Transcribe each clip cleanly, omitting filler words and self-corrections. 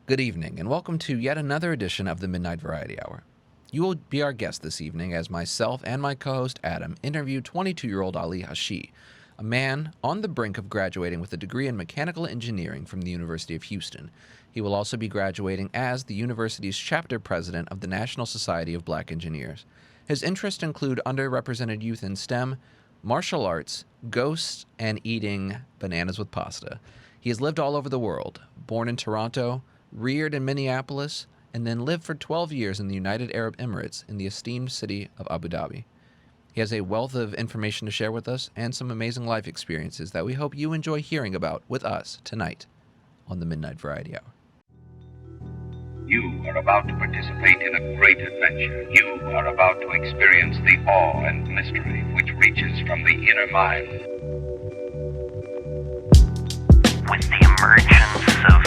Good evening, and welcome to yet another edition of the Midnight Variety Hour. You will be our guest this evening as myself and my co-host Adam interview 22-year-old Ali Hashi, a man on the brink of graduating with a degree in mechanical engineering from the University of Houston. He will also be graduating as the university's chapter president of the National Society of Black Engineers. His interests include underrepresented youth in STEM, martial arts, ghosts, and eating bananas with pasta. He has lived all over the world, born in Toronto, reared in Minneapolis, and then lived for 12 years in the United Arab Emirates in the esteemed city of Abu Dhabi. He has a wealth of information to share with us and some amazing life experiences that we hope you enjoy hearing about with us tonight on the Midnight Variety Hour. You are about to participate in a great adventure. You are about to experience the awe and mystery which reaches from the inner mind. With the emergence of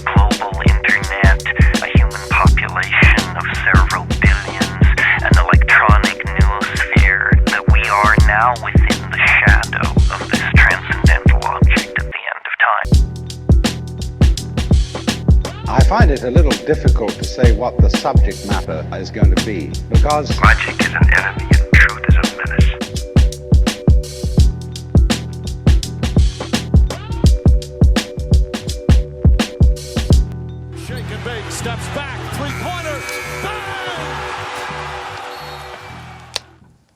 global internet, a human population of several billions, an electronic noosphere, that we are now within the shadow of this transcendental object at the end of time. I find it a little difficult to say what the subject matter is going to be, because Magic is an enemy and truth is a menace. Shake and bake, steps back, three-pointer, bang!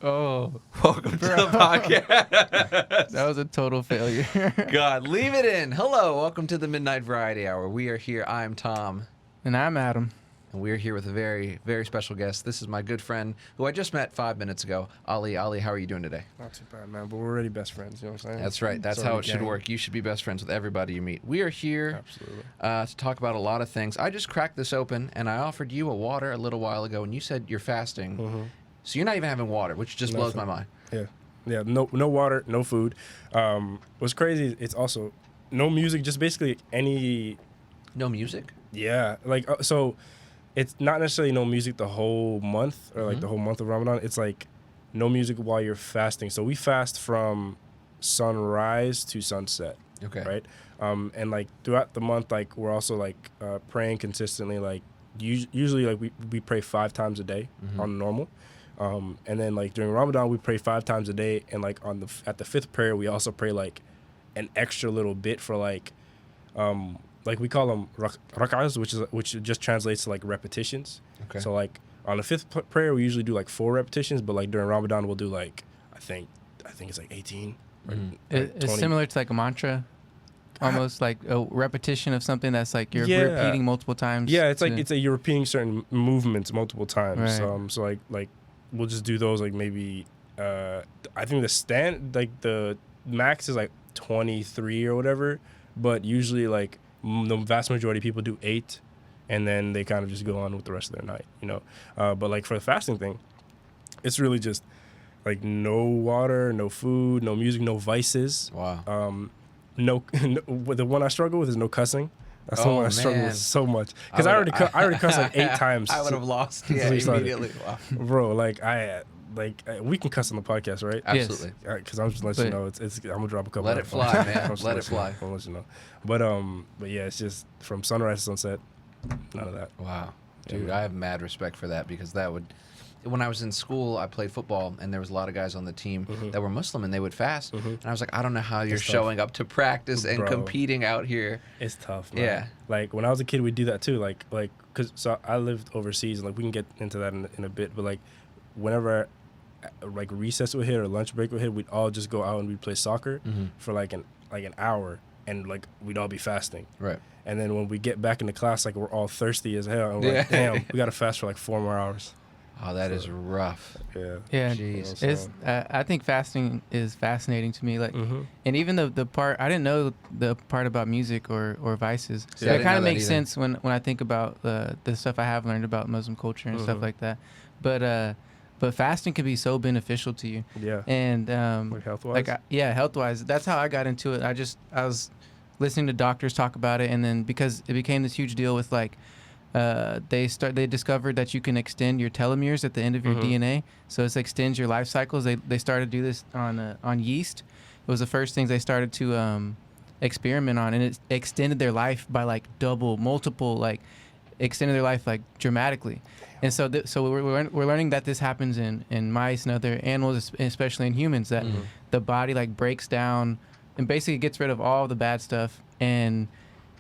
Oh, Welcome to the podcast. that was a total failure. God, leave it in. Hello, welcome to the Midnight Variety Hour. We are here. I'm Tom, And I'm Adam. and we are here with a very, very special guest. This is my good friend who I just met 5 minutes ago, Ali. Ali, how are you doing today? Not too bad, man, but we're already best friends, you know what I'm saying? That's right. That's It's how it already should gang. work. You should be best friends with everybody you meet. We are here Absolutely. to talk about a lot of things. I just cracked this open, and I offered you a water a little while ago, and you said you're fasting. So you're not even having water, which just blows my mind. Yeah, no water, no food. What's crazy, it's also no music, just basically any, No music? yeah, like, so it's not necessarily no music the whole month, or like the whole month of Ramadan. It's like no music while you're fasting. So we fast from sunrise to sunset. Okay. Right? And like throughout the month, like we're also like praying consistently. Like usually, like we pray 5 times a day on normal, and then like during Ramadan we pray 5 times a day, and like at the 5th prayer we also pray like an extra little bit for like we call them rak'ahs, which just translates to like repetitions. Okay. So like on the 5th prayer we usually do like 4 repetitions, but like during Ramadan we'll do like I think it's like 18. Right? Like It's 20. similar to like a mantra, almost like a repetition of something that's like you're Yeah. repeating multiple times. Yeah, it's like to- you're repeating certain movements multiple times. Right. So like we'll just do those like maybe I think the max is like 23 or whatever, but usually like the vast majority of people do 8, and then they kind of just go on with the rest of their night, you know. But like for the fasting thing, it's really just like no water, no food, no music, no vices. Wow. No, the one I struggle with is no cussing. That's the Oh, one I struggle man. with so much, because I already cussed like 8 times. I would have lost yeah, since we started. immediately. Wow. Bro, we can cuss on the podcast, right? Yes. Absolutely. Because I'm just letting you But- know, it's I'm gonna drop a couple. Let it F-bombs. fly, man. I'm just Let it letting you know. fly. I'll let you know. But yeah, it's just from sunrise to sunset, none of that. Wow. Yeah, Dude, man. I have mad respect for that because that would... When I was in school, I played football, and there was a lot of guys on the team that were Muslim, and they would fast. And I was like, I don't know how you're It's tough. showing up to practice and Bro. competing out here. It's tough, man. Yeah. Like when I was a kid, we'd do that too. So I lived overseas, and like we can get into that in a bit. But like whenever like recess would hit or lunch break would hit, we'd all just go out and we'd play soccer for like an hour, and like we'd all be fasting. Right. And then when we get back into class, like we're all thirsty as hell, and we're like, Yeah. damn, we gotta fast for like 4 more hours. Oh, that is rough. Yeah. Yeah, Jeez. it's. I think fasting is fascinating to me. Like, and even the part I didn't know the part about music or vices. Yeah, I it didn't kind know of that makes either. sense when I think about the stuff I have learned about Muslim culture and stuff like that. But fasting can be so beneficial to you. Yeah. And Like health-wise? health wise. That's how I got into it. I was listening to doctors talk about it, and then because it became this huge deal with like they discovered that you can extend your telomeres at the end of your DNA, so it extends your life cycles. They started to do this on yeast. It was the first things they started to experiment on, and it extended their life by like multiple, like extended their life like dramatically. And so we're learning that this happens in mice and other animals, especially in humans, that the body like breaks down and basically gets rid of all the bad stuff and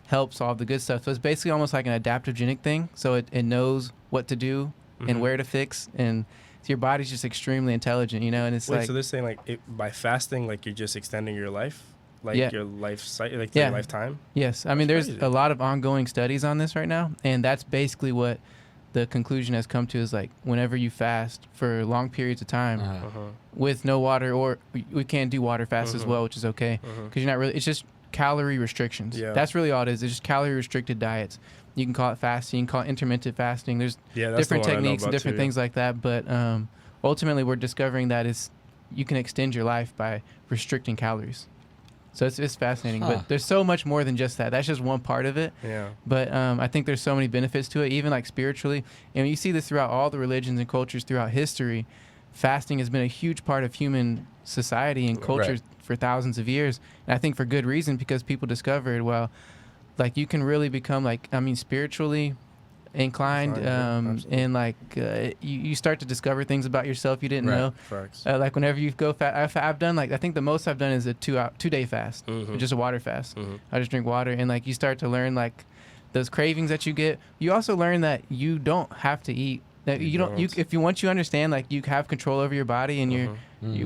helps all the good stuff. So it's basically almost like an adaptogenic thing. So it knows what to do and where to fix, and so your body's just extremely intelligent, you know. And it's like, so they're saying like by fasting, like you're just extending your life, like your life cycle, like Yeah. your lifetime. Yes, I mean there's crazy. a lot of ongoing studies on this right now, and that's basically what the conclusion has come to, is like whenever you fast for long periods of time with no water, or we can't do water fast as well, which is okay, because you're not really, it's just calorie restrictions. Yeah. That's really all it is. It's just calorie restricted diets. You can call it fasting, you can call it intermittent fasting. There's That's different the one I know techniques and about different too. things like that, but ultimately we're discovering that you can extend your life by restricting calories. So it's fascinating, but there's so much more than just that. That's just one part of it. Yeah. But I think there's so many benefits to it, even like spiritually. And you see this throughout all the religions and cultures throughout history. Fasting has been a huge part of human society and culture for thousands of years. And I think for good reason, because people discovered, well, like you can really become like, I mean, spiritually inclined, and like you start to discover things about yourself you didn't know. Facts. Like whenever you go fast, I've done like, I think the most I've done is a 2-day fast, just a water fast. I just drink water, and like you start to learn like those cravings that you get. You also learn that you don't have to eat. That you don't. If you once you understand, like you have control over your body and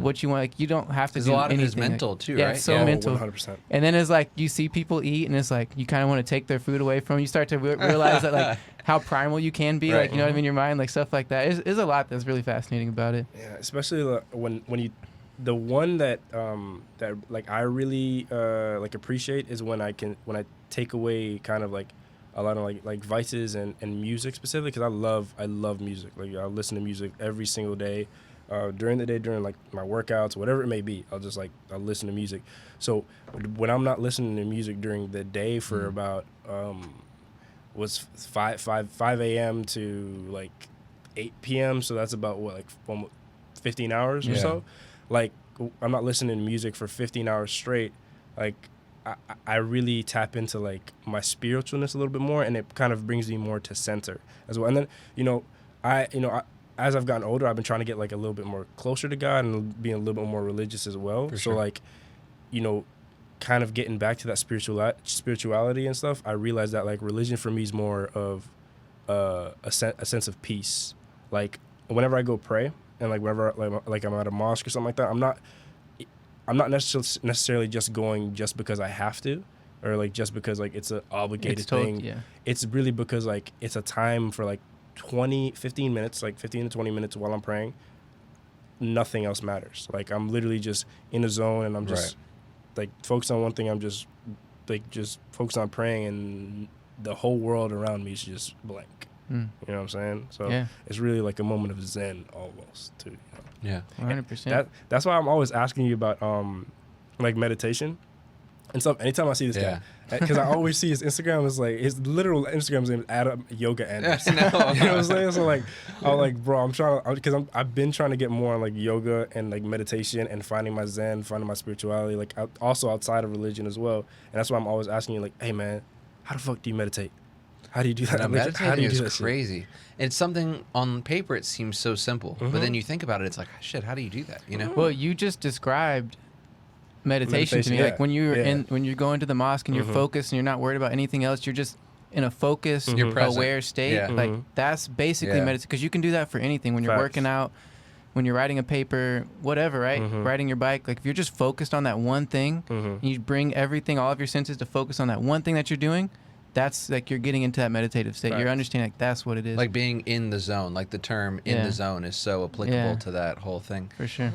what you want. Like you don't have to do a lot anything. of it is mental too, Yeah, right? it's so mental. 100%. And then it's like you see people eat, and it's like you kind of want to take their food away from them. You start to realize that like how primal you can be, like you know what I mean, your mind, like stuff like that. Is a lot that's really fascinating about it. Yeah, especially when you, the one that that like I really like appreciate is when I take away kind of like a lot of like vices and music specifically, because I love music. Like I listen to music every single day, during the day, during like my workouts, whatever it may be. I'll listen to music. So when I'm not listening to music during the day for about was 5 a.m. to like 8 p.m. So that's about what, like almost 15 hours or so. Like I'm not listening to music for 15 hours straight. Like I really tap into like my spiritualness a little bit more, and it kind of brings me more to center as well. And then I as I've gotten older, I've been trying to get like a little bit more closer to God and being a little bit more religious as well. For so sure. like, kind of getting back to that spirituality and stuff, I realized that like religion for me is more of a sense of peace. Like whenever I go pray, and like whenever like I'm at a mosque or something like that, I'm not necessarily just going just because I have to, or like just because like it's an obligated thing. Yeah. It's really because like it's a time for like 15 minutes, like 15 to 20 minutes while I'm praying. Nothing else matters. Like I'm literally just in a zone, and I'm just like focused on one thing. I'm just focused on praying, and the whole world around me is just blank. You know what I'm saying? So it's really like a moment of zen almost too. Yeah. 100%. That's why I'm always asking you about like meditation and stuff. Anytime I see this guy, because I always see his Instagram is like, his literal Instagram's name is Adam Yoga Anders. You know what I'm saying? So like, I'm like, bro, I've been trying to get more on like yoga and like meditation and finding my zen, finding my spirituality, like also outside of religion as well. And that's why I'm always asking you, like, hey man, how the fuck do you meditate? How do you do that? No, meditating how do you is do that shit? crazy. It's something on paper it seems so simple, but then you think about it, it's like, shit, how do you do that? You know? Well, you just described meditation to me. Yeah. Like when you're going to the mosque and you're focused and you're not worried about anything else, you're just in a focused, You're present. aware state. Yeah. Like that's basically meditation, because you can do that for anything. When you're Facts. working out, when you're writing a paper, whatever, right? Riding your bike. Like if you're just focused on that one thing, and you bring everything, all of your senses to focus on that one thing that you're doing, that's like you're getting into that meditative state. Facts. You're understanding like that's what it is. Like being in the zone, like the term in the zone is so applicable to that whole thing. For sure.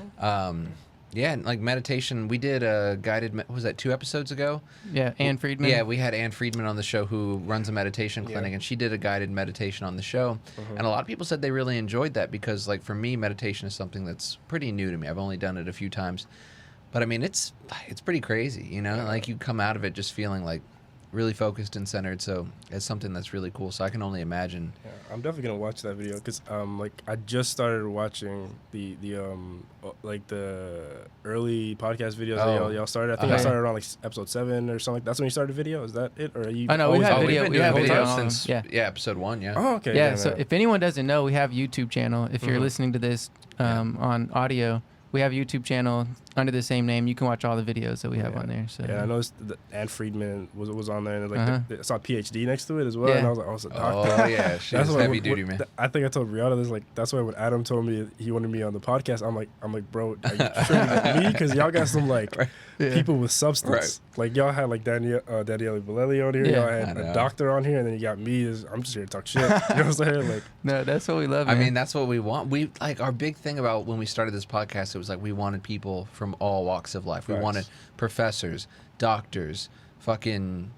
Yeah, like meditation, we did a guided, what was that, 2 episodes ago? Yeah, Ann Friedman. Yeah, we had Ann Friedman on the show who runs a meditation clinic, and she did a guided meditation on the show. And a lot of people said they really enjoyed that because, like, for me, meditation is something that's pretty new to me. I've only done it a few times. But, I mean, it's pretty crazy, you know? Like, you come out of it just feeling like really focused and centered. So it's something that's really cool. So I can only imagine. Yeah, I'm definitely gonna watch that video because like I just started watching the like the early podcast videos that y'all started. I think I started around like episode 7 or something. That's when you started video. Is that it, or are you? Oh no, we have video. We've We been have doing video videos on, since episode 1. Yeah. Oh, okay. Yeah. So if anyone doesn't know, we have YouTube channel. If you're listening to this on audio, we have YouTube channel under the same name. You can watch all the videos that we have on there. So yeah, I noticed that Ann Friedman was on there, and like I saw PhD next to it as well. Yeah. And I was like, oh, it's a doctor. Oh yeah, she's heavy duty, man. I think I told Rihanna this. Like that's why when Adam told me he wanted me on the podcast, I'm like, bro, are you sure you got me? Because y'all got some like people with substance. Like y'all had like Danielle Bolelli on here. Yeah. Y'all had a doctor on here, and then you got me. I'm just here to talk shit. You know what I'm saying? Like, no, that's what we love. I Man. mean, that's what we want. We like our big thing about when we started this podcast. It was like we wanted people from all walks of life. We wanted professors, doctors, fucking,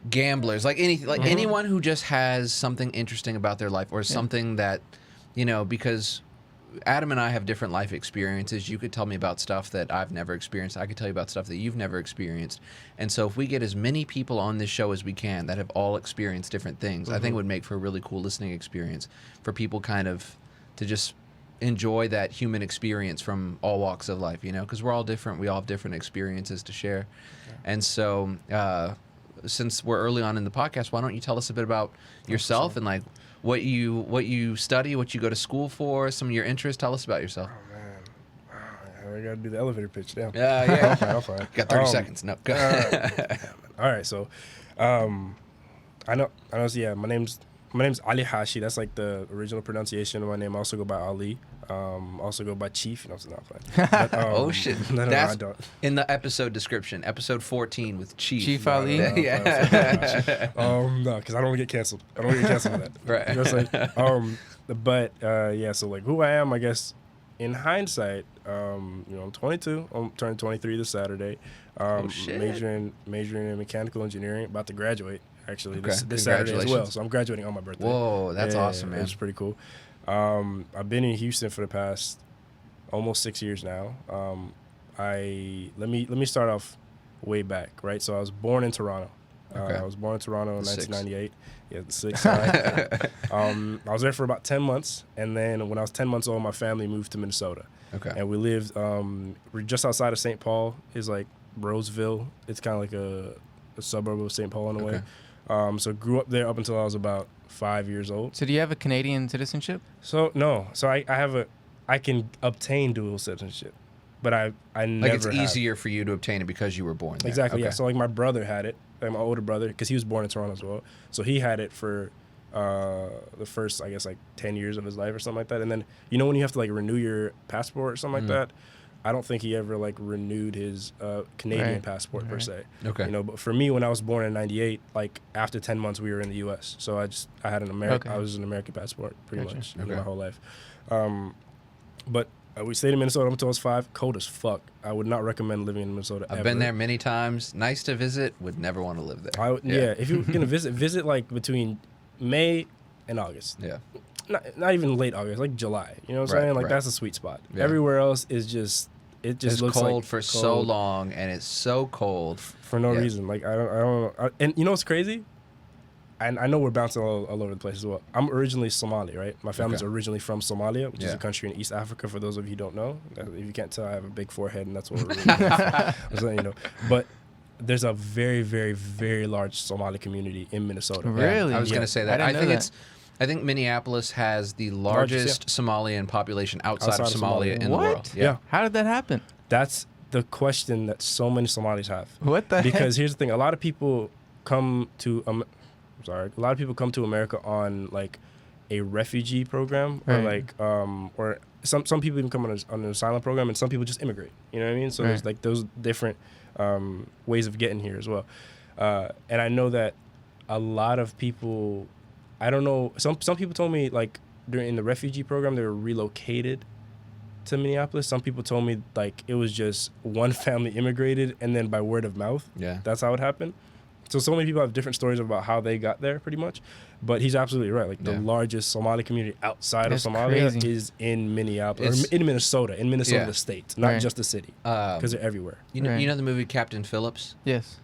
gamblers, like anything, like anyone who just has something interesting about their life or something that, because Adam and I have different life experiences. You could tell me about stuff that I've never experienced. I could tell you about stuff that you've never experienced. And so if we get as many people on this show as we can that have all experienced different things, I think it would make for a really cool listening experience for people kind of to just enjoy that human experience from all walks of life, because we're all different. We all have different experiences to share. And so since we're early on in the podcast, why don't you tell us a bit about yourself and like what you study, what you go to school for, some of your interests. Tell us about yourself. oh man, I gotta do the elevator pitch now. Yeah. I'm fine. Got 30 seconds. No. Go. All right, so I know. Yeah, my name's Ali Hashi. That's like the original pronunciation of my name. I also go by Ali. Also go by Chief. No, it's not fine. But, Oh shit! No, That's I don't. in the episode description, episode 14 with Chief. Ali. No, Yeah. no, because I don't get canceled. I don't get canceled for that. Right. You know what I'm saying? But yeah, so like who I am, I guess, in hindsight, I'm 22. I'm turning 23 this Saturday. Shit. Majoring in mechanical engineering. About to graduate actually Okay. this Saturday as well. Congratulations. So I'm graduating on my birthday. Whoa, that's awesome, man. It's pretty cool. I've been in Houston for the past almost 6 years now. Let me start off way back, right? So I was born in Toronto. Okay. I was born in Toronto in The 1998. Yeah, the 6. Sorry. I was there for about 10 months, and then when I was 10 months old, my family moved to Minnesota. Okay. And we lived we're just outside of St. Paul. Is like Roseville. It's kind of like a suburb of St. Paul in a way. So grew up there up until I was about 5 years old. So do you have a Canadian citizenship? So no. So I can obtain dual citizenship, but I never Like it's have. easier for you to obtain it because you were born there. Exactly. Yeah. Okay. So like my brother had it, like my older brother, because he was born in Toronto as well. So he had it for the first, I guess, like 10 years of his life or something like that. And then when you have to like renew your passport or something like that, I don't think he ever like renewed his Canadian passport per se. Okay. But for me, when I was born in '98, like after 10 months, we were in the U.S. So I had an American. Okay. I was an American passport pretty much Okay. my whole life. But we stayed in Minnesota until I was 5. Cold as fuck. I would not recommend living in Minnesota. I've ever. been there many times. Nice to visit. Would never want to live there. Yeah. If you're gonna visit like between May and August. Yeah. Not even late August, like July. You know what I'm Right, saying? Like right. that's a sweet spot. Yeah. Everywhere else is just It's looks cold like for so cold long, and it's so cold. for no Yeah. reason. Like I don't know. And you know what's crazy? And I know we're bouncing all over the place as well. I'm originally Somali, right? My family's Okay. originally from Somalia, which is Yeah. a country in East Africa. For those of you who don't know, if you can't tell, I have a big forehead, and that's what we're really just letting you know. But there's a very, very, very large Somali community in Minnesota. Really? Yeah, I was going to say that. I didn't know that. I think Minneapolis has the largest Somalian population outside of Outside of Somalia Somalia. in What? the world. Yeah. How did that happen? That's the question that so many Somalis have. What the Because here's the thing: a lot of people come to America on like a refugee program, or Right. like or some people even come on an asylum program, and some people just immigrate. You know what I mean? So Right. there's like those different ways of getting here as well. And I know that a lot of people, I don't know, some people told me like during the refugee program they were relocated to Minneapolis. Some people told me like it was just one family immigrated and then by word of mouth. Yeah. That's how it happened. so many people have different stories about how they got there, pretty much. But he's absolutely right. Like, the largest Somali community outside That's of Somalia crazy. is in Minneapolis, or in Minnesota, Yeah. the state, not Right. just the city, because they're everywhere. You know, Right. you know the movie Captain Phillips? Yes.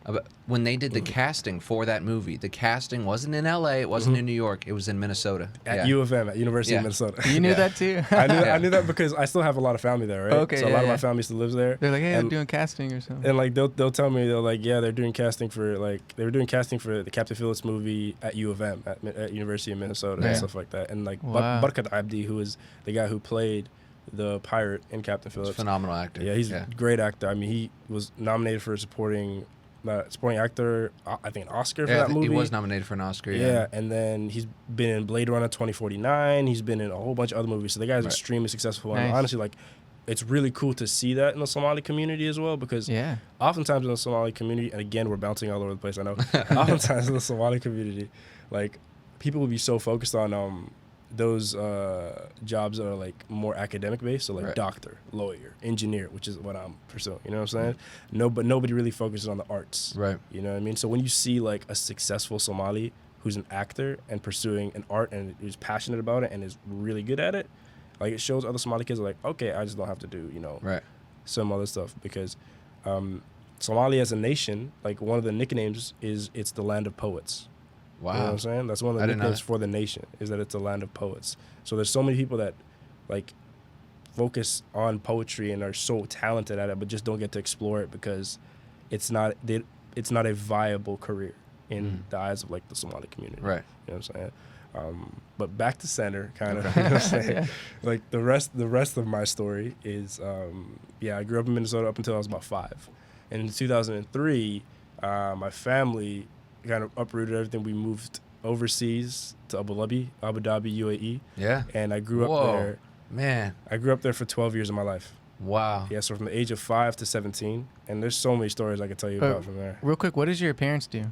When they did the casting for that movie, the casting wasn't in L.A., it wasn't in New York, it was in Minnesota. At U of M, at University Yeah. of Minnesota. You knew Yeah. that too? I knew that because I still have a lot of family there, right? Okay, so a yeah, lot of yeah. my family still lives there. They're like, hey, and, they're doing casting or something. and like they'll tell me, they're like, yeah, they're doing casting for, like, they were doing casting for the Captain Phillips movie at U of M, at University of Minnesota, Yeah. and stuff like that. And like Wow. Barkat Abdi, who is the guy who played the pirate in Captain He's a Phillips. phenomenal actor. Yeah, he's a great actor. I mean, he was nominated for supporting actor, I think, an Oscar for that movie. He was nominated for an Oscar, Yeah, and then he's been in Blade Runner 2049. He's been in a whole bunch of other movies. So the guy's extremely successful. And Nice. honestly, like, it's really cool to see that in the Somali community as well, because Yeah. oftentimes in the Somali community, and again, we're bouncing all over the place, I know. Oftentimes in the Somali community, like, people will be so focused on those jobs that are, like, more academic based, so like doctor, lawyer, engineer, which is what I'm pursuing. You know what I'm saying? No, but nobody really focuses on the arts. Right. You know what I mean? So when you see, like, a successful Somali who's an actor and pursuing an art and is passionate about it and is really good at it, like, it shows other Somali kids are like, okay, I just don't have to do, some other stuff, because Somalia as a nation, like, one of the nicknames is it's the land of poets. Wow. You know what I'm saying? That's one of I the didn't know nicknames that. for the nation, is that it's a land of poets. So there's so many people that, like, focus on poetry and are so talented at it, but just don't get to explore it because it's not a viable career in the eyes of, like, the Somali community. Right. You know what I'm saying? But back to center, kind of. You know what I'm saying? Like, the rest of my story is, I grew up in Minnesota up until I was about 5. And in 2003, my family kind of uprooted everything. We moved overseas to Abu Dhabi, UAE. Yeah. And I grew up there. Man. I grew up there for 12 years of my life. Wow. Yeah, so from the age of 5 to 17. And there's so many stories I could tell you about from there. Real quick, what did your parents do?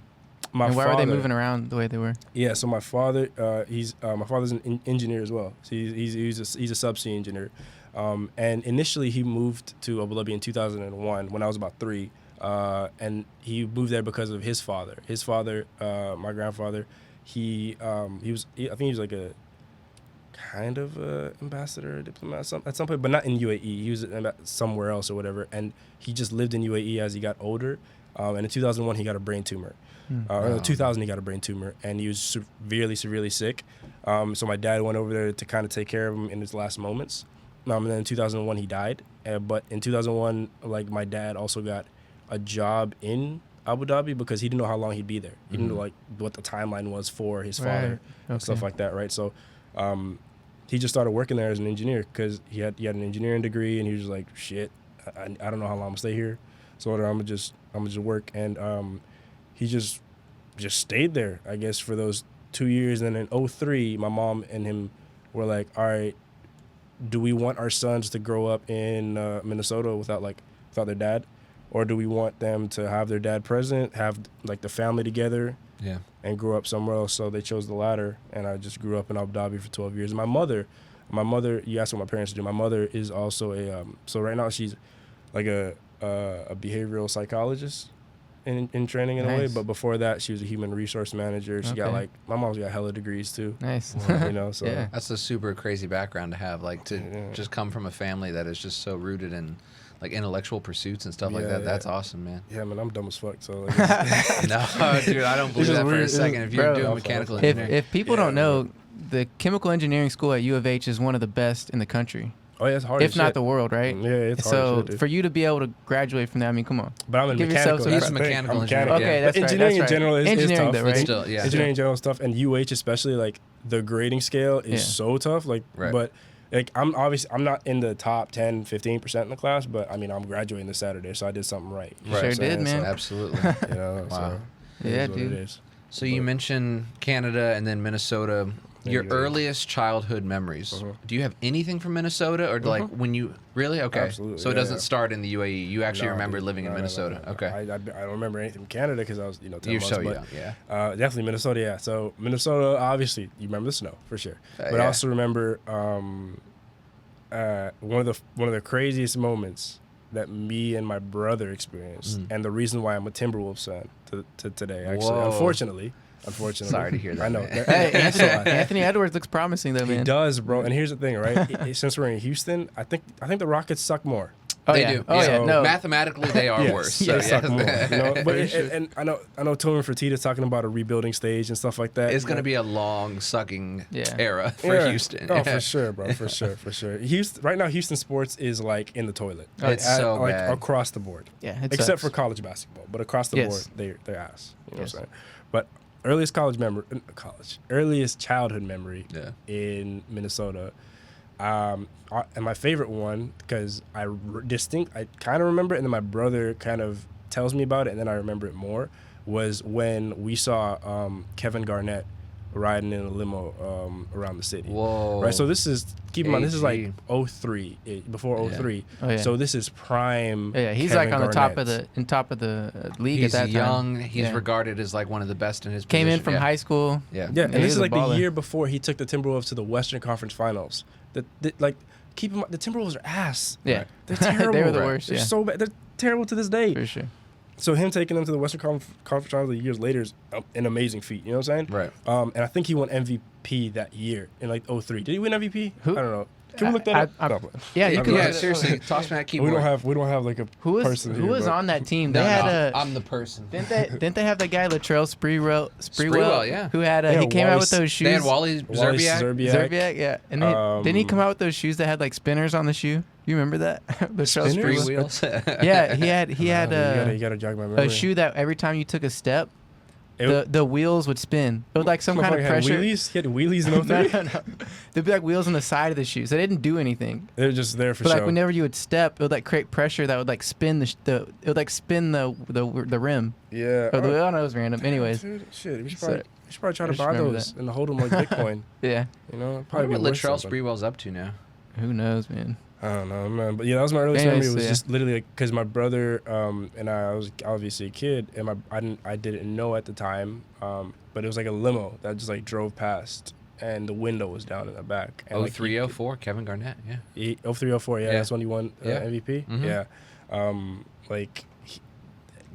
My And why father, were they moving around the way they were? Yeah, so my father, my father's an engineer as well. So he's a subsea engineer. And initially he moved to Abu Dhabi in 2001 when I was about 3. And he moved there because of his father. His father, my grandfather, I think he was like a kind of ambassador, diplomat at some point, but not in UAE. He was somewhere else or whatever. And he just lived in UAE as he got older. And in 2001 he got a brain tumor. In 2000 he got a brain tumor, and he was severely sick. So my dad went over there to kind of take care of him in his last moments. And then in 2001 he died. But in 2001, like, my dad also got a job in Abu Dhabi because he didn't know how long he'd be there. He didn't know, like, what the timeline was for his father and stuff like that, right? So he just started working there as an engineer because he had an engineering degree, and he was just like, shit, I don't know how long I'm gonna stay here, so I'm gonna just work. And he just stayed there, I guess, for those 2 years. And then in 2003, my mom and him were like, all right, do we want our sons to grow up in Minnesota without their dad? Or do we want them to have their dad present, have, like, the family together, and grow up somewhere else? So they chose the latter, and I just grew up in Abu Dhabi for 12 years. And my mother, you asked what my parents do. My mother is also so right now she's like a behavioral psychologist in training in a way. But before that, she was a human resource manager. She got, like, my mom's got hella degrees too. Nice. So Yeah. That's a super crazy background to have, like, to just come from a family that is just so rooted in, like, intellectual pursuits and stuff like that. That's awesome, man. Yeah, man, I'm dumb as fuck. So, like, No, dude, I don't believe that for a second. If you're doing mechanical engineering. If people don't know, the chemical engineering school at U of H is one of the best in the country. oh yeah, it's hard. If as not shit. the world, right? Yeah, it's hard. So as shit, dude. for you to be able to graduate from that, I mean, come on. But I'm in give yourself mechanical. some That's He's the a thing. mechanical I'm engineer. mechanical. Okay, But that's right. engineering that's in general right. is Engineering tough. though, It's right? still, yeah. Engineering in general stuff, and UH especially, like, the grading scale is Yeah. so tough. Like, but, like, I'm not in the top 10, 15% in the class, but I mean, I'm graduating this Saturday, so I did something right. You know Sure what I'm did, saying? man. So, Absolutely. you know, Wow. so it Yeah, is what it dude. is. So you mentioned Canada and then Minnesota. Your you go. earliest childhood memories. Do you have anything from Minnesota, or like when you really? Okay, Absolutely, so it yeah, doesn't yeah. start in the UAE. You actually No, remember dude. living in No, Minnesota. no. Okay, I don't remember anything from Canada because I was 10 you're months. so but, young. Yeah. Definitely Minnesota, yeah. So Minnesota, obviously, you remember the snow for sure. But I yeah. also remember one of the craziest moments that me and my brother experienced, and the reason why I'm a Timberwolves fan, to to today. Actually, Whoa. Unfortunately. Sorry to hear that, I know. man. Hey, That's all right. Anthony Edwards looks promising though, He man. does, bro. And here's the thing, right? Since we're in Houston, I think the Rockets suck more. Oh, They yeah. do. Oh yeah. So- No. Mathematically, they are Yes, worse. they So, suck more. You know? But For sure. and I know Tony Fertitta's talking about a rebuilding stage and stuff like that. It's you going to know? be a long sucking Yeah. era for Yeah. Houston. Oh, Yeah. for sure, bro. For sure. Houston right now, Houston sports is like in the toilet. Oh, it's so like bad. across the board. Yeah. It Except sucks. for college basketball, but across the Yes. board, they're ass. You know Yes. what I'm saying? But earliest childhood memory Yeah. in Minnesota, and my favorite one because I kind of remember it, and then my brother kind of tells me about it, and then I remember it more. Was when we saw Kevin Garnett riding in a limo around the city. Whoa. Right, so this is keep in mind this is like AG. 03, before 03. Oh, yeah. So this is prime. Yeah, he's Kevin like on the Garnett. top of the league He's at that young. time. He's Yeah. regarded as like one of the best in his Came in position. from Yeah. high school. Yeah. Yeah, and he this was is a like the baller. year before he took the Timberwolves to the Western Conference Finals. Like keep in mind the Timberwolves are ass. Yeah. They're terrible. They were the Right. worst. They're Yeah. so bad. They're terrible to this day. For sure. So him taking them to the Western Conference Finals years later is an amazing feat. You know what I'm saying? Right. And I think he won MVP that year in like 03. Did he win MVP? Who? I don't know. Can we look that I- up? I- No. Yeah, you Yeah, can. yeah, look it up. seriously, toss me that We keyboard. don't have like a Who was person who here, was but- on that team? No, They had no, a. I'm the person. Didn't they have that guy Latrell Sprewell, yeah. who had Yeah, he came out with Wally- those shoes. They had Wally Wally Zerbiak. Zerbiak, yeah, and then didn't he come out with those shoes that had like spinners on the shoe? You remember that? Latrell Spinners? Free Sprewell. wheels. Yeah, he had you gotta jog my memory. a shoe that every time you took a step, It- the wheels would spin. It was like some kind of Motherfucker had pressure. Wheelies? He had wheelies in 03? No. There'd be like wheels on the side of the shoe, so they didn't do anything. They're just there for But show. like whenever you would step, it would like create pressure that would like spin it would like spin the rim. Yeah. Oh, I don't know, it was random. Anyways, Dude, shit, we should So- probably try I to just buy remember those and hold them like Bitcoin. yeah. You know, I probably wonder be what worth Latrell something. Sprewell's up to now. Who knows, man? I don't know, man. But yeah, that was my earliest Anyways, memory. It was so, yeah. just literally like because my brother and I was obviously a kid, and I didn't know at the time, but it was like a limo that just like drove past, and the window was down in the back. And, like, 0304, Kevin Garnett. Yeah. 0304, yeah, Yeah. that's when he won Yeah. MVP. Mhm. Yeah,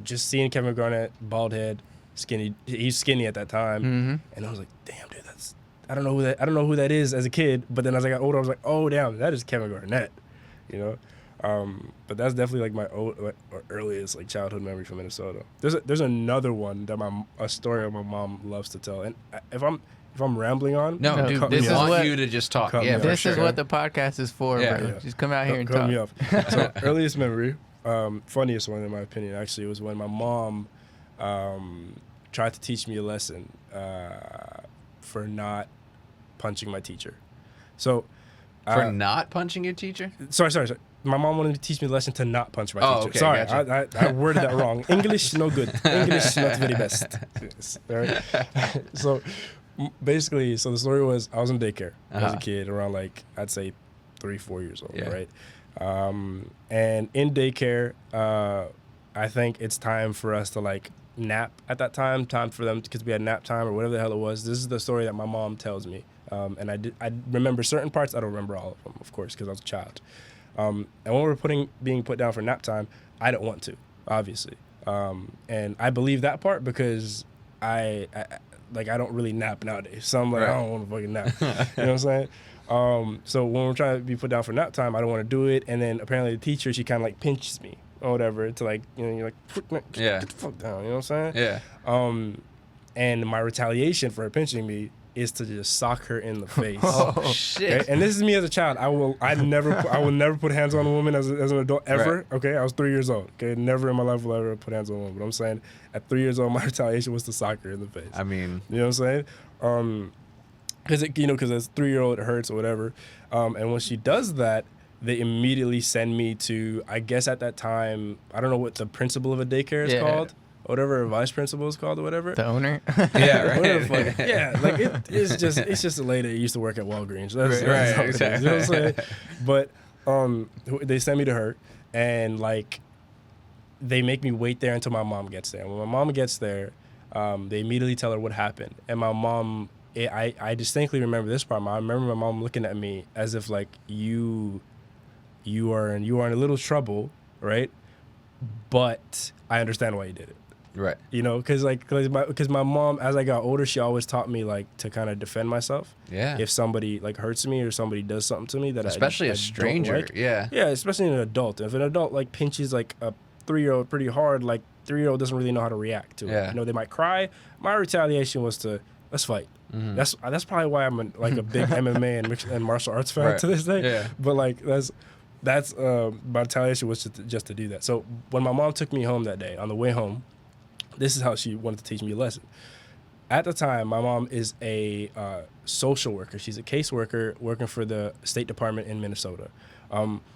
just seeing Kevin Garnett, bald head, skinny. He's skinny at that time, Mm-hmm. and I was like, damn, dude, I don't know who that is as a kid. But then as I got older, I was like, oh damn, that is Kevin Garnett, you know. But that's definitely like my earliest like childhood memory from Minnesota. There's another one that a story my mom loves to tell, and if I'm rambling on, No, No, dude, cut we me this is want what- you to just talk. cut me Yeah, off. for This sure. is what the podcast is for, Yeah. bro. Yeah. Just come out here and cut talk. me off. So earliest memory, funniest one in my opinion, actually, was when my mom tried to teach me a lesson for not punching my teacher. So For not punching your teacher? sorry. My mom wanted to teach me a lesson to not punch my Oh, teacher. okay, Sorry, gotcha. I worded that wrong. English no good. English not very best. Yes, all right. So basically, the story was I was in daycare as Uh-huh. a kid, around like I'd say 3-4 years old, Yeah. right? And in daycare, I think it's time for us to like nap at that time for them because we had nap time or whatever the hell it was. This is the story that my mom tells me, and I remember certain parts. I don't remember all of them, of course, because I was a child. And when we were being put down for nap time, I didn't want to, obviously, and I believe that part because I don't really nap nowadays, so I'm like Right. I don't want to fucking nap. You know what I'm saying? So when we're trying to be put down for nap time, I don't want to do it, and then apparently the teacher, she kind of like pinches me or whatever to like, you know, you're like, Yeah. get the fuck down, you know what I'm saying? Yeah. And my retaliation for her pinching me is to just sock her in the face. Oh, shit. Okay? And this is me as a child. I will never put hands on a woman as an adult ever. Right. Okay, I was 3 years old. Okay, never in my life will I ever put hands on a woman. But I'm saying at 3 years old, my retaliation was to sock her in the face. I mean, You know what I'm saying? Because as a 3-year-old, it hurts or whatever. And when she does that, they immediately send me to, I guess at that time, I don't know what the principal of a daycare is Yeah. called, or whatever, a vice principal is called or whatever. The owner. yeah, right. Whatever the fuck. Yeah, like it's just a lady that used to work at Walgreens. That's Right, all it is, exactly. You know what I'm saying? But they send me to her, and like they make me wait there until my mom gets there. When my mom gets there, they immediately tell her what happened, and my mom. I distinctly remember this part. I remember my mom looking at me as if like you are in a little trouble, right? But I understand why you did it. Right. You know, because my mom, as I got older, she always taught me like to kind of defend myself. Yeah. If somebody like hurts me or somebody does something to me that Especially I a stranger. don't like. Yeah. Yeah, especially an adult. If an adult like pinches like a 3-year-old pretty hard, like 3-year-old doesn't really know how to react to it. Yeah. You know, they might cry. My retaliation was to let's fight. Mm-hmm. That's probably why I'm a big MMA and martial arts fan Right. to this day. Yeah. But like that's my retaliation was just to do that. So when my mom took me home that day, on the way home, this is how she wanted to teach me a lesson. At the time, my mom is a social worker. She's a caseworker working for the State Department in Minnesota.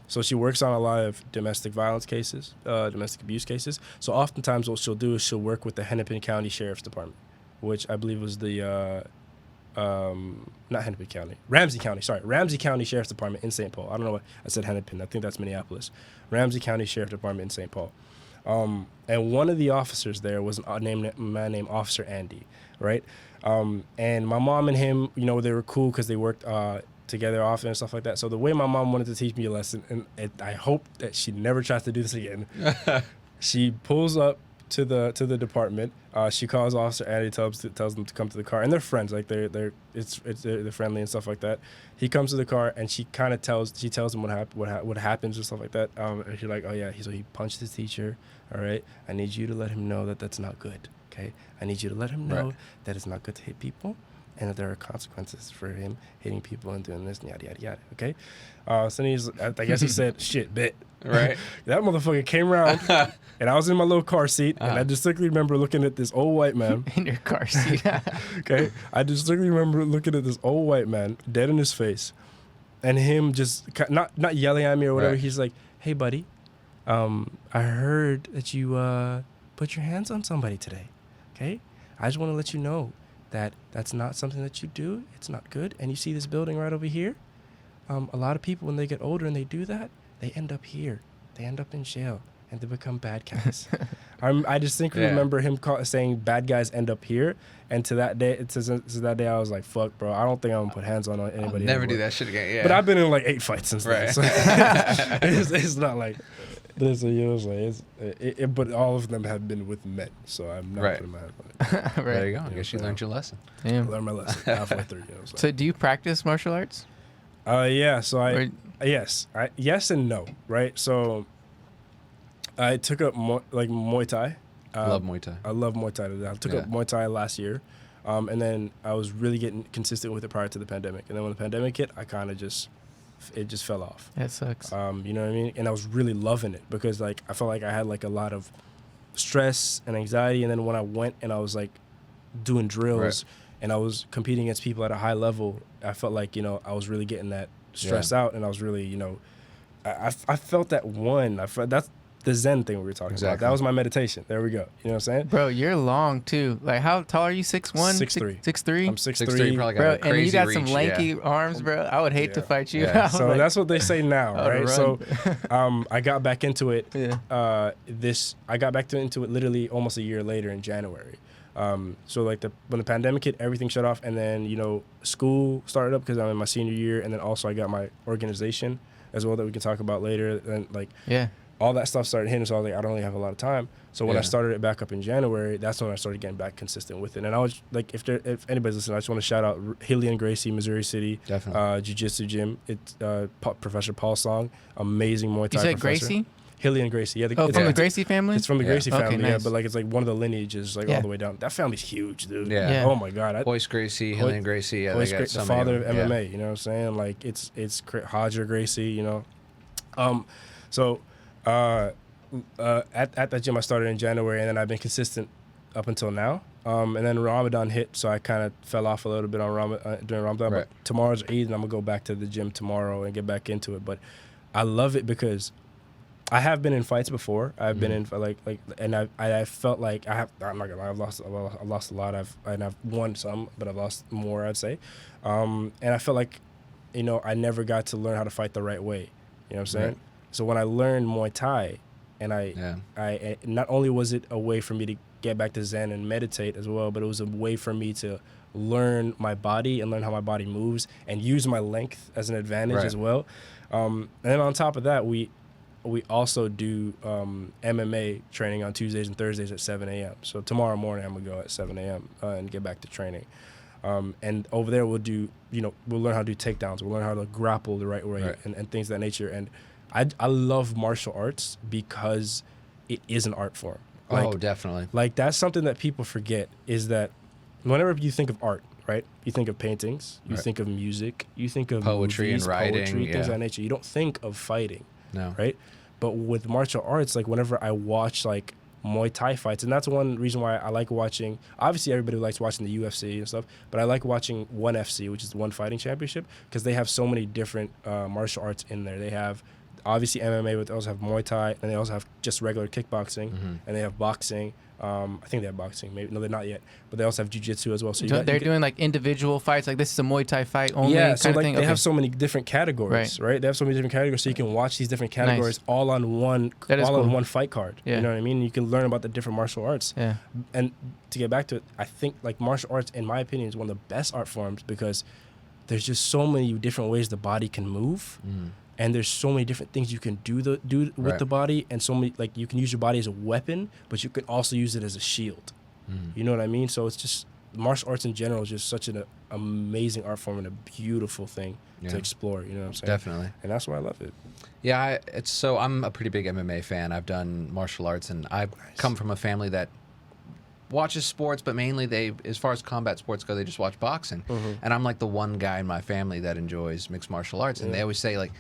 So she works on a lot of domestic violence cases, domestic abuse cases. So oftentimes what she'll do is she'll work with the Hennepin County Sheriff's Department, which I believe was the not Hennepin County, Ramsey County Sheriff's Department in St. Paul. I don't know what I said, Hennepin. I think that's Minneapolis. Ramsey County Sheriff's Department in St. Paul. And one of the officers there was a man named Officer Andy, right? And my mom and him, you know, they were cool because they worked together often and stuff like that. So the way my mom wanted to teach me a lesson, and I hope that she never tries to do this again, she pulls up to the department. She calls Officer Andy, tells them to come to the car, and they're friends. Like they're friendly and stuff like that. He comes to the car, and she kind of tells him what happens and stuff like that. And she's like, oh yeah, so he punched his teacher. All right, I need you to let him know that that's not good. Okay, I need you to let him know that it's not good to hit people, and that there are consequences for him hitting people and doing this and yada yada yada. Okay, so I guess he said shit, bet. Right. That motherfucker came around, and I was in my little car seat, and I distinctly remember looking at this old white man. In your car seat. Okay, I distinctly remember looking at this old white man, dead in his face, and him just not yelling at me or whatever. Right. He's like, "Hey, buddy, I heard that you put your hands on somebody today. Okay, I just want to let you know that that's not something that you do. It's not good. And you see this building right over here? A lot of people, when they get older and they do that, they end up here. They end up in jail, and they become bad guys." I distinctly remember him saying bad guys end up here, and to that day, I was like, "Fuck, bro, I don't think I'm gonna put hands on anybody." Never do that shit again. Yeah. But I've been in like 8 fights since then. Right. So it's not like this. But all of them have been with men, so I'm not putting my hands on it. Right. There you go. I guess you learned your lesson. I Damn. learned my lesson halfway through. So do you practice martial arts? Yeah. So Or- yes and no. Right. So I took up Muay Thai. I love Muay Thai. I love Muay Thai. I took up Muay Thai last year, and then I was really getting consistent with it prior to the pandemic. And then when the pandemic hit, I kind of just fell off. That sucks. You know what I mean? And I was really loving it because like I felt like I had like a lot of stress and anxiety. And then when I went and I was like doing drills and I was competing against people at a high level, I felt like, you know, I was really getting that stress out, and I was really, you know, I felt that that's the Zen thing we were talking about. That was my meditation. There we go. You know what I'm saying? Bro, you're long too. Like, how tall are you? 6'1"? 6'3". 6'3"? I'm 6'3", probably got Bro, a crazy and you got reach, some lanky arms, bro. I would hate to fight you. Yeah. So Like, that's what they say now, I would right? run. So I got back into it. Yeah. I got back into it literally almost a year later in January. So like when the pandemic hit, everything shut off, and then, you know, school started up because I'm in my senior year, and then also I got my organization as well that we can talk about later, and like all that stuff started hitting, so I was like, I don't really have a lot of time. So when I started it back up in January, that's when I started getting back consistent with it. And I was like, if anybody's listening, I just want to shout out Hilly and Gracie, Missouri City, Jiu-Jitsu gym. It's Professor Paul Song, amazing Muay Thai. You said professor. Gracie? Hilly and Gracie, yeah. From the Gracie family? It's from the Gracie family, Okay, nice. but like it's like one of the lineages, like all the way down. That family's huge, dude. Yeah. Oh my God. Hoist Gracie, Hillian Gracie. Yeah, they got the father of MMA. You know what I'm saying? Like it's Hodger Gracie. You know, so at that gym I started in January, and then I've been consistent up until now. And then Ramadan hit, so I kind of fell off a little bit on during Ramadan. Right. But tomorrow's Eid, and I'm gonna go back to the gym tomorrow and get back into it. But I love it because I have been in fights before. I've been in and I felt like I'm not gonna lie, I've lost a lot. I've won some, but I've lost more, I'd say. And I felt like, you know, I never got to learn how to fight the right way. You know what I'm saying? Right. So when I learned Muay Thai, and I not only was it a way for me to get back to Zen and meditate as well, but it was a way for me to learn my body and learn how my body moves and use my length as an advantage as well. And then on top of that, we also do MMA training on Tuesdays and Thursdays at 7 a.m. So tomorrow morning I'm gonna go at 7 a.m. And get back to training. And over there we'll do, we'll learn how to do takedowns. We'll learn how to grapple the right way and things of that nature. And I love martial arts because it is an art form. Oh, definitely. Like, that's something that people forget, is that whenever you think of art, right? You think of paintings, you think of music, you think of poetry movies, and writing, poetry, things of that nature. You don't think of fighting, No. right? But with martial arts, like, whenever I watch, like, Muay Thai fights, and that's one reason why I like watching, obviously everybody likes watching the UFC and stuff, but I like watching ONE FC, which is the One Fighting Championship, because they have so many different martial arts in there. They have obviously MMA, but they also have Muay Thai, and they also have just regular kickboxing, and they have boxing. I think they have boxing. Maybe no, they're not yet, but they also have jiu-jitsu as well. So they're doing like individual fights. Like, this is a Muay Thai fight only. Yeah, kind so of like thing? they have so many different categories, right? They have so many different categories, so you can watch these different categories all on one, on one fight card. Yeah. You know what I mean? You can learn about the different martial arts. Yeah. And to get back to it, I think like martial arts, in my opinion, is one of the best art forms because there's just so many different ways the body can move. And there's so many different things you can do with the body, and so many, like, you can use your body as a weapon, but you can also use it as a shield. You know what I mean? So it's just, martial arts in general is just such an amazing art form and a beautiful thing to explore. You know what I'm saying? Definitely. And that's why I love it. Yeah, I'm a pretty big MMA fan. I've done martial arts, and I come from a family that watches sports, but mainly as far as combat sports go, they just watch boxing. And I'm like the one guy in my family that enjoys mixed martial arts, and they always say, like,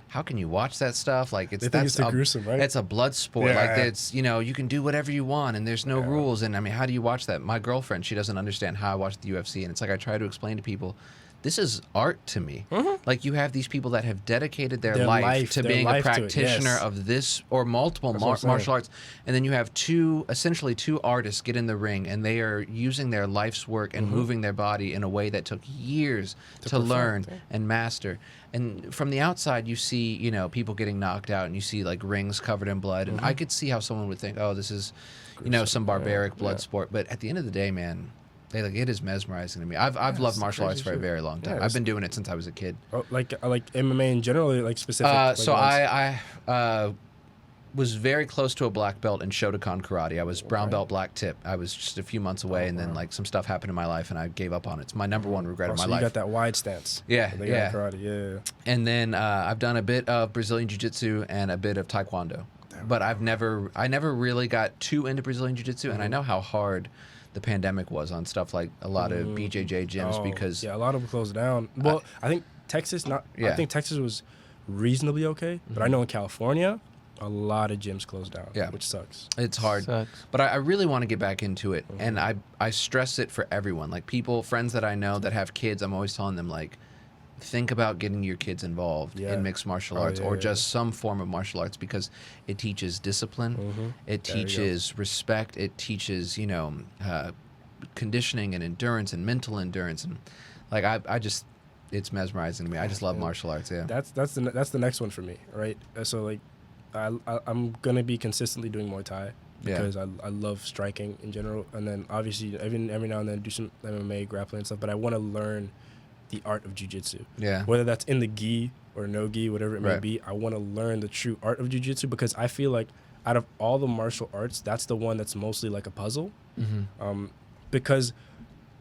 how can you watch that stuff? Like, They think it's too gruesome, right? It's a blood sport. Yeah. Like, it's, you can do whatever you want, and there's no rules. And I mean, how do you watch that? My girlfriend, she doesn't understand how I watch the UFC, and it's like I try to explain to people, this is art to me. Like, you have these people that have dedicated their life to being a practitioner of this or multiple martial arts, and then you have essentially two artists get in the ring, and they are using their life's work and moving their body in a way that took years to learn and master. And from the outside, you see, people getting knocked out, and you see like rings covered in blood, and I could see how someone would think, oh, this is, some barbaric blood sport. But at the end of the day, man, it is mesmerizing to me. I've loved martial arts for a very long time. I've been doing it since I was a kid. Oh, like MMA in general, or like specific. So I was very close to a black belt in Shotokan karate. I was brown belt black tip. I was just a few months away, and then like some stuff happened in my life, and I gave up on it. It's my number one regret of my life. You got that wide stance. Yeah, They got karate, yeah. And then I've done a bit of Brazilian jiu-jitsu and a bit of taekwondo, but I never really got too into Brazilian jiu-jitsu, and I know how hard the pandemic was on stuff like a lot of BJJ gyms because a lot of them closed down. Well, I think Texas I think Texas was reasonably okay, but I know in California, a lot of gyms closed down, which sucks. It's hard. But I really want to get back into it, and I stress it for everyone. Like, friends that I know that have kids, I'm always telling them, like, think about getting your kids involved in mixed martial arts or just some form of martial arts, because it teaches discipline, it teaches respect, it teaches, conditioning and endurance and mental endurance, and like I just, it's mesmerizing to me. I just love martial arts. Yeah, that's the next one for me, right? So like, I'm gonna be consistently doing Muay Thai because I love striking in general, and then obviously every now and then do some MMA, grappling and stuff. But I want to learn the art of jiu-jitsu. Yeah. Whether that's in the gi or no gi, whatever it may be, I want to learn the true art of jiu-jitsu, because I feel like out of all the martial arts, that's the one that's mostly like a puzzle. Because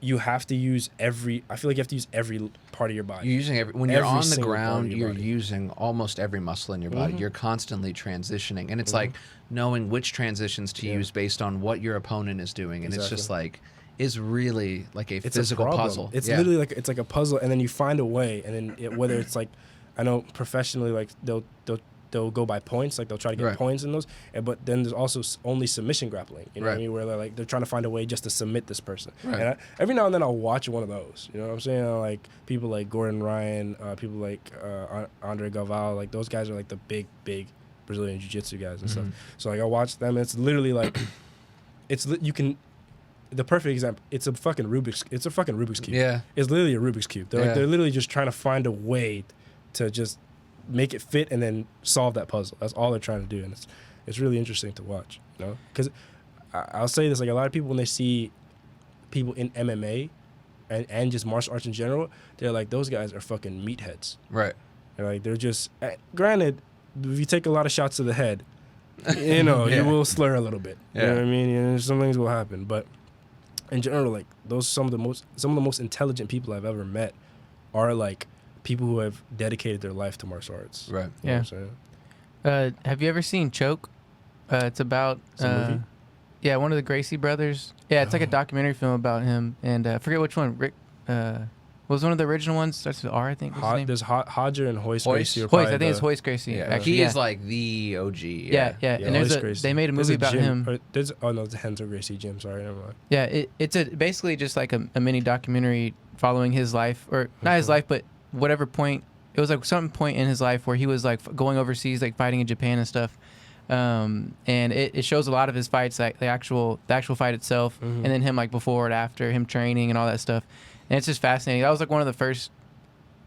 you have to use I feel like you have to use every part of your body. You're using when you're on the ground, you're using almost every muscle in your body. You're constantly transitioning, and it's like knowing which transitions to use based on what your opponent is doing, and it's just like, is really like a physical puzzle. It's literally like, it's like a puzzle, and then you find a way, and then whether it's like, I know professionally, like they'll go by points, like they'll try to get points in those, but then there's also only submission grappling, you know what I mean, where they're trying to find a way just to submit this person. And every now and then I'll watch one of those, you know what I'm saying? Like people like Gordon Ryan, people like Andre Galvao, like those guys are like the big Brazilian jiu-jitsu guys and stuff. So like I watch them, and it's literally like, the perfect example, it's a fucking Rubik's cube. Yeah. It's literally a Rubik's cube. They're literally just trying to find a way to just make it fit and then solve that puzzle. That's all they're trying to do, and it's really interesting to watch, you know? Because I'll say this, like a lot of people, when they see people in MMA and just martial arts in general, they're like, those guys are fucking meatheads. Right. They're like, they're just, granted, if you take a lot of shots to the head, you know, you will slur a little bit. You know what I mean? And some things will happen, but in general, like some of the most intelligent people I've ever met are like people who have dedicated their life to martial arts. Right. You know what I'm saying? Have you ever seen Choke? It's about movie? Yeah, one of the Gracie brothers. Yeah, it's like a documentary film about him, and I forget which one. Rick was one of the original ones. Starts with R, I think. What's his name? There's Hodger and Hoist Hoist? Gracie. Are Hoist. probably I think it's the- Hoist Gracie. Yeah. Actually, He yeah. is like the OG. Yeah. And there's Hoist a, Gracie. they made a There's movie about Jim, him. or there's no, it's Henzo Gracie Jim. Sorry, never mind. Yeah, it's basically just like a mini documentary following his life, or not his life, but whatever point. It was like some point in his life where he was like going overseas, like fighting in Japan and stuff. And it shows a lot of his fights, like the actual fight itself, and then him like before and after, him training and all that stuff. And it's just fascinating. That was like one of the first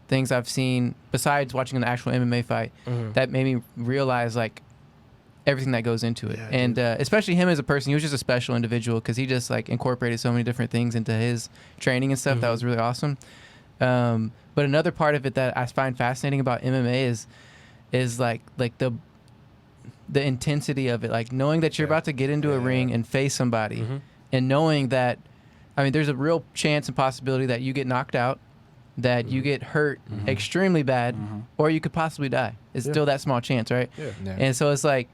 things I've seen besides watching an actual MMA fight that made me realize like everything that goes into it. Yeah, and especially him as a person, he was just a special individual because he just like incorporated so many different things into his training and stuff. That was really awesome. But another part of it that I find fascinating about MMA is like the intensity of it, like knowing that you're about to get into a ring and face somebody, and knowing that, I mean, there's a real chance and possibility that you get knocked out, that you get hurt extremely bad, or you could possibly die. It's still that small chance, right? Yeah. And so it's like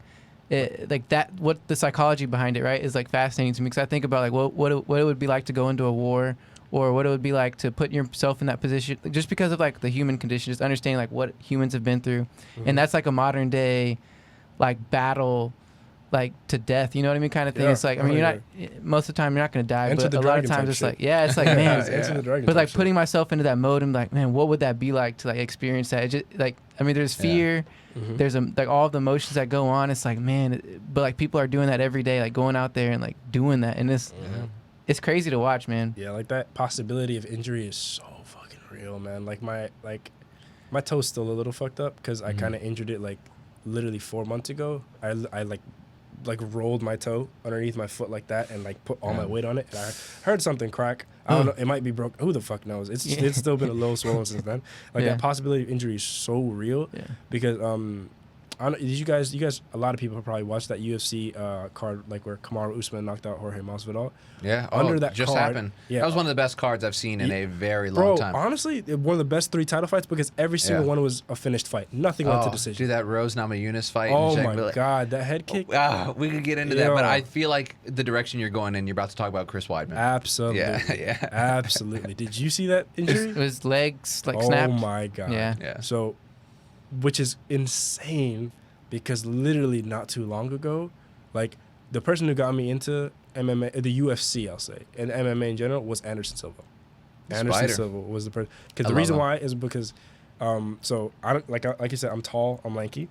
that. What the psychology behind it, right, is like fascinating to me because I think about like what it would be like to go into a war, or what it would be like to put yourself in that position, just because of like the human condition, just understanding like what humans have been through, and that's like a modern day, like battle, like to death, you know what I mean, kind of thing. Yeah. It's like, I mean, you're not most of the time you're not gonna die, Enter but the a lot of Dragon times type it's shit. like, yeah, it's like man, Enter the Dragon but type like shit. putting myself into that mode, I'm like, man, what would that be like to like experience that? It just like, I mean, there's fear, there's like all of the emotions that go on. It's like, man, but like people are doing that every day, like going out there and like doing that, and it's crazy to watch, man. Yeah, like that possibility of injury is so fucking real, man. Like my toe's still a little fucked up because I kind of injured it like literally 4 months ago. I like rolled my toe underneath my foot like that and like put all my weight on it, and I heard something crack. I don't know, it might be broke. Who the fuck knows? It's still been a little swollen since then. Like that possibility of injury is so real because I don't, did you guys a lot of people probably watched that UFC card, like where Kamaru Usman knocked out Jorge Masvidal. Yeah. Under that just card, happened. yeah. That was one of the best cards I've seen in a very long Bro, time. honestly, one of the best 3 title fights because every single one was a finished fight. Nothing went to decision. Dude, that Rose Namajunas fight. Oh and my god, that head kick. We could get into that, but Yeah. I feel like the direction you're going in, you're about to talk about Chris Weidman. Absolutely. Yeah. Absolutely. Did you see that injury? His legs like Oh snapped. my god. Yeah. So, which is insane because literally not too long ago, like the person who got me into MMA, the UFC, I'll say, and MMA in general was Anderson Silva. Anderson Silva was the person. Because the reason why is because, so I don't like you said, I'm tall, I'm lanky.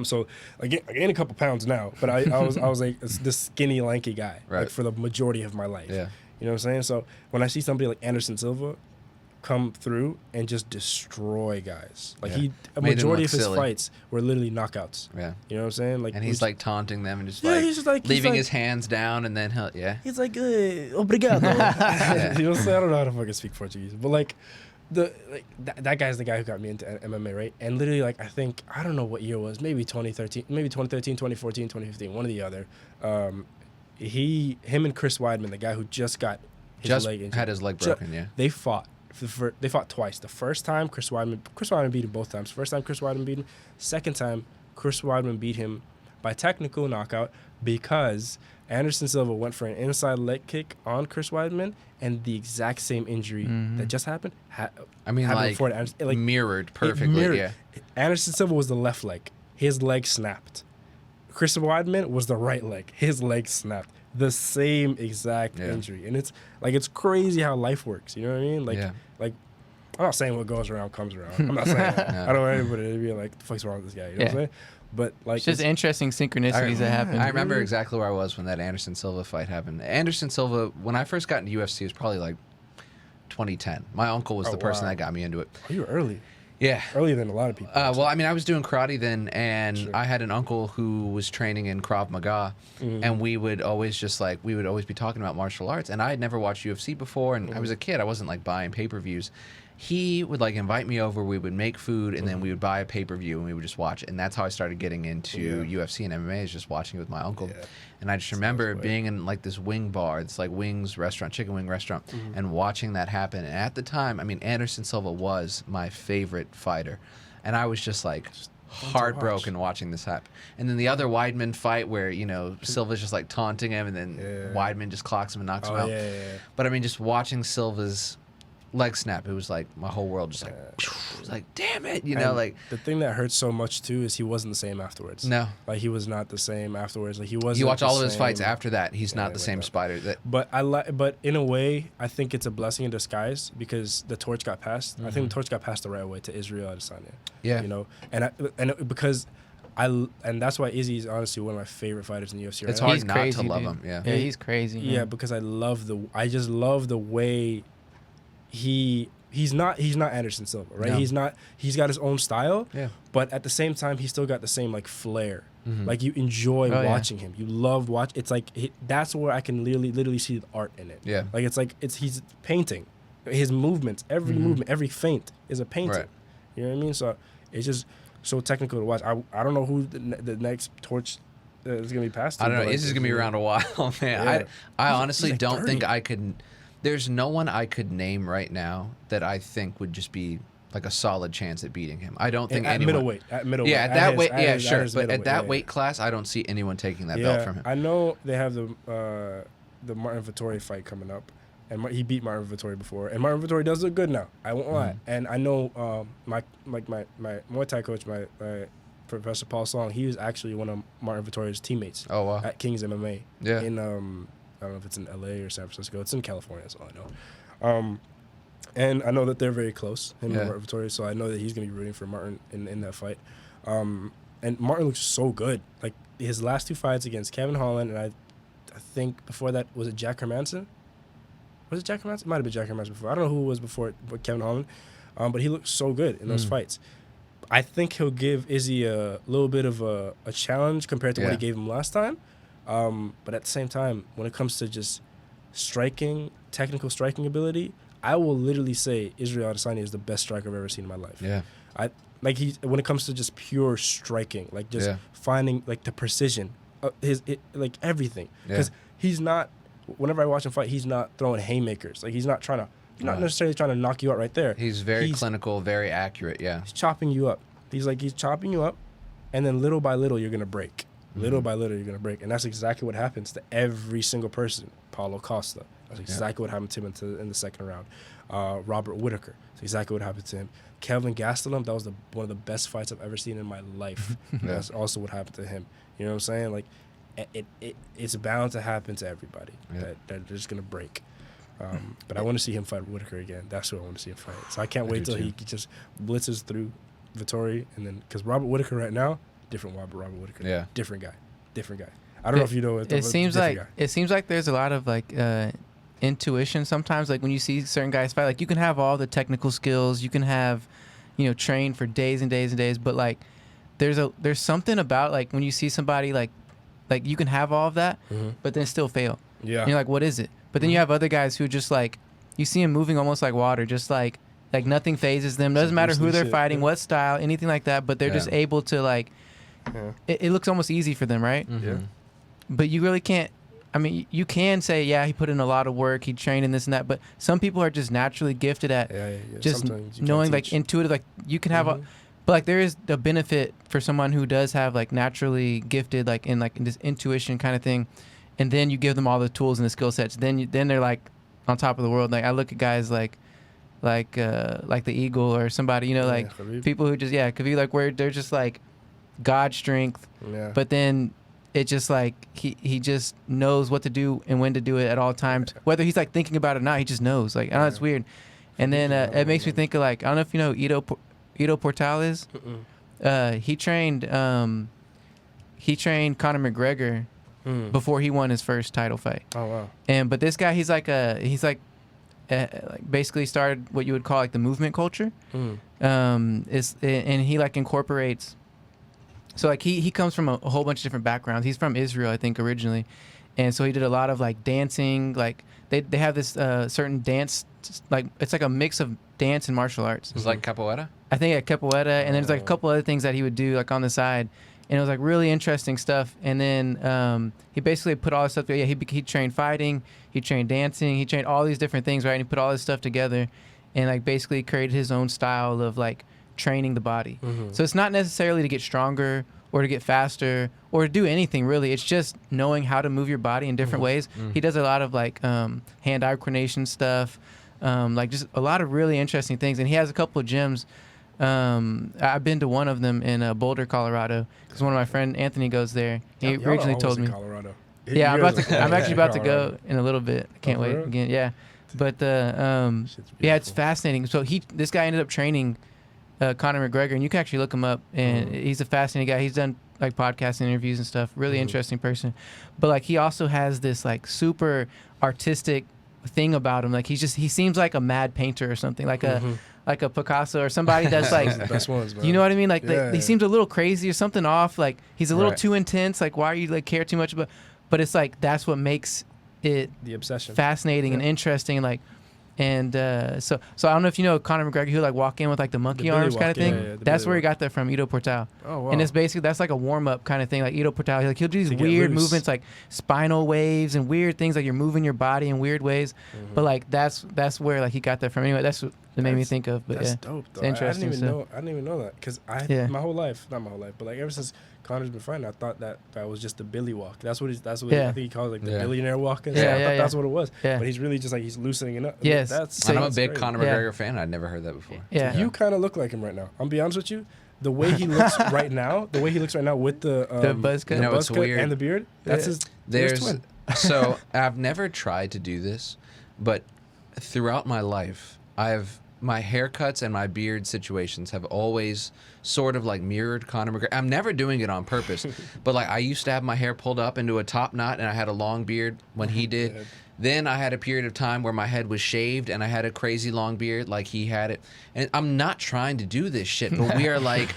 So I gained a couple pounds now, but I was like this skinny, lanky guy, like for the majority of my life. Yeah. You know what I'm saying? So when I see somebody like Anderson Silva come through and just destroy guys, like a Made him majority look of his silly. fights were literally knockouts. Yeah. You know what I'm saying? Like, And he's like taunting them and just he's just like leaving his hands down, and then he's like, obrigado. You know what I'm saying? I don't know how to fucking speak Portuguese, but like, that guy's the guy who got me into MMA, right? And literally, like, I don't know what year it was, maybe 2013, 2014, 2015, one or the other. Him and Chris Weidman, the guy who just got his leg injured, had his leg broken. Yeah. They fought. They fought twice. The first time, Chris Weidman beat him both times. First time, Chris Weidman beat him. Second time, Chris Weidman beat him by technical knockout because Anderson Silva went for an inside leg kick on Chris Weidman, and the exact same injury that just happened. Happened before it. Mirrored perfectly. Mirrored. Yeah. Anderson Silva was the left leg. His leg snapped. Chris Weidman was the right leg. His leg snapped. The exact injury, and it's crazy how life works. You know what I mean? Like I'm not saying what goes around comes around. I'm not saying that. I don't want anybody to be like, the fuck's wrong with this guy? You know what I'm saying? But like, It's just interesting synchronicities that happen. I remember exactly where I was when that Anderson Silva fight happened. Anderson Silva, when I first got into UFC, it was probably like 2010. My uncle was the person that got me into it. Oh, you were early. Yeah. Earlier than a lot of people. Well, I mean, I was doing karate then, and I had an uncle who was training in Krav Maga, and we would always be talking about martial arts, and I had never watched UFC before, and I was a kid. I wasn't like buying pay-per-views. he would like invite me over. We would make food, and then we would buy a pay-per-view, and we would just watch it. And that's how I started getting into UFC and MMA, is just watching it with my uncle. Yeah. And I just remember being in like this wing bar, it's like wings restaurant, chicken wing restaurant, and watching that happen. And at the time, I mean, Anderson Silva was my favorite fighter, and I was just like heartbroken watching this happen. And then the other Weidman fight where, you know, Silva's just like taunting him, and then Weidman just clocks him and knocks him out. But I mean, just watching Silva's leg snap, it was like my whole world just like, it was like, damn it, you know, And like the thing that hurts so much too is he wasn't the same afterwards. No. Like he was not the same afterwards. Like he wasn't. You watch the all of his same. fights after that, he's not the like same that. spider. That But in a way, I think it's a blessing in disguise because the torch got passed. I think the torch got passed the right way to Israel Adesanya. Yeah. You know, because that's why Izzy is honestly one of my favorite fighters in the UFC. It's right now. hard He's not crazy, to love dude. him. Yeah. Yeah, he's crazy. Yeah, man. because I just love the way he's not Anderson Silva, right? No. He's got his own style. Yeah. But at the same time, he's still got the same like flair. Like you enjoy Oh, yeah. watching him. You love watch. It's like that's where I can literally see the art in it. Yeah. Like he's painting. His movements, every movement, every feint is a painting. Right. You know what I mean? So it's just so technical to watch. I don't know who the next torch is gonna be passed to. I don't know. but, like, This is gonna be around a while, man. Yeah. I He's honestly like don't 30. think I could. There's no one I could name right now that I think would just be like a solid chance at beating him. I don't think at anyone. middleweight. At middleweight. Yeah, at that weight. Yeah, his- sure. his But at middleweight, that yeah, weight class, I don't see anyone taking that yeah. belt from him. I know they have the Martin Vettori fight coming up, and he beat Martin Vettori before, and Martin Vettori does look good now. I won't lie. And I know my Muay Thai coach, my Professor Paul Song, he was actually one of Martin Vettori's teammates Oh wow. at King's MMA. Yeah. In I don't know if it's in LA or San Francisco. It's in California. That's all I know. And I know that they're very close, him Yeah. and Martin Vettori, so I know that he's going to be rooting for Martin in that fight. And Martin looks so good. Like, his last two fights against Kevin Holland, and I think before that, was it Jack Hermanson? Was it Jack Hermanson? It might have been Jack Hermanson before. I don't know who it was before but Kevin Holland, but he looked so good in those fights. I think he'll give Izzy a little bit of a challenge compared to what he gave him last time. But at the same time, when it comes to just technical striking ability, I will literally say Israel Adesanya is the best striker I've ever seen in my life. Yeah. When it comes to just pure striking, like just finding like the precision, like everything. Because he's not. Whenever I watch him fight, he's not throwing haymakers. Like he's not necessarily trying to knock you out right there. He's very clinical, very accurate. Yeah. He's chopping you up. He's chopping you up, and then little by little you're gonna break. Little by little you're gonna break, and that's exactly what happens to every single person. Paulo Costa. That's exactly what happened to him in the second round. Robert Whittaker. That's exactly what happened to him. Kelvin Gastelum. That was one of the best fights I've ever seen in my life. That's also what happened to him. You know what I'm saying? Like, it's bound to happen to everybody. That they're just gonna break. But I want to see him fight Whittaker again. That's who I want to see him fight. So I can't wait till he just blitzes through Vettori, and then because Robert Whittaker right now, different Robert Whittaker. Yeah. Different guy. I don't know if you know It seems like there's a lot of like intuition sometimes. Like when you see certain guys fight, like you can have all the technical skills, you can have, train for days and days and days, but like there's something about like when you see somebody like you can have all of that, but then still fail. Yeah. And you're like, what is it? But then you have other guys who just like you see them moving almost like water, just like nothing phases them. Doesn't matter who they're fighting, what style, anything like that. But they're just able to like. It looks almost easy for them, right? Yeah. But you really can't. I mean, you can say, yeah, he put in a lot of work, he trained in this and that. But some people are just naturally gifted at just Sometimes you knowing, can't like teach. intuitive. Like you can have, but like there is a benefit for someone who does have like naturally gifted, like in this intuition kind of thing, and then you give them all the tools and the skill sets. Then they're like on top of the world. Like I look at guys like the Eagle or somebody, Khabib. people who just Khabib, like where they're just like God strength, but then it just like he just knows what to do and when to do it at all times, whether he's like thinking about it or not. He just knows. Like I know it's weird, and then it makes me think of like I don't know if you know Ito Portales. He trained Conor McGregor before he won his first title fight. Oh wow! But this guy, he's like basically started what you would call like the movement culture. And he like incorporates. So like he comes from a whole bunch of different backgrounds. He's from Israel, I think, originally, and so he did a lot of like dancing. Like they have this certain dance like it's like a mix of dance and martial arts. It's like capoeira. I think at capoeira, and then there's like a couple other things that he would do like on the side, and it was like really interesting stuff. And then he basically put all this stuff. Yeah, he trained fighting, he trained dancing, he trained all these different things, right? And he put all this stuff together, and like basically created his own style of like training the body. So it's not necessarily to get stronger or to get faster or to do anything really. It's just knowing how to move your body in different ways. He does a lot of like hand-eye coordination stuff, like just a lot of really interesting things. And he has a couple of gyms. I've been to one of them in Boulder, Colorado, because one of my friend Anthony goes there. He Y'all originally are told always me. in Colorado. Yeah, You guys are I'm actually about to Colorado. go in a little bit. I can't Oh, for wait real? again. Yeah, but Shit's yeah, it's beautiful. fascinating. So this guy ended up training Conor McGregor, and you can actually look him up. And he's a fascinating guy. He's done like podcast interviews and stuff. Really interesting person. But like he also has this like super artistic thing about him. Like he seems like a mad painter or something. Like a Picasso or somebody that's like. The best ones, man. You know what I mean? Like Yeah. he seems a little crazy or something off. Like he's a little Right. too intense. Like why are you like care too much about? But it's like that's what makes it The obsession. fascinating and interesting. Like, and so I don't know if you know Conor McGregor, who like walk in with like the monkey The Billy arms kind of walk, thing. yeah, yeah, the That's Billy where he walk. got that from, Ito Portal. Oh wow. And it's basically that's like a warm up kind of thing. Like Ito Portal, like he'll do these To get weird loose. movements, like spinal waves and weird things, like you're moving your body in weird ways. But like that's where like he got that from. Anyway, that's what it made me That's- think of. But That's yeah, dope, though. it's interesting. I didn't so. even know that because Yeah. my whole life, not my whole life, but like ever since Connor's been fighting, I thought that was just the Billy walk. That's what Yeah. I think he calls it, like the Yeah. billionaire walk. And Yeah, stuff. I yeah, thought yeah. that's what it was. Yeah. But he's really just like he's loosening it up. Yes. That's. And I'm a that's big great. Conor Yeah. McGregor fan. I'd never heard that before. Yeah. You kind of look like him right now. I'm be honest with you. The way he looks right now, with the buzz cut. You know, buzz it's cut weird. and the beard, that's his There's twin. so I've never tried to do this, but throughout my life, my haircuts and my beard situations have always sort of like mirrored Conor McGregor. I'm never doing it on purpose, but like I used to have my hair pulled up into a top knot and I had a long beard when he did. Yeah. Then I had a period of time where my head was shaved and I had a crazy long beard like he had it. And I'm not trying to do this shit, but we are like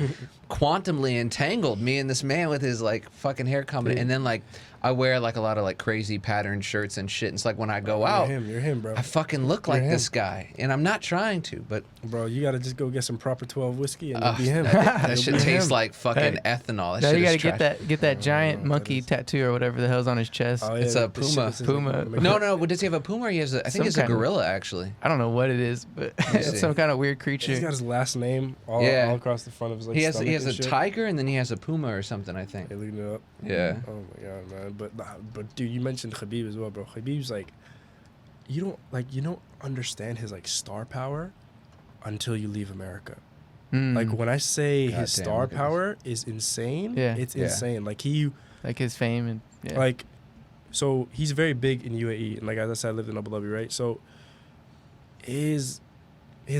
quantumly entangled, me and this man with his like fucking hair coming. And then like I wear like a lot of like crazy patterned shirts and shit. It's like when I go out, You're him, bro. I fucking look like You're this him. guy. And I'm not trying to, but Bro, you gotta just go get some proper 12 whiskey and you'll be him. that You'll shit be tastes him. like fucking ethanol. That Now shit you is gotta trash. get that giant monkey tattoo or whatever the hell's on his chest. Oh, It's yeah, a this shit puma. is just Puma. like- No, but does he have a puma or he has a, I think Some it's a kind of- gorilla actually. I don't know what it is, but me it's see. some kind of weird He's creature. got his last name all across the front of his like, He has stomach a and shit. tiger and then he has a puma or something, I think. Hey, looking it up. Yeah. Oh my god, man. But dude, you mentioned Khabib as well, bro. Khabib's like, you don't understand his like star power until you leave America. Mm. Like when I say God his damn, star look at power is insane, Yeah. it's Yeah. insane. Like Like his fame and yeah. like, so he's very big in UAE, and like as I said, I lived in Abu Dhabi, right? So his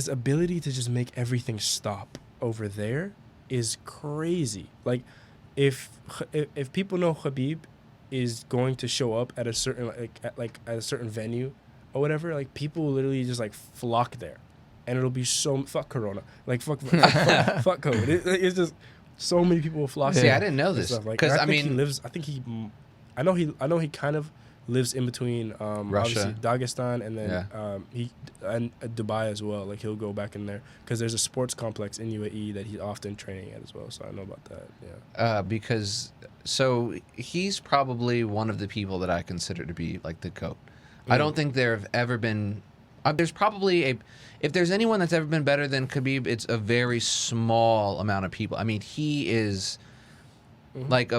ability to just make everything stop over there is crazy. Like, if people know Khabib is going to show up at a certain at a certain venue or whatever, like people will literally just like flock there, and it'll be so fuck Corona, like fuck COVID. It's just so many people will flock. See, there I didn't know and this stuff. Like, because and I think he mean, lives. I know he kind of lives in between Russia. obviously Dagestan and then Dubai as well. Like he'll go back in there because there's a sports complex in UAE that he's often training at as well. So I know about that. Yeah. because so he's probably one of the people that I consider to be like the GOAT. I don't think there have ever been. There's probably if there's anyone that's ever been better than Khabib, it's a very small amount of people. I mean, he is like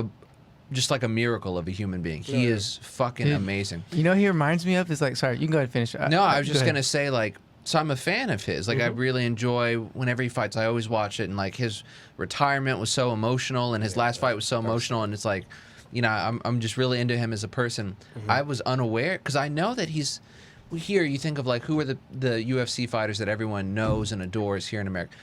just like a miracle of a human being. He Yeah. is fucking Dude, amazing. You know, he reminds me of is like. Sorry, you can go ahead and finish. No, I was go just ahead. gonna say like. So I'm a fan of his. Like I really enjoy whenever he fights. I always watch it, and like his retirement was so emotional, and his last fight was so emotional, and it's like, you know, I'm just really into him as a person. I was unaware because I know that he's. Here you think of like who are the UFC fighters that everyone knows and adores here in America.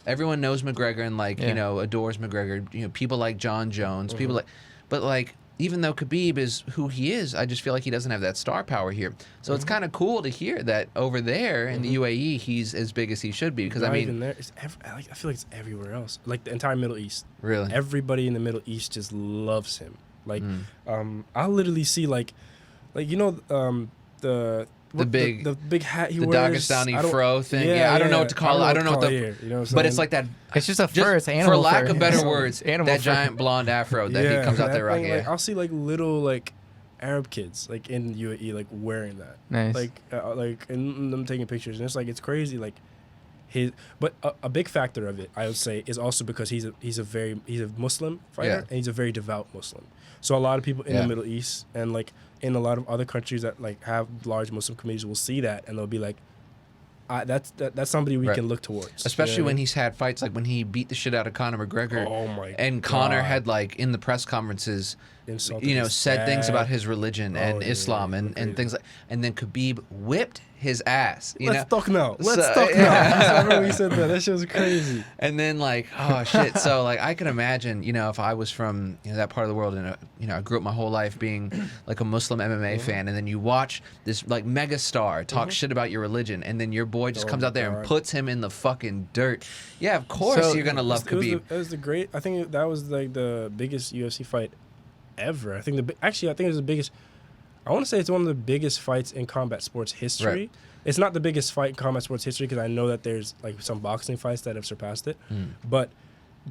Everyone knows McGregor and like you know adores McGregor. You know, people like John Jones. People like, but like. Even though Khabib is who he is, I just feel like he doesn't have that star power here. So it's kind of cool to hear that over there in the UAE, he's as big as he should be. Because I Not mean, even there. I feel like it's everywhere else. Like the entire Middle East. really, Everybody in the Middle East just loves him. Like, I'll literally see like you know, the what big the big hat he the wears. Dagestani I don't- fro thing. Yeah, I don't know what to call it. I don't know what the. here, you know what I'm But saying? it's like that. It's just a fur. It's animal for lack fur. of better It's words, animal that fur. giant blonde afro that he comes out that there rocking. thing, like, Yeah. I'll see like little like Arab kids like in UAE like wearing that. Nice. Like and them taking pictures, and it's like it's crazy. Like but a big factor of it, I would say, is also because he's a Muslim fighter, Yeah. and he's a very devout Muslim. So a lot of people in Yeah. the Middle East and like in a lot of other countries that like have large Muslim communities will see that, and they'll be like, that's somebody we Right. can look towards. Especially You know what I when mean? he's had fights like when he beat the shit out of Conor McGregor. Oh my And Conor God. had like in the press conferences, Insulted you know, his said things dad. about his religion and yeah, Islam yeah, and crazy. things like, and then Khabib whipped his ass. You Let's know? talk now. Let's So- talk yeah. now. I remember we said that. That shit was crazy. And then like, oh shit. So like, I can imagine, you know, if I was from that part of the world, and you know, I grew up my whole life being like a Muslim MMA fan, and then you watch this like mega star talk shit about your religion, and then your boy just Oh comes my out there and God. puts him in the fucking dirt. Yeah, of course So- you're gonna love Khabib. That was the great. I think that was like the biggest UFC fight ever. I think I think it was the biggest. I want to say it's one of the biggest fights in combat sports history. Right. It's not the biggest fight in combat sports history because I know that there's like some boxing fights that have surpassed it, but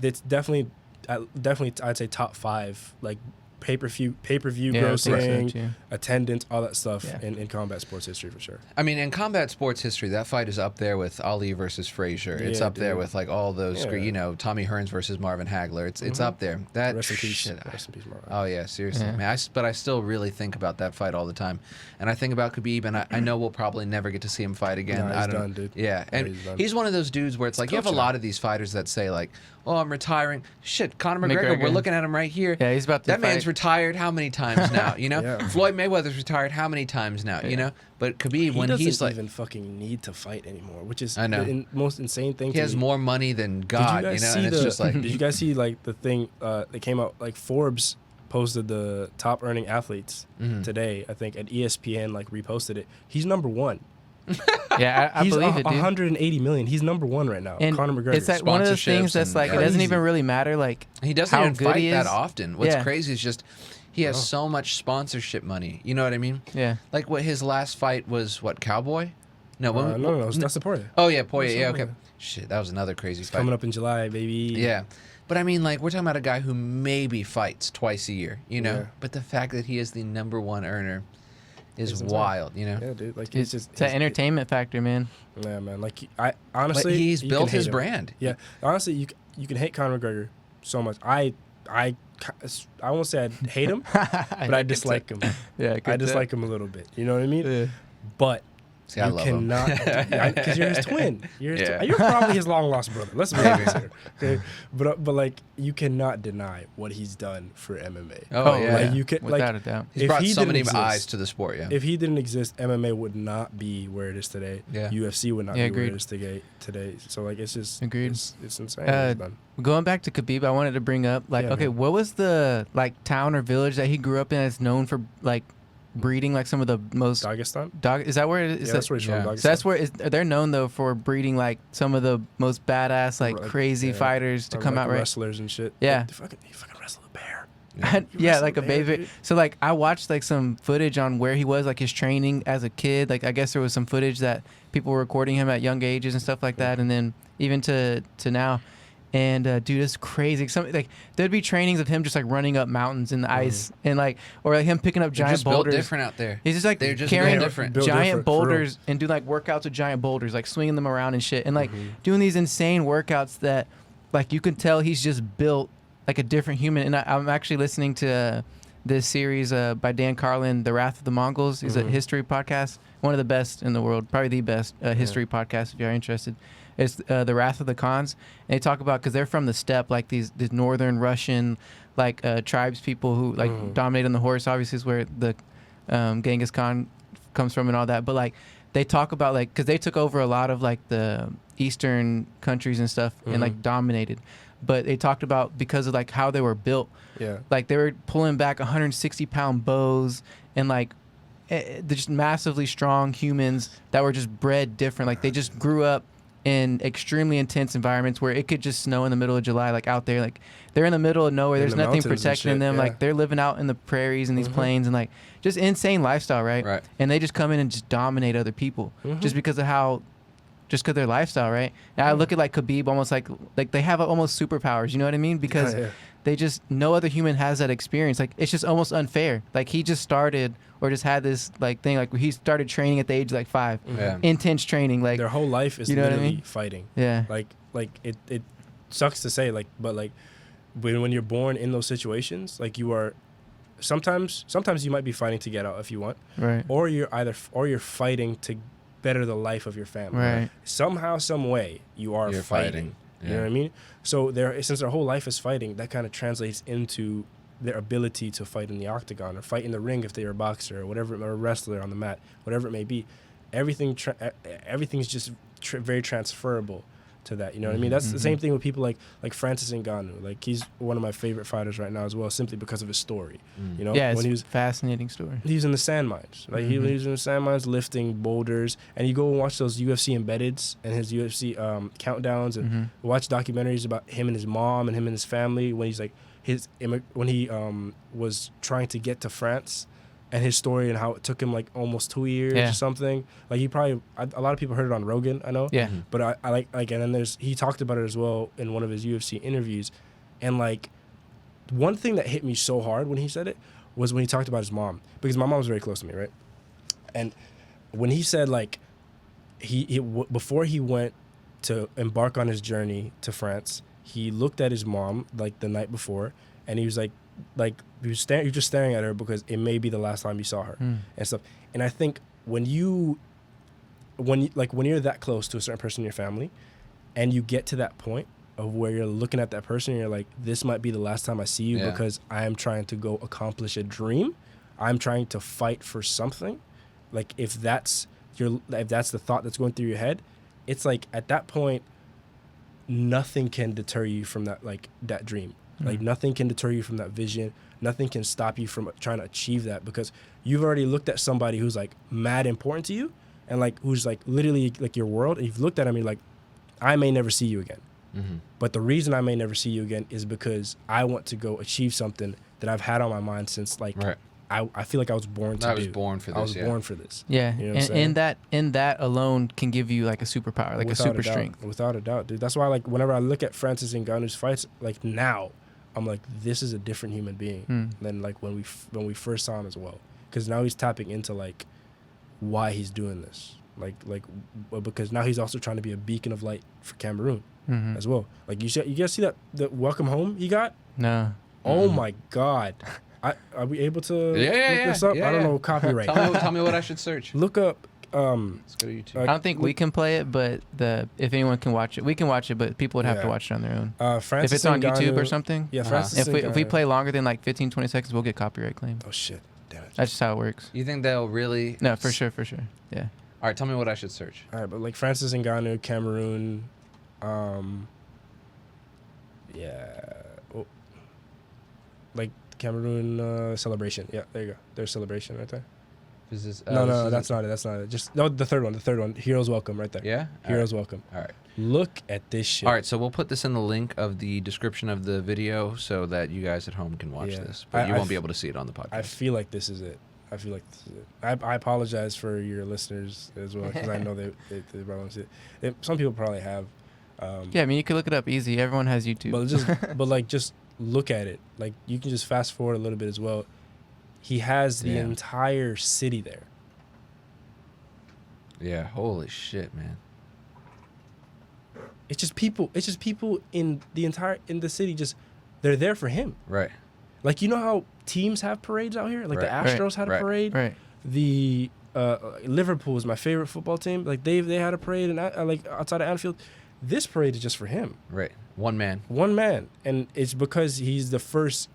it's definitely I'd say top 5 like pay-per-view Yeah, I think so, grossing, too. attendance, all that stuff Yeah. in combat sports history for sure. I mean, in combat sports history, that fight is up there with Ali versus Frazier. It's Yeah, up there dude. with like all those, Yeah. you know, Tommy Hearns versus Marvin Hagler. It's up there. That Rest in peace. shit, Rest in peace, Marvin. Oh yeah, seriously, Yeah. man. But I still really think about that fight all the time, and I think about Khabib, and I know we'll probably never get to see him fight again. Nah, I he's don't. done, dude. Yeah, and he's done. he's one of those dudes where it's like you have a coaching. lot of these fighters that say like, "Oh, I'm retiring." Shit, Conor McGregor. We're McGregor. looking at him right here. Yeah, he's about to That man's fight. retired how many times now? You know, Yeah. Floyd Mayweather's retired how many times now? You know, but Khabib He when doesn't he's like. even fucking need to fight anymore, which is I know. the most insane thing. He to has me. more money than God, Did you you guys know, see and it's just like, did you guys see like the thing that came out? Like Forbes posted the top earning athletes Mm-hmm. today. I think, and ESPN like reposted it. He's number 1. Yeah, I He's believe it, dude. 180 million. He's number 1 right now. And Conor McGregor. it's like one of those things Sponsorships that's and like it doesn't crazy. even really matter. Like he doesn't how even good fight he that is. often. What's Yeah. crazy is just he has so much sponsorship money. You know what I mean? Yeah. Like what his last fight was, what, Cowboy? No, no, that's the part. Oh yeah, Poirier. Yeah, That's okay. Shit, that was another crazy fight. Coming up in July, baby. Yeah. But I mean, like, we're talking about a guy who maybe fights twice a year, you know? Yeah. But the fact that he is the #1 earner is It's insane. wild, you know? Yeah, dude. Like It's, it's just it's that entertainment factor, man. Yeah, man. Like I But honestly, he's you built can hate his him. brand. Yeah, honestly, you can hate Conor McGregor so much. I won't say I hate him, but I dislike him. Yeah, I dislike him a little bit. You know what I mean? Yeah. But See, I you love him. cannot, because you're his twin. Yeah. You're probably his long lost brother. Let's be honest here. Okay, but like you cannot deny what he's done for MMA. Oh, yeah. Like you can, Without like, a doubt. He's if brought he so didn't many exist- eyes to the sport, yeah. If he didn't exist, MMA would not be where it is today. Yeah. UFC would not Yeah, be where it agreed. is today. So like it's just Agreed. It's insane. what he's Uh, done. Going back to Khabib, I wanted to bring up like, Yeah, okay, man. what was the like town or village that he grew up in that's known for like breeding like some of the most Dagestan. dog? Is that where it is? Yeah, that's where he's yeah. from. So that's where they're known though for breeding like some of the most badass like Like, crazy yeah. fighters to come like out right. wrestlers and shit. Yeah. Like, he fucking wrestled a bear. Yeah, wrestled like a a bear, baby. dude. So like I watched like some footage on where he was like his training as a kid. Like I guess there was some footage that people were recording him at young ages and stuff like that, and then even to now. And dude, it's crazy. Some like there'd be trainings of him just like running up mountains in the ice, and like or like him picking up They're giant just built boulders. different out there. He's just like They're just carrying built different. Built giant different, for real. boulders and do like workouts with giant boulders, like swinging them around and shit, and like Mm-hmm. doing these insane workouts that like you can tell he's just built like a different human. And I'm actually listening to this series by Dan Carlin, The Wrath of the Mongols. He's Mm-hmm. a history podcast, one of the best in the world, probably the best history podcast if you're interested. It's The Wrath of the Khans, and they talk about because they're from the steppe, like these northern Russian like tribes people who like Mm-hmm. dominate on the horse. Obviously, is where the Genghis Khan comes from and all that. But like they talk about like because they took over a lot of like the eastern countries and stuff and like dominated. But they talked about because of like how they were built. Yeah. Like they were pulling back 160-pound bows and like they're just massively strong humans that were just bred different. Like they just grew up in extremely intense environments where it could just snow in the middle of July, like out there, like they're in the middle of nowhere. In There's the nothing mountains and protecting shit, them. yeah. Like they're living out in the prairies and these plains and like just insane lifestyle, right? Right. And they just come in and just dominate other people just because of how. Just because their lifestyle, right? And I look at like Khabib almost like they have almost superpowers. You know what I mean? Because they just no other human has that experience. Like it's just almost unfair. Like he just started or just had this like thing. Like he started training at the age of like 5, Yeah. intense training. Like Their whole life is you know what I literally mean? fighting. Yeah. Like it sucks to say, like, but like when you're born in those situations, like you are. Sometimes you might be fighting to get out if you want, Right. or you're fighting to better the life of your family. Right. Somehow, some way, you're fighting. You know what I mean? So since their whole life is fighting, that kind of translates into their ability to fight in the octagon or fight in the ring if they're a boxer or whatever, or a wrestler on the mat, whatever it may be. Everything's just very transferable to that. You know what I mean? That's the same thing with people like Francis Ngannou. Like he's one of my favorite fighters right now as well, simply because of his story. You know, Yeah, when it's he was a fascinating story. he was in the sand mines. Like he was in the sand mines lifting boulders, and you go and watch those UFC embeddeds and his UFC countdowns, and watch documentaries about him and his mom and him and his family when he's like when he was trying to get to France, and his story and how it took him like almost 2 years or something. Like a lot of people heard it on Rogan, I know. Yeah. But I like and then he talked about it as well in one of his UFC interviews, and like one thing that hit me so hard when he said it was when he talked about his mom, because my mom was very close to me, right? And when he said like before he went to embark on his journey to France, he looked at his mom like the night before, and he was like he was just staring at her because it may be the last time you saw her and stuff. And I think when you're that close to a certain person in your family, and you get to that point of where you're looking at that person and you're like, this might be the last time I see you because I am trying to go accomplish a dream. I'm trying to fight for something. Like if that's the thought that's going through your head, it's like at that point, nothing can deter you from that dream. Like nothing can deter you from that vision. Nothing can stop you from trying to achieve that, because you've already looked at somebody who's like mad important to you, and like who's like literally like your world. And you've looked at him and you're like, I may never see you again. But the reason I may never see you again is because I want to go achieve something that I've had on my mind since like I feel like I was born to do. I was born for this. I was born for this. Yeah, You know what I'm and saying? in that alone can give you like a superpower, like Without a super doubt. strength. Without a doubt, dude. That's why like whenever I look at Francis Ngannou's fights, like now, I'm like, this is a different human being than like when we first saw him as well. Because now he's tapping into like why he's doing this. Because now he's also trying to be a beacon of light for Cameroon as well. Like you guys see the welcome home he got? No. Oh my God. Are we able to look this up? I don't know copyright. Tell me what I should search. Look up. Let's go to YouTube. I don't think we can play it, but if anyone can watch it, we can watch it, but people would have to watch it on their own. Francis If it's on Ngannou, YouTube or something, Yeah, Francis if we Ngannou. play longer than like 15, 20 seconds, we'll get copyright claim. Oh shit. Damn it. That's just how it works. You think they'll really? No, for sure. Yeah. All right, tell me what I should search. All right, but like Francis Ngannou, Cameroon, like Cameroon celebration. Yeah, there you go. There's celebration right there. Is this? No, that's not it. That's not it. Just the third one. Heroes welcome right there. Yeah. Heroes welcome. All right. Look at this shit. All right, so we'll put this in the link of the description of the video so that you guys at home can watch Yeah. this, but you I won't be able to see it on the podcast. I feel like this is it. I apologize for your listeners as well, because I know they probably want to see it. Some people probably have. Yeah, I mean, you can look it up easy. Everyone has YouTube. But just look at it. Like you can just fast forward a little bit as well. He has the entire city there. Yeah, holy shit, man. It's just people in the city, just they're there for him. Right. Like, you know how teams have parades out here? Like the Astros had a parade. Right. The Liverpool is my favorite football team. Like they had a parade like outside of Anfield. This parade is just for him. Right. One man. And it's because he's the first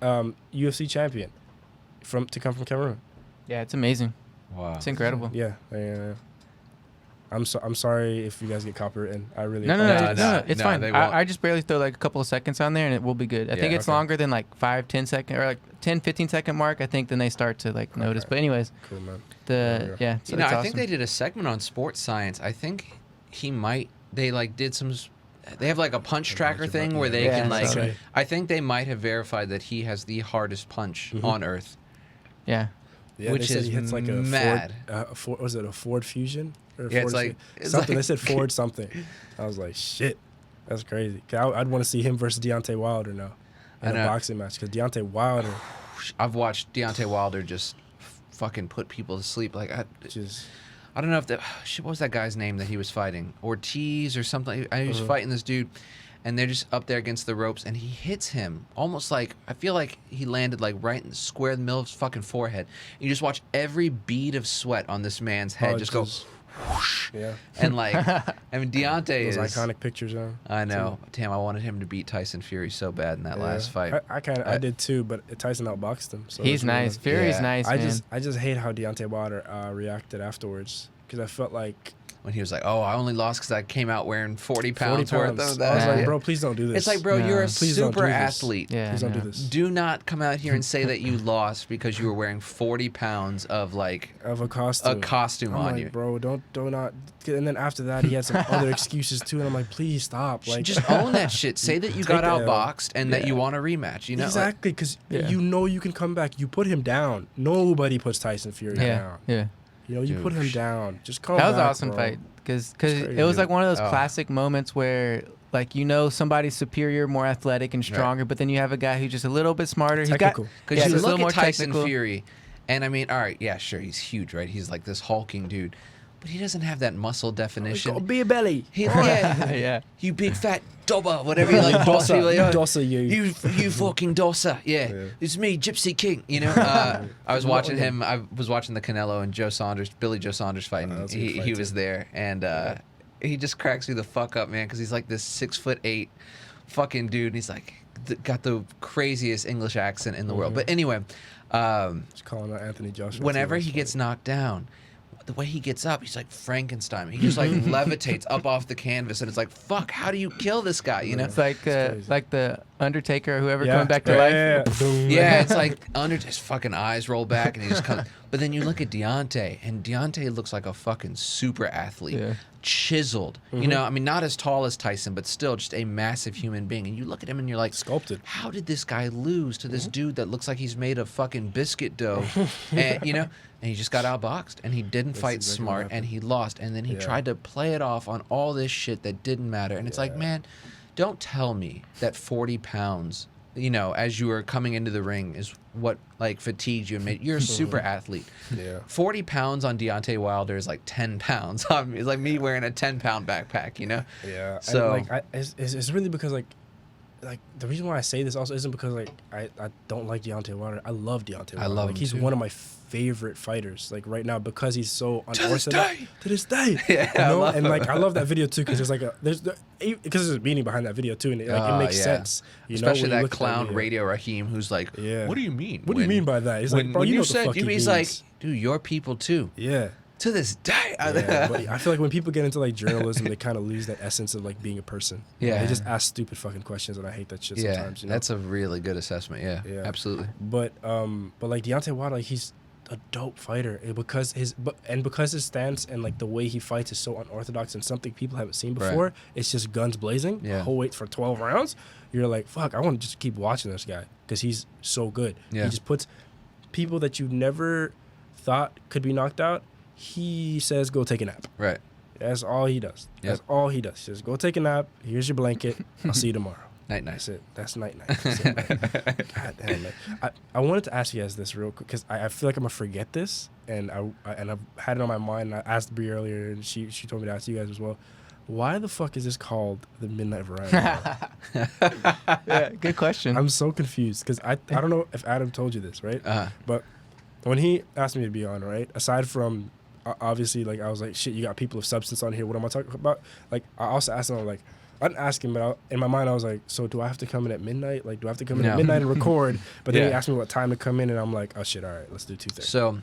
UFC champion to come from Cameroon. Yeah, it's amazing. Wow. It's incredible. Yeah. I'm sorry if you guys get copyrighted. I really No, it's no, fine. they won't. I just barely throw like a couple of seconds on there and it will be good. I think it's longer than like 5, 10 second or like 10, 15 second mark. I think then they start to like notice. But anyways, Cool, man. so I it's think awesome. they did a segment on sports science. I think he might they like did some. They have like a punch tracker thing where they Yeah, can like. okay. I think they might have verified that he has the hardest punch on earth. Yeah. Yeah, Which they said is he hits like a mad. Ford, was it a Ford Fusion? Or a Yeah, Ford it's something. like- They said Ford something. I was like, shit, that's crazy. 'Cause I'd want to see him versus Deontay Wilder now in I a know. boxing match. Because Deontay Wilder I've watched Deontay Wilder just fucking put people to sleep. Like just I don't know if shit. What was that guy's name that he was fighting? Ortiz or something. He was fighting this dude, and they're just up there against the ropes, and he hits him almost like I feel like he landed like right in the square in the middle of his fucking forehead. And you just watch every bead of sweat on this man's head just go. Whoosh. yeah. And like, I mean, Deontay Those is iconic pictures. I know. Damn, I wanted him to beat Tyson Fury so bad in that last fight. I did too, but Tyson outboxed him. So He's it was really- nice. Fury's Yeah. nice, I man. just hate how Deontay Wilder reacted afterwards because I felt like When he was like, "Oh, I only lost because I came out wearing 40 40 pounds pounds. worth of I was that." like, bro, please don't do this. It's like, bro, No. you're a Please don't do super this. athlete. Yeah. please don't do no. this. Do not come out here and say that you lost because you were wearing 40 pounds of like Of a costume. on I'm like, you. bro, don't not. And then after that, he had some other excuses too, and I'm like, please stop. Like, Just own that shit. Say that you Take got the L. outboxed and that you want a rematch. You know, exactly, because Yeah. you know you can come back. You put him down. Nobody puts Tyson Fury Yeah. down. Yeah. You know, you put him Dude. down. Just come That was an back, awesome bro. fight because crazy. it was like one of those Oh. classic moments where like somebody's superior, more athletic and stronger, but then you have a guy who's just a little bit smarter. He's got Technical. because yeah, you just a look little at more Tyson technical. Fury, and I mean, all right, yeah, sure, he's huge, right? He's like this hulking dude, but he doesn't have that muscle definition. Got a beer belly. Yeah, Yeah. you big fat dobber, whatever you like. boss people, You dosser, you. You fucking dosser. Yeah. It's me, Gypsy King. You know, I was watching him. I was watching the Canelo and Billy Joe Saunders fight, and that was a good he fight, was too. there, and he just cracks me the fuck up, man, because he's like this 6'8" fucking dude, and he's like got the craziest English accent in the world. But anyway, Just calling out Anthony Joshua. whenever too, he that's gets knocked down, the way he gets up, he's like Frankenstein. He just like levitates up off the canvas, and it's like, fuck, how do you kill this guy? You know? It's like crazy. like the Undertaker or whoever funny. coming back to life. Yeah, it's like his fucking eyes roll back and he just comes. But then you look at Deontay, and Deontay looks like a fucking super athlete, Yeah. chiseled. You know, I mean, not as tall as Tyson, but still just a massive human being. And you look at him and you're like, Sculpted. how did this guy lose to this dude that looks like he's made of fucking biscuit dough? And you know, and he just got outboxed, and he didn't fight exactly what smart, happened. and he lost, and then he Yeah. tried to play it off on all this shit that didn't matter. And it's like, man, don't tell me that 40 pounds, you know, as you were coming into the ring is what like fatigued you and made you're a super athlete. Yeah. 40 pounds on Deontay Wilder is like 10 pounds on me. It's like me wearing a 10-pound backpack, you know? Yeah. So- and like, it's really because like the reason why I say this also isn't because like I don't like Deontay Wilder. I love Deontay Wilder. love like him he's too. one of my favorite fighters like right now because he's so this unorthodox. day. To this day. Yeah, You I know? love And it. like I love that video too because because there's a meaning behind that video too and it makes Yeah. sense. You know, Especially when you that look at clown video. Radio Raheem who's like, Yeah. what do you mean? What do you mean by that? He's like, bro, when you you know what the said fuck he he's like, means. dude, you're people too. Yeah. To this day. Yeah, but I feel like when people get into like journalism, they kind of lose that essence of like being a person. Yeah. They just ask stupid fucking questions, and I hate that shit Yeah, sometimes. You know? that's a really good assessment. Yeah, Yeah. absolutely. But like Deontay Wilder, like he's a dope fighter and because his stance and like the way he fights is so unorthodox and something people haven't seen Right. before. It's just guns blazing. Yeah. Whole wait for 12 rounds. You're like, fuck, I want to just keep watching this guy because he's so good. Yeah. He just puts people that you never thought could be knocked out. He says, go take a nap. Right. That's all he does. Yep. That's all he does. He says, go take a nap. Here's your blanket. I'll see you tomorrow. Night That's night. it. That's night night. That's it. God damn, man. I wanted to ask you guys this real quick because I feel like I'm gonna forget this, and I've had it on my mind. And I asked Brie earlier, and she told me to ask you guys as well. Why the fuck is this called the Midnight Variety Hour? Yeah, good question. I'm so confused because I don't know if Adam told you this, right? But when he asked me to be on, right, aside from obviously like I was like, shit, you got people of substance on here. What am I talking about? Like I also asked him, I'm like, I didn't ask him, but in my mind I was like, so do I have to come in at midnight? Like, do I have to come in at No. midnight and record? But then he Yeah. asked me what time to come in, and I'm like, oh shit, all right, let's do 2:30. So,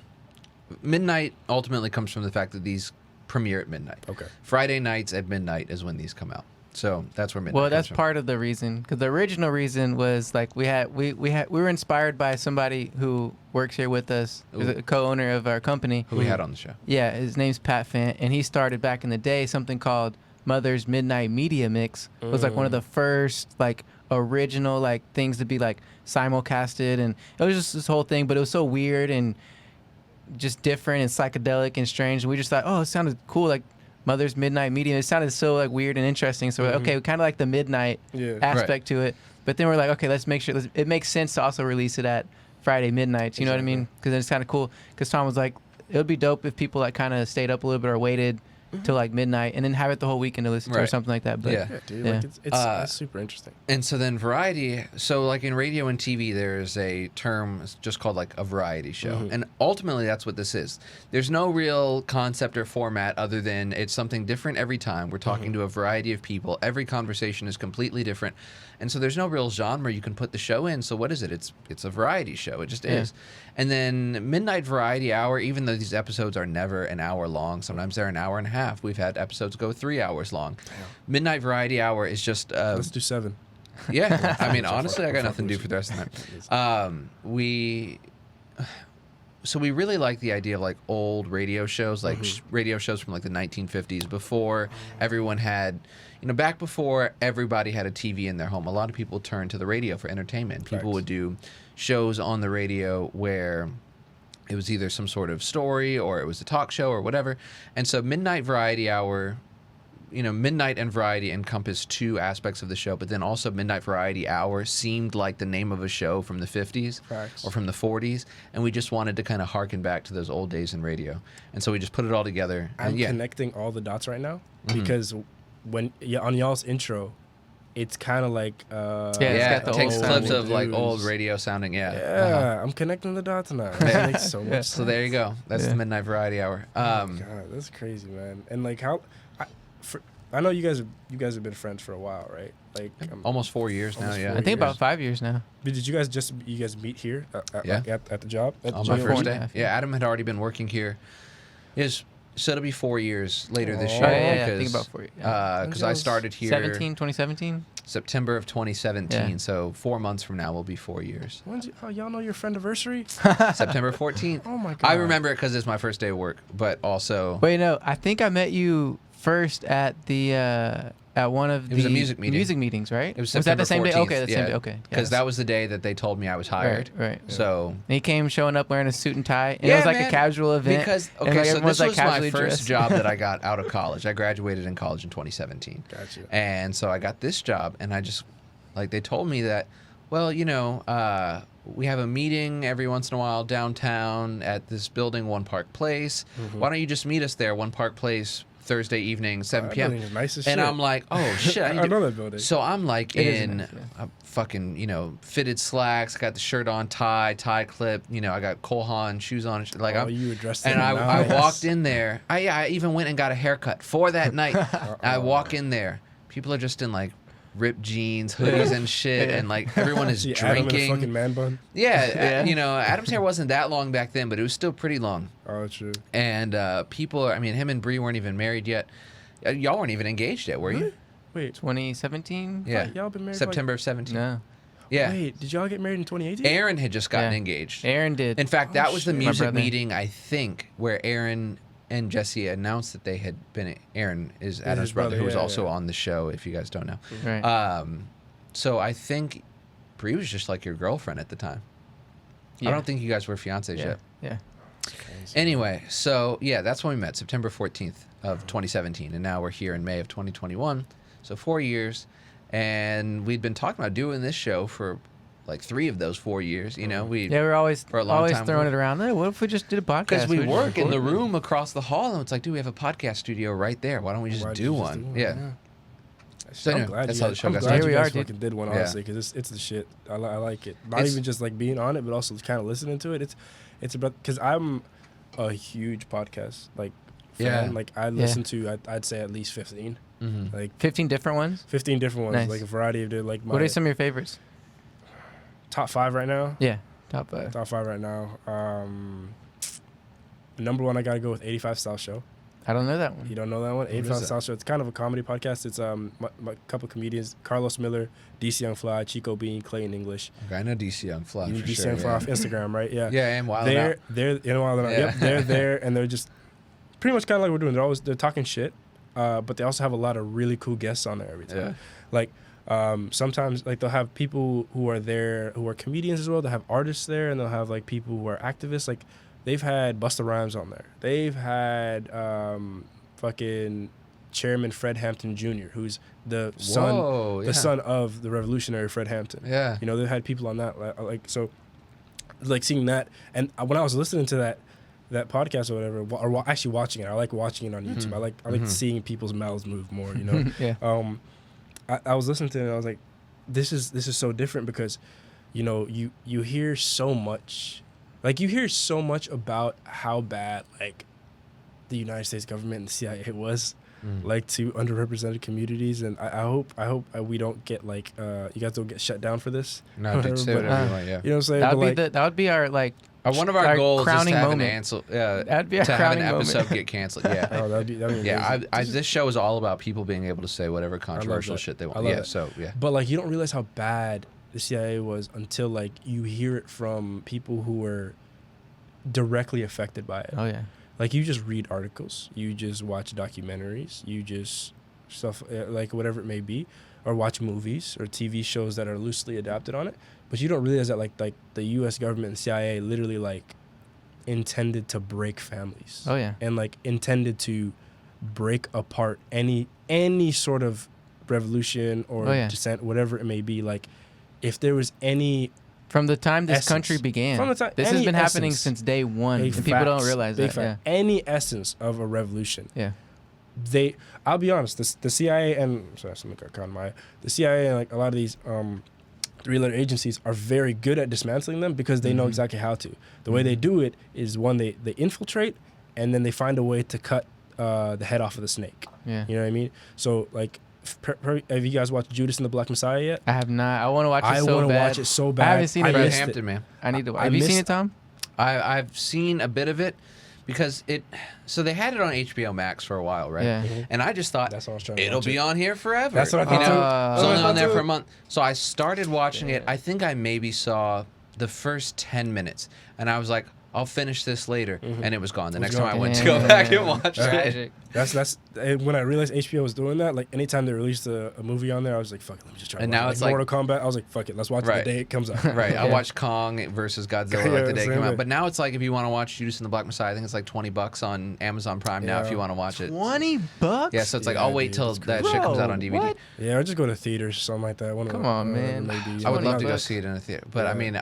midnight ultimately comes from the fact that these premiere at midnight. Okay. Friday nights at midnight is when these come out. So that's where midnight. Well, comes that's from. part of the reason, because the original reason was like we were inspired by somebody who works here with us, who's a co-owner of our company. who we had on the show. Yeah, his name's Pat Fant, and he started back in the day something called Mother's Midnight Media Mix was like one of the first like original like things to be like simulcasted, and it was just this whole thing, but it was so weird and just different and psychedelic and strange. And we just thought, oh, it sounded cool, like Mother's Midnight Media. It sounded so like weird and interesting. So we're like, okay, we kind of like the midnight aspect to it. But then we're like, okay, let's make sure it makes sense to also release it at Friday midnights. You know what I mean? Because it's kind of cool. Because Tom was like, it would be dope if people like kind of stayed up a little bit or waited till like midnight and then have it the whole weekend to listen to or something like that. But yeah, dude, like it's super interesting. And so then variety, so like in radio and TV, there's a term just called like a variety show. And ultimately that's what this is. There's no real concept or format other than it's something different every time. We're talking to a variety of people. Every conversation is completely different. And so there's no real genre you can put the show in. So what is it? It's a variety show. It just is. And then Midnight Variety Hour, even though these episodes are never an hour long, sometimes they're an hour and a half. We've had episodes go 3 hours long. Damn. Midnight Variety Hour is just... let's do 7. Yeah. I mean, honestly, I got nothing to do for the rest of the night. So we really like the idea of like old radio shows, like radio shows from like the 1950s before everyone had... You know, back before everybody had a TV in their home, a lot of people turned to the radio for entertainment. People would do shows on the radio where it was either some sort of story or it was a talk show or whatever. And so Midnight Variety Hour, you know, Midnight and Variety encompass 2 aspects of the show, but then also Midnight Variety Hour seemed like the name of a show from the 50s or from the 40s, and we just wanted to kind of harken back to those old days in radio. And so we just put it all together. I'm connecting all the dots right now because when on y'all's intro, it's kind of like it takes clips of like old radio sounding. I'm connecting the dots now. That makes so much sense. So there you go. That's the Midnight Variety Hour. God, that's crazy, man. And like how I know you guys have been friends for a while, right? Like almost 4 years now. Yeah, I think about 5 years now. Did you guys meet here at the job on my first day? Yeah, Adam had already been working here. So it'll be 4 years later this year. I think about 4 years. Because I started here 2017? September of 2017. Yeah. So 4 months from now will be 4 years. Y'all know your friendiversary? September 14th. Oh my God. I remember it because it's my first day of work, but also... Wait, no. I think I met you first at the... At one of the was a music meeting. Music meetings, right? It was that the same 14th. day? Okay, the same day. Okay. Because that was the day that they told me I was hired. Right. So... And he came showing up wearing a suit and tie. And it was like a casual event. Because, so this was my first job that I got out of college. I graduated in college in 2017. Gotcha. And so I got this job, and I just... Like, they told me that, well, you know, we have a meeting every once in a while downtown at this building, One Park Place. Why don't you just meet us there, One Park Place, Thursday evening, 7 p.m. Nice as and shit. I'm like, oh, shit. I know that building. So I'm like in a fucking, fitted slacks, got the shirt on, tie clip, I got Cole Haan shoes on. Like you were dressed and I walked in there. I even went and got a haircut for that night. I walk in there. People are just in like ripped jeans, hoodies and shit, and like everyone is drinking. Adam in a fucking man bun. Yeah, Adam's hair wasn't that long back then, but it was still pretty long. Oh, true. And people, him and Bree weren't even married yet. Y'all weren't even engaged yet, were you? Wait, 2017? Yeah, y'all been married September of 17. No. Yeah. Wait, did y'all get married in 2018? Aaron had just gotten engaged. Aaron did. In fact, that was the My music brother. meeting, I think, where Aaron and Jesse announced that they had been. Aaron is Adam's brother, who was also on the show, if you guys don't know. Right. So I think Bree was just like your girlfriend at the time. I don't think you guys were fiancés yet. Yeah. Anyway, so yeah, that's when we met, September 14th of 2017, and now we're here in May of 2021. So 4 years, and we'd been talking about doing this show for like 3 of those 4 years. We're always for a long always time throwing it around. Hey, what if we just did a podcast? because we just work in the record it? room across the hall, and it's like, dude, we have a podcast studio right there. Why don't we just do one? Yeah. So I'm anyway, glad that's you how the guys, show I'm got glad started. Here we you are, guys dude. fucking did one, honestly, because it's the shit. I like it. Not even just like being on it, but also kind of listening to it. It's about, because I'm a huge podcast like fan. Yeah. Like I listen to I'd say at least 15. Like 15 different ones? 15 different ones. Nice. Like a variety of like What are some of your favorites? top 5 right now. Yeah, top 5. Top 5 right now. Number 1, I gotta go with 85 South Show. I don't know that one. You don't know that one? 85 South Show. It's kind of a comedy podcast. It's my couple comedians: Carlos Miller, DC Young Fly, Chico Bean, Clayton English. Okay, I know DC Young Fly. You for DC sure, Young Fly off Instagram, right? Yeah. Yeah, and Wild They're in Wild Out. Yeah. Yep, they're there, and they're just pretty much kind of like we're doing. They're talking shit, but they also have a lot of really cool guests on there every time. Yeah. Like sometimes like they'll have people who are there who are comedians as well. They'll have artists there, and they'll have like people who are activists. Like they've had Busta Rhymes on there. They've had fucking Chairman Fred Hampton Jr., who's the son of the revolutionary Fred Hampton. Yeah. You know, they've had people on that, like, so, like, seeing that, and when I was listening to that podcast or whatever, or actually watching it, I like watching it on YouTube. I like seeing people's mouths move more, you know? Yeah. I was listening to it, and I was like, this is so different because, you know, you hear so much, like, you hear so much about how bad, like, the United States government and the CIA was, like, to underrepresented communities, and I hope we don't get like you guys don't get shut down for this. No, dude, say whatever you want. Yeah, you know what I'm saying? That would be our like one of our goals is to crowning have moment. That'd be to our have crowning an episode moment. get canceled. Yeah. Oh, that'd be Yeah, amazing. this show is all about people being able to say whatever controversial shit they want. I love Yeah, that. so yeah. But like, you don't realize how bad the CIA was until like you hear it from people who were directly affected by it. Oh yeah. Like, you just read articles, you just watch documentaries, you just stuff like whatever it may be, or watch movies or TV shows that are loosely adapted on it. But you don't realize that like the U.S. government and CIA literally like intended to break families. Oh yeah. And like intended to break apart any sort of revolution or dissent, whatever it may be. Like, if there was any from the time this essence, country began, from the time, this has been happening since day one, and people don't realize that. Yeah. Any essence of a revolution. Yeah. I'll be honest, the CIA and the CIA and like a lot of these three-letter agencies are very good at dismantling them because they know exactly how to. The way they do it is one, they infiltrate, and then they find a way to cut the head off of the snake. Yeah. You know what I mean? So like, have you guys watched Judas and the Black Messiah yet? I have not. I want to watch it I so want to bad. watch it so bad. I haven't seen it. Fred yet. Hampton, man. I need to. Have you seen it, Tom? I've seen a bit of it because so they had it on HBO Max for a while, right? Yeah. And I just thought That's what I was trying to it'll watch be it. on here forever. That's what I thought too. It's only on there too. for a month. So I started watching it. I think I maybe saw the first 10 minutes, and I was like, I'll finish this later, and it was gone. The next time I went to go back and watch it. Tragic. That's when I realized HBO was doing that. Like, anytime they released a movie on there, I was like, "Fuck it, let me just try." And to watch now it. it's like Mortal Kombat. I was like, "Fuck it, let's watch it the day it comes out." Right. I Yeah. watched Kong versus Godzilla like the day it same came way. out. But now it's like if you want to watch Judas and the Black Messiah, I think it's like $20 on Amazon Prime now if you want to watch it. $20? Yeah, so it's like Yeah, I'll wait dude, till that's that crazy. shit comes out on Bro, DVD. what? Yeah, or just go to theaters or something like that. Come on, man. I would love to go $20. see it in a theater. But I mean,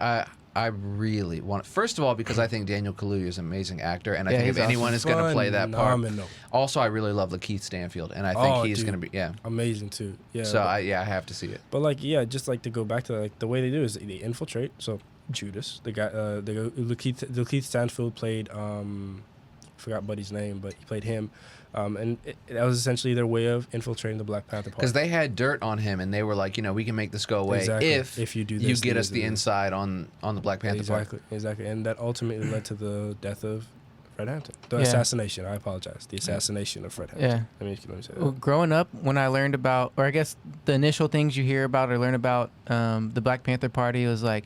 I really want first of all, because I think Daniel Kaluuya is an amazing actor, and I think if he's anyone is going to play that part. Phenomenal. Also, I really love Lakeith Stanfield, and I think he's going to be amazing too. Yeah. So I have to see it. But like, yeah, just like to go back to like the way they do is they infiltrate. So Judas, the guy, Lakeith Stanfield played, forgot Buddy's name, but he played him, and that was essentially their way of infiltrating the Black Panther Party. Because they had dirt on him, and they were like, we can make this go away if you do you this, get this, us the this. inside on the Black Panther Party. Exactly, and that ultimately led to the death of Fred Hampton. The Yeah. assassination. I apologize. The assassination of Fred Hampton. Yeah. Let me say that. Well, growing up, when I learned about, or I guess the initial things you hear about or learn about the Black Panther Party was like,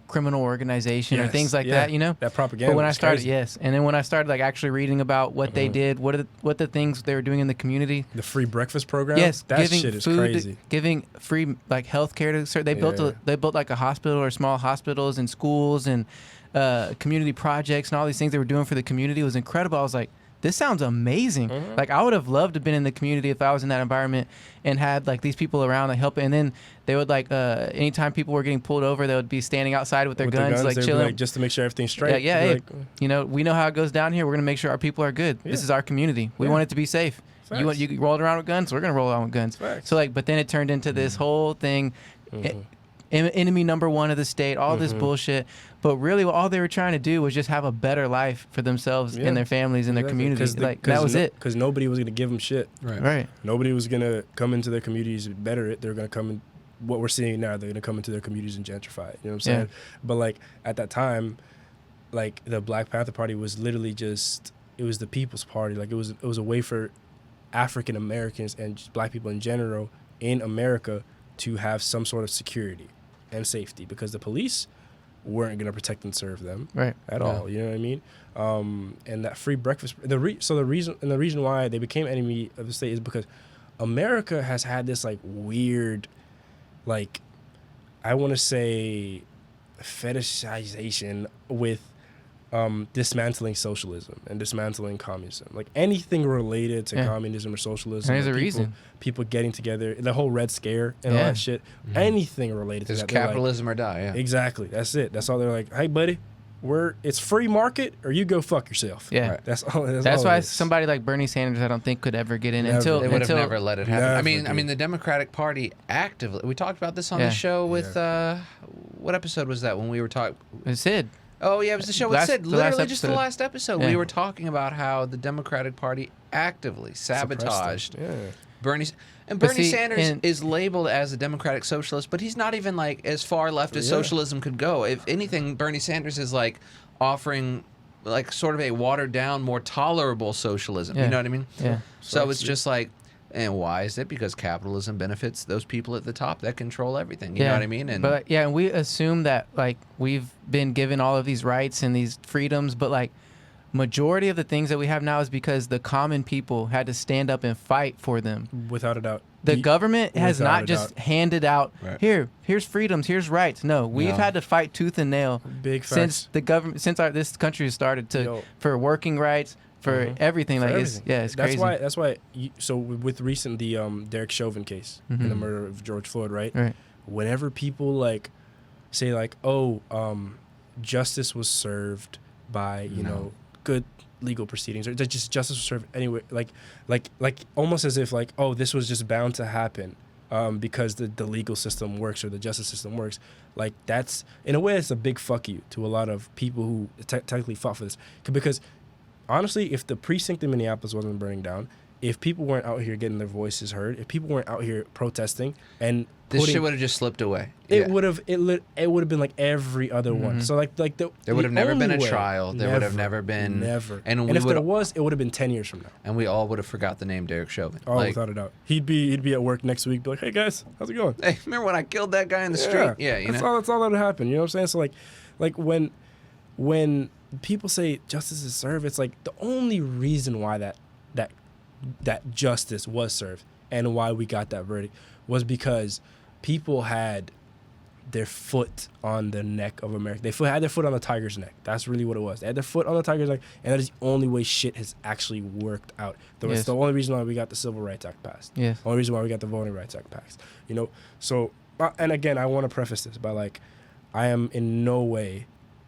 criminal organization or Yes, things like yeah. that, That propaganda. But when I was started, crazy. yes, and then when I started like actually reading about what they did, what the things they were doing in the community. The free breakfast program. Yes, that giving shit is food, crazy. giving free like health care to. They built like a hospital or small hospitals and schools and community projects and all these things they were doing for the community. It was incredible. I was like, this sounds amazing. Like, I would have loved to have been in the community if I was in that environment and had like these people around like helping. And then they would like anytime people were getting pulled over, they would be standing outside with their guns like they'd be chilling. like, just to make sure everything's straight. Yeah, They'd hey, be like, we know how it goes down here. We're gonna make sure our people are good. This is our community. We want it to be safe. Facts. You rolled around with guns, we're gonna roll around with guns. Facts. So like, but then it turned into this whole thing. Enemy number one of the state, all this bullshit. But really, all they were trying to do was just have a better life for themselves and their families and their communities. Like, that was it. Because nobody was going to give them shit. Right. Nobody was going to come into their communities and better it. They're going to come in. What we're seeing now, they're going to come into their communities and gentrify it. You know what I'm saying? Yeah. But like at that time, like the Black Panther Party was literally just, it was the people's party. Like it was a way for African Americans and just black people in general in America to have some sort of security and safety, because the police weren't going to protect and serve them Right. at Yeah. all. You know what I mean? And that free breakfast. The reason why they became enemy of the state is because America has had this like weird, like, I want to say, fetishization with dismantling socialism and dismantling communism. Like anything related to communism or socialism. There's a people, reason. People getting together, the whole Red Scare and all Yeah. that shit. Anything related to It's that. they're like, capitalism or die. Yeah. exactly. That's it. That's all they're like. Hey, buddy, it's free market or you go fuck yourself. Yeah. Right. That's all. That's all why it is. somebody like Bernie Sanders, I don't think, could ever get in Never. until They would have until never let it happen. Never, I mean, dude. the Democratic Party actively. We talked about this on Yeah. the show with what episode was that when we were talking? Sid. Oh yeah, it was the show with Sid. The last Literally just the episode. last episode. Yeah. We were talking about how the Democratic Party actively sabotaged Suppressed them. Yeah. Bernie. And But Bernie see, Sanders and- is labeled as a democratic socialist, but he's not even like as far left as Yeah. socialism could go. If anything, Bernie Sanders is like offering like sort of a watered down, more tolerable socialism. You Yeah. know what I mean? Yeah. So it's just like, and why is it? Because capitalism benefits those people at the top that control everything. You know what I mean? And But yeah, and we assume that like we've been given all of these rights and these freedoms, but like majority of the things that we have now is because the common people had to stand up and fight for them. Without a doubt. The government has without not a just doubt. handed out Right. here's freedoms, here's rights. No, we've No. had to fight tooth and nail Big facts. since the government this country started to Yo. for working rights, for everything. For Like everything. it's crazy. That's why. So with recent the Derek Chauvin case and the murder of George Floyd, right? Right. Whenever people like say like, justice was served by good legal proceedings, or just justice was served anyway, like almost as if like, this was just bound to happen because the legal system works or the justice system works. Like that's in a way it's a big fuck you to a lot of people who technically fought for this, because honestly, if the precinct in Minneapolis wasn't burning down, if people weren't out here getting their voices heard, if people weren't out here protesting and this shit would have just slipped away. it would have been like every other one. So like There would have never been a only way- trial. There would have never been. never. And And we if would there was, it would have been 10 years from now. and we all would have forgot the name Derek Chauvin. Oh, Like, without a doubt. He'd be at work next week, be like, "Hey guys, how's it going?" hey, remember when I killed that guy in the street? Yeah, you that's know. all that would happen. You know what I'm saying? So like when people say justice is served, it's like the only reason why that justice was served and why we got that verdict was because people had their foot on the neck of America. They had their foot on the tiger's neck. That's really what it was. They had their foot on the tiger's neck, and that is the only way shit has actually worked out. It's Yes. the only reason why we got the Civil Rights Act passed. Yes. The only reason why we got the Voting Rights Act passed. So, and again, I want to preface this by like, I am in no way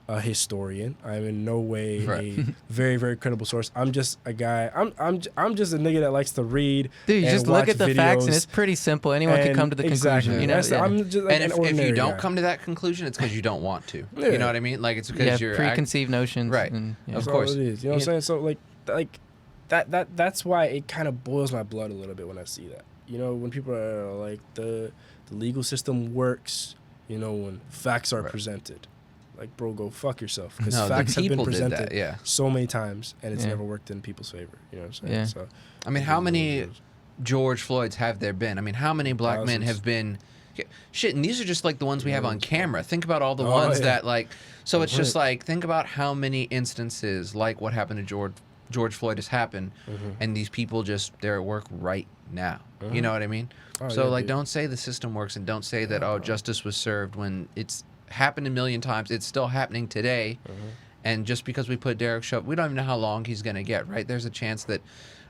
a historian. I'm in no way Right. a very, very credible source. I'm just a guy. I'm just a nigga that likes to read. Dude, you and just look watch at the facts and videos. it's pretty simple. Anyone can And come to the exactly. conclusion. You know, That's- yeah. I'm just like And an if ordinary you don't guy. come to that conclusion, it's because you don't want to. Yeah. You know what I mean? Like it's You because have you're preconceived notions. Right. And, yeah. Of That's course. all it is. You know what I'm saying? So like that's why it kind of boils my blood a little bit when I see that. You know, when people are like the legal system works, you know, when facts are presented. Like, bro, go fuck yourself. Because No, the facts have been people did that, presented yeah. so many times, and it's Yeah. never worked in people's favor. You know what I'm saying? Yeah. So, I mean, how many George Floyds have there been? I mean, how many black men Thousands. have been? Shit, and these are just like the ones we have on camera. Think about all the Oh, ones yeah. that like. So it's just Right. like think about how many instances like what happened to George Floyd has happened, and these people they're at work right now. You know what I mean? Oh, So yeah, like, dude. don't say the system works, and don't say that justice was served when it's happened a million times. It's still happening today. And just because we put Derek Chauvin, we don't even know how long he's going to get, right? There's a chance that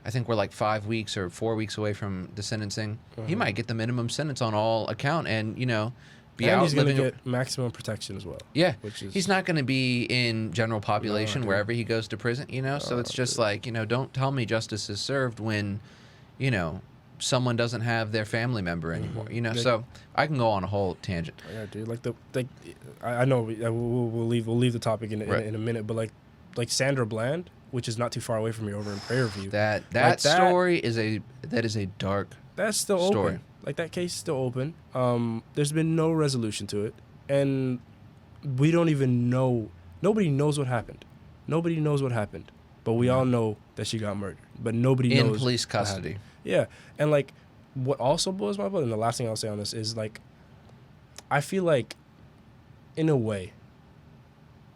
I think we're like 5 weeks or 4 weeks away from the sentencing. He might get the minimum sentence on all account and, be and out he's gonna living. get maximum protection as well. Yeah, which is he's not going to be in general population dude. wherever he goes to prison, So it's just like, don't tell me justice is served when, someone doesn't have their family member anymore, So I can go on a whole tangent. Yeah, dude. I know we'll leave the topic in a minute, but like Sandra Bland, which is not too far away from me over in Prairie View. That story is a dark. That's still story. open. Like that case is still open. There's been no resolution to it, and we don't even know. Nobody knows what happened. Nobody knows what happened, but we all know that she got murdered. But nobody knows In police what custody. happened. Yeah, and like what also blows my blood, and the last thing I'll say on this is like, I feel like, in a way,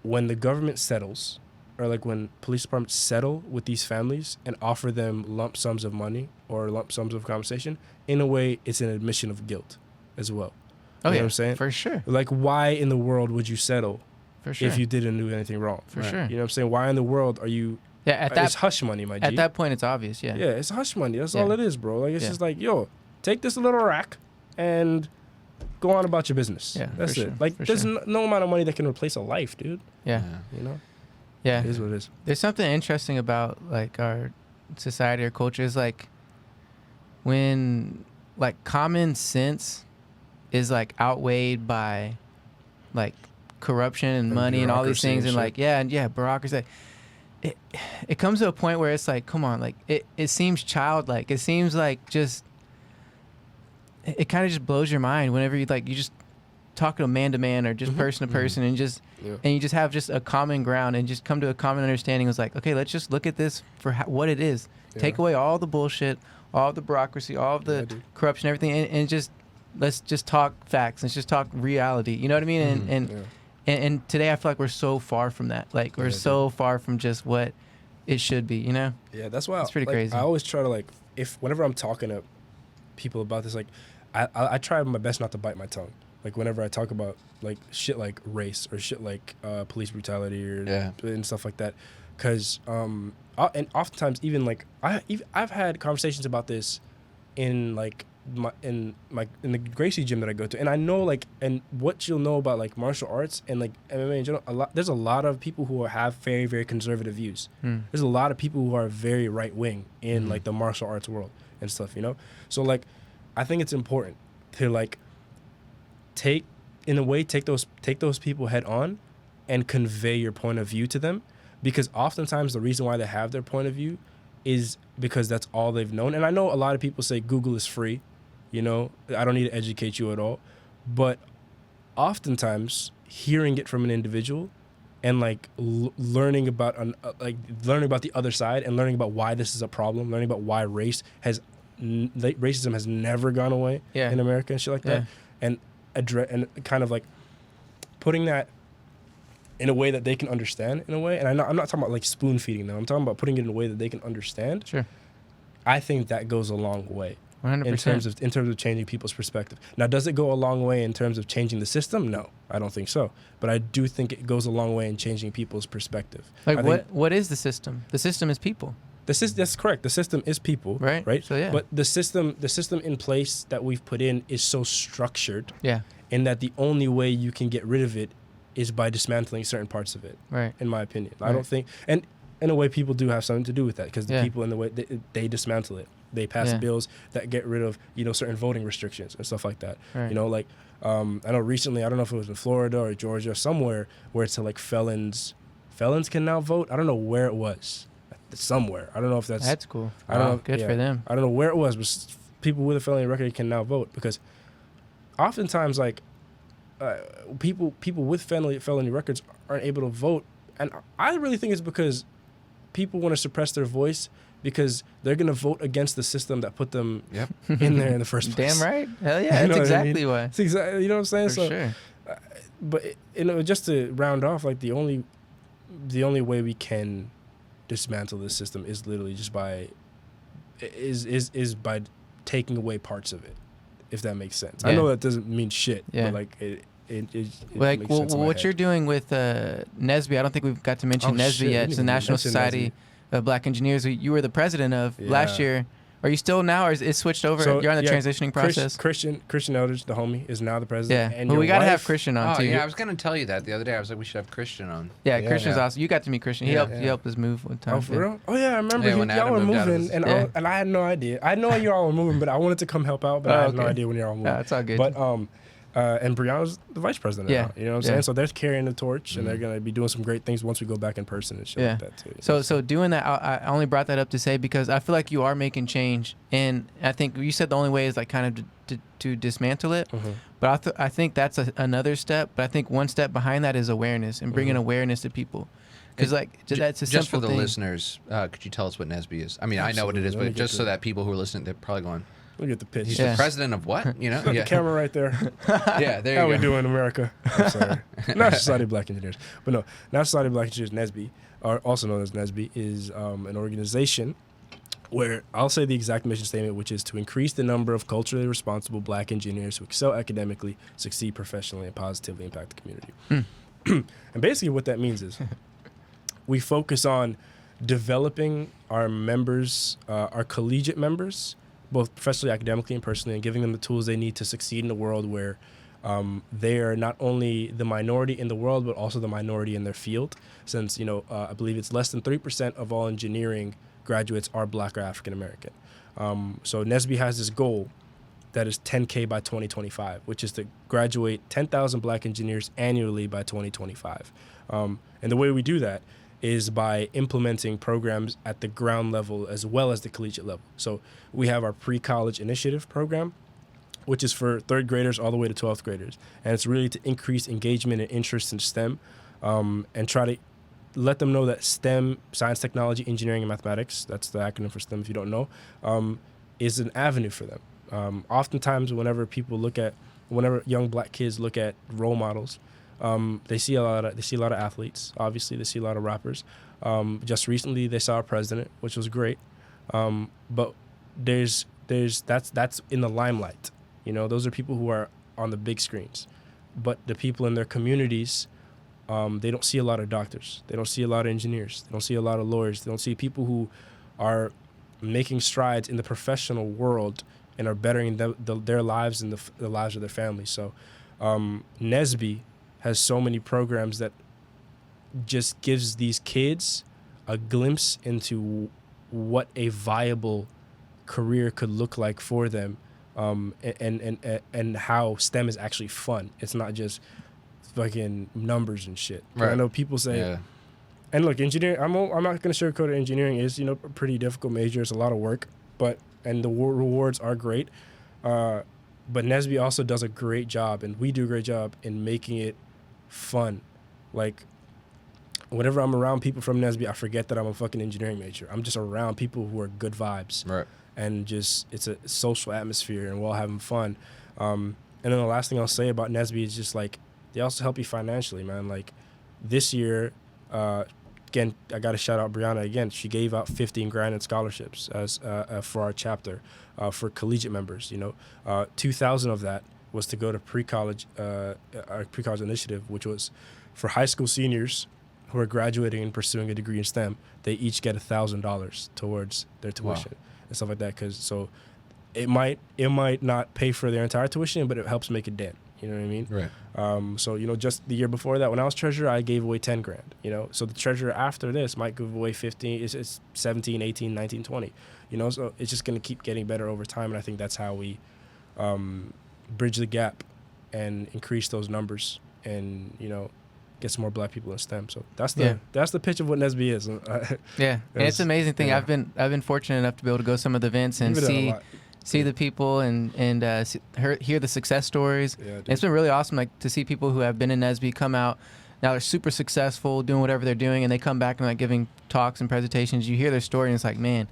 when the government settles, or like when police departments settle with these families and offer them lump sums of money or lump sums of compensation, in a way, it's an admission of guilt as well. Oh, you know yeah, what I'm saying? for sure. Like, why in the world would you settle For sure. if you didn't do anything wrong? For sure. You know what I'm saying? Why in the world are you... Yeah, at that it's hush money, my G. at that point, it's obvious. Yeah. Yeah, it's hush money. That's Yeah. all it is, bro. Like, it's Yeah. just like, yo, take this little rack and go on about your business. Yeah, That's for it. sure, Like, for there's sure. no amount of money that can replace a life, dude. Yeah. You know? Yeah. It is what it is. There's something interesting about like our society or culture is like when like common sense is like outweighed by like corruption and money and all these bureaucracy things and and shit. like bureaucracy. It comes to a point where it's like, come on, like it seems childlike. It seems like just it kind of just blows your mind whenever you just talk to man or just person to person and just Yeah. and you just have just a common ground and just come to a common understanding. It's like, okay, let's just look at this for what it is. Take away all the bullshit, all of the bureaucracy, all of the corruption, everything, and just let's just talk facts. Let's just talk reality. You know what I mean? And today I feel like we're so far from that. Like we're so far from just what it should be. You know? Yeah, that's why It's pretty like, crazy. I always try to like, whenever I'm talking to people about this, like I try my best not to bite my tongue. Like whenever I talk about like shit like race or shit like police brutality or and stuff like that, because and oftentimes even like I've had conversations about this in like in the Gracie gym that I go to, and I know like, and what you'll know about like martial arts and like MMA in general, there's a lot of people who have very, very conservative views. There's a lot of people who are very right wing in like the martial arts world and stuff, you know. So like, I think it's important to like take those people head on and convey your point of view to them, because oftentimes the reason why they have their point of view is because that's all they've known. And I know a lot of people say Google is free, you know, I don't need to educate you at all, but oftentimes hearing it from an individual and like learning about the other side and learning about why this is a problem, learning about why racism has never gone away in America and shit like that, and kind of like putting that in a way that they can understand in a way. And I'm not talking about like spoon feeding them. I'm talking about putting it in a way that they can understand. Sure. I think that goes a long way 100%. in terms of changing people's perspective. Now, does it go a long way in terms of changing the system? No, I don't think so. But I do think it goes a long way in changing people's perspective. Like what is the system? The system is people. That's correct. The system is people, Right. Right. So, yeah. But the system in place that we've put in is so structured, Yeah. in that the only way you can get rid of it is by dismantling certain parts of it. Right. In my opinion, I Right. don't think, and in a way, people do have something to do with that, because the Yeah. people in the way they dismantle it. They pass bills that get rid of, you know, certain voting restrictions and stuff like that. Right. You know, like I know recently, I don't know if it was in Florida or Georgia or somewhere, where it's like felons can now vote. I don't know where it was. Somewhere. I don't know if that's Cool. I don't know. Good for them. I don't know where it was, but people with a felony record can now vote, because oftentimes like people with felony records aren't able to vote, and I really think it's because people want to suppress their voice because they're gonna vote against the system that put them in there in the first place. Damn right. Hell yeah. You know That's what I exactly mean? why. It's exactly, you know what I'm saying? For sure. But you know, just to round off, like the only way we can dismantle this system is literally just by taking away parts of it, if that makes sense. I know that doesn't mean shit, but like it like makes sense in my what head. you're doing with NSBE, I don't think we've got to mention NSBE shit, yet. we It's the didn't National mention Society of Black Engineers. You were the president of last Yeah. year. Are you still now, or is it switched over? You're on the transitioning process. Christian Eldridge, the homie, is now the president. Yeah, And but we your got to have wife- Christian on Oh too. yeah, I was gonna tell you that the other day. I was like, we should have Christian on. Yeah, Christian's Yeah. awesome. You got to meet Christian. He helped us move one time. Oh, for real? Oh, yeah, I remember Yeah, when y'all Adam were moved out of moving, his- and I had no idea. I know you all were moving, but I wanted to come help out, but I had no okay. idea when y'all were moving. Yeah, it's all good. But, and Brianna's the vice president now, you know what I'm saying? So they're carrying the torch, and they're going to be doing some great things once we go back in person and shit like that, too. So doing that, I only brought that up to say because I feel like you are making change, and I think you said the only way is like kind of to dismantle it. But I think that's another step. But I think one step behind that is awareness and bringing awareness to people. Because like that's a just simple for the thing. listeners, could you tell us what NSBE is? I mean, I know what it is, Let me but get just to so it. that people who are listening, they're probably going, Look at the pitch. He's Yeah. the president of what? You know? Got the camera right there. Yeah, there How you we go. doing in America? I'm sorry. National Society of Black Engineers. But no, National Society of Black Engineers, NSBE, or also known as NSBE, is an organization where I'll say the exact mission statement, which is to increase the number of culturally responsible black engineers who excel academically, succeed professionally, and positively impact the community. And basically what that means is we focus on developing our members, our collegiate members, both professionally, academically, and personally, and giving them the tools they need to succeed in a world where they are not only the minority in the world, but also the minority in their field. Since, I believe it's less than 3% of all engineering graduates are black or African American. So NSBE has this goal that is 10K by 2025, which is to graduate 10,000 black engineers annually by 2025. And the way we do that is by implementing programs at the ground level as well as the collegiate level. So we have our pre-college initiative program, which is for third graders all the way to 12th graders. And it's really to increase engagement and interest in STEM and try to let them know that STEM, science, technology, engineering, and mathematics, that's the acronym for STEM if you don't know, is an avenue for them. Oftentimes whenever young black kids look at role models, they see a lot of athletes. Obviously, they see a lot of rappers. Just recently, they saw a president, which was great. But that's in the limelight. Those are people who are on the big screens. But the people in their communities, they don't see a lot of doctors. They don't see a lot of engineers. They don't see a lot of lawyers. They don't see people who are making strides in the professional world and are bettering their lives and the lives of their families. So NSBE has so many programs that just gives these kids a glimpse into what a viable career could look like for them, and how STEM is actually fun. It's not just fucking numbers and shit. Right. I know people say, Yeah. and look, engineering, I'm not going to sugarcoat it. Engineering is, a pretty difficult major. It's a lot of work, and the rewards are great. But NSBE also does a great job, and we do a great job in making it fun. Like, whenever I'm around people from NSBE, I forget that I'm a fucking engineering major. I'm just around people who are good vibes. Right. And just, it's a social atmosphere, and we're all having fun. And then the last thing I'll say about NSBE is just, like, they also help you financially, man. Like, this year, again, I got to shout out Brianna again. She gave out 15 grand in scholarships as for our chapter for collegiate members. 2,000 of that was to go to our pre-college initiative, which was for high school seniors who are graduating and pursuing a degree in STEM. They each get $1,000 towards their tuition and stuff like that. So it might not pay for their entire tuition, but it helps make a dent. You know what I mean? Right. So, just the year before that, when I was treasurer, I gave away 10 grand, So the treasurer after this might give away 15, it's 17, 18, 19, 20, So it's just going to keep getting better over time. And I think that's how we bridge the gap and increase those numbers and, get some more black people in STEM. So that's the pitch of what NSBE is. Yeah, and it's an amazing thing. Yeah. I've been fortunate enough to be able to go to some of the events and see the people and hear the success stories. Yeah, And it's been really awesome, like, to see people who have been in NSBE come out. Now they're super successful doing whatever they're doing, and they come back and, like, giving talks and presentations. You hear their story, and it's like, man,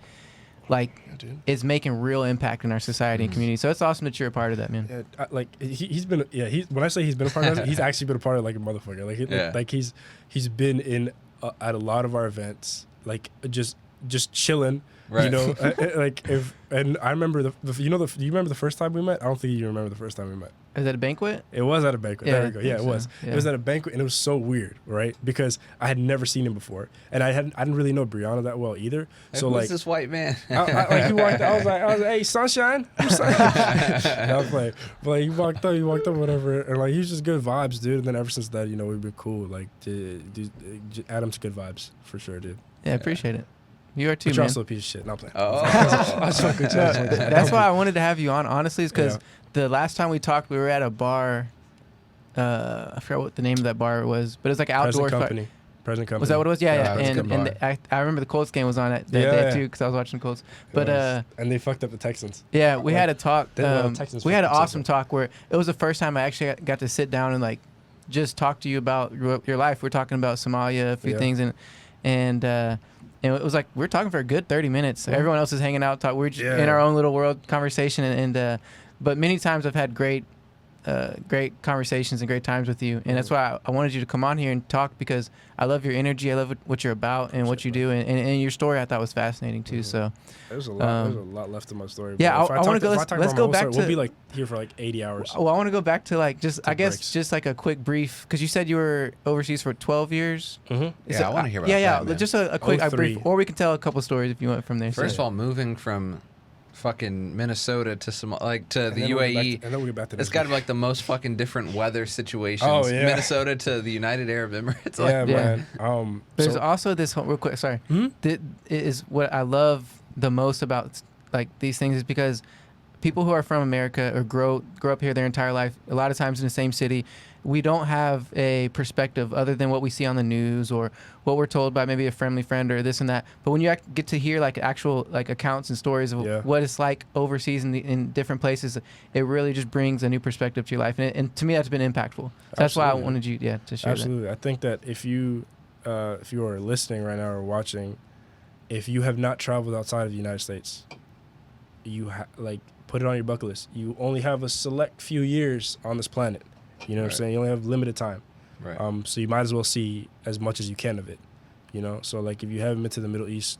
like, it's making real impact in our society and community. So it's awesome that you're a part of that, man. Yeah, he's been. Yeah, when I say he's been a part of it, he's actually been a part of, like, a motherfucker. Like, he's been in at a lot of our events, like, just chilling. Right. And I remember do you remember the first time we met? I don't think you remember the first time we met. Is that a banquet? It was at a banquet. Yeah, There we go. Yeah, it was. Yeah. It was at a banquet, and it was so weird, right? Because I had never seen him before, and I didn't really know Brianna that well either. So, Who's like, this white man? he walked. I was like, hey, sunshine. I was like, but, like, he walked up, whatever, and, like, he was just good vibes, dude. And then ever since that, we've been cool. Like, Adam's good vibes for sure, dude. Yeah, I appreciate it. You are too, But you're man. also a piece of shit. No, I'm playing. Oh. I was fucking with you. That's why I wanted to have you on, honestly, is because Yeah. the last time we talked, we were at a bar. I forgot what the name of that bar was, but it was like an outdoor. Present Company. Was that what it was? Yeah. it was a good And bar. I remember the Colts game was on that day too, because I was watching the Colts. But and they fucked up the Texans. yeah, we had a talk. They let the Texans We had an fuck awesome themselves talk where it was the first time I actually got to sit down and, like, just talk to you about your life. We're talking about Somalia, a few Yeah. things, and And it was like we're talking for a good 30 minutes. Everyone else is hanging out. We're just Yeah. in our own little world conversation. But many times I've had great conversations and great times with you. And that's why I wanted you to come on here and talk, because I love your energy. I love what you're about and what you do. And your story I thought was fascinating too. So There's a lot left in my story. Yeah, bro. If I want to go. if I talk Let's about my go whole back story, to. We'll be like here for like 80 hours. Well, I want to go back to like just I guess breaks. just like a quick brief, because you said you were overseas for 12 years. Mm-hmm. Yeah, I wanna hear about Yeah, that, man. just a quick a brief, 03. or we can tell a couple stories if you want from there. First So- of all, moving from fucking Minnesota to to the And then we'll UAE. get back to- and then we'll get back to It's this. got to be like the most fucking different weather situations. Oh, yeah. Minnesota to the United Arab Emirates. Like, Yeah, Yeah. man. There's So- also this real quick. Sorry, Hmm? that is what I love the most about like these things, is because people who are from America or grow up here their entire life, a lot of times in the same city, we don't have a perspective other than what we see on the news or what we're told by maybe a friendly friend or this and that. But when you get to hear like actual like accounts and stories of Yeah. what it's like overseas in different places, it really just brings a new perspective to your life. And to me, that's been impactful. So that's why I Absolutely. wanted you, to share Absolutely. I think that if you are listening right now or watching, if you have not traveled outside of the United States, you like put it on your bucket list. You only have a select few years on this planet. You know what I'm Right. saying? You only have limited time. Right. So you might as well see as much as you can of it. You know, so like if you haven't been to the Middle East,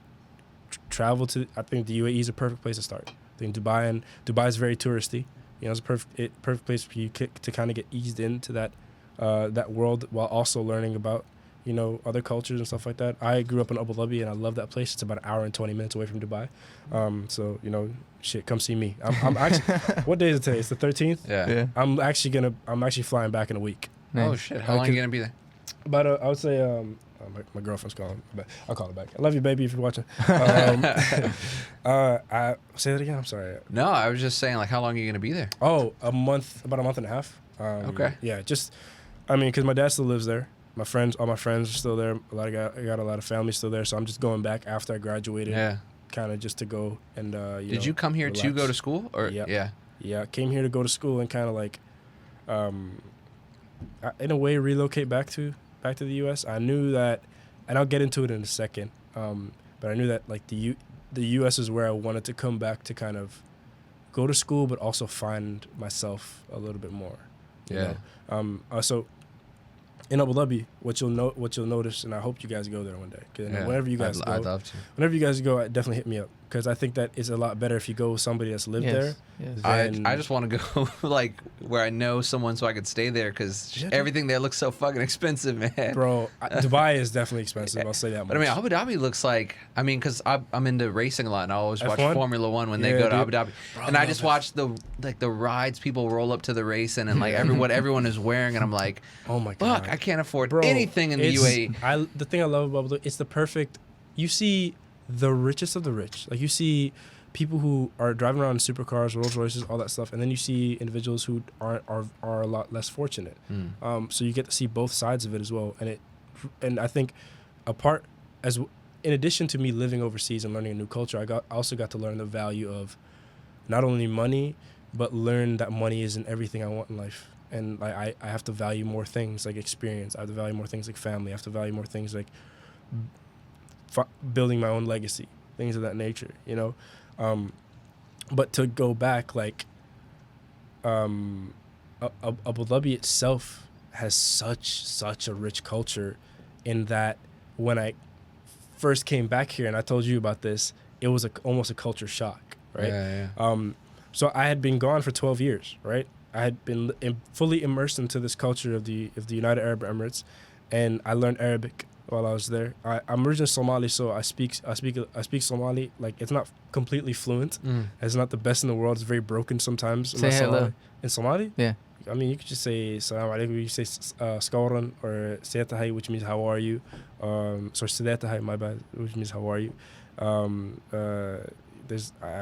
travel to. I think the UAE is a perfect place to start. I think Dubai is very touristy. You know, it's a perfect place for you to kind of get eased into that world while also learning about, you know, other cultures and stuff like that. I grew up in Abu Dhabi and I love that place. It's about an hour and 20 minutes away from Dubai. So, you know, shit, come see me. I'm actually, what day is it today? It's the 13th. Yeah. I'm actually flying back in a week. Oh shit! How long are you gonna be there? But I would say my girlfriend's calling, but I'll call her back. I love you, baby, if you're watching. I say that again. I'm sorry. No, I was just saying, like, how long are you gonna be there? Oh, about a month and a half. Okay. Yeah, because my dad still lives there. All my friends are still there. I got a lot of family still there, so I'm just going back after I graduated. Yeah. Kind of just to go and Did you come here to relax. go to school, or Yeah. Yeah, I came here to go to school and kind of like, in a way, relocate back to the U.S. I knew that, and I'll get into it in a second. But I knew that like the U.S. is where I wanted to come back to kind of go to school, but also find myself a little bit more. you Yeah. know? So in Abu Dhabi, what you'll notice, and I hope you guys go there one day. 'Cause Yeah. whenever you guys I'd love to. whenever you guys go, definitely hit me up, because I think that it's a lot better if you go with somebody that's lived there. Yes. I just want to go like where I know someone so I could stay there, because Yeah, dude. everything there looks so fucking expensive, man. Bro, Dubai is definitely expensive. I'll say that much. But I mean, Abu Dhabi looks like, because I'm into racing a lot, and I always watch F1? Formula One when they Yeah, go to dude. Abu Dhabi, Bro, and I I love just it. watch the rides people roll up to the race in, and like what everyone is wearing, and I'm like, Oh my god, fuck, I can't afford Bro, anything in the UAE. The thing I love about Abu Dhabi, it's the perfect. You see the richest of the rich. Like you see people who are driving around in supercars, Rolls Royces, all that stuff, and then you see individuals who are a lot less fortunate. So you get to see both sides of it as well, and I think in addition to me living overseas and learning a new culture, I also got to learn the value of not only money, but learn that money isn't everything I want in life. And I have to value more things like experience. I have to value more things like family. I have to value more things like building my own legacy, things of that nature, you know? But to go back, like, Abu Dhabi itself has such a rich culture, in that when I first came back here, and I told you about this, it was almost a culture shock, right? Yeah. So I had been gone for 12 years, right? I had been fully immersed into this culture of the United Arab Emirates, and I learned Arabic while I was there. I'm originally Somali, so I speak Somali. Like, it's not completely fluent. It's not the best in the world. It's very broken sometimes. Say hello. In Somali? Yeah. I mean, you could just say salam alaikum. You can say skawran or sayatahay, which means how are you. Sorry, sayatahay, my bad, which means how are you. I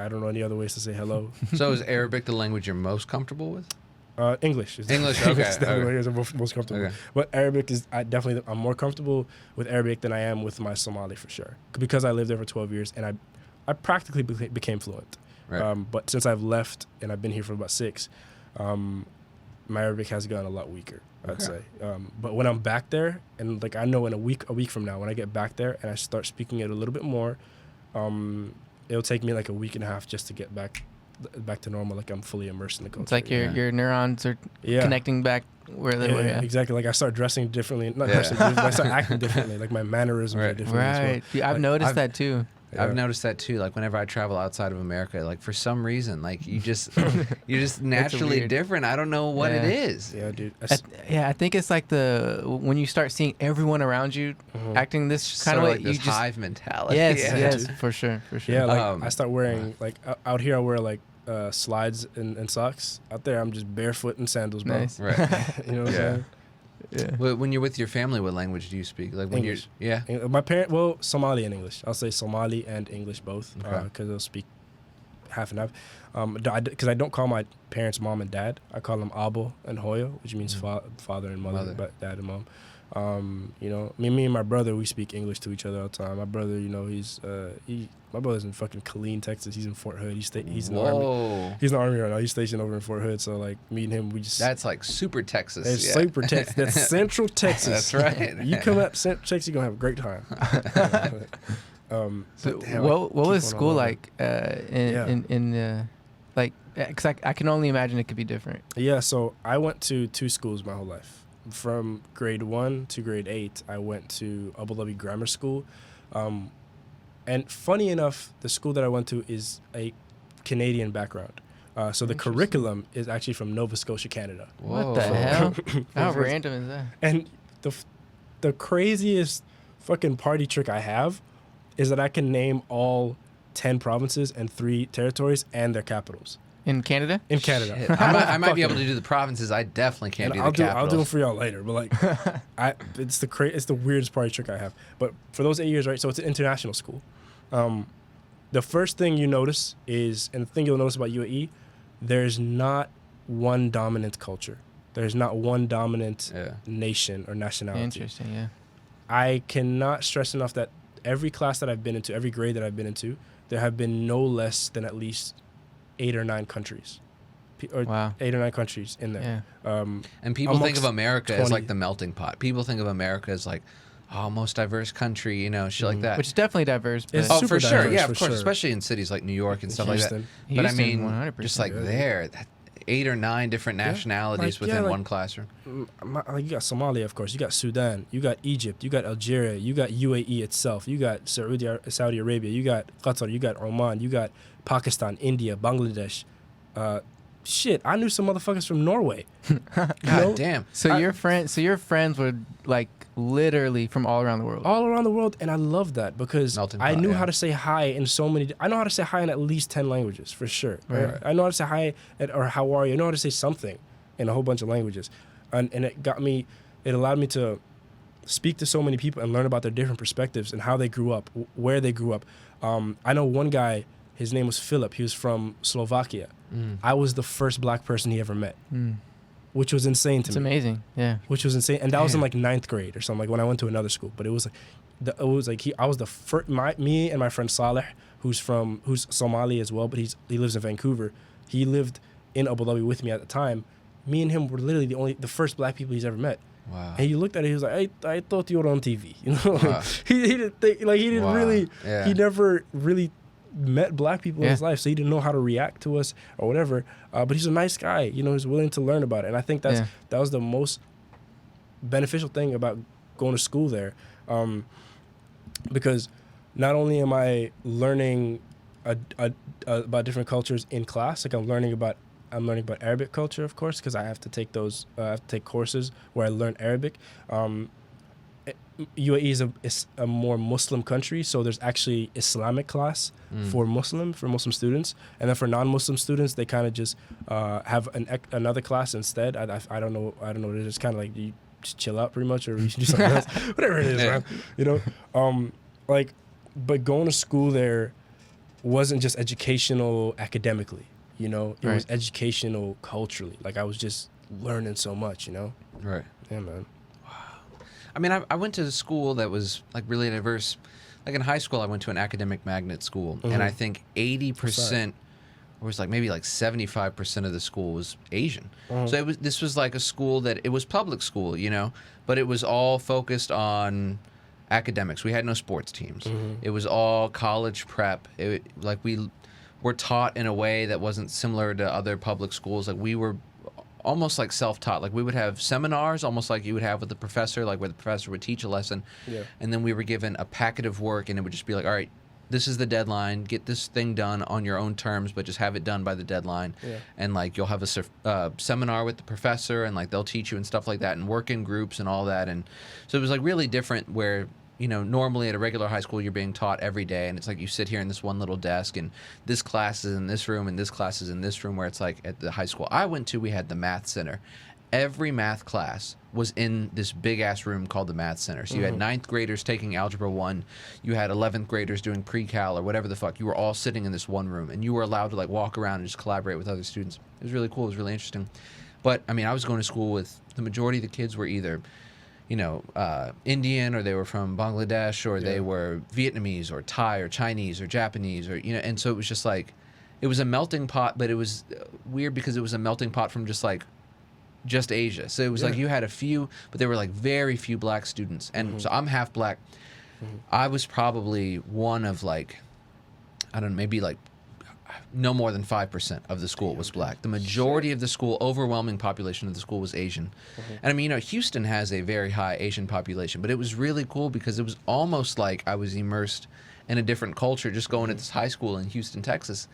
don't know any other ways to say hello. So is Arabic the language you're most comfortable with? English. English, okay, It's definitely okay. the language I'm most comfortable Okay. with. But Arabic is, I'm more comfortable with Arabic than I am with my Somali, for sure. Because I lived there for 12 years, and I practically became fluent. Right. But since I've left and I've been here for about 6, my Arabic has gotten a lot weaker, I'd Okay. say. But when I'm back there, and like I know in a week from now, when I get back there and I start speaking it a little bit more, it'll take me like a week and a half just to get back to normal. Like I'm fully immersed in the culture. It's like Yeah. your neurons are Yeah. connecting back where they were. Yeah. Exactly. Like I start dressing differently, not Yeah. dressing, but I start acting differently. Like my mannerisms are Right. different as well. Right. Yeah, I've Like, noticed I've- that too. I've Yeah. noticed that too. Like whenever I travel outside of America, like for some reason, like you're just naturally weird- different. I don't know what it Yeah. is. Yeah, dude. I think it's like when you start seeing everyone around you acting this Just kind of sort way. of like You this just hive mentality. yes, Yeah. yes, for sure. Yeah, like Um, I start wearing like out here I wear like slides and socks. Out there I'm just barefoot and sandals, bro. Nice. Right. You know what Yeah. I'm saying? Yeah. When you're with your family, what language do you speak? Like when English. you're My parent, well, Somali and English. I'll say Somali and English both, Okay. because they'll speak half and half. Because I don't call my parents mom and dad. I call them Abo and Hoyo, which means father and mother, Mother. but dad and mom. You know, me and my brother, we speak English to each other all the time. My brother, you know, my brother's in fucking Killeen, Texas. He's in Fort Hood. He's in the army. Whoa. He's in the army right now. He's stationed over in Fort Hood. So like me and him, we just That's like super Texas. it's yeah. super Texas. That's Central Texas. That's right. You come up Central Texas, you're gonna have a great time. So but damn, what keep was on school learning. like in like because I can only imagine it could be different. Yeah, so I went to 2 schools my whole life. From grade 1 to grade 8, I went to Abu Dhabi Grammar School. And funny enough, the school that I went to is a Canadian background. So the curriculum is actually from Nova Scotia, Canada. What the Whoa. hell? How For- random is that? And the craziest fucking party trick I have is that I can name all 10 provinces and 3 territories and their capitals In Canada? in Canada. Shit. I might be able to do the provinces. I definitely can't And do the I'll do them capitals. for y'all later. But like, it's the weirdest party trick I have. But for those 8 years, right? So it's an international school. The first thing you notice is, and the thing you'll notice about UAE, there's not one dominant culture. There's not one dominant Yeah. nation or nationality. Interesting, yeah. I cannot stress enough that every class that I've been into, every grade that I've been into, there have been no less than at least 8 or 9 countries. Wow. 8 or 9 countries in there. Yeah. And people think of amongst America as 20. like the melting pot. People think of America as like, oh, most diverse country, you know, shit like that. Which is definitely diverse. But It's Oh, super for sure. diverse, Yeah, for of course. sure. Especially in cities like New York and stuff like that. Houston. But I Houston, mean, 100%. just like there, 8 or 9 different nationalities Like, yeah, within like- one classroom. Like you got Somalia, of course. You got Sudan. You got Egypt. You got Algeria. You got UAE itself. You got Saudi Arabia. You got Qatar. You got Oman. You got Pakistan, India, Bangladesh. Shit, I knew some motherfuckers from Norway. God damn. So your friends were like literally from all around the world. All around the world, and I love that because Melting I pot, knew yeah. how to say hi in so many. I know how to say hi in at least 10 languages for sure. Right. I know how to say hi or how are you. I know how to say something in a whole bunch of languages, and it allowed me to speak to so many people and learn about their different perspectives and how they grew up, where they grew up. I know one guy. His name was Philip. He was from Slovakia. I was the first black person he ever met, which was insane to It's me. amazing. Yeah. Which was insane, and that was in Damn. like 9th grade or something. Like when I went to another school, but it was like I was the first. Me and my friend Saleh, who's Somali as well, but he lives in Vancouver. He lived in Abu Dhabi with me at the time. Me and him were literally the first black people he's ever met. Wow. And he looked at it. He was like, "I thought you were on TV." You know, Wow. he didn't think like he didn't Wow. really. Yeah. He never really met black people in his Yeah. life, so he didn't know how to react to us or whatever. But he's a nice guy. You know, he's willing to learn about it, and I think that was the most beneficial thing about going to school there, because not only am I learning about different cultures in class, like I'm learning about Arabic culture, of course, because I have to take courses where I learn Arabic. UAE is a more Muslim country, so there's actually Islamic class for Muslim students, and then for non-Muslim students, they kind of just have another class instead. I don't know what it is. It's kind of like you just chill out pretty much, or you should do something else, whatever it is, man. You know, but going to school there wasn't just educational academically. You know, it was educational culturally. Like I was just learning so much. You know. Right. Yeah, man. I mean, I went to a school that was like really diverse. Like in high school, I went to an academic magnet school, and I think 80% it was like maybe like 75% of the school was Asian. So this was like a school that it was public school, you know, but it was all focused on academics. We had no sports teams. It was all college prep. Like we were taught in a way that wasn't similar to other public schools. Like we were almost like self-taught. Like we would have seminars almost like you would have with the professor, like where the professor would teach a lesson. Yeah. And then we were given a packet of work, and it would just be like, all right, this is the deadline. Get this thing done on your own terms, but just have it done by the deadline. Yeah. And like you'll have a seminar with the professor, and like they'll teach you and stuff like that, and work in groups and all that. And so it was like really different where, you know, normally at a regular high school you're being taught every day, and it's like you sit here in this one little desk, and this class is in this room, and this class is in this room, where it's like at the high school I went to, we had the math center. Every math class was in this big ass room called the math center. So you had 9th graders taking algebra 1, you had 11th graders doing pre-cal or whatever the fuck. You were all sitting in this one room, and you were allowed to like walk around and just collaborate with other students. It was really cool. It was really interesting. But I mean, I was going to school with the majority of the kids were either, you know, Indian, or they were from Bangladesh, or they were Vietnamese or Thai or Chinese or Japanese, or, you know, and so it was just like, it was a melting pot, but it was weird because it was a melting pot from just Asia. So it was like you had a few, but there were like very few black students. And so I'm half black. I was probably one of like, I don't know, maybe like no more than 5% of the school was black. The majority of the school, overwhelming population of the school was Asian. And I mean, you know, Houston has a very high Asian population, but it was really cool because it was almost like I was immersed in a different culture just going to this high school in Houston, Texas.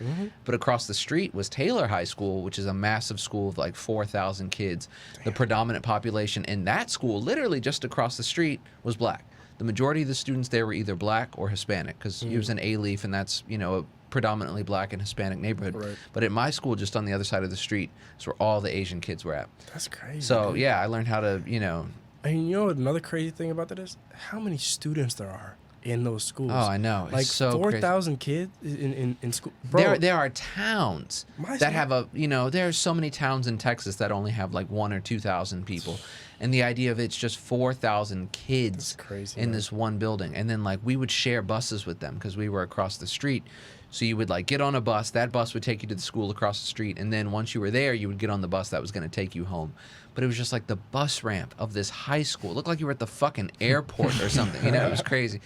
But across the street was Taylor High School, which is a massive school of like 4,000 kids. The predominant population in that school, literally just across the street, was black. The majority of the students there were either black or Hispanic, because it was an A-Leaf, and that's, you know, a predominantly black and Hispanic neighborhood. Right. But at my school, just on the other side of the street, is where all the Asian kids were at. That's crazy. So, yeah, I learned how to, you know. And you know what another crazy thing about that is? How many students there are in those schools. Oh, I know. Like it's so 4,000 kids in school. Bro, there are towns that have a, you know, there are so many towns in Texas that only have like 1,000 or 2,000 people. And the idea of it's just 4,000 kids in this one building. And then like we would share buses with them because we were across the street. So you would like get on a bus, that bus would take you to the school across the street, and then once you were there, you would get on the bus that was going to take you home. But it was just like the bus ramp of this high school. It looked like you were at the fucking airport or something, you know, it was crazy.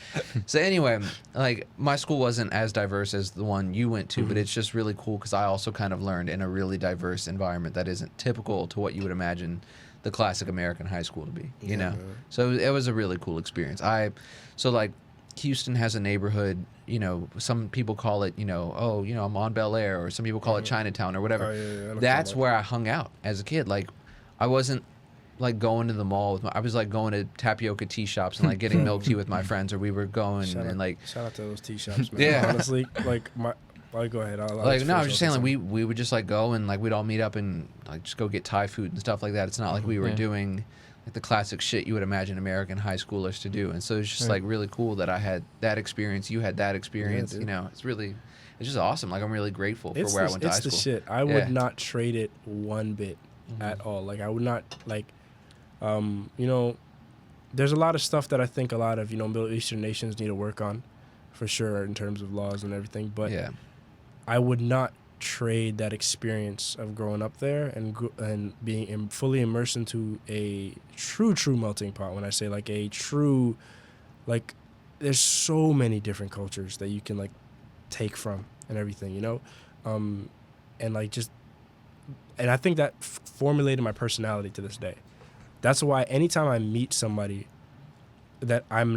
So anyway, like my school wasn't as diverse as the one you went to, but it's just really cool because I also kind of learned in a really diverse environment that isn't typical to what you would imagine the classic American high school to be, you know? So it was a really cool experience. So like Houston has a neighborhood, you know, some people call it, you know, oh, you know, I'm on Bel Air, or some people call it Chinatown or whatever. That's where I hung out as a kid. Like, I wasn't like going to the mall I was like going to tapioca tea shops and like getting milk tea with my friends, or we were going shout out to those tea shops, man. Yeah. Honestly, like go ahead. I was just saying, like we would just like go and like we'd all meet up and like just go get Thai food and stuff like that. It's not like we were doing like the classic shit you would imagine American high schoolers to do. And so it's just like really cool that I had that experience, you had that experience. You know, it's just awesome. Like I'm really grateful for where I went to high school. It's the shit. I would not trade it one bit at all. Like I would not like, you know, there's a lot of stuff that I think a lot of, you know, Middle Eastern nations need to work on for sure in terms of laws and everything. But I would not trade that experience of growing up there and being fully immersed into a true melting pot. When I say like a true, like there's so many different cultures that you can like take from and everything, you know, and like just, and I think that formulated my personality to this day. That's why anytime I meet somebody that I've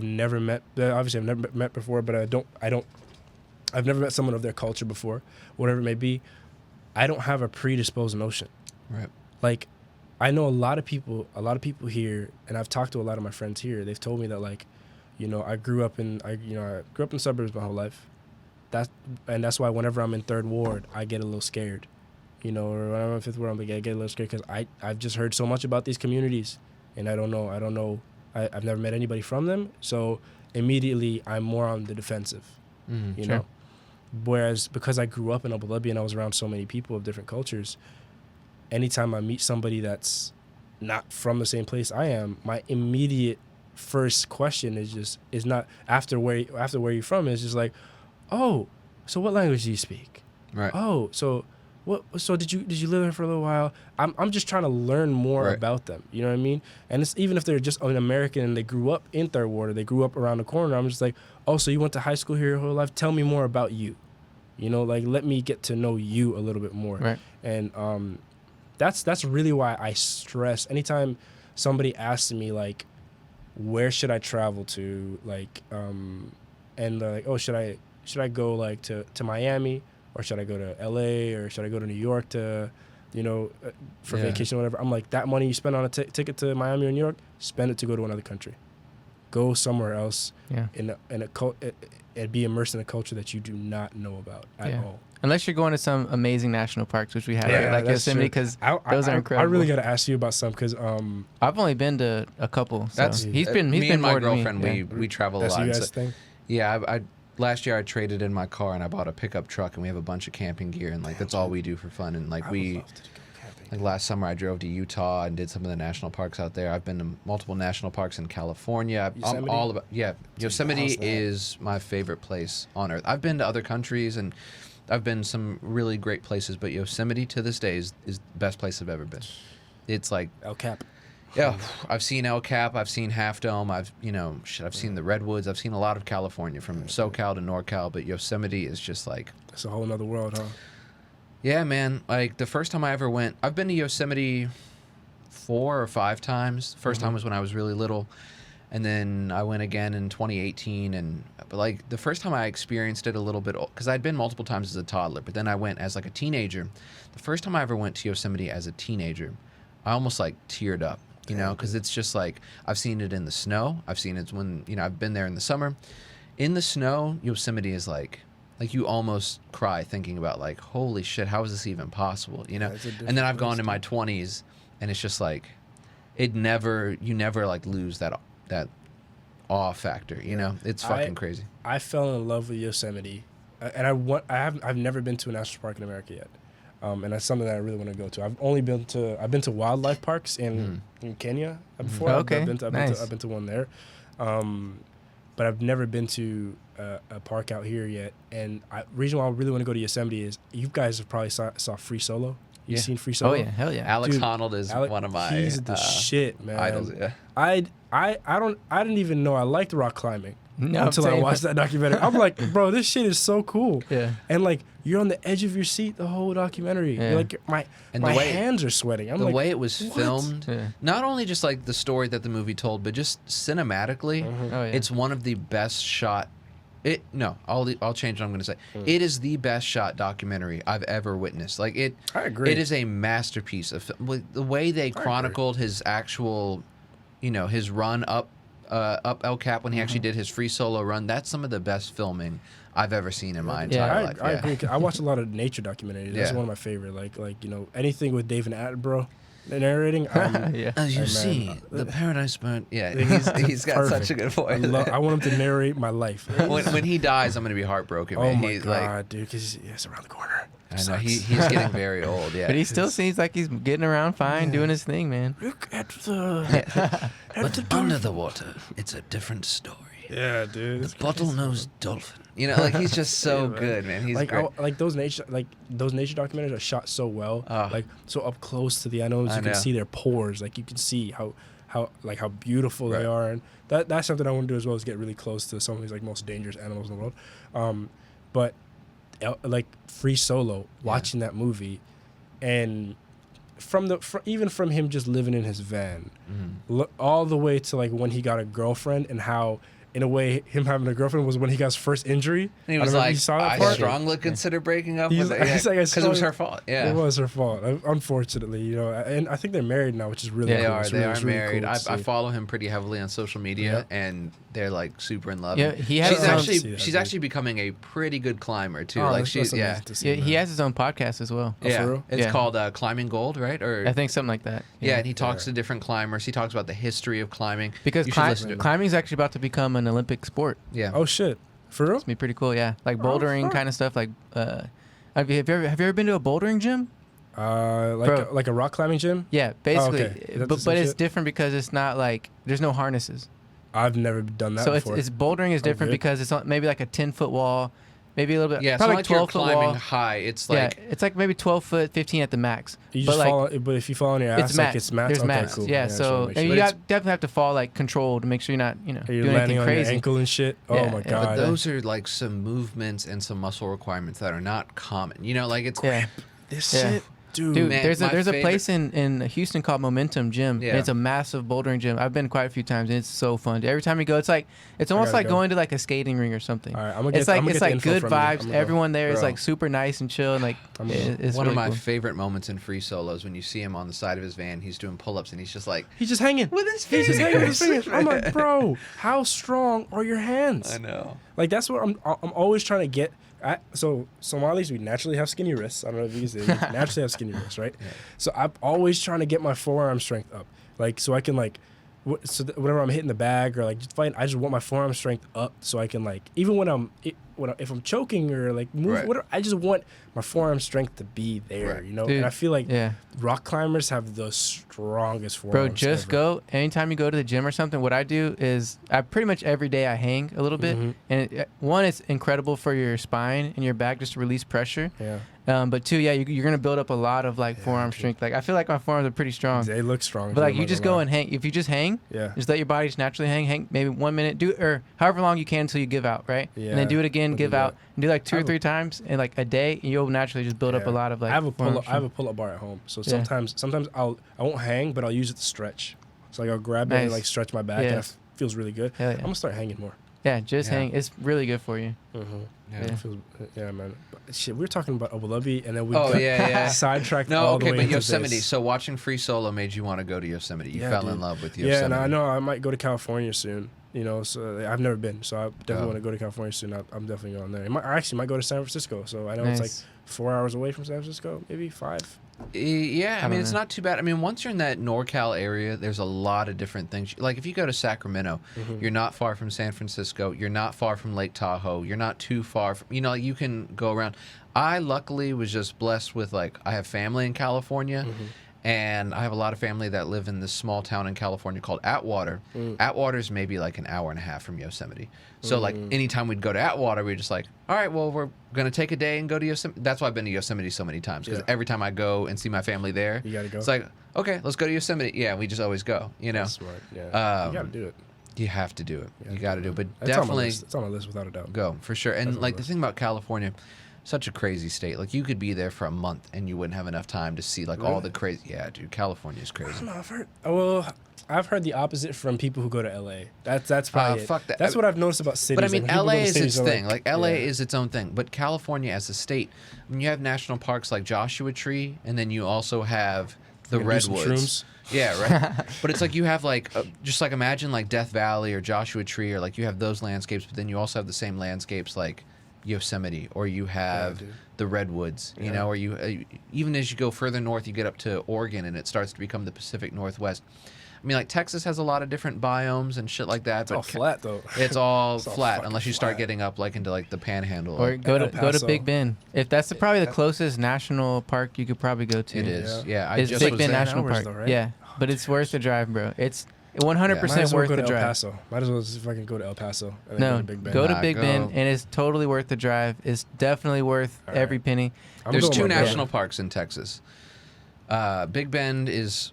never met, that obviously I've never met before, but I've never met someone of their culture before, whatever it may be, I don't have a predisposed notion. Right. Like, I know a lot of people here, and I've talked to a lot of my friends here. They've told me that, like, you know, I grew up in the suburbs my whole life. That's why whenever I'm in Third Ward, I get a little scared. You know, or when I'm in Fifth Ward, I get a little scared because I've just heard so much about these communities, and I don't know. I've never met anybody from them, so immediately I'm more on the defensive. You know. Whereas because I grew up in Abu Dhabi and I was around so many people of different cultures, anytime I meet somebody that's not from the same place I am, my immediate first question is not after where you're from, is just like, oh, so what language do you speak? Right. Oh, so what? So did you live there for a little while? I'm just trying to learn more Right. about them. You know what I mean? And it's even if they're just an American and they grew up in Third Ward, or they grew up around the corner. I'm just like, oh, so you went to high school here your whole life? Tell me more about you. You know, like let me get to know you a little bit more. Right. And that's really why I stress anytime somebody asks me like, where should I travel to? Like, and they're like, oh, should I go like to Miami, or should I go to LA, or should I go to New York to, for vacation or whatever? I'm like, that money you spend on a ticket to Miami or New York, spend it to go to another country. Go somewhere else and be immersed in a culture that you do not know about at all. Unless you're going to some amazing national parks, which we have, Yeah, like that's Yosemite, true. because those are incredible. I really got to ask you about some because I've only been to a couple. So That's he's been me and my more than me. girlfriend. Yeah. We travel a that's lot. you So- guys thing. yeah, I last year I traded in my car and I bought a pickup truck and we have a bunch of camping gear and like that's all we do for fun. And like I would love to go camping. like last summer I drove to Utah and did some of the national parks out there. I've been to multiple national parks in California. I'm Yosemite? all about Yosemite How's that? is my favorite place on earth. I've been to other countries and I've been some really great places, but Yosemite to this day is the best place I've ever been. It's like El Cap. yeah, I've seen El Cap, I've seen Half Dome, I've seen the Redwoods, I've seen a lot of California from SoCal to NorCal, but Yosemite is just like, It's a whole nother world, huh? yeah, man. Like the first time I ever went, I've been to Yosemite 4 or 5 times. First time was when I was really little, and then I went again in 2018. But like the first time I experienced it a little bit, because I'd been multiple times as a toddler, but then I went as like a teenager. The first time I ever went to Yosemite as a teenager, I almost like teared up. Because it's just like I've seen it in the snow. I've seen it when I've been there in the summer. In the snow, Yosemite is like you almost cry thinking about like, holy shit, how is this even possible? it's a different And then I've gone place, in my 20s, and it's just like, you never like lose that awe factor. It's fucking crazy. I fell in love with Yosemite, and I've never been to a national park in America yet, and that's something that I really want to go to. I've been to wildlife parks in Kenya before. Okay, I've been nice. to one there, but I've never been to a park out here yet. And reason why I really want to go to Yosemite is you guys have probably saw Free Solo. You've seen Free Solo? Oh yeah, hell yeah. Alex Dude, Honnold is one of my he's the shit, man. idols. Yeah. I didn't even know I liked rock climbing No, until I same. watched that documentary. I'm like, bro, this shit is so cool. Yeah. And like you're on the edge of your seat the whole documentary. Yeah. You're like my hands are sweating. I'm The like, way it was what? filmed, Yeah. not only just like the story that the movie told, but just cinematically, Oh, yeah. it's one of the best shot. I'll change what I'm going to say. It is the best shot documentary I've ever witnessed. Like it, I agree. It is a masterpiece of the way they chronicled his actual, his run up El Cap when he actually did his free solo run. That's some of the best filming I've ever seen in my entire life. I agree. 'Cause I watch a lot of nature documentaries. That's Yeah. one of my favorite. Like anything with David Attenborough narrating. Yeah. As you man, see, the Paradise Bird. Yeah, he's got Perfect. such a good voice. I want him to narrate my life. when he dies, I'm gonna be heartbroken. Oh Man. my He's god, dude! Because he's around the corner. I know he's getting very old. Yeah, But he still seems like he's getting around fine, doing his thing, man. Look at the. But under the water, it's a different story. Yeah, dude. The bottlenose dolphin. Like he's just so good, man. He's like great. those nature documentaries are shot so well, like so up close to the animals. I You can know. see their pores. Like you can see how beautiful Right. they are, and that's something I want to do as well, is get really close to some of these like most dangerous animals in the world. But like Free Solo, watching that movie, and even from him just living in his van, all the way to like when he got a girlfriend, and how in a way him having a girlfriend was when he got his first injury. And he I was don't know if like, you saw that I part. strongly consider breaking up He's with like- her. he's like, I Because it was saw- her fault. Yeah. It was her fault, unfortunately, and I think they're married now, which is really They cool. are. It's They really- are it's really married. cool to I see. follow him pretty heavily on social media, and they're like super in love. Yeah, And he has she's his own- actually See that, she's dude. actually becoming a pretty good climber too. Oh, like that's she's amazing yeah. to see, Yeah, he man. has his own podcast as well. for Yeah, real? it's Yeah. called Climbing Gold, right? Or I think something like that. yeah, and he talks to different climbers. He talks about the history of climbing. Because you should listen to it. climbing is actually about to become an Olympic sport. Yeah. Oh shit, for real? It's gonna be pretty cool, yeah. Like bouldering fuck. kind of stuff. Like, have you ever been to a bouldering gym? Bro. Like a rock climbing gym? Yeah, basically. okay. Is that the But same it's shit? different because it's not like there's no harnesses. I've never done that So before. it's bouldering is different good. because it's on maybe like a 10-foot wall, maybe a little bit. Yeah, it's probably not like like you're 12 foot climbing wall. high. It's Yeah, like it's like maybe 12 foot, 15 at the max. You but just like, fall, but if you fall on your ass, it's like mats. it's mats. There's Okay, mats. cool. Yeah, I just so wanna make and sure. you But definitely have to fall like controlled to make sure you're not, you're doing landing anything on crazy. your ankle and shit. Yeah, Oh my yeah. god. but those are like some movements and some muscle requirements that are not common. Like it's Yeah. This Yeah. shit, dude. Dude, Man, there's my a favorite- place in Houston called Momentum Gym. Yeah. And it's a massive bouldering gym. I've been quite a few times, and it's so fun. Every time you go, it's almost gotta like go. going to like a skating ring or something. All right, I'm gonna It's get. like I'm gonna it's get the like info good from you. I'm vibes. gonna go. Everyone there is Bro. like super nice and chill, and like it's one really of my cool. favorite moments in free solos when you see him on the side of his van. He's doing pull-ups and he's just like, He's just hanging with his He's just hanging with his fingers. fingers. I'm like, bro, how strong are your hands? I know. Like that's what I'm always trying to get. So Somalis, we naturally have skinny wrists. I don't know if you can see it. We naturally have skinny wrists, right? Yeah. So I'm always trying to get my forearm strength up, like so I can like, whenever I'm hitting the bag or like just fighting, I just want my forearm strength up so I can like even when if I'm choking or like move, Right. whatever, I just want my forearm strength to be there, Right. Dude, and I feel like yeah. rock climbers have the strongest Bro, forearms. just ever. go. Anytime you go to the gym or something, what I do is I pretty much every day I hang a little bit. And one, it's incredible for your spine and your back just to release pressure. Yeah. But two, yeah, you're going to build up a lot of like forearm strength. Like I feel like my forearms are pretty strong. They look strong. But like I'm you not just gonna go lie. and hang. If you just hang, Yeah. just let your body just naturally hang maybe 1 minute, or however long you can until you give out, right? And Yeah, then do it again, I'll give do out, that. and do like 2 I or have 3 times in like a day, and you'll naturally just build up a Yeah. lot of like. I have a forearm pull-up. I have a strength. pull-up bar at home, so Yeah. sometimes I won't hang, but I'll use it to stretch. So like I'll grab it and Nice. like stretch my back, and Yeah. it feels really good. Hell yeah. I'm gonna start hanging more. Yeah, just Yeah. hang. It's really good for you. Yeah. Yeah. Yeah, man. But shit, we were talking about Abu Dhabi, and then we Oh, got yeah, yeah. sidetracked No, all the okay, way but into Yosemite. this. So watching Free Solo made you want to go to Yosemite. You Yeah, fell dude. in love with Yeah, Yosemite. and I know I might go to California soon. So I've never been, so I definitely Oh. want to go to California soon. I'm definitely going there. I actually might go to San Francisco, so I know it's Nice. like 4 hours away from San Francisco, maybe 5. Yeah, I mean, don't it's know. not too bad. I mean, once you're in that NorCal area, there's a lot of different things. Like, if you go to Sacramento, you're not far from San Francisco. You're not far from Lake Tahoe. You're not too far from, like, you can go around. I luckily was just blessed with, like, I have family in California, and I have a lot of family that live in this small town in California called Atwater. Atwater's maybe like an hour and a half from Yosemite. So, like, anytime we'd go to Atwater, we're just like, all right, well, we're going to take a day and go to Yosemite. That's why I've been to Yosemite so many times, because Yeah. every time I go and see my family there, You gotta go. it's like, okay, let's go to Yosemite. Yeah, we just always go, That's smart. Yeah, you gotta do it. You have to do it. You got to do it. But It's on my definitely list. It's on my list without a doubt. go, for sure. And, That's on like, my the list. thing about California, such a crazy state. Like, you could be there for a month and you wouldn't have enough time to see, like, all Really? the crazy. Yeah, dude, California's crazy. No, I've heard the opposite from people who go to LA. That's probably it. fuck that. That's what I've noticed about cities. But I mean, Like, when people LA go to is cities, its they're thing. Like, LA yeah. is its own thing. But California as a state, I mean, you have national parks like Joshua Tree, and then you also have the You gonna do some redwoods. Yeah, right. But it's like you have like just like imagine like Death Valley or Joshua Tree, or like you have those landscapes, but then you also have the same landscapes like Yosemite, or you have dude. the redwoods. You know, or you even as you go further north, you get up to Oregon, and it starts to become the Pacific Northwest. I mean, like Texas has a lot of different biomes and shit like that. It's all flat though. It's all It's all flat fucking unless you start flat. getting up like into like the Panhandle. Or go El to Paso. Big Bend. If that's probably the closest national park you could probably go to. It is. Yeah. Yeah, I It's just Big was Bend there. National hours, Park. though, right? Yeah, but it's worth the drive, bro. It's 100% Might as well worth go the to El drive. Paso. Might as well see if I can go to El Paso. And then No, go to Big Bend. go to Nah, Big go. Bend, and it's totally worth the drive. It's definitely worth All every right. penny. I'm There's going two with my brother. national parks in Texas. Big Bend is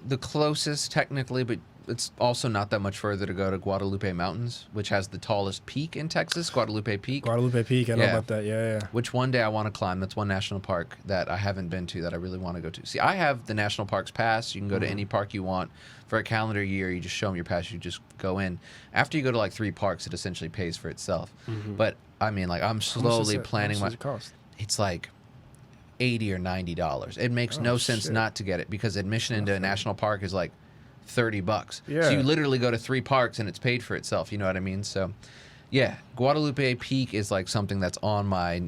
the closest technically, but it's also not that much further to go to Guadalupe Mountains, which has the tallest peak in Texas, Guadalupe Peak. Guadalupe Peak. I know Yeah. about that. Yeah. Which one day I want to climb. That's one national park that I haven't been to that I really want to go to. See, I have the national parks pass. You can go to any park you want for a calendar year. You just show them your pass. You just go in. After you go to like 3 parks, it essentially pays for itself. But I mean, like I'm How much slowly does planning How my. much does it cost? It's like $80 or $90. It makes Oh, no sense shit. not to get it because admission into a national park is like $30. Yeah. So you literally go to 3 parks and it's paid for itself. You know what I mean? So, yeah, Guadalupe Peak is like something that's on my,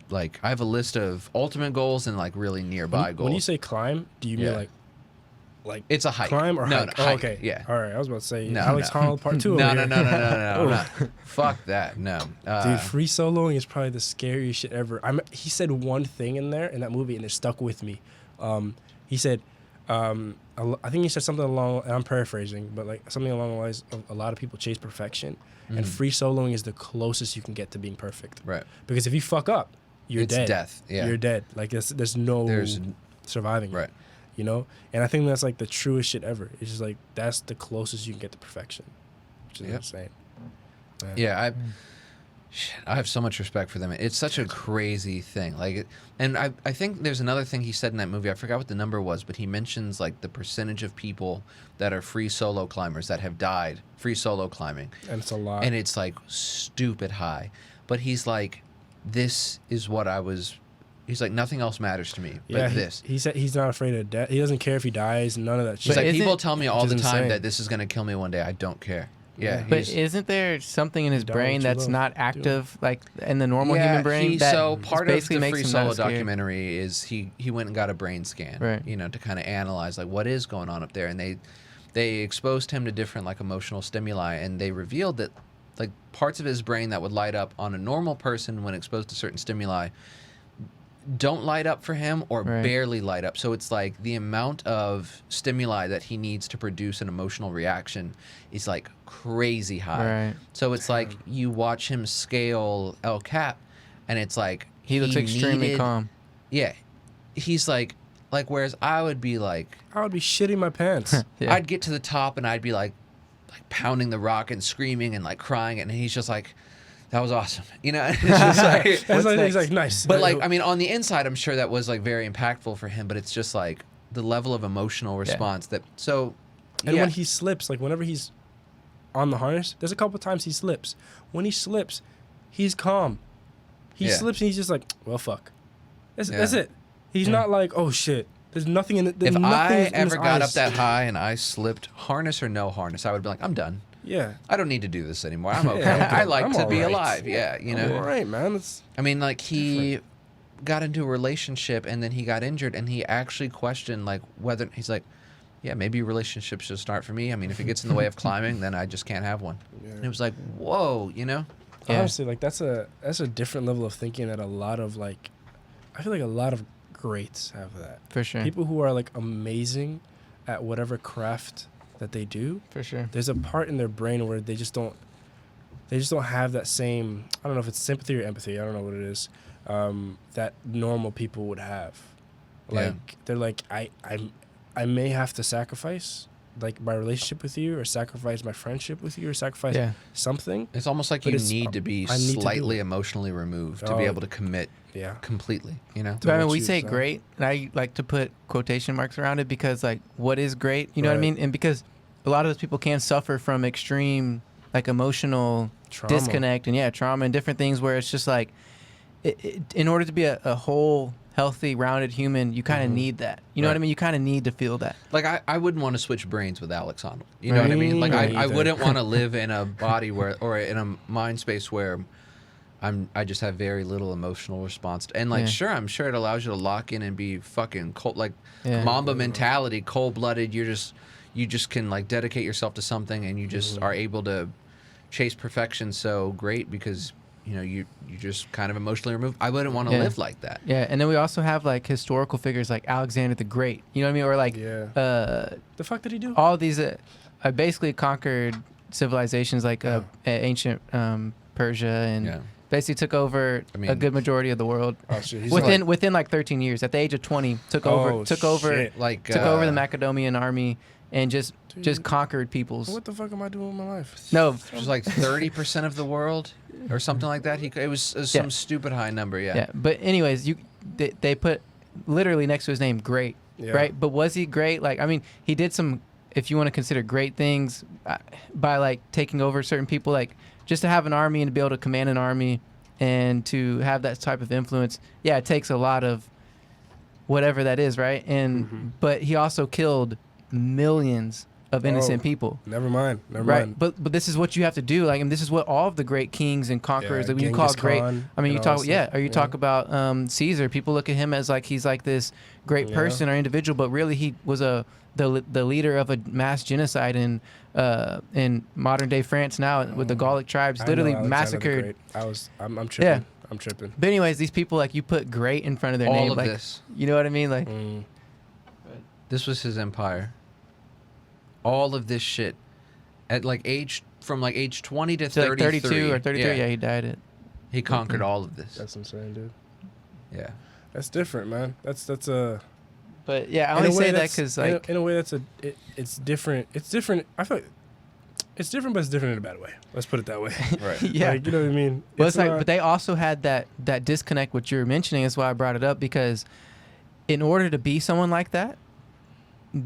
like, I have a list of ultimate goals and like really nearby goals. When you say climb, do you mean Yeah. like it's a hike. climb or no, hike? No, Oh, hike. okay. Yeah. All right. I was about to say No, Alex no. Honnold Part 2. No, over no, here. no, no, no, no, no. Fuck that. No. Dude, free soloing is probably the scariest shit ever. He said one thing in there in that movie, and it stuck with me. He said, I think he said something along, and I'm paraphrasing, but like something along the lines of a lot of people chase perfection, and free soloing is the closest you can get to being perfect. Right. Because if you fuck up, you're It's dead. death, yeah. You're dead. Like there's no surviving. Right. It, you know? And I think that's like the truest shit ever. It's just like that's the closest you can get to perfection. Which is insane. Man. Yeah, I have so much respect for them. It's such a crazy thing. Like, and I think there's another thing he said in that movie. I forgot what the number was, but he mentions like the percentage of people that are free solo climbers that have died free solo climbing. And it's a lot. And it's like stupid high. But he's like, this is what I was. He's like, nothing else matters to me but this. He said he's not afraid of death. He doesn't care if he dies. None of that shit. He's like, people isn't- tell me all the Which is time insane. that this is going to kill me one day. I don't care. Yeah. But he's- isn't there something in his Die brain what you that's love. not active, like in the normal yeah, human brain? That so part of basically the makes free him solo not scared. documentary is he went and got a brain scan, Right. you know, to kind of analyze like what is going on up there, and they exposed him to different like emotional stimuli, and they revealed that like parts of his brain that would light up on a normal person when exposed to certain stimuli don't light up for him or Right. barely light up. So it's like the amount of stimuli that he needs to produce an emotional reaction is like crazy high. Right. So it's like you watch him scale El Cap and it's like He looks extremely needed- calm. Yeah. He's like whereas I would be like I would be shitting my pants. Yeah. I'd get to the top and I'd be like pounding the rock and screaming and like crying, and he's just like, that was awesome. You know, it's just like That's like, he's next? like nice. but like, I mean, on the inside, I'm sure that was like very impactful for him. But it's just like the level of emotional response that. So, and yeah, when he slips, like whenever he's on the harness, there's a couple times he slips. When he slips, he's calm. He Yeah. slips and he's just like, well, fuck. That's Yeah. it. He's not like, oh shit. There's nothing in it. There's if nothing I in his ever got up eyes. that high and I slipped, harness or no harness, I would be like, I'm done. Yeah. I don't need to do this anymore. I'm okay. Yeah, I like I'm to be alright. alive. Yeah, you know. All right, man. It's I mean, like he got into a relationship and then he got injured, and he actually questioned like whether he's like, yeah, maybe relationships should start for me. I mean, if it gets in the way of climbing, then I just can't have one. And it was like, whoa, you know. Yeah. honestly like that's a different level of thinking that a lot of like, I feel like a lot of greats have that. For sure. People who are like amazing at whatever craft that they do, For sure. there's a part in their brain where they just don't have that same, I don't know if it's sympathy or empathy, I don't know what it is, that normal people would have. Like Yeah. they're like, I may have to sacrifice like my relationship with you, or sacrifice my friendship with you, or sacrifice Yeah. something. It's almost like But you it's- need to be I need to do slightly it. emotionally removed to be Oh. able to commit Yeah. completely, you know? But I mean, what we you say said. great, and I like to put quotation marks around it because, like, what is great? You know what I Right. mean? And because a lot of those people can suffer from extreme, like, emotional Trauma. disconnect and, trauma and different things where it's just like, in order to be a whole, healthy, rounded human, you kind of need that. You know what I Right. mean? You kind of need to feel that. Like, I wouldn't want to switch brains with Alex Honnold. You know what I mean? Like, Right. I wouldn't want to live in a body where, or in a mind space where I just have very little emotional response. And, like, Yeah. sure, I'm sure it allows you to lock in and be fucking cold, like, Yeah. Mamba mentality, cold-blooded. You just can, like, dedicate yourself to something, and you just are able to chase perfection so great because, you know, you just kind of emotionally removed. I wouldn't want to Yeah. live like that. Yeah, and then we also have, like, historical figures like Alexander the Great. You know what I mean? Or, like, Yeah. The fuck did he do? all these basically conquered civilizations like ancient Persia and Yeah. basically took over I mean- a good majority of the world Oh, shit. He's within like 13 years. At the age of 20, took over shit. Like, took over the Macedonian army and just conquered peoples. What the fuck am I doing with my life? No, It was like 30% of the world or something like that. It was some Yeah. stupid high number, yeah. But anyways, they put literally next to his name great, Yeah. right? But was he great? Like, I mean, he did some, if you want to consider great things, by like taking over certain people, like just to have an army and to be able to command an army and to have that type of influence. Yeah, it takes a lot of whatever that is, right? And but he also killed millions of innocent people. Never mind. Never Right, mind. but this is what you have to do. Like, and this is what all of the great kings and conquerors that we call Genghis great. Khan I mean, you and all talk, that stuff. or you talk about Caesar. People look at him as like he's like this great Yeah. person or individual, but really he was the leader of a mass genocide in modern day France now with the Gallic tribes. I know Literally Alexander the massacred. Great. I'm tripping. Yeah. I'm tripping. But anyways, these people like you put great in front of their All name, of like this. you know what I mean, like. This was his empire. All of this shit at like age 20 to So like 33. 32 or 33. Yeah, he died at. He conquered all of this. That's insane, dude. Yeah. That's different, man. That's a. But yeah, I in a only way say that that's- because in a- like in a way it's different. It's different. I feel like it's different, but it's different in a bad way. Let's put it that way. Right. yeah. Like, you know what I mean? But it's like, not- but they also had that disconnect. What you're mentioning is why I brought it up, because in order to be someone like that,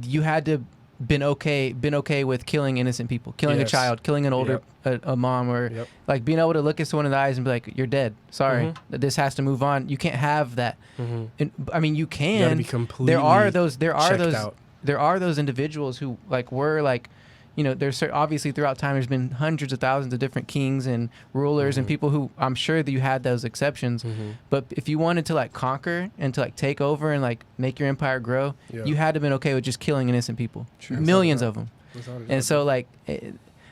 you had to been okay with killing innocent people, killing a Yes. child, killing an older a mom, or Yep. like being able to look at someone in the eyes and be like, "You're dead. Sorry, Mhm. this has to move on." You can't have that. Mhm. And, I mean, you You gotta can. be completely There are those checked out. there are those individuals who like were like, you know, there's obviously throughout time there's been hundreds of thousands of different kings and rulers and people who I'm sure that you had those exceptions. But if you wanted to like conquer and to like take over and like make your empire grow, Yeah. you had to have been okay with just killing innocent people, Sure. millions of them. Without a And doubt. so like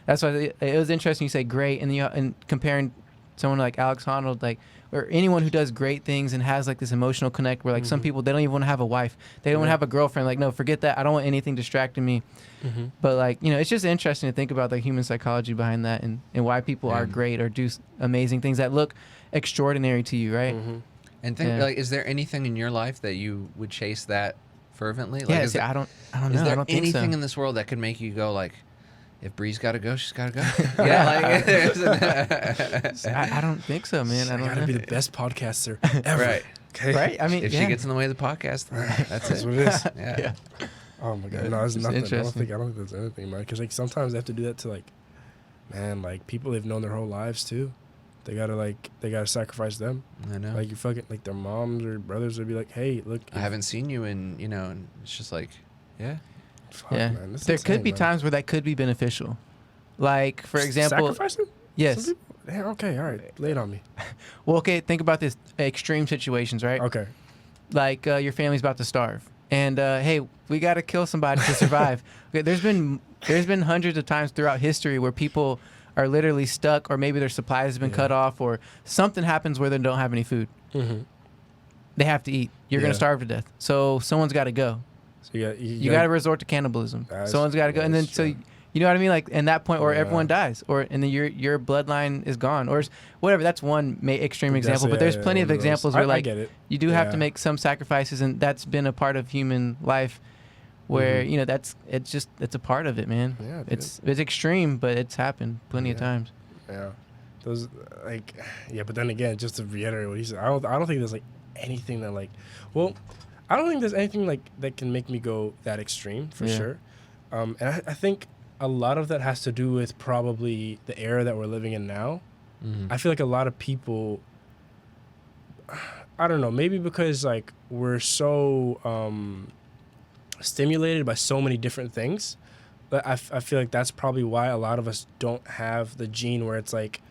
that's why it was interesting you say great, and and comparing someone like Alex Honnold, like, or anyone who does great things and has like this emotional connect where like some people, they don't even want to have a wife, they don't want to have a girlfriend, like, no, forget that, I don't want anything distracting me. But like, you know, it's just interesting to think about the human psychology behind that, and why people are great or do amazing things that look extraordinary to you, right? And think, Yeah. like, is there anything in your life that you would chase that fervently? Like, Yeah, is see, there, I don't know. is I there don't think anything so. in this world that could make you go like, if Bree's got to go, she's got to go? Yeah, like, I don't think so, man. I I don't gotta know. be the best podcaster ever. right. Okay. Right? I mean, If yeah. she gets in the way of the podcast, that's That's it. what it is. Yeah. Yeah. Oh my god, Yeah, no, it's it's nothing. interesting. I don't think there's anything, man. Because like sometimes they have to do that to like, man, like people they've known their whole lives too. They gotta sacrifice them. I know. Like you fucking like their moms or brothers would be like, hey, look, I haven't seen you in, and it's just like, yeah. fuck, Yeah. man, that's There insane, could be man. times where that could be beneficial. Like, for example, sacrifice them. yes. Some people- yeah, okay, all right, lay it on me. Well, okay, think about this extreme situations, right? Okay. Like your family's about to starve, and hey, we got to kill somebody to survive. Okay, there's been hundreds of times throughout history where people are literally stuck, or maybe their supplies have been cut off, or something happens where they don't have any food. Mm-hmm. They have to eat. You're gonna Yeah. starve to death. So someone's got to go. So you You got to resort to cannibalism. That's- Someone's got to go, and then that's so true. you know what I mean, like in that point, or Yeah. everyone dies, or and then your bloodline is gone, or whatever. That's one extreme example, but there's plenty of one of those. examples I where like get it. you do have to Yeah. make some sacrifices, and that's been a part of human life. Where Mhm. it's a part of it, man. Yeah, dude. It's extreme, but it's happened plenty of Yeah. times. Yeah, those like yeah, but then again, just to reiterate what he said, I don't think there's like anything that like, well, I don't think there's anything like that can make me go that extreme for Yeah. sure. And I think a lot of that has to do with probably the era that we're living in now. I feel like a lot of people, I don't know, maybe because like we're so stimulated by so many different things. But I feel like that's probably why a lot of us don't have the gene where it's like,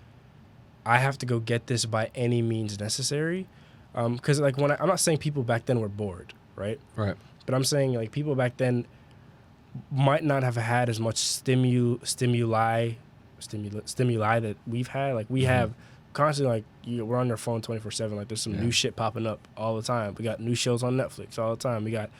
I have to go get this by any means necessary. Because like I'm not saying people back then were bored, right? Right. But I'm saying like people back then might not have had as much stimuli that we've had. Like we have constantly like we're on your phone 24/7. Like there's some new shit popping up all the time. We got new shows on Netflix all the time. We got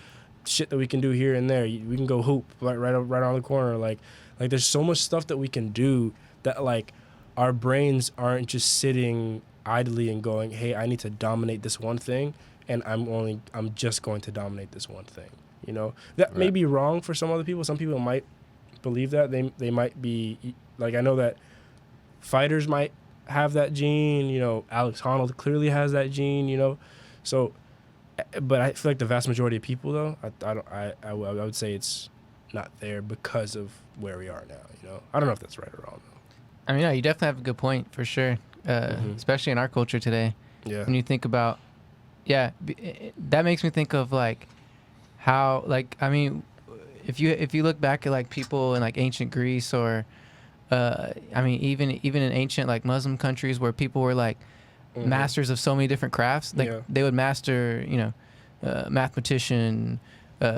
shit that we can do here and there. We can go hoop right around the corner. Like there's so much stuff that we can do that like our brains aren't just sitting idly and going, hey, I need to dominate this one thing, and I'm just going to dominate this one thing. You know, that may be wrong for some other people. Some people might believe that they might be like, I know that fighters might have that gene. You know, Alex Honnold clearly has that gene. You know, so. But I feel like the vast majority of people, though, I would say it's not there because of where we are now. You know, I don't know if that's right or wrong. Though. I mean, yeah, you definitely have a good point for sure, especially in our culture today. Yeah. When you think about, that makes me think of like how, like, I mean, if you look back at like people in like ancient Greece, or I mean even in ancient like Muslim countries where people were like masters of so many different crafts, like they would master, mathematician,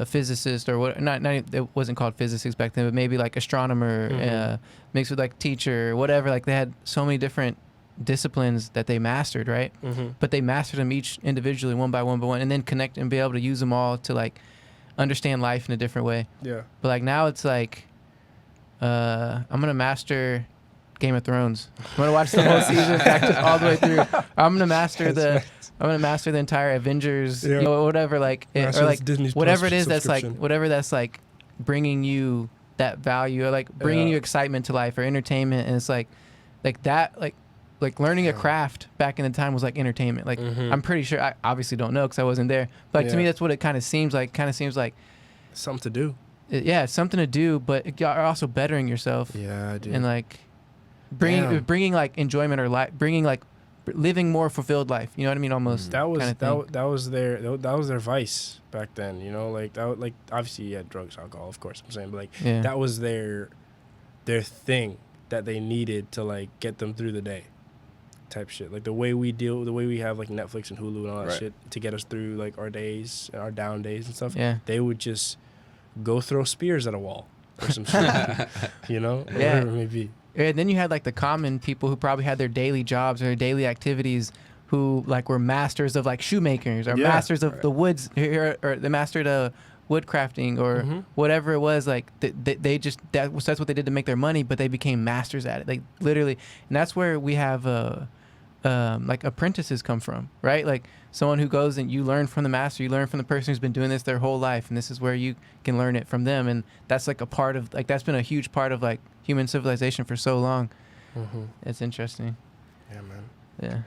physicist, or what, not it wasn't called physics back then, but maybe like astronomer, mixed with like teacher, whatever. Like they had so many different disciplines that they mastered, right? But they mastered them each individually, one by one, and then connect and be able to use them all to like understand life in a different way. Yeah. But like now it's like, I'm gonna master Game of Thrones. I'm gonna watch the whole season all the way through. I'm gonna master the entire Avengers, Yeah. whatever, like Master or like Disney Plus whatever it is that's like subscription. whatever that's like bringing you that value, or like bringing Yeah. you excitement to life or entertainment, and it's like that like learning a craft back in the time was like entertainment. Like I'm pretty sure, I obviously don't know because I wasn't there, but like to me Yeah. that's what it kind of seems like. Something to do. Yeah, it's something to do, but you're also bettering yourself. Yeah, dude. And like bringing like enjoyment or bringing like living more fulfilled life. You know what I mean? Almost. that was kinda thing. that was their vice back then. You know, like that. Like obviously, yeah, drugs, alcohol, of course. I'm saying, but like Yeah. that was their thing that they needed to like get them through the day, type shit. Like the way we have like Netflix and Hulu and all that Right. shit to get us through like our days and our down days and stuff. Yeah. They would just go throw spears at a wall or some shit. You know, Yeah. whatever it may be. And then you had like the common people who probably had their daily jobs or their daily activities, who like were masters of like shoemakers or Yeah. masters of the woods, or they mastered wood crafting or whatever it was. Like they just that's what they did to make their money, but they became masters at it, like literally. And that's where we have like apprentices come from, right? Like someone who goes and you learn from the master, you learn from the person who's been doing this their whole life, and this is where you can learn it from them. And that's like a part of like that's been a huge part of like human civilization for so long. It's interesting. Yeah, man. Yeah.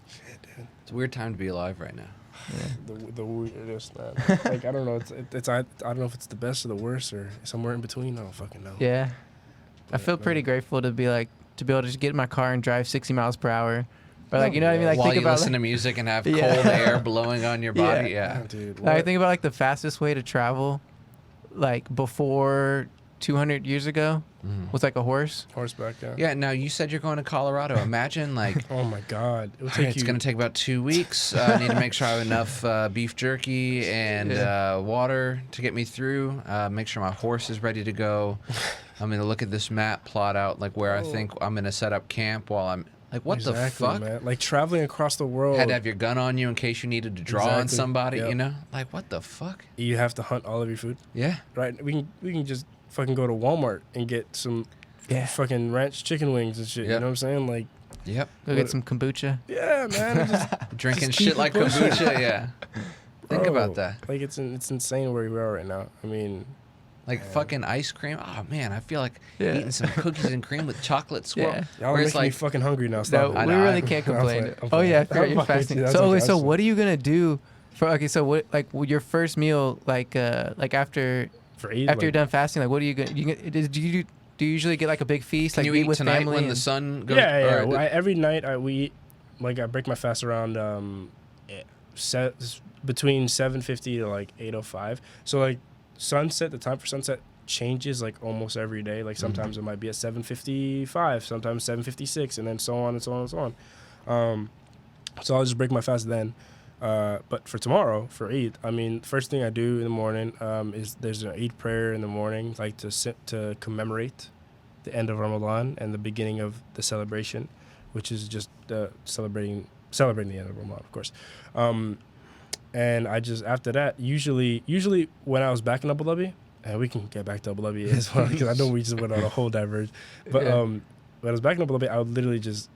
Shit, dude. It's a weird time to be alive right now. The weirdest, man. Like I don't know. I don't know if it's the best or the worst or somewhere in between. I don't fucking know. Yeah. I feel pretty grateful to be able to just get in my car and drive 60 miles per hour. Or like, you know what I mean? Like While think you about listen like, to music and have Yeah. cold air blowing on your body. Yeah. Dude. I What? think about like the fastest way to travel, like before 200 years ago, was like a horse. Horseback, yeah. Yeah, now you said you're going to Colorado. Imagine, like, Oh my God. It would all right, take it's you. going to take about 2 weeks. I need to make sure I have enough beef jerky and water to get me through. Make sure my horse is ready to go. I'm going to look at this map, plot out, like, where I think I'm going to set up camp while I'm... Like, what the fuck? man? Like traveling across the world. Had to have your gun on you in case you needed to draw on Exactly. somebody, Yep. you know? Like, what the fuck? You have to hunt all of your food, Yeah. right? We can just fucking go to Walmart and get some fucking ranch chicken wings and shit. Yep. You know what I'm saying? Like, Yep. Go get some kombucha. yeah, man. Just, Drinking Just shit keep like it pushing. kombucha, yeah. Think bro, about that. Like it's insane where we are right now. I mean, Like fucking ice cream. Oh man, I feel like Yeah. eating some cookies and cream with chocolate swirl. Yeah. y'all are Where making it's me like, fucking hungry now. No, Stop it. I we know, really I'm- can't I'm complain. playing, I'm Oh yeah, I playing. forgot I'm you're fucking- fasting. that's So okay, wait, that's so fine. what are you gonna do for so what like your first meal like after For Eid, you're like, done fasting, like what are you gonna do you usually get like a big feast, can like you eat eat with tonight family? when the and- sun goes? yeah. or Every night we eat. Like I break my fast around between 7:50 to like 8:05. So like sunset, the time for sunset changes like almost every day. Like sometimes it might be at 7:55, sometimes 7:56, and then so on and so on and so on. So I'll just break my fast then. But for tomorrow, for Eid, I mean, first thing I do in the morning is there's an Eid prayer in the morning, like to commemorate the end of Ramadan and the beginning of the celebration, which is just celebrating the end of Ramadan, of course. And I just after that, usually when I was back in Abu Dhabi, and we can get back to Abu Dhabi as well because I know we just went on a whole diverge. But Yeah. when I was back in Abu Dhabi, I would literally just.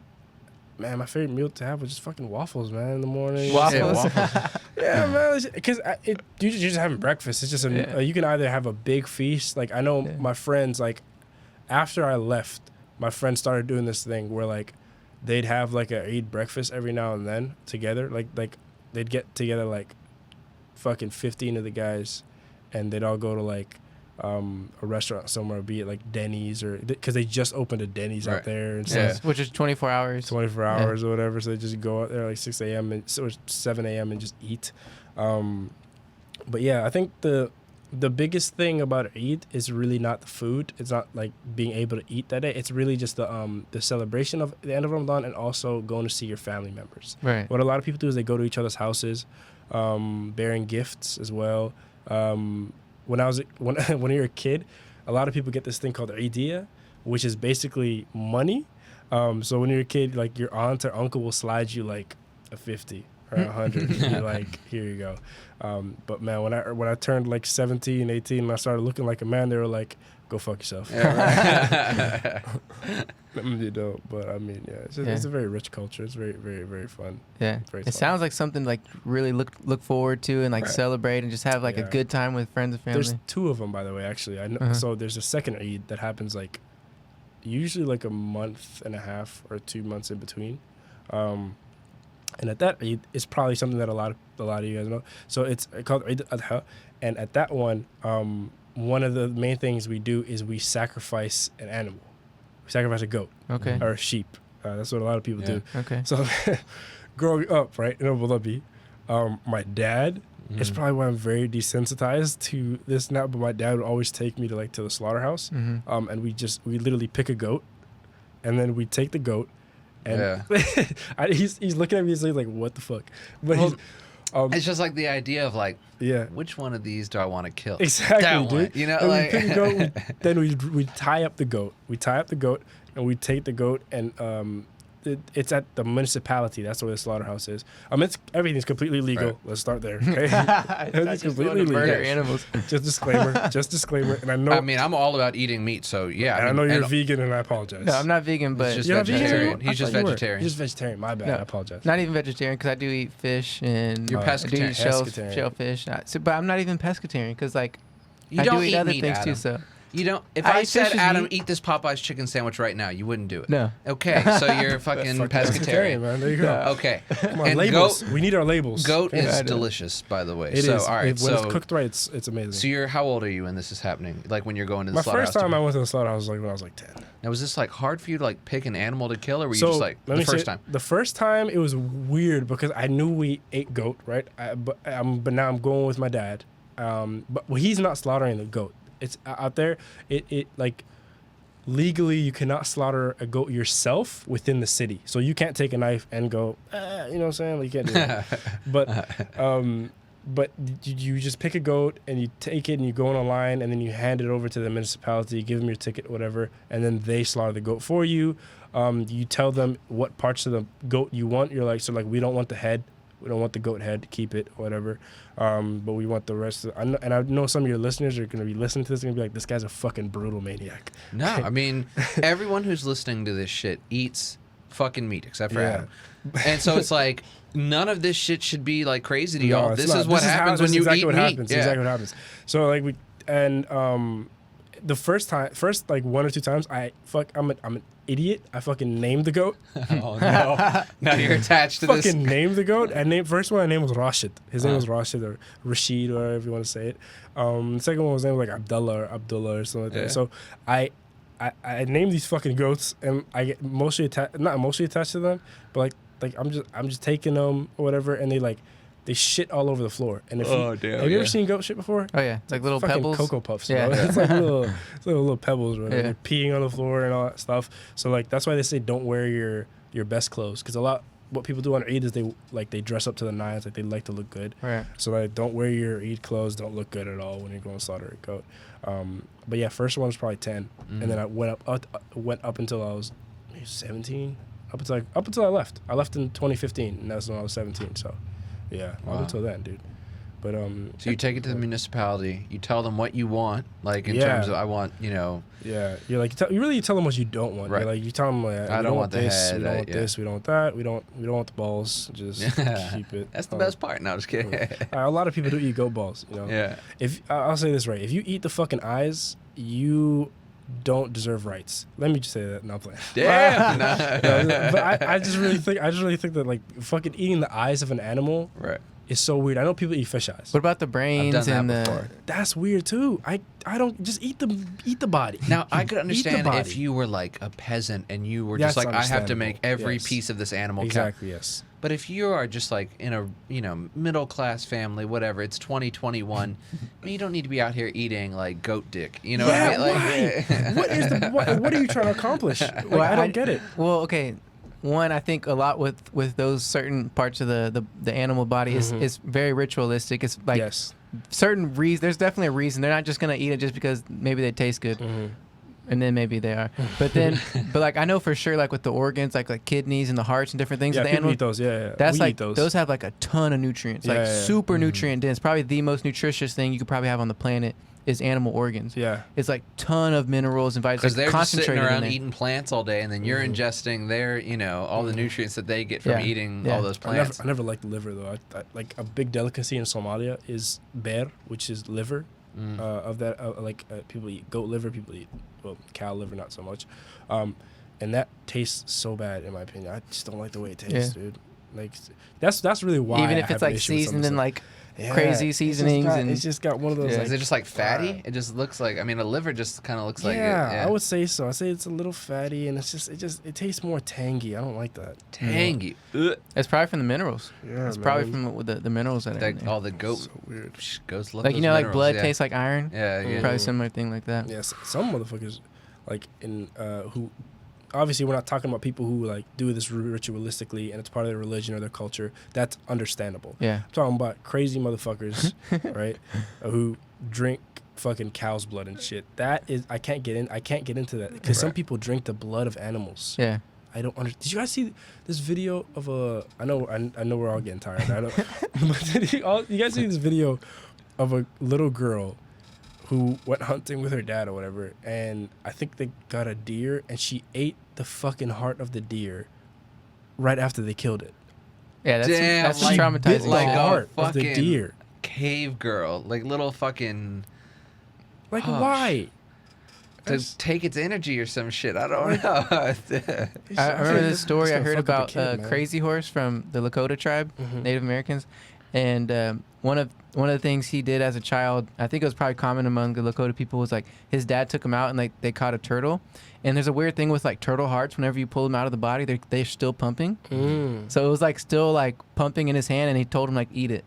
Man, my favorite meal to have was just fucking waffles, man, in the morning. Waffles? Yeah, man, because you're just having breakfast. It's just Yeah. you can either have a big feast. Like I know my friends, like after I left, my friends started doing this thing where like they'd have like a Eid breakfast every now and then together. Like they'd get together like fucking 15 of the guys, and they'd all go to like a restaurant somewhere, be it like Denny's or because they just opened a Denny's Right. out there and Yeah. stuff. which is 24 hours. 24 hours or whatever, so they just go out there like 6 a.m. and or 7 a.m. and just eat. But yeah, I think the biggest thing about Eid is really not the food. It's not like being able to eat that day. It's really just the celebration of the end of Ramadan and also going to see your family members. Right. What a lot of people do is they go to each other's houses, bearing gifts as well. When you're a kid, a lot of people get this thing called Eidiyah, which is basically money. So when you're a kid, like your aunt or uncle will slide you like a 50 or 100. You're like, here you go. But man, when I turned like 17, 18, and I started looking like a man, they were like, go fuck yourself. Yeah, You know, but I mean, it's a very rich culture. It's very, very, very fun. Yeah, Very it fun. sounds like something like really look forward to and like celebrate and just have like a Yeah. good time with friends and family. There's 2 of them, by the way. Actually, I know. Uh-huh. So there's a second Eid that happens like usually like a month and a half or 2 months in between. And at that Eid, it's probably something that a lot of you guys know. So it's called Eid al-Adha, and at that one, one of the main things we do is we sacrifice an animal. We sacrifice a goat Okay. or a sheep. That's what a lot of people do. Okay. So growing up, right, in Abu Dhabi, my dad, it's probably why I'm very desensitized to this now, but my dad would always take me to the slaughterhouse. Mm-hmm. And we literally pick a goat, and then we take the goat, and he's looking at me, he's like, what the fuck? But Well, it's just like the idea of like, yeah. which one of these do I want to kill? Exactly, That dude. one, you know, And like we pick a goat, then we tie up the goat. We tie up the goat, and we take the goat, and it's at the municipality. That's where the slaughterhouse is. Everything's completely legal. Right. Let's start there. Okay, It's completely murder animals. Just disclaimer. And I know. I mean, I'm all about eating meat, so yeah. and I know you're vegan, and I apologize. No, I'm not vegan, but just You're not vegan vegetarian. too? He's I just thought you were. vegetarian. You're just vegetarian. My bad. No. I apologize. not even vegetarian because I do eat fish and You're I do pescatarian. eat Pescatarian. shellfish. But I'm not even pescatarian because like You I don't do eat eat other meat, things Adam. too. So You don't. If I I eat said, fish as Adam, meat. eat this Popeye's chicken sandwich right now, you wouldn't do it. no. Okay, so you're fucking pescatarian. man. There you go. Okay. Come on, And labels. goat- We need our labels. Goat Okay. is I know. delicious, by the way. It so, is. all right. When So, it's cooked right, it's amazing. so you're how old are you when this is happening? Like when you're going to the My slaughterhouse? first time I went to the slaughterhouse was like when I was like 10. Now, was this like hard for you to like pick an animal to kill, or were you just like let the me first say, time? The first time it was weird because I knew we ate goat, right? But now I'm going with my dad. But he's not slaughtering the goat. It's out there. It like legally you cannot slaughter a goat yourself within the city. So you can't take a knife and go, you know what I'm saying? Like you can't do that. But you just pick a goat and you take it and you go online and then you hand it over to the municipality, give them your ticket, whatever, and then they slaughter the goat for you. You tell them what parts of the goat you want. You're like, so like we don't want the head, we don't want the goat head, keep it, whatever. But we want the rest of. I know some of your listeners are gonna be listening to this and gonna be like, this guy's a fucking brutal maniac. No, I mean everyone who's listening to this shit eats fucking meat except for Yeah. Adam, and so it's like none of this shit should be like crazy to No, y'all. it's This not. is what happens when you exactly eat what meat. happens. Yeah. Exactly what happens. So like the first like 1 or 2 times, I'm an idiot. I fucking named the goat. Oh no! Now you're attached to this. Fucking named the goat. First one I named was Rashid. His name was Rashid or Rashid or whatever you want to say it. The second one was named like Abdullah or something like Yeah. that. So I named these fucking goats and I get not emotionally attached to them, but like I'm just taking them or whatever, and they shit all over the floor. And if Oh, you, damn, have you yeah. ever seen goat shit before? Oh yeah, it's like little Fucking pebbles. Cocoa Puffs. Yeah. Bro. It's like little pebbles. Right? Yeah. They're peeing on the floor and all that stuff. So like that's why they say don't wear your best clothes, because what people do on Eid is they dress up to the nines, like they like to look good. Right. So like don't wear your Eid clothes, don't look good at all when you're going to slaughter a goat. But yeah, first one was probably 10, and then I went up until I was maybe 17. Up until I left. I left in 2015, and that's when I was 17. So yeah, Wow. up until then, dude. But So you take it to the municipality. You tell them what you want, like in Yeah. terms of I want, yeah, you're like you tell them what you don't want. Right. You're like you tell them like, I we don't want the this, head, we don't want yeah. this, we don't want that, we don't want the balls. Just keep it. That's the best part. No, I'm just kidding. A lot of people do eat goat balls. You know. Yeah. If I'll say this right, if you eat the fucking eyes, you don't deserve rights. Let me just say that. Not playing. Damn. No, but I just really think that like fucking eating the eyes of an animal Right. is so weird. I know people eat fish eyes. What about the brains I've done and that the? before. That's weird too. I don't just eat the body. Now I could Eat the understand body. if you were like a peasant and you were That's just like I have to make understandable. every Yes. piece of this animal count. Exactly. Yes. But if you are just like in a middle class family, whatever, it's 2021, you don't need to be out here eating like goat dick. You know what I mean? Like, What are you trying to accomplish? Like, I don't get it. Well, okay. One, I think a lot with those certain parts of the animal body is very ritualistic. It's like Yes. certain reason. There's definitely a reason. They're not just gonna eat it just because maybe they taste good. And then maybe they are. But then, but like I know for sure, like with the organs, like kidneys and the hearts and different things. Yeah, of the people animal, eat those. Yeah, That's we like eat those. those have like a ton of nutrients, Yeah, like yeah, yeah. super nutrient dense. Probably the most nutritious thing you could probably have on the planet is animal organs. Yeah. It's like ton of minerals and vitamins. Because Like they're just sitting concentrated in around there. eating plants all day, and then you're ingesting their, all the nutrients that they get from Yeah. eating Yeah. all those I plants. never liked liver though. I like a big delicacy in Somalia is bear, which is liver. Of that, people eat goat liver, people eat cow liver, not so much, and that tastes so bad in my opinion. I just don't like the way it tastes, dude. Like that's really why. Even I if have it's an like issue with some seasoned of in the like stuff. crazy seasonings and it's just got one of those. Yeah. Like, Is it just like fatty? It just looks like. I mean, a liver just kind of looks like. I would say so. I say it's a little fatty, and it tastes more tangy. I don't like that. tangy. Ugh. it's probably from the minerals. Yeah, It's probably man. from the minerals that are in Like there. all the goat. So weird. Goats love Like those like minerals, blood yeah. tastes like iron. Yeah, yeah. Probably similar thing like that. Yes, some motherfuckers, like in who, obviously we're not talking about people who like do this ritualistically and it's part of their religion or their culture. That's understandable. Yeah. I'm talking about crazy motherfuckers, right, who drink fucking cow's blood and shit. That is, I can't get into that because some people drink the blood of animals. Yeah. I don't understand. Did you guys see this video of a? I know we're all getting tired. I don't. But did you guys see this video of a little girl who went hunting with her dad or whatever, and I think they got a deer, and she ate the fucking heart of the deer right after they killed it. Yeah, that's like, traumatizing. like shit. a heart of the fucking deer. cave girl, like little fucking Like Oh, why? to take its energy or some shit. I don't know. I remember this story I gonna heard fuck up a about kid, man. Crazy Horse from the Lakota tribe, Native Americans, and one of the things he did as a child, I think it was probably common among the Lakota people, was like his dad took him out and like they caught a turtle, and there's a weird thing with like turtle hearts. Whenever you pull them out of the body, they're still pumping. So it was like still like pumping in his hand, and he told him like eat it,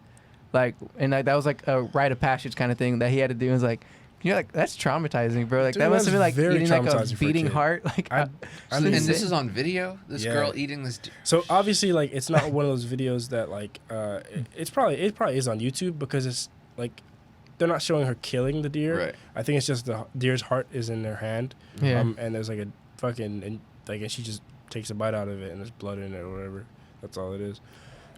like, and like, that was like a rite of passage kind of thing that he had to do. It was like. You're like, that's traumatizing, bro. Like, Dude, that must have been like very eating like a traumatizing for a beating kid. heart. Like, I And mean, this is on video. This Yeah. girl eating this. So obviously, like, it's not one of those videos that like it probably is on YouTube because it's like they're not showing her killing the deer. Right. I think it's just the deer's heart is in their hand. Yeah. And there's like a fucking and she just takes a bite out of it and there's blood in it or whatever. That's all it is.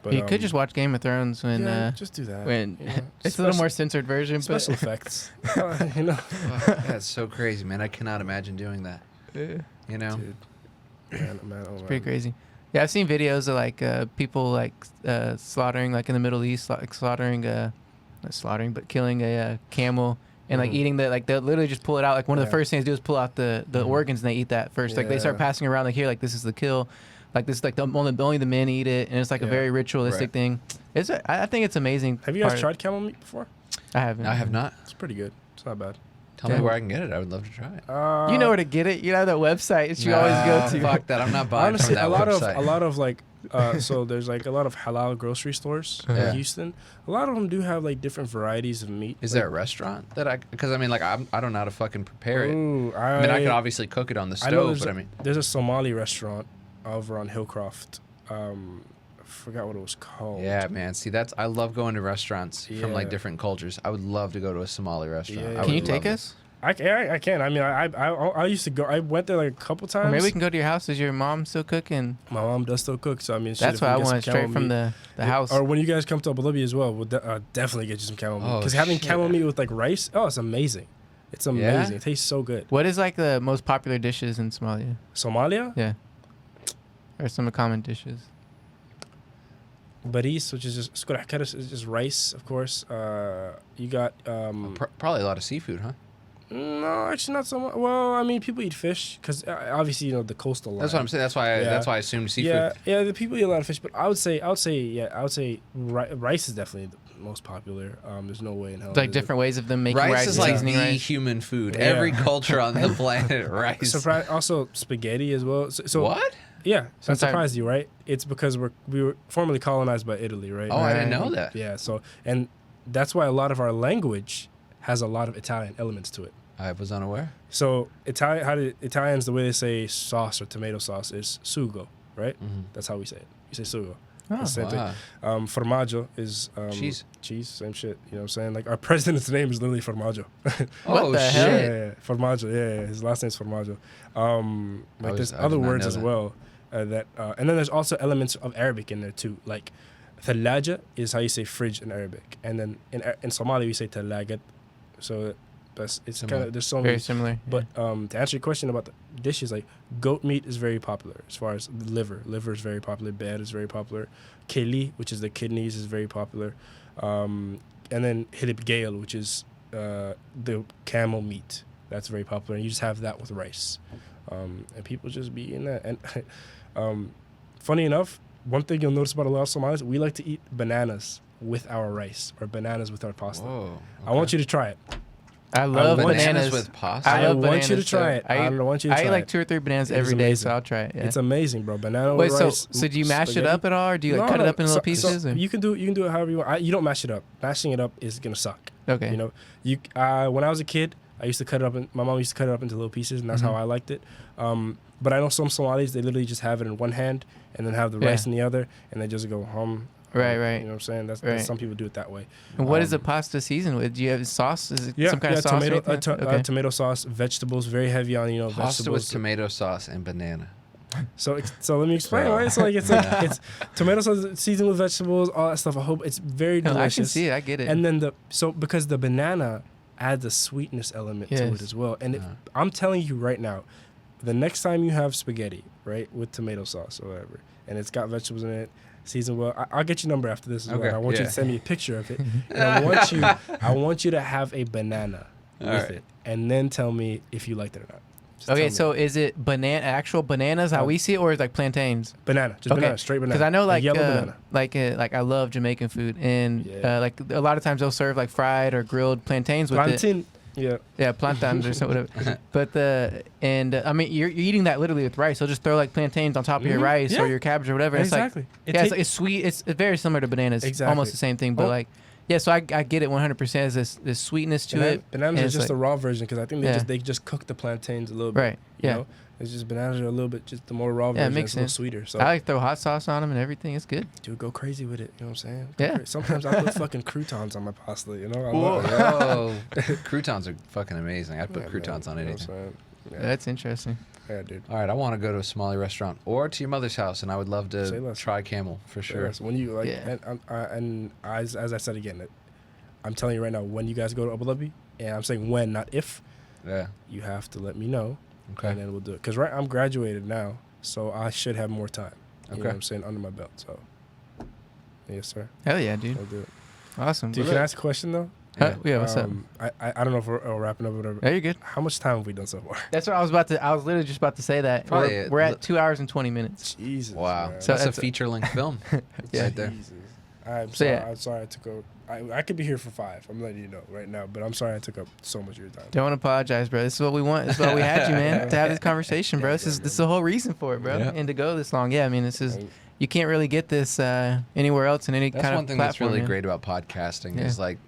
But you could just watch Game of Thrones when just do that. when you know? it's a little more censored version, but special effects. That's so crazy, man. I cannot imagine doing that. it's You know. Dude. Man, oh, pretty crazy. Yeah, I've seen videos of like people like slaughtering, like in the Middle East, like killing a camel and like eating the, like they'll literally just pull it out. Like one of the first things they do is pull out the organs and they eat that first. Like they start Yeah. passing around like here, like this is the kill. Like this is like only the men eat it, and it's like a Yeah. very ritualistic Right. thing. I think it's amazing. Have you guys part- tried camel meat before? I haven't. I have not. It's pretty good. It's not bad. Tell me where I can get it. I would love to try it. You know where to get it. You know that website that you always go to. Fuck that. I'm not buying Honestly, from that website. a lot of like, so there's like a lot of halal grocery stores Yeah. in Houston. A lot of them do have like different varieties of meat. Is like, there a restaurant that I? Because I mean, like I don't know how to fucking prepare it. Ooh, I mean, I could obviously cook it on the I know stove, but I mean, there's a Somali restaurant over on Hillcroft. I forgot what it was called. yeah, man. See, I love going to restaurants from like Yeah. different cultures. I would love to go to a Somali restaurant. Yeah. I Can would you take love it. us? I can. I mean, I used to go. I went there like a couple times. Or maybe we can go to your house. Is your mom still cooking? My mom does still cook, so I mean, shit, That's if what we I get some want straight camel from meat- the house. Or when you guys come to Abu Dhabi as well, we'll definitely get you some camel meat. Oh, Because having shit. camel meat with like rice, it's amazing. It's amazing. It tastes so good. What is like the most popular dishes in Somalia? Somalia, Yeah. Or some common dishes. baris, which is just skurakaris, is just rice, of course. You got Probably a lot of seafood, huh? no, actually not so much. Well, I mean, people eat fish because obviously the coastal line. That's what I'm saying. That's why. Yeah. That's why I assumed seafood. Yeah, the people eat a lot of fish, but I would say rice is definitely the most popular. There's no way in hell. It's like it different ways of them making rice, Rice is like seasoning the rice. human food. Yeah. Every culture on the planet, rice. Also spaghetti as well. So What? Yeah, so I'm Sometimes- surprised you, right? It's because we were formerly colonized by Italy, right? Oh, I didn't know that. Yeah, so and that's why a lot of our language has a lot of Italian elements to it. I was unaware. So Italians, the way they say sauce or tomato sauce is sugo, right? That's how we say it. You say sugo. Oh, Same wow. thing. Formaggio is Cheese. Cheese, same shit. You know what I'm saying? Like our president's name is literally Formaggio. Oh, the shit. hell? Yeah, Formaggio. Yeah, his last name's Formaggio. Like there's I other did not words know as that. well and then there's also elements of Arabic in there too. Like thalaja is how you say fridge in Arabic, and then in Somali we say talagat. So it's Similar. kind of there's so Very many. similar. But to answer your question about the dishes, like goat meat is very popular as far as the liver. Liver is very popular. Bear is very popular. Keli, which is the kidneys, is very popular. And then hilib gale, which is the camel meat. That's very popular. And you just have that with rice. And people just be eating that. And funny enough, one thing you'll notice about a lot of Somalis, we like to eat bananas with our rice or bananas with our pasta. Whoa. I want you to try it. I love bananas bananas. with pasta. I love want you to bananas, try so it. I want you to I try eat like it. 2 or 3 bananas It is every day, amazing. so I'll try it. Yeah. It's amazing, bro. Banana Wait, with rice. so do you mash it spaghetti. up at all, or do you like No, cut it no. up in little pieces? So or? you can do it however you want. You don't mash it up. Mashing it up is gonna suck. Okay. You know, when I was a kid, I used to cut it up. My mom used to cut it up into little pieces, and that's how I liked it. But I know some Somalis, they literally just have it in one hand and then have the rice in the other, and they just go hum. Right. You know what I'm saying? That's some people do it that way. And what is the pasta seasoned with? Do you have sauce? Is it some kind of sauce? tomato, or anything? Okay. tomato sauce, vegetables, very heavy on Pasta vegetables. with tomato sauce and banana. So let me explain. Bro. Right? So it's tomato sauce seasoned with vegetables, all that stuff. I hope it's very No, delicious. I can see it. I get it. And then because the banana adds a sweetness element to Yes. it as well. And I'm telling you right now, the next time you have spaghetti, right, with tomato sauce or whatever, and it's got vegetables in it, seasoned well, I'll get your number after this as Okay, well. I want you yeah. to send me a picture of it. And I want you to have a banana with right. it, and then tell me if you liked it or not. Just tell okay, me. so is it actual bananas how we see it, or is it like plantains? banana, just banana, straight banana. Because I know like yellow banana. like I love Jamaican food, and Yeah. like a lot of times they'll serve like fried or grilled plantains with it. Plantain. Yeah. Yeah, plantains or something. But I mean you're eating that literally with rice. They'll just throw like plantains on top of your rice Yeah. or your cabbage or whatever. Exactly. It's like, it's sweet. It's very similar to bananas. Exactly. Almost the same thing, but Oh. like yeah. So I get it 100%. Is this sweetness to it? Bananas and are it's just like- the raw version because I think Yeah. they just cook the plantains a little bit. Right, You yeah. know? It's just bananas are a little bit just the more raw Yeah, it version. makes It's a little sense. sweeter. So I like throw hot sauce on them and everything. It's good. dude, go crazy with it. You know what I'm saying? Yeah. Sometimes I put fucking croutons on my pasta. You know? I love it. Whoa. Croutons are fucking amazing. I'd put Yeah, croutons man, on you know what anything. I'm saying? Yeah. That's interesting. Yeah, dude. All right, I want to go to a Somali restaurant or to your mother's house, and I would love Say to less. try camel for sure. Sure. When you like, Yeah. and as I said again, I'm telling you right now, when you guys go to Abu Dhabi, and I'm saying when, not if, Yeah. you have to let me know, Okay. and then we'll do it. Because I'm graduated now, so I should have more time. You know Okay. what I'm saying, under my belt. So, yes, sir. Hell yeah, dude. We'll do it. Awesome. Dude, can I ask a question though? Yeah, what's up? I don't know if we're wrapping up or whatever. Yeah, you're good. How much time have we done so far? That's what I was literally just about to say that. Probably We're at 2 hours and 20 minutes. Jesus. Wow. man. So That's a that's- feature-length film Yeah. right there. Jesus. I'm So, sorry. yeah. I'm sorry I took over. I could be here for 5. I'm letting you know right now, but I'm sorry I took up so much of your time. Don't apologize, bro. This is what we want. This is why we had you, man, to have this conversation, bro. This is the whole reason for it, bro. Yeah. And to go this long. Yeah, I mean, you can't really get this anywhere else in any That's kind one of thing that's platform, really man. great about podcasting Yeah. is like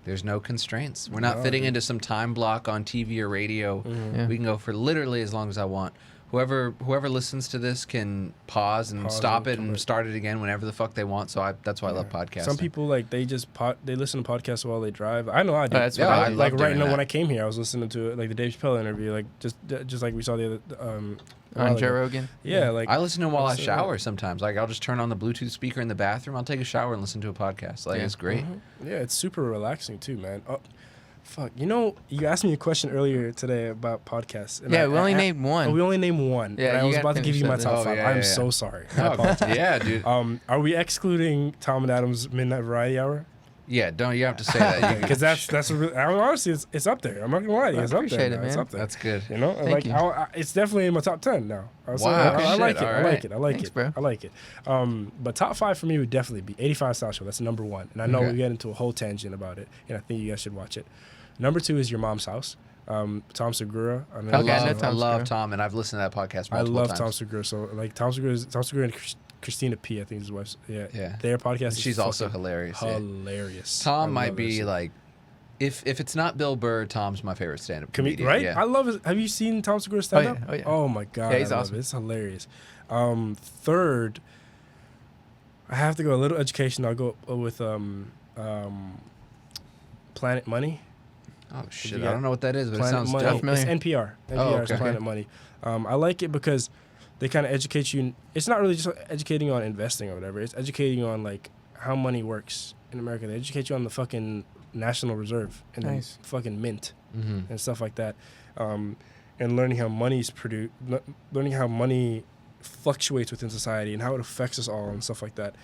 there's no constraints. We're not fitting into some time block on TV or radio. Yeah. We can go for literally as long as I want. Whoever listens to this can pause and stop and it come and back. start it again whenever the fuck they want. So that's why I love podcasting. Some people like they listen to podcasts while they drive. I know I do. Oh, that's Yeah, what I I love like right doing now that. when I came here, I was listening to it, like the Dave Chappelle interview, like just like we saw the other a while on Joe ago. Rogan. Yeah, like I listen to them while I listen to shower sometimes. Like I'll just turn on the Bluetooth speaker in the bathroom. I'll take a shower and listen to a podcast. Like Yeah. it's great. Yeah, it's super relaxing too, man. Oh, fuck. You know, you asked me a question earlier today about podcasts. and Yeah, we only named one. Oh, we only named one. Yeah, and I you was gotta about to give finish you my that top then. 5. Oh, yeah, I'm yeah. so sorry. I Oh, apologize. yeah, dude. Are we excluding Tom and Adam's Midnight Variety Hour? Yeah, don't you have to say that? You- Because that's a real, honestly, it's up there. I'm not gonna lie to you, I it's up appreciate there. it, now. It's man. up there. That's good. You know, Thank like you. it's definitely in my top 10 now. Wow, I shit, like it. all I like right. it. I like Thanks, it. bro. I like it. But top 5 for me would definitely be 85 Style Show. That's number 1. And I know Okay. we get into a whole tangent about it, and I think you guys should watch it. Number 2 is Your Mom's House. Tom Segura. I mean, Okay, I know I Tom love Segura. Tom, and I've listened to that podcast I multiple love times. Tom Segura. So like Tom Segura and Christina P. I think is his wife's. Yeah. Yeah. Their podcast. is She's also fucking hilarious. Yeah. hilarious. Tom I might love be it. like, if it's not Bill Burr, Tom's my favorite stand-up comedian. Right? Yeah. I love it. Have you seen Tom Segura stand up? Oh, yeah. Oh my god. Yeah, he's I love awesome. it. It's hilarious. Third, I have to go a little education. I'll go with Planet Money. Oh shit! you I got don't know what that is, but it Planet sounds Money. dope. familiar. It's NPR. NPR Oh, is okay. Planet Money. I like it because they kind of educate you. It's not really just educating on investing or whatever. It's educating on like how money works in America. They educate you on the fucking National Reserve and Nice. the fucking mint Mm-hmm. and stuff like that, and learning how money's produced, learning how money fluctuates within society and how it affects us all and stuff like that.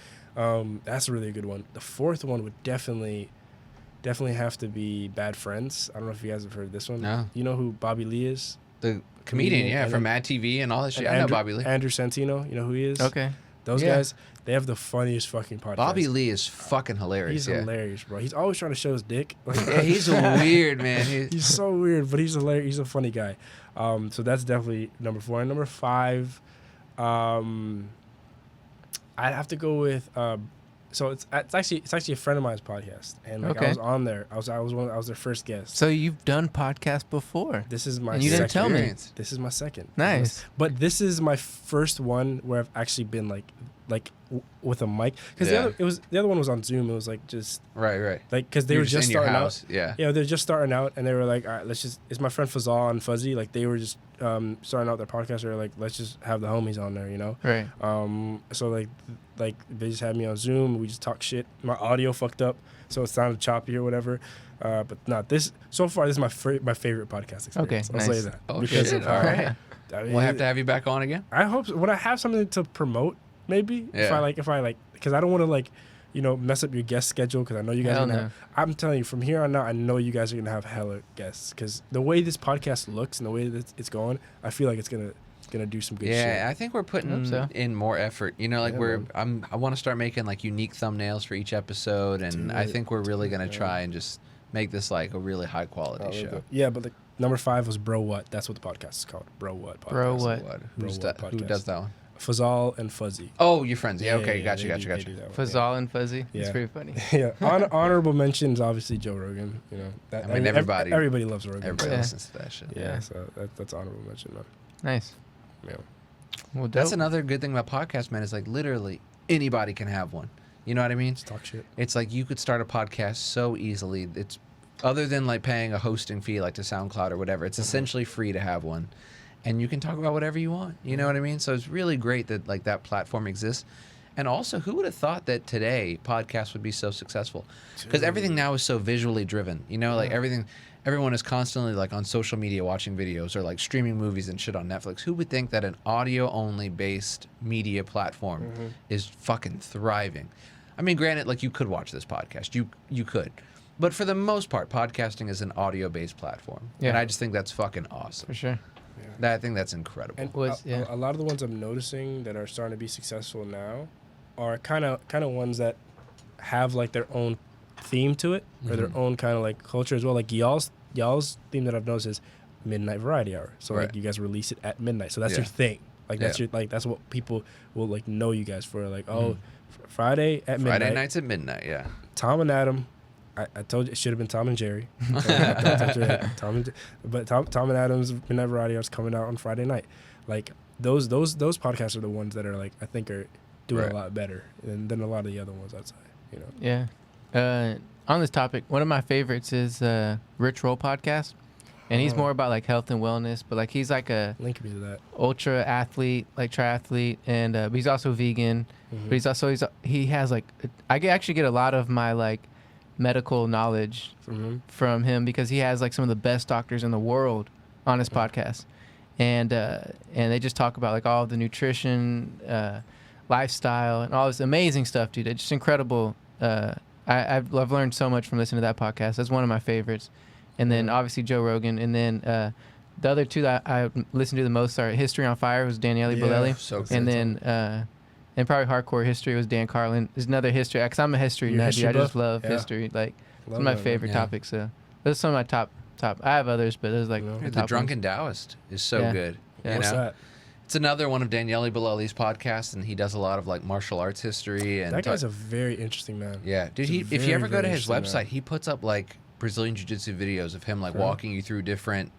That's really a good one. The fourth one would definitely have to be Bad Friends. I don't know if you guys have heard this one. No. You know who Bobby Lee is? The comedian, yeah, and from then- Mad TV and all that shit. And I know Bobby Lee. Andrew Santino, you know who he is? Okay. Those Yeah. guys, they have the funniest fucking podcast. Bobby Lee is fucking hilarious. He's yeah. hilarious, bro. He's always trying to show his dick. Like, Yeah, he's weird, man. he's so weird, but he's hilarious. He's a funny guy. So that's definitely number 4. And number 5, I'd have to go with. So it's actually a friend of mine's podcast, and like Okay. I was on there. I was their first guest. So you've done podcasts before. This is my And you didn't tell me. Experience. This is my second. Nice. But this is my first one where I've actually been like with a mic, because Yeah. the other one was on Zoom. It was like just Right. like because they You're were just in your starting house. out. Yeah. Yeah, they're just starting out, and they were like, all right, it's my friend Fazal and Fuzzy. Like they were just starting out their podcast. They were like, let's just have the homies on there, you know. Right. So like they just had me on Zoom. We just talk shit. My audio fucked up, so it sounded choppy or whatever. But not this. So far, this is my favorite podcast experience. Okay, I'll nice. say that. Oh, Because shit. of, All right. I mean, We'll have to have you back on again. I hope so. When I have something to promote, maybe if Yeah. I like, because I don't want to like, mess up your guest schedule, because I know you guys. Hell Are gonna no. have, I'm telling you, from here on out, I know you guys are gonna have hella guests, because the way this podcast looks and the way that it's going, I feel like it's gonna do some good Yeah, shit. I think we're putting Hope so. in more effort. Like Yeah, I want to start making like unique thumbnails for each episode, and I Dude. think we're really gonna try and just make this like a really high quality show. Yeah, but the number 5 was Bro What. That's what the podcast is called. Bro What podcast. Bro What? Who Podcast. does that one? Fazal and Fuzzy. Oh, your friends. Yeah, okay, they gotcha. do that one, Fazal and Fuzzy. Yeah. It's pretty funny. Yeah, honorable mentions, obviously Joe Rogan. That, I mean, everybody loves Rogan. Everybody Yeah. listens to that shit. Yeah, so that's honorable mention, man. Nice. Yeah. Well, That's dope. another good thing about podcasts, man. Is like literally anybody can have one. You know what I mean? Let's talk shit. It's like you could start a podcast so easily. It's other than like paying a hosting fee like to SoundCloud or whatever. It's essentially free to have one, and you can talk about whatever you want. You know what I mean? So it's really great that like that platform exists. And also, who would have thought that today podcasts would be so successful? Because everything now is so visually driven. Like everyone is constantly like on social media watching videos or like streaming movies and shit on Netflix. Who would think that an audio only based media platform is fucking thriving? I mean, granted, like you could watch this podcast, you could, but for the most part, podcasting is an audio based platform, and Yeah. I just think that's fucking awesome. For sure. I think that's incredible. And Yeah. a lot of the ones I'm noticing that are starting to be successful now are kind of ones that have like their own theme to it, or their own kind of like culture as well. Like y'all's theme that I've noticed is Midnight Variety Hour. So Right. like you guys release it at midnight. So that's Yeah. your thing. Like that's Yeah. that's what people will like know you guys for. Like Friday at midnight. Friday nights at midnight, yeah. Tom and Adam. I told you it should have been Tom and Jerry. Tom and Adam's Midnight Variety Hour is coming out on Friday night. Like those podcasts are the ones that are like I think are doing Right. a lot better than a lot of the other ones outside. Yeah. On this topic, one of my favorites is Rich Roll podcast, and he's Oh. more about like health and wellness. But like he's like a Link me to that. ultra athlete, like triathlete, and but he's also vegan. Mm-hmm. But he has like actually get a lot of my like medical knowledge from him because he has like some of the best doctors in the world on his podcast, and they just talk about like all of the nutrition, lifestyle, and all this amazing stuff, dude. It's just incredible. I've learned so much from listening to that podcast. That's one of my favorites, and then obviously Joe Rogan, and then the other two that I listen to the most are History on Fire was Daniele Bolelli, so and then and probably Hardcore History was Dan Carlin. There's another history because I'm a history You're a nut, dude. history I just buff? love Yeah. history. Like Love it's my that, man. favorite Yeah. topic. So those are some of my top. I have others, but those like Yeah. the The top Drunken Taoist is so Yeah. good. Yeah. What's you know? that? It's another one of Daniele Bolelli's podcasts, and he does a lot of like martial arts history. And That guy's a very interesting man. yeah, dude. He's a If you very, ever go to very his interesting website, man. he puts up like Brazilian jiu-jitsu videos of him like Really? walking you through different,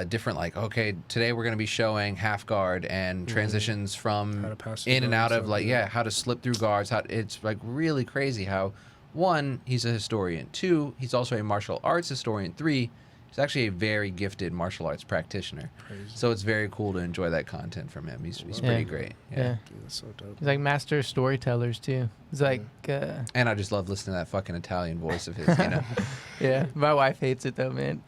different, like, okay, today we're going to be showing half guard and transitions How from to pass through in and guards out and of, stuff, like, yeah. how to slip through guards. It's, like, really crazy how, 1, he's a historian. 2, he's also a martial arts historian. 3, he's actually a very gifted martial arts practitioner. Crazy. So it's very cool to enjoy that content from him. He's pretty great. Yeah. Dude, that's so dope. He's like master storytellers too. He's like, And I just love listening to that fucking Italian voice of his, you know. yeah. My wife hates it though, man.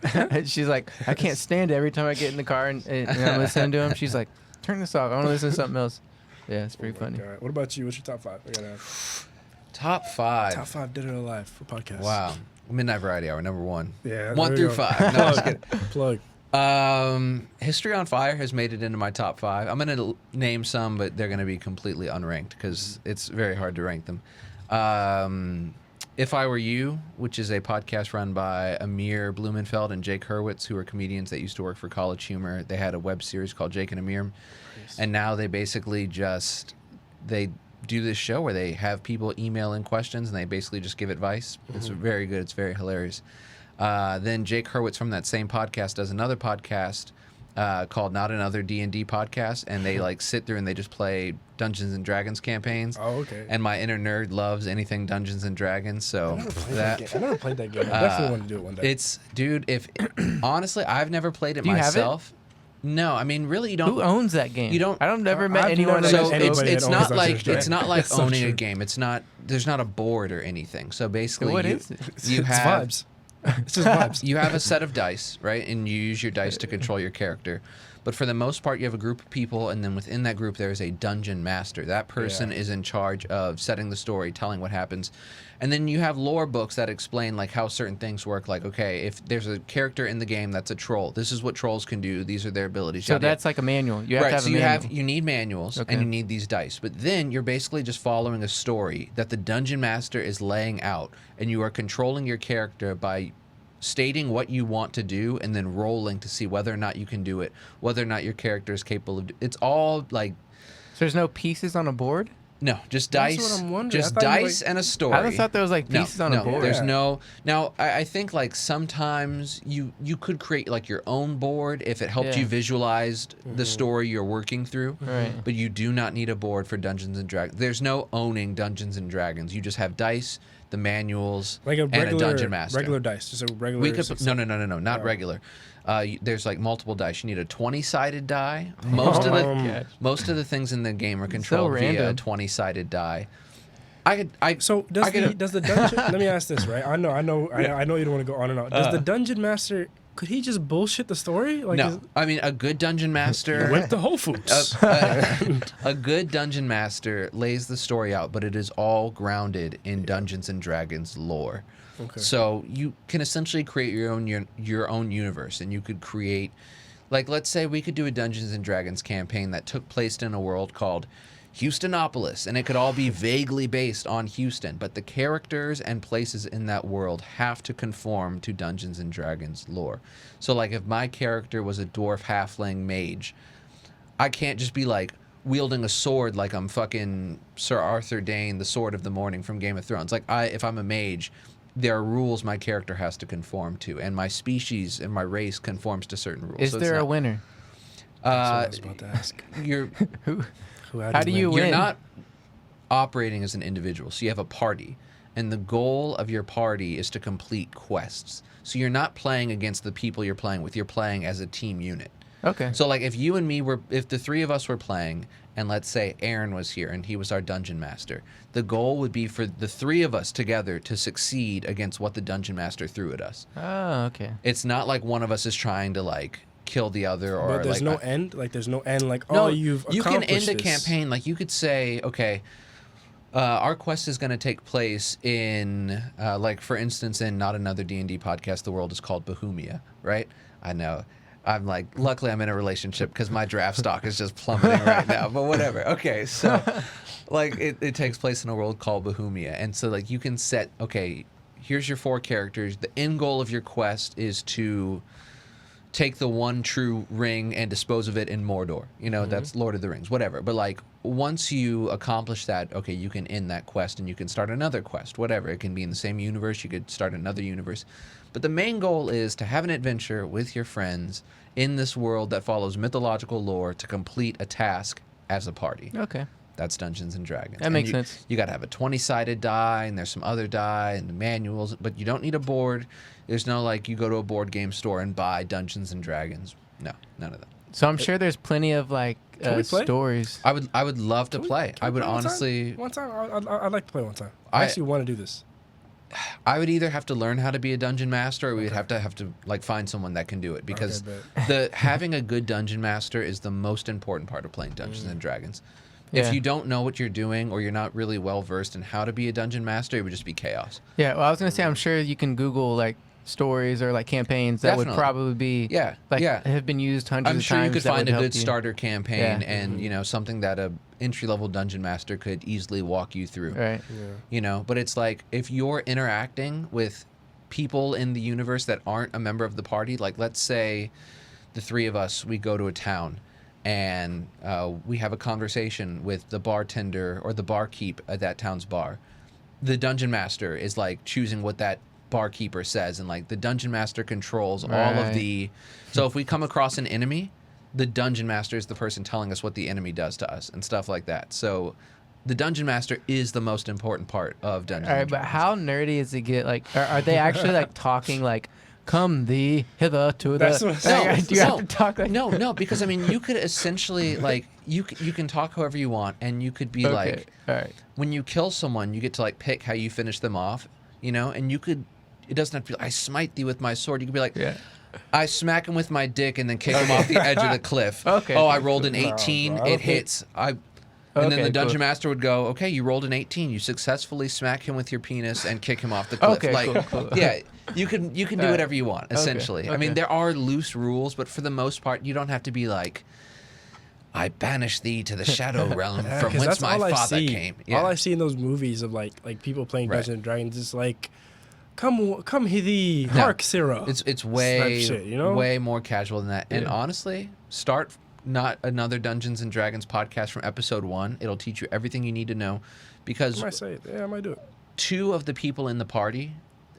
She's like, I can't stand it every time I get in the car and I'm listening to him. She's like, turn this off. I want to listen to something else. Yeah, it's pretty funny. God. What about you? What's your top 5? I gotta ask. Top 5. Top 5 Dead or Alive for podcast. Wow. Midnight Variety Hour, number 1. Yeah. 1 there through we go. 5. No, I'm just kidding. Plug. History on Fire has made it into my top 5. I'm going to name some, but they're going to be completely unranked because it's very hard to rank them. If I Were You, which is a podcast run by Amir Blumenfeld and Jake Hurwitz, who are comedians that used to work for College Humor. They had a web series called Jake and Amir. And now they basically they do this show where they have people email in questions and they basically just give advice. It's very good. It's very hilarious. Then Jake Hurwitz from that same podcast does another podcast called Not Another D&D Podcast, and they like sit through and they just play Dungeons and Dragons campaigns. Oh, okay. And my inner nerd loves anything Dungeons and Dragons, so I never played that game. I definitely want to do it one day. it's dude. If honestly, I've never played it Do you have it? myself. No, I mean really, you don't. Who owns that game? You don't- I don't never met I've anyone. never that So met owns anybody it's that not owns like Dungeons and it's not Dragons. like That's so owning a true. game. It's not. There's not a board or anything. So basically, What you is it? you it's have vibes. It's just vibes. you have a set of dice, right? And you use your dice to control your character. But for the most part, you have a group of people, and then within that group, there is a dungeon master. That person Yeah. is in charge of setting the story, telling what happens. And then you have lore books that explain like how certain things work. Like, okay, if there's a character in the game that's a troll, this is what trolls can do. These are their abilities. So yada, yada. that's like a manual. You have Right, to have so a you manual. you need manuals Okay. and you need these dice, but then you're basically just following a story that the dungeon master is laying out, and you are controlling your character by stating what you want to do and then rolling to see whether or not you can do it, whether or not your character is capable of. It's all like So there's no pieces on a board? no, just That's dice, what I'm wondering. just I thought you, dice like- and a story. I just thought there was like pieces on a board. There's Yeah. no. Now, I think like sometimes you could create like your own board if it helped Yeah. you visualize the story you're working through. Right. But you do not need a board for Dungeons and Dragons. There's no owning Dungeons and Dragons. You just have dice, the manuals, Like a and a regular, dungeon master. regular dice, just a regular. We could six- no, not Oh. regular. There's like multiple dice. You need a 20-sided die. Most of the gosh. most of the things in the game are controlled via a random. 20-sided die. So does I could- does the dungeon? Let me ask this, right? I know you don't want to go on and on. Does the dungeon master? Could he just bullshit the story? Like No, I mean a good dungeon master. went to Whole Foods. a good dungeon master lays the story out, but it is all grounded in Dungeons and Dragons lore. Okay. So you can essentially create your own universe, and you could create, like, let's say we could do a Dungeons and Dragons campaign that took place in a world called Houstonopolis, and it could all be vaguely based on Houston, but the characters and places in that world have to conform to Dungeons and Dragons lore. So, like, if my character was a dwarf halfling mage, I can't just be like wielding a sword like I'm fucking Sir Arthur Dane, the Sword of the Morning from Game of Thrones. Like, if I'm a mage, there are rules my character has to conform to, and my species and my race conforms to certain rules. Is So it's there a not- winner? That's what I was about to ask. You're How do you you're win? not operating as an individual, so you have a party, and the goal of your party is to complete quests. So you're not playing against the people you're playing with. You're playing as a team unit. Okay. So like if you and me were, if the three of us were playing, and let's say Aaron was here and he was our dungeon master, the goal would be for the three of us together to succeed against what the dungeon master threw at us. Oh, okay. It's not like one of us is trying to like kill the other, or But there's like no end. Like there's no end. Like no, you've you can end accomplished a this. campaign. Like you could say, okay, our quest is going to take place in, like for instance, in Not Another D&D Podcast, the world is called Bohemia, right? I know. I'm like, luckily I'm in a relationship because my draft stock is just plummeting right now, but whatever. Okay, so like it takes place in a world called Bohemia. And so like you can set, okay, here's your 4 characters. The end goal of your quest is to take the one true ring and dispose of it in Mordor. You know, that's Lord of the Rings, whatever. But like once you accomplish that, okay, you can end that quest and you can start another quest, whatever. It can be in the same universe. You could start another universe. But the main goal is to have an adventure with your friends in this world that follows mythological lore to complete a task as a party. Okay. That's Dungeons and Dragons. That makes sense. You got to have a 20-sided die, and there's some other die and the manuals, but you don't need a board. There's no like you go to a board game store and buy Dungeons and Dragons. No, none of that. So I'm sure there's plenty of like Can we play? stories. I would love to play. Can I we would play honestly. One time, I'd like to play one time. I actually want to do this. I would either have to learn how to be a dungeon master, or we would have to like find someone that can do it, because the having a good dungeon master is the most important part of playing Dungeons and Dragons. Yeah. If you don't know what you're doing, or you're not really well versed in how to be a dungeon master, it would just be chaos. Yeah, well, I was gonna say I'm sure you can Google like stories or like campaigns that would Definitely. probably be have been used hundreds I'm of sure times. you could that find would a help good you. starter campaign, Yeah. and you know, something that a entry level dungeon master could easily walk you through. Right. You know, but it's like if you're interacting with people in the universe that aren't a member of the party, like let's say the three of us, we go to a town and we have a conversation with the bartender or the barkeep at that town's bar. The dungeon master is like choosing what that barkeeper says, and like the dungeon master controls all of the. So if we come across an enemy, the dungeon master is the person telling us what the enemy does to us and stuff like that. So the dungeon master is the most important part of Dungeons All right, and but Dragons. how nerdy is it get? Like, are they actually like talking like, "Come thee hither to the"? That's what I'm Like, do you have to talk like? No, because I mean, you could essentially like you can talk however you want, and you could be like, all right. when you kill someone, you get to like pick how you finish them off, you know, and you could. It doesn't have to be, I smite thee with my sword. You could be like, I smack him with my dick and then kick him off the edge of the cliff. Okay. Oh, I rolled an 18. It hits. And then Okay, the dungeon cool. master would go, okay, you rolled an 18. You successfully smack him with your penis and kick him off the cliff. Okay, like, cool. yeah, you can do whatever you want, essentially. I mean, okay. there are loose rules, but for the most part, you don't have to be like, I banish thee to the shadow realm from 'Cause whence that's my all I father see. came. All I see in those movies of like people playing Right. Dungeons and Dragons is like, come hither, hark, Sarah. It's way shit, you know? way more casual than that. And honestly, start not another Dungeons and Dragons podcast from episode 1. It'll teach you everything you need to know, because I might say it. Yeah, I might do it. 2 of the people in the party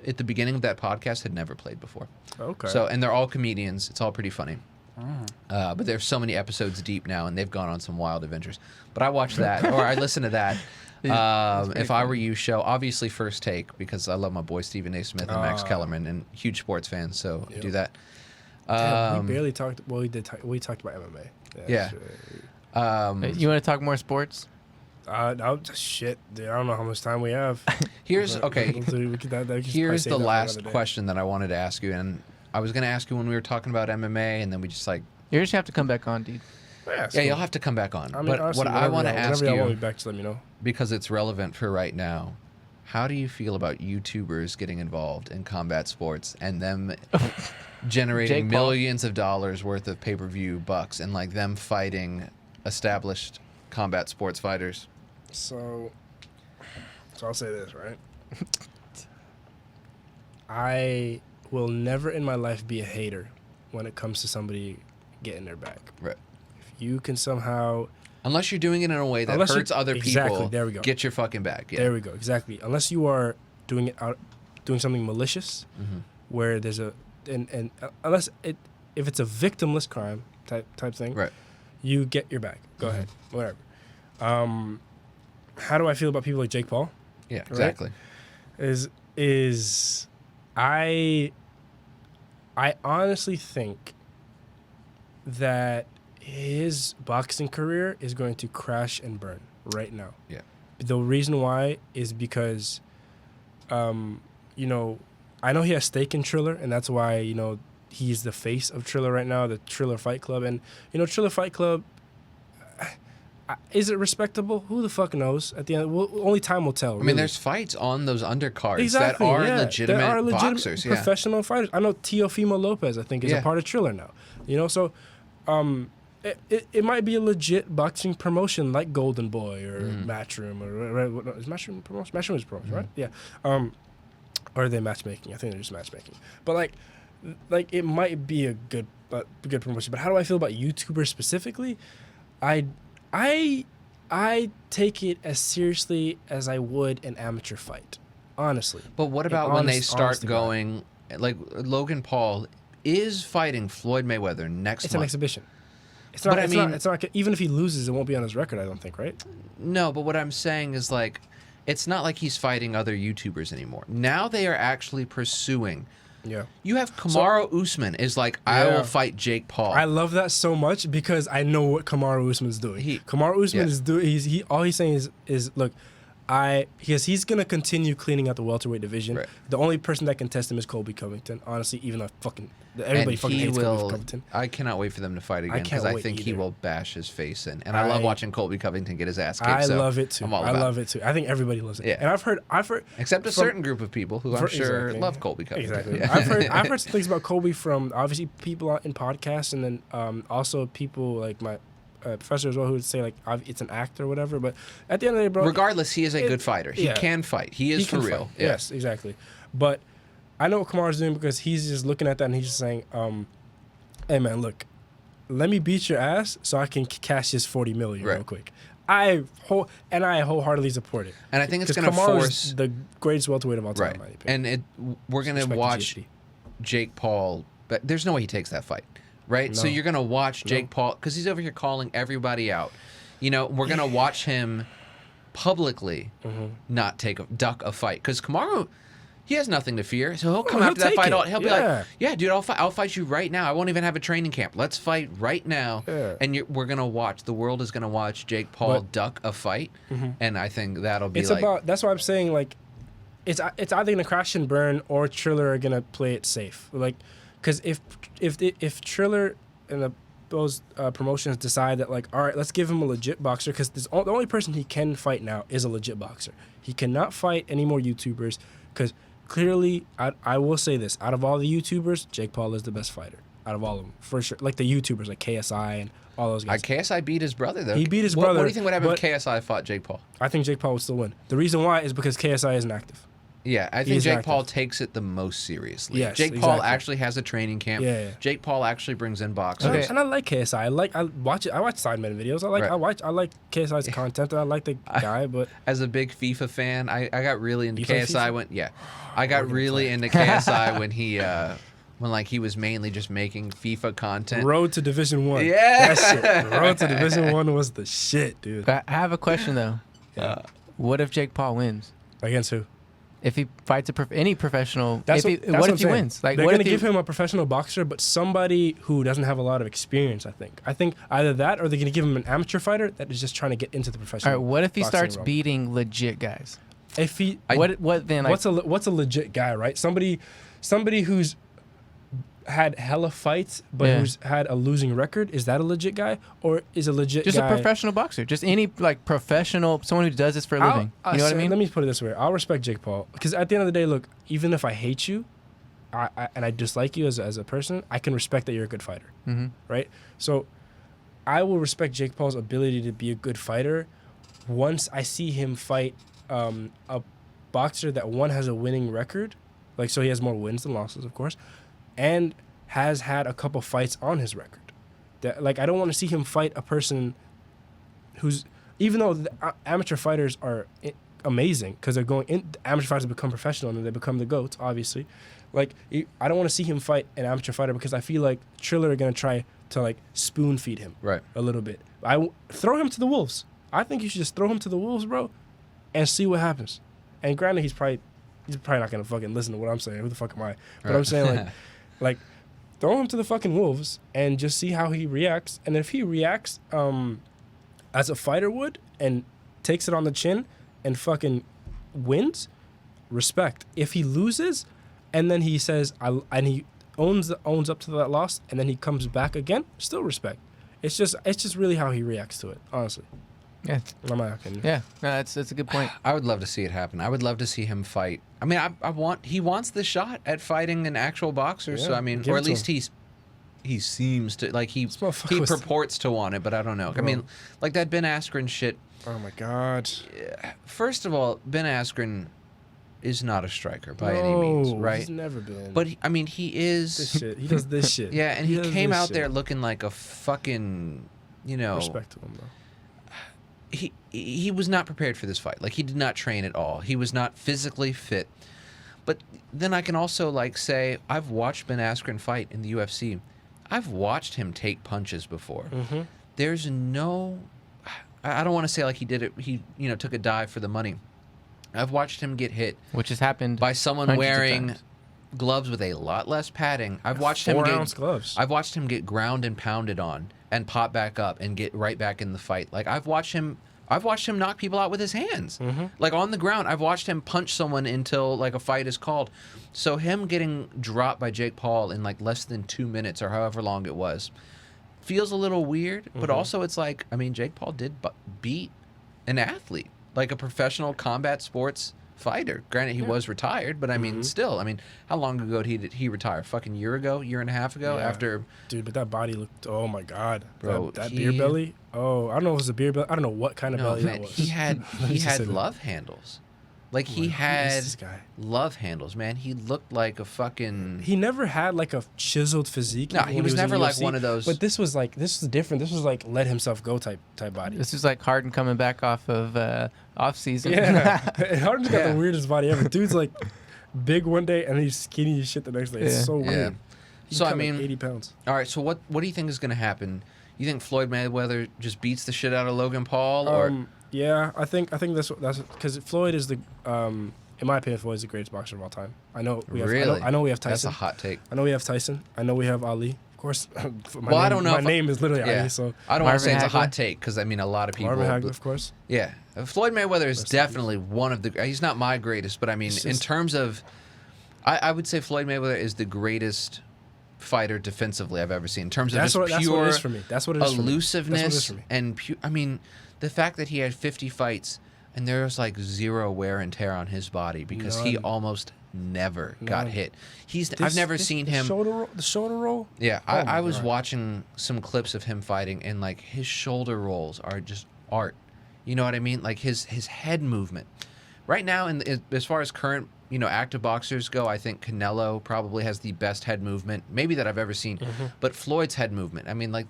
at the beginning of that podcast had never played before. Okay. So, and they're all comedians. It's all pretty funny. But there's so many episodes deep now, and they've gone on some wild adventures. But I watch that, or I listen to that. If I Were You show, obviously First Take, because I love my boy Stephen A. Smith and Max Kellerman, and huge sports fans, so I do that. Damn, we barely talked. Well, we did. We talked about MMA. Yeah. You want to talk more sports? Shit, dude. I don't know how much time we have. Here's But okay. we could- we could- that- we could Here's probably the save that for last another day. question that I wanted to ask you, and I was going to ask you when we were talking about MMA, and then we just like, You just have to come back on, dude. it's yeah, cool. you'll have to come back on. I mean, But honestly, what I want to ask whenever y'all want me you, back, just let me know. because it's relevant for right now, how do you feel about YouTubers getting involved in combat sports and them generating Jake Paul. millions of dollars worth of pay-per-view bucks, and like them fighting established combat sports fighters? So I'll say this, right? I will never in my life be a hater when it comes to somebody getting their back. Right. If you can somehow, Unless you're doing it in a way that Unless you- hurts other people, exactly, there we go. get your fucking back. Yeah. there we go, exactly. Unless you are doing something malicious, where there's and unless if it's a victimless crime type thing, Right. you get your back. Go ahead, whatever. How do I feel about people like Jake Paul? Yeah, exactly. Is I honestly think that his boxing career is going to crash and burn right now. Yeah. The reason why is because, you know, I know he has stake in Triller, and that's why, you know, he's the face of Triller right now, the Triller Fight Club. And, you know, Triller Fight Club, is it respectable? Who the fuck knows? At the end, only time will tell. I mean, really. there's fights on those undercards Exactly, that are yeah. legitimate There are boxers. Yeah. professional fighters. I know Teofimo Lopez, I think, is Yeah. a part of Triller now. You know, so it might be a legit boxing promotion like Golden Boy or Matchroom or is Matchroom promotion? Matchroom is promotion, right? Yeah. Or are they matchmaking? I think they're just matchmaking. But like it might be a good promotion. But how do I feel about YouTubers specifically? I take it as seriously as I would an amateur fight, honestly. But what about when they honest start to God. going like Logan Paul is fighting Floyd Mayweather next It's month. an exhibition. It's not. But I It's mean- not. It's not. Even if he loses, it won't be on his record. I don't think. Right? No, but what I'm saying is like, it's not like he's fighting other YouTubers anymore. Now they are actually pursuing. Yeah. You have Kamaru Usman is like, I Yeah. will fight Jake Paul. I love that so much because I know what Kamaru Usman's doing. Kamaru Usman yeah. is doing. He all he's saying is look, he's gonna continue cleaning out the welterweight division. Right. The only person that can test him is Colby Covington. Honestly, even though everybody and fucking he hates will. Colby Covington. I cannot wait for them to fight again can't because I wait think he either. will bash his face in. And I love watching Colby Covington get his ass kicked. I so love it too. I'm all I about love it too. I think everybody loves it. Yeah. And I've heard except a from- certain group of people who I'm sure Exactly. love Colby Covington. Exactly. Yeah. I've heard some things about Colby from obviously people out in podcasts, and then also people like my professor as well who would say like it's an act or whatever. But at the end of the day, bro, Regardless, he is a good fighter. He yeah. can fight. He is for can real. fight. Yeah. Yes, exactly. But I know what Kamaru's doing because he's just looking at that and he's just saying, "Hey man, look, let me beat your ass so I can cash this 40 million real Right. quick." I wholeheartedly support it. And I think it's 'Cause going to Kamaru's force the greatest welterweight of all time. right. in my opinion. And we're going to Respect to watch GSP. Jake Paul, but there's no way he takes that fight, right? So No. you're going to watch Jake Paul because he's over here calling everybody out. You know, we're going to watch him publicly not duck a fight because Kamaru, he has nothing to fear. So he'll come he'll after that take fight. it. He'll be Yeah. like, "Yeah, dude, I'll fight you right now. I won't even have a training camp. Let's fight right now." Yeah. And we're going to watch. The world is going to watch Jake Paul But- duck a fight, and I think that'll be It's like about. That's why I'm saying like, it's either gonna crash and burn or Triller are gonna play it safe. Like, because if Triller and those promotions decide that like, all right, let's give him a legit boxer because the only person he can fight now is a legit boxer. He cannot fight any more YouTubers because clearly, I will say this: out of all the YouTubers, Jake Paul is the best fighter out of all of them for sure. Like the YouTubers, like KSI and all those guys. KSI beat his brother though. He beat his What brother, do you think would happen if but- KSI fought Jake Paul? I think Jake Paul would still win. The reason why is because KSI isn't active. Yeah, I think He's Jake active. Paul takes it the most seriously. Yes, Jake Paul exactly. actually has a training camp. Yeah. Jake Paul actually brings in boxers. Okay. And I like KSI. I watch it. I watch Sidemen videos. I like KSI's content. And I like the guy, but As a big FIFA fan, I got really into You play KSI FIFA? I got really into KSI when he was mainly just making FIFA content. Road to Division 1. Yeah. That shit. Road to Division 1 was the shit, dude. I have a question though. What if Jake Paul wins? Against who? If he fights any professional, That's what I'm if he saying. wins? Like, they're what gonna if he, give him a professional boxer, but somebody who doesn't have a lot of experience. I think either that, or they're gonna give him an amateur fighter that is just trying to get into the All professional. right, what if he boxing starts realm. beating legit guys? If he, What then? Like, what's a legit guy, right? Somebody who's had hella fights, but Yeah. who's had a losing record. Is that a legit guy, or is a legit just guy a professional boxer, just any like professional, someone who does this for a living. You know what I mean? Let me put it this way: I'll respect Jake Paul because at the end of the day, look, even if I hate you, and I dislike you as a person, I can respect that you're a good fighter, right? So, I will respect Jake Paul's ability to be a good fighter once I see him fight a boxer that one has a winning record, like so he has more wins than losses, of course, and has had a couple fights on his record. That like I don't want to see him fight a person who's, even though the amateur fighters are amazing because they're going in, the amateur fighters become professional and they become the GOATs, obviously. Like I don't want to see him fight an amateur fighter because I feel like Triller are gonna try to like spoon feed him Right. a little bit. Throw him to the wolves. I think you should just throw him to the wolves, bro, and see what happens. And granted, he's probably not gonna fucking listen to what I'm saying. Who the fuck am I? But Right. I'm saying like throw him to the fucking wolves and just see how he reacts. And if he reacts as a fighter would and takes it on the chin and fucking wins, respect. If he loses and then he says and he owns up to that loss and then he comes back again, still respect. It's just really how he reacts to it, honestly. Yeah, In my opinion. yeah. No, that's a good point. I would love to see it happen. I would love to see him fight. I mean, he wants the shot at fighting an actual boxer. So Yeah, I mean, give or it at to least he seems to like he motherfucker was- purports to want it, but I don't know. I mean, like that Ben Askren shit. Oh my god. First of all, Ben Askren is not a striker by any means, right? He's never been. But he is. this shit. He does this shit. Yeah, and he does came this out shit. there looking like a fucking, Respect to him, bro. he was not prepared for this fight. Like he did not train at all. He was not physically fit. But then I can also like say I've watched Ben Askren fight in the UFC. I've watched him take punches before. There's no, I don't want to say like he did it. He took a dive for the money. I've watched him get hit, which has happened by someone hundreds of wearing times. gloves with a lot less padding. I've watched him 4-ounce gloves. I've watched him get ground and pounded on and pop back up and get right back in the fight. Like I've watched him knock people out with his hands. Like on the ground, I've watched him punch someone until like a fight is called. So him getting dropped by Jake Paul in like less than 2 minutes or however long it was feels a little weird, but also it's like, I mean, Jake Paul did beat an athlete, like a professional combat sports fighter. Granted, he was retired, but I mean, still, I mean, how long ago did he retire? Fucking year and a half ago? Yeah. After, Dude, but that body looked, oh my God. Bro, that he- beer belly. Oh, I don't know if it was a beer belly. I don't know what kind of no, belly man, that was. he had Let me just say that. love handles. Like he Who is had this guy? love handles, man. He looked like a fucking. He never had like a chiseled physique. No, even he when was in never like UFC. one of those- But this was different. This was like let himself go type body. This is like Harden coming back off of off season. Yeah, and Harden's got Yeah. the weirdest body ever. Dude's like big one day and he's skinny as shit the next day. Yeah. It's so Yeah. weird. He So, I cut, like, mean- 80 pounds. All right, so what do you think is going to happen? You think Floyd Mayweather just beats the shit out of Logan Paul, or Yeah, I think that's because Floyd is the in my opinion, Floyd's the greatest boxer of all time. I know we have. Really? I know we have that's Tyson. a hot take? I know we have Tyson. I know we have Ali. Of course. Well, I don't know My if- name is literally Yeah, Ali. So I don't want to Marvin say it's a hot Hagler? take because I mean a lot of people. Marvin Hagler, but- of course. Yeah, Floyd Mayweather is Rest in definitely one of the. He's not my greatest, but I mean, It's in just- terms of, I would say Floyd Mayweather is the greatest fighter defensively I've ever seen. In terms of That's just what pure it is for me. That's what it is for me. elusiveness That's what it is for me. and pure. I mean, the fact that he had 50 fights and there was like zero wear and tear on his body because he None. almost never got None. hit. I've never seen him. The shoulder roll. Yeah, Oh my I was God. watching some clips of him fighting, and like his shoulder rolls are just art. You know what I mean? Like his head movement. Right now, as far as current active boxers go, I think Canelo probably has the best head movement, maybe that I've ever seen. But Floyd's head movement, I mean, like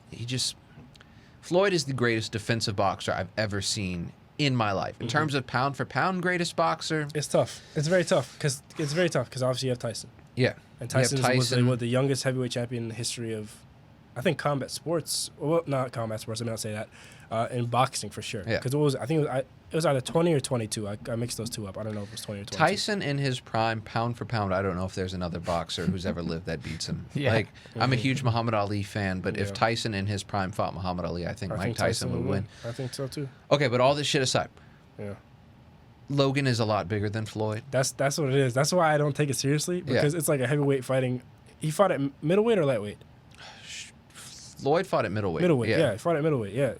Floyd is the greatest defensive boxer I've ever seen in my life. In terms of pound for pound greatest boxer, It's tough. It's very tough because obviously you have Tyson. yeah. And You have Tyson was the youngest heavyweight champion in the history of, I think, combat sports. Well, not combat sports. I may not say that. In boxing for sure. Yeah. Because I think it was either 20 or 22. I mixed those two up. I don't know if it was 20 or 22. Tyson in his prime, pound for pound, I don't know if there's another boxer who's ever lived that beats him. Yeah. Like, I'm a huge Muhammad Ali fan, but if Yeah. Tyson in his prime fought Muhammad Ali, I think Mike Tyson would win. I think so too. Okay, but all this shit aside, Yeah. Logan is a lot bigger than Floyd. That's what it is. That's why I don't take it seriously because it's like a heavyweight fighting. He fought at middleweight or lightweight? Floyd fought at middleweight. Middleweight. Yeah, he fought at middleweight. Yeah.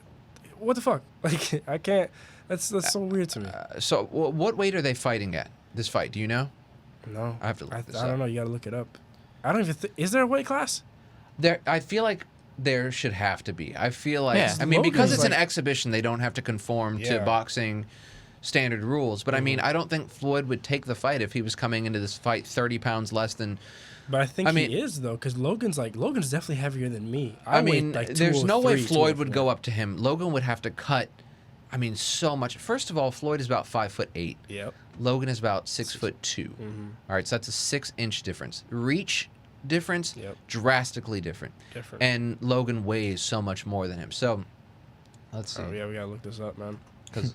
What the fuck? Like I can't. That's so weird to me. So, what weight are they fighting at this fight? Do you know? No. I have to look this I don't up. know. You gotta look it up. I don't even. Is there a weight class? I feel like there should have to be. I feel like, Yeah. I mean, because Logan's it's an like- exhibition, they don't have to conform to Yeah. boxing standard rules. But I mean, I don't think Floyd would take the fight if he was coming into this fight 30 pounds less than. But I think I mean- he is though, because Logan's definitely heavier than me. I mean, weigh, like, there's no way 203, Floyd would 204. go up to him. Logan would have to cut. I mean, so much. First of all, Floyd is about 5'8". Yep. Logan is about 6'2". Mm-hmm. All right, so that's a 6-inch difference. Reach difference, Yep. drastically different. Different. And Logan weighs so much more than him. So, let's see. Oh yeah, we gotta look this up, man. Because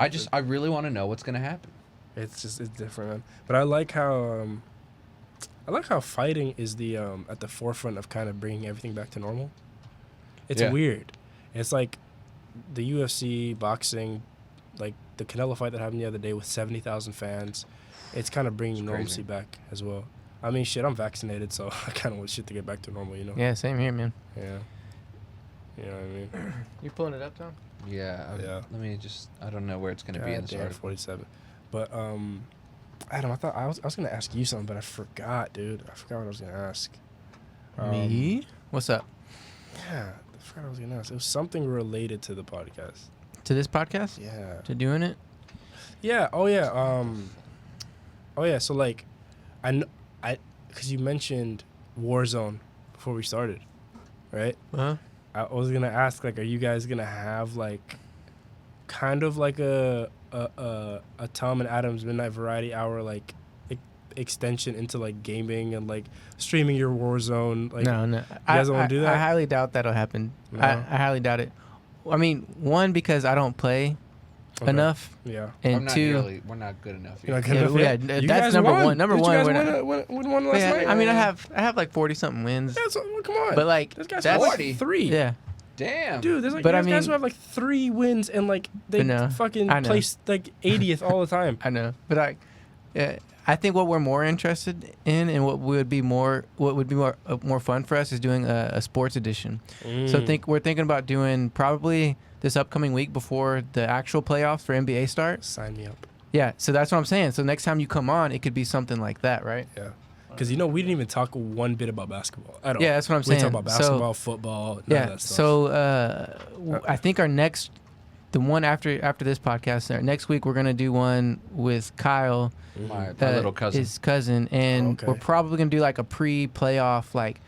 It's- I really want to know what's gonna happen. it's different, man. But I like how fighting is the at the forefront of kind of bringing everything back to normal. It's Yeah. weird. It's like the UFC, boxing, like the Canelo fight that happened the other day with 70,000 fans. It's kind of bringing It's normalcy crazy. back as well. I mean, shit, I'm vaccinated, so I kind of want shit to get back to normal, you know? Yeah, same here, man. Yeah. You know what I mean? You pulling it up, Tom? Yeah. Yeah. Let me just. I don't know where it's gonna be in this Goddamn, article. 47. But Adam, I thought I was gonna ask you something, but I forgot, dude. I forgot what I was gonna ask. Me? What's up? Yeah, I forgot what I was gonna ask. It was something related to the podcast. To this podcast? Yeah. To doing it? Yeah. Oh yeah. Oh yeah. So like, because you mentioned Warzone before we started, right? Huh? I was gonna ask, like, are you guys gonna have like, kind of like a Tom and Adam's Midnight Variety Hour, like extension into like gaming and like streaming your Warzone? Like, No. You guys don't want to do that? I highly doubt that'll happen. No? I highly doubt it. I mean, one, because I don't play Okay. enough, Yeah. and two, we're not good enough. You're not yet. good enough yeah, yet? You that's guys number won. one. Number Did one, you we're guys win last yeah, night? I mean, I have like 40 something wins. Yeah, so, come on. But, like, there's guys that's- who have 40. like 3. Yeah, Damn. Dude, there's like But I there's guys mean- who have like 3 wins and like they I know. fucking I know. place like 80th all the time. I know, but I think what we're more interested in, and what would be more fun for us, is doing a sports edition. So we're thinking about doing probably this upcoming week before the actual playoffs for NBA start. Sign me up. Yeah, so that's what I'm saying. So next time you come on, it could be something like that, right? Yeah. Because we didn't even talk one bit about basketball at all. Yeah, that's what I'm We saying. talk about basketball, football, none Yeah. of that stuff. So I think the one after this podcast, next week we're gonna do one with Kyle, My little cousin. his cousin, and Okay. we're probably gonna do like a pre-playoff like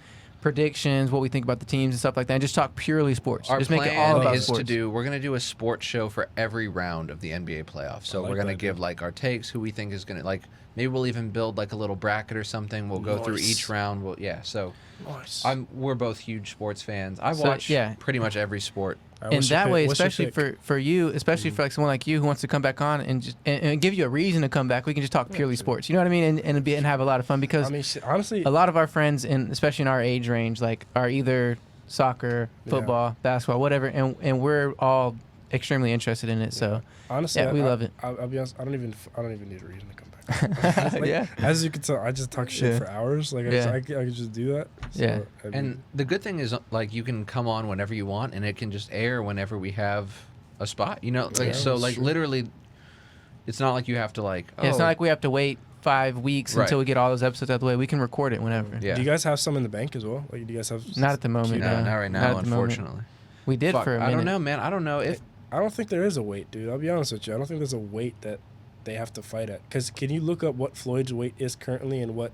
predictions, what we think about the teams and stuff like that, and just talk purely sports. Our Just make plan it all about is sports. we're going to do a sports show for every round of the NBA playoffs. So I like we're going to that, give dude. like our takes, who we think is going to like, maybe we'll even build like a little bracket or something. We'll go through Nice. each round. So Nice. we're both huge sports fans. I So, watch yeah. pretty much every sport. All right, And what's your that pick? way, What's your especially pick? for you, especially for like someone like you who wants to come back on and just and give you a reason to come back, we can just talk purely sports. You know what I mean? And have a lot of fun, because I mean, honestly, a lot of our friends, and especially in our age range, like are either soccer, football, basketball, whatever, and we're all extremely interested in it. So honestly, yeah, we love it. I'll be honest. I don't even need a reason to come back. Like, Yeah. As you can tell, I just talk shit Yeah. for hours. Like Yeah. I could just do that. So, Yeah. I mean, And the good thing is, like, you can come on whenever you want, and it can just air whenever we have a spot. You know, like, Yeah, so that's like true. literally, it's not like you have to like. Yeah, it's oh, not like we have to wait 5 weeks Right. until we get all those episodes out of the way. We can record it whenever. Yeah. do you guys have some in the bank as well? Like, do you guys have? Not at the moment. No, no. not right Not now, at the moment. unfortunately. We did Fuck, for a minute. I don't know, man. I don't know if I don't think there is a weight, dude. I'll be honest with you. I don't think there's a weight that they have to fight at. Because can you look up what Floyd's weight is currently and what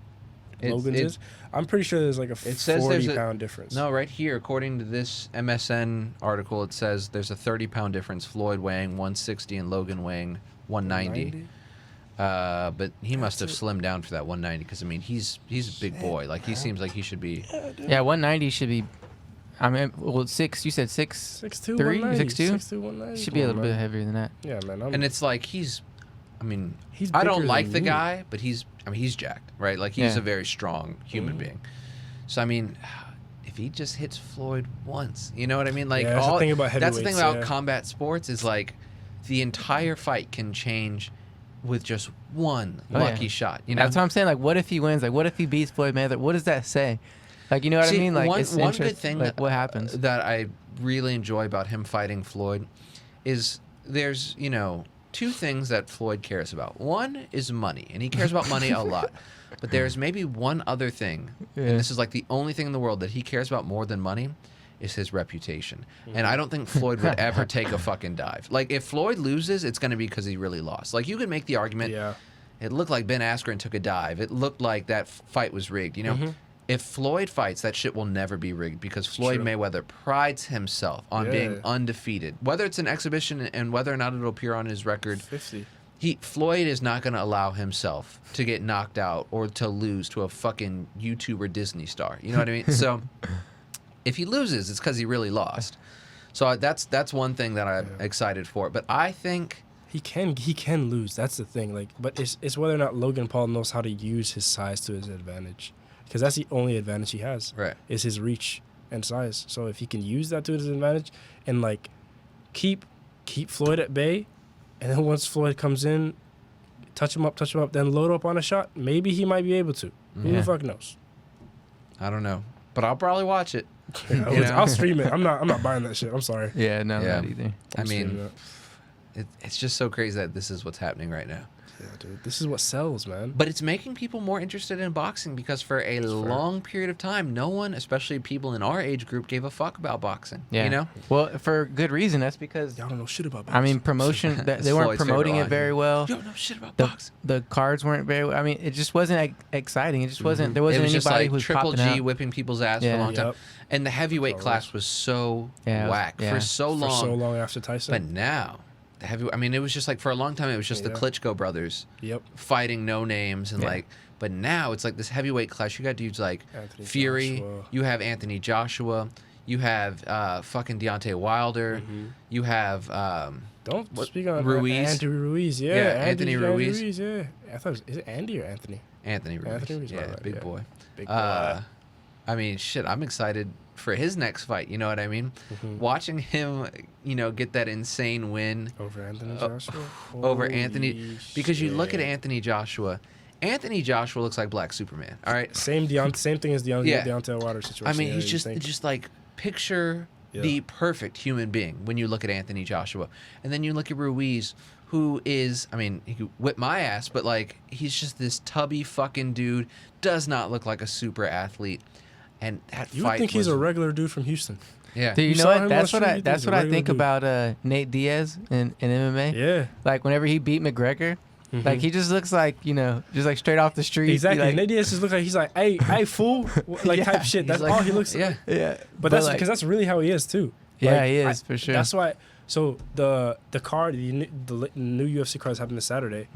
Logan's is? I'm pretty sure there's like a It says there's 40-pound difference. No, right here, according to this MSN article, it says there's a 30-pound difference. Floyd weighing 160 and Logan weighing 190. But he must have slimmed down for that 190, because I mean he's a big boy. Like he seems like he should be. Yeah, 190 should be. I mean, well, six. You said 6'2", 6'2", 3, 190. 6'2"? 6'2", 190. Should be a Come little on, bit man. heavier than that. Yeah, man. And it's like he's He's I don't bigger like than the me. guy, but he's jacked, right? Like he's Yeah. a very strong human being. So I mean, if he just hits Floyd once, you know what I mean? Like Yeah, that's the thing about that's the thing heavyweights, about yeah. combat sports is like the entire fight can change with just one Oh, yeah. lucky shot. You know, That's what I'm saying. Like, what if he wins? Like, what if he beats Floyd Mayweather? What does that say? Like, you know what See, I mean? Like, one it's good interesting, thing like, what happens? that I really enjoy about him fighting Floyd is there's, you know, two things that Floyd cares about. One is money, and he cares about money a lot. But there's maybe one other thing, Yeah. and this is like the only thing in the world that he cares about more than money, is his reputation. And I don't think Floyd would ever take a fucking dive. Like, if Floyd loses, it's going to be because he really lost. Like, you could make the argument, Yeah. it looked like Ben Askren took a dive. It looked like that fight was rigged, you know? Mm-hmm. If Floyd fights, that shit will never be rigged, because Floyd true. Mayweather prides himself on being Yeah. undefeated. Whether it's an exhibition and whether or not it'll appear on his record, 50. Floyd is not going to allow himself to get knocked out or to lose to a fucking YouTuber Disney star. You know what I mean? So if he loses, it's because he really lost. So that's one thing that I'm excited for. But I think He can lose. That's the thing. Like, but it's whether or not Logan Paul knows how to use his size to his advantage, because that's the only advantage he has. Right. Is his reach and size. So if he can use that to his advantage and like keep Floyd at bay, and then once Floyd comes in, touch him up, then load up on a shot, maybe he might be able to. Who Yeah. the fuck knows? I don't know, but I'll probably watch it. Yeah, You know? I'll stream it. I'm not buying that shit. I'm sorry. Yeah, no, Yeah. not either. I I'm streaming mean, that. it's just so crazy that this is what's happening right now. Yeah, dude. This is what sells, man. But it's making people more interested in boxing, because for a long period of time, no one, especially people in our age group, gave a fuck about boxing. Yeah. You know? Well, for good reason. That's because, Y'all don't know shit about I mean, boxing. promotion, they It's weren't Floyd's promoting favorite it very well. You don't know shit about The, boxing. the cards weren't very well. I mean, it just wasn't exciting. It just wasn't, there It wasn't was just anybody like who was Triple popping G out. whipping people's ass for a Yeah. long time. Yep. And the heavyweight Always. class was so Yeah, whack yeah. for so For so long. long after Tyson. But now, I mean, it was just like for a long time, it was just the Klitschko brothers Yep. fighting no names and like. But now it's like this heavyweight clash. You got dudes like Anthony Fury. Joshua. You have Anthony Joshua. You have fucking Deontay Wilder. You have Don't speak on Ruiz. Anthony Ruiz. Yeah, Anthony Ruiz. Yeah, I thought is it Andy or Anthony? Anthony Ruiz. Anthony Ruiz, yeah, right, big yeah. boy. Big boy. I mean, shit. I'm excited for his next fight. You know what I mean? Watching him, get that insane win Over Anthony Joshua. over Holy Anthony, because you look at shit. Anthony Joshua. Anthony Joshua looks like Black Superman. All right. Same thing as Deontay Wilder situation. I mean, yeah, he's you just think. just like picture the perfect human being when you look at Anthony Joshua, and then you look at Ruiz, who is, I mean, he could whip my ass, but like he's just this tubby fucking dude. Does not look like a super athlete, and that You fight. would think he's was- a regular dude from Houston. Yeah. Dude, you know saw what? him That's on what street, I you that's think what he's a I think regular about Nate Diaz in MMA. Yeah. Like whenever he beat McGregor, like he just looks like just like straight off the street. Exactly. Like, Nate Diaz just looks like he's like, hey, fool, like type shit. That's like- all he looks like. Yeah. yeah, But that's like, because that's really how he is too. Yeah, Like, he is, for sure. That's why. So the card, the new UFC card is happening this Saturday.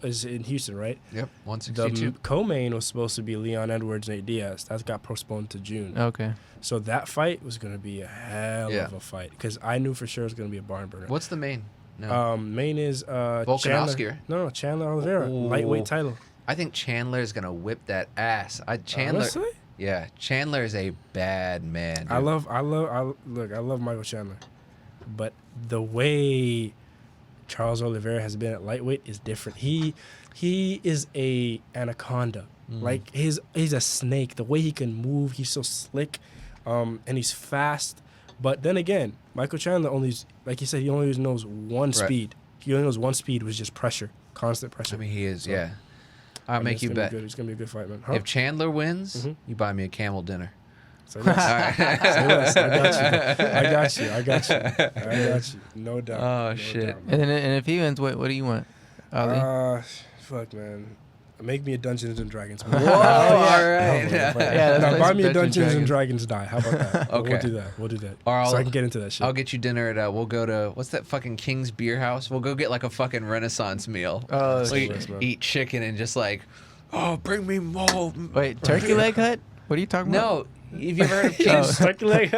Is in Houston, right? Yep. The 162. co-main was supposed to be Leon Edwards, Nate Diaz. That got postponed to June. okay. So that fight was going to be a hell of a fight because I knew for sure it was going to be a barn burner. What's the main? No. Main is Volkanovski, Chandler. right? No, Chandler Oliveira, Ooh. lightweight title. I think Chandler is gonna whip that ass. Chandler. Honestly? Yeah, Chandler is a bad man. Dude. I love Michael Chandler, but the way Charles Oliveira has been at lightweight is different. He is a anaconda. Like he's a snake. The way he can move, he's so slick, and he's fast. But then again, Michael Chandler like you said, he only knows one speed. He only knows one speed, was just pressure, constant pressure. I mean, he is. So, yeah. I'll make you bet. It's gonna be a good fight, man. Huh? If Chandler wins, you buy me a camel dinner. Say less. Say less. I got you. No doubt. Oh No shit. doubt, And man. then and if he wins, what do you want, Ali? Fuck, man. Make me a Dungeons and Dragons. Whoa, all right. Yeah, Now let's buy play me a some Dungeons and Dragons die. How about that? Okay. We'll do that. Or So I can get into that shit. I'll get you dinner at. We'll go to what's that fucking King's Beer House? We'll go get like a fucking Renaissance meal. Oh, We shit. eat chicken and just like, oh, bring me more. Wait, Turkey Leg Hut? What are you talking about? No, have you ever heard of King's? Turkey leg?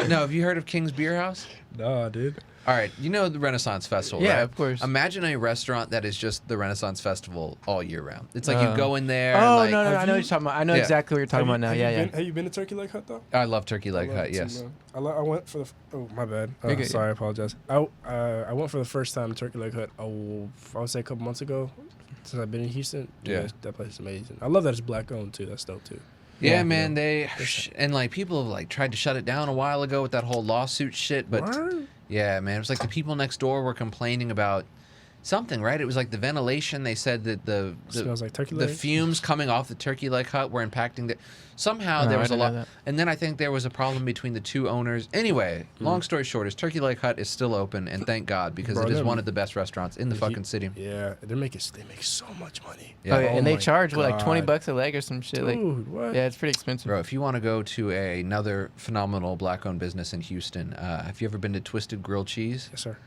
No, have you heard of King's Beer House? Nah, dude. All right, you know the Renaissance Festival, Yeah, right? of course. Imagine a restaurant that is just the Renaissance Festival all year round. It's like you go in there. Oh, and like, no, I know you- what you're talking about. I know Yeah. exactly what you're talking about now. Yeah. Have you been to Turkey Leg Hut though? I love Turkey Leg I love Hut. it too, Yes. man. I went for the. Oh, my bad. You're good. Sorry, I apologize. I went for the first time to Turkey Leg Hut. I would say a couple months ago. Since I've been in Houston, Yeah. that place is amazing. I love that it's black owned too. That's dope too. Yeah, man. They and like people have like tried to shut it down a while ago with that whole lawsuit shit, but Word? yeah, man, it was like the people next door were complaining about something, right? It was like the ventilation. They said that the Smells like turkey the leg. fumes coming off the Turkey Leg Hut were impacting the. Somehow No, there I was a didn't know lot, that. and then I think there was a problem between the two owners. Anyway, long story short, is Turkey Leg Hut is still open, and thank God because Bro, it is them- one of the best restaurants in the fucking city. Yeah, they make so much money. Yeah. Oh, yeah. And they my charge like God. $20 a leg or some shit. Like, Dude, what? yeah, it's pretty expensive. Bro, if you want to go to another phenomenal black-owned business in Houston, have you ever been to Twisted Grilled Cheese? Yes, sir.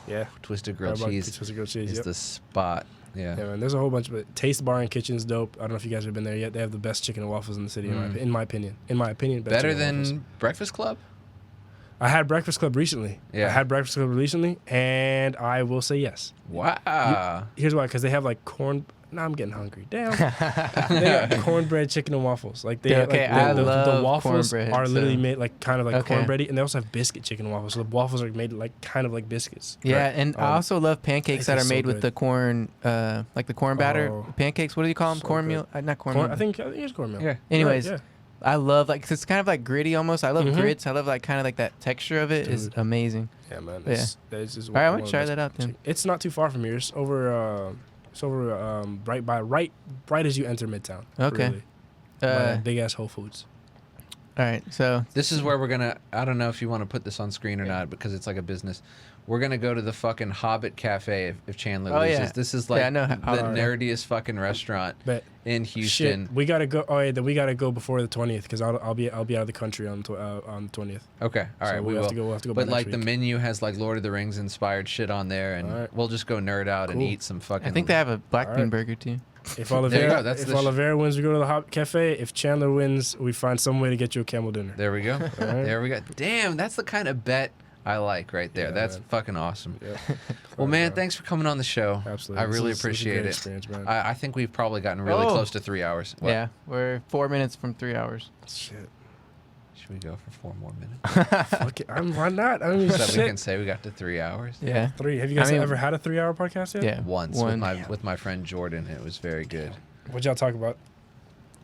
Yeah. Twisted Grilled Barbecue Cheese Twisted Grilled Cheese, is yep. the spot. Yeah. Yeah, man. There's a whole bunch of it. Taste Bar and Kitchen's dope. I don't know if you guys have been there yet. They have the best chicken and waffles in the city, in my opinion. Best Better chicken and waffles. than Breakfast Club? I had Breakfast Club recently. Yeah. I had Breakfast Club recently, and I will say yes. Wow. Here's why, because they have like corn. Now I'm getting hungry. Damn. They got cornbread chicken and waffles. Like they, Dude, okay, like, I the love waffles cornbread, are literally so- made like kind of like Okay. cornbready, and they also have biscuit chicken and waffles. So the waffles are made like kind of like biscuits. Yeah, and I also love pancakes that are taste so made with good. the corn, like the corn batter Oh. pancakes. What do you call them? So Cornmeal? good. Not cornmeal. I think it's cornmeal. Yeah. Anyways, Yeah. I love like 'cause it's kind of like gritty almost. I love Mhm. grits. I love like kind of like that texture of it is Dude. amazing. Yeah, man. Yeah. It's just All right, I'm one gonna of try those that out then. chicken- It's not too far from here. It's over right as you enter Midtown. Okay. Really. Uh, Big ass Whole Foods. All right, so This is where we're gonna. I don't know if you want to put this on screen or not because it's like a business. We're gonna go to the fucking Hobbit Cafe if Chandler Oh, loses. yeah. This is Yeah, like I know the how- nerdiest fucking restaurant Bet. in Houston. Shit, we gotta go. Oh yeah, then we gotta go before the 20th because I'll be out of the country on the 20th. Okay, all right, So we we'll will. have to go- we'll have to go but by like next the week. menu has like Lord of the Rings inspired shit on there, and All right. we'll just go nerd out and Cool. eat some fucking. I think they have a black All bean right. burger too. If There you Oliveira, go, that's if the Oliveira wins, we go to the Hop Cafe. If Chandler wins, we find some way to get you a camel dinner. There we go. right. There we go. Damn, that's the kind of bet I like right there. Yeah, That's man. fucking awesome. Yeah. Well, man, bro. thanks for coming on the show. Absolutely. I really This was a appreciate great it. experience, man. I think we've probably gotten really Oh. close to 3 hours. What? Yeah, we're 4 minutes from 3 hours. Shit. Should we go for 4 more minutes? Fuck it. Why not? I mean, So that we shit. can say we got to 3 hours. Yeah. 3. Have you guys I mean- ever had a 3-hour podcast yet? Yeah. Once One. with my friend Jordan. It was very good. What'd y'all talk about?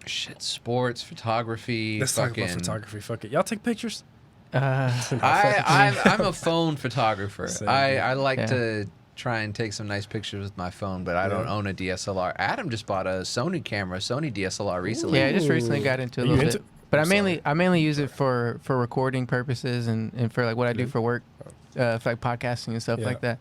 Shit, sports, photography, Let's talk fucking. about photography. Fuck it. Y'all take pictures? I'm a phone photographer. Same. I like Yeah. to try and take some nice pictures with my phone, but I don't Yeah. own a DSLR. Adam just bought a Sony camera, Sony DSLR recently. Yeah, I just recently Ooh. got into a Are you little into- bit. But I'm I mainly use it for recording purposes and for like what I do Really? for work, for like podcasting and stuff Yeah. like that.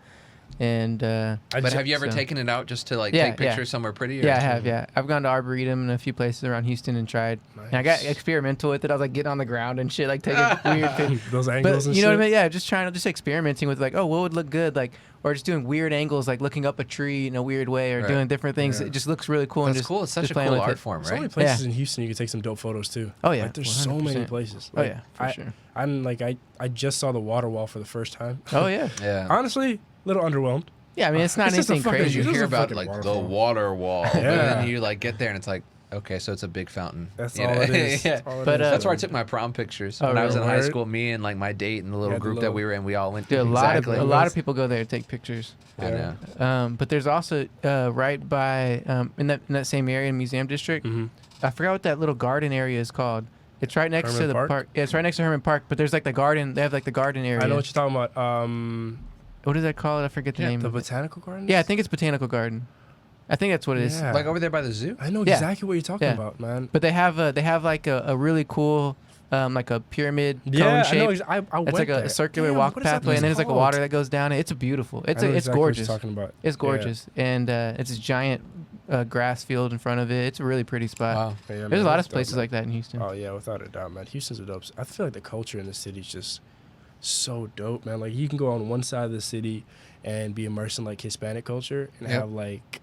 And But have you ever so- taken it out just to like Yeah, take pictures yeah. somewhere pretty? Or? yeah, I have. Yeah, I've gone to Arboretum and a few places around Houston and tried. And I got Nice. experimental with it. I was like getting on the ground and shit, like taking weird pictures. Those But angles and you know shit? what I mean? Yeah, just experimenting with like, oh, what would look good, like, or just doing weird angles, like looking up a tree in a weird way, or Right. doing different things. Yeah. It just looks really cool. That's and just, cool. It's such just a playing cool with art it. form, So many right? places Yeah. in Houston you can take some dope photos too. Oh, yeah, Like there's so many 100%. places. Oh Like, yeah, for sure. I'm like I just saw the water wall for the first time. Oh yeah, Yeah. Honestly, a little underwhelmed. yeah. I mean, it's not It's just a anything fucking- crazy. You This is hear a about fucking like the waterfall. water wall, but Yeah. then you like get there and it's like, okay, so it's a big fountain. That's You all know? it is. Yeah. That's all it But, is. That's where I took my prom pictures Oh, when I was in really? high Word? school. Me and like my date and the little Yeah, the group that little- we were in, we all went. Dude, a exactly. lot of people go there to take pictures. I know. But there's also right by in that same area in Museum District. Mhm. I forgot what that little garden area is called. It's right next to Herman the Park? park. Yeah, it's right next to Herman Park. But there's like the garden. They have like the garden area. I know what you're talking about. What is that called? I forget the name. The of it. botanical gardens. Yeah, I think it's Botanical Garden. I think that's what it is. Yeah. Like over there by the zoo. I know Yeah. exactly what you're talking Yeah. about, man. But they have like a really cool like a pyramid cone Yeah, I shape. know. I went It's like a there. circular Damn, walk what is that pathway, and then there's like a called? water that goes down it. It's beautiful. It's I know it's exactly what gorgeous. you're talking about. It's Yeah. gorgeous, and it's this giant grass field in front of it. It's a really pretty spot. Wow. Yeah, man, There's a lot that's of dope, places man. like that in Houston. Oh yeah, without a doubt, man. Houston's a dope. I feel like the culture in the city is just so dope, man. Like you can go on one side of the city and be immersed in like Hispanic culture and Yep. have like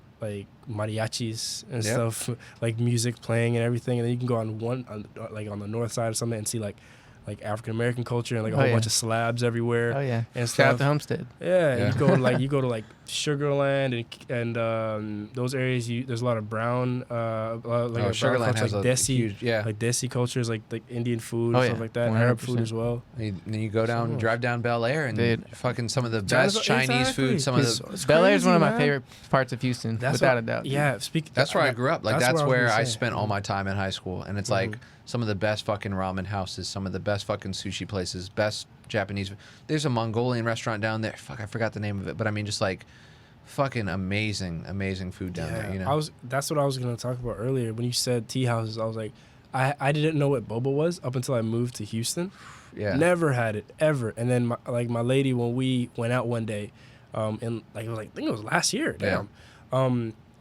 mariachis and Yep. stuff, like music playing and everything, and then you can go on like on the north side or something and see like African American culture and like a Oh, whole yeah. bunch of slabs everywhere. Oh yeah, And shout out stuff. to Homestead. Yeah, Yeah. you go to like Sugarland and those areas. There's a lot of brown, like a brown Sugarland culture, has like a Desi, huge, yeah. like Desi cultures, like Indian food, Oh, and stuff yeah, like that, and Arab 100%. food as well. And then you go down, So- drive down Bel Air, and Dude. fucking some of the China's- best Chinese exactly. food. Some of It's- the. It's Bel Air is one of crazy, my man. favorite parts of Houston, That's without what- a doubt. Yeah, That's where I grew up. Like that's what where was I gonna spent say. all my time in high school, and it's like some of the best fucking ramen houses, some of the best fucking sushi places, best Japanese. There's a Mongolian restaurant down there. Fuck, I forgot the name of it, but I mean, just like fucking amazing food down there. You know, That's what I was gonna talk about earlier when you said tea houses. I was like, I didn't know what boba was up until I moved to Houston. yeah. Never had it ever. And then my lady, when we went out one day, and like it was like I think it was last year. Damn.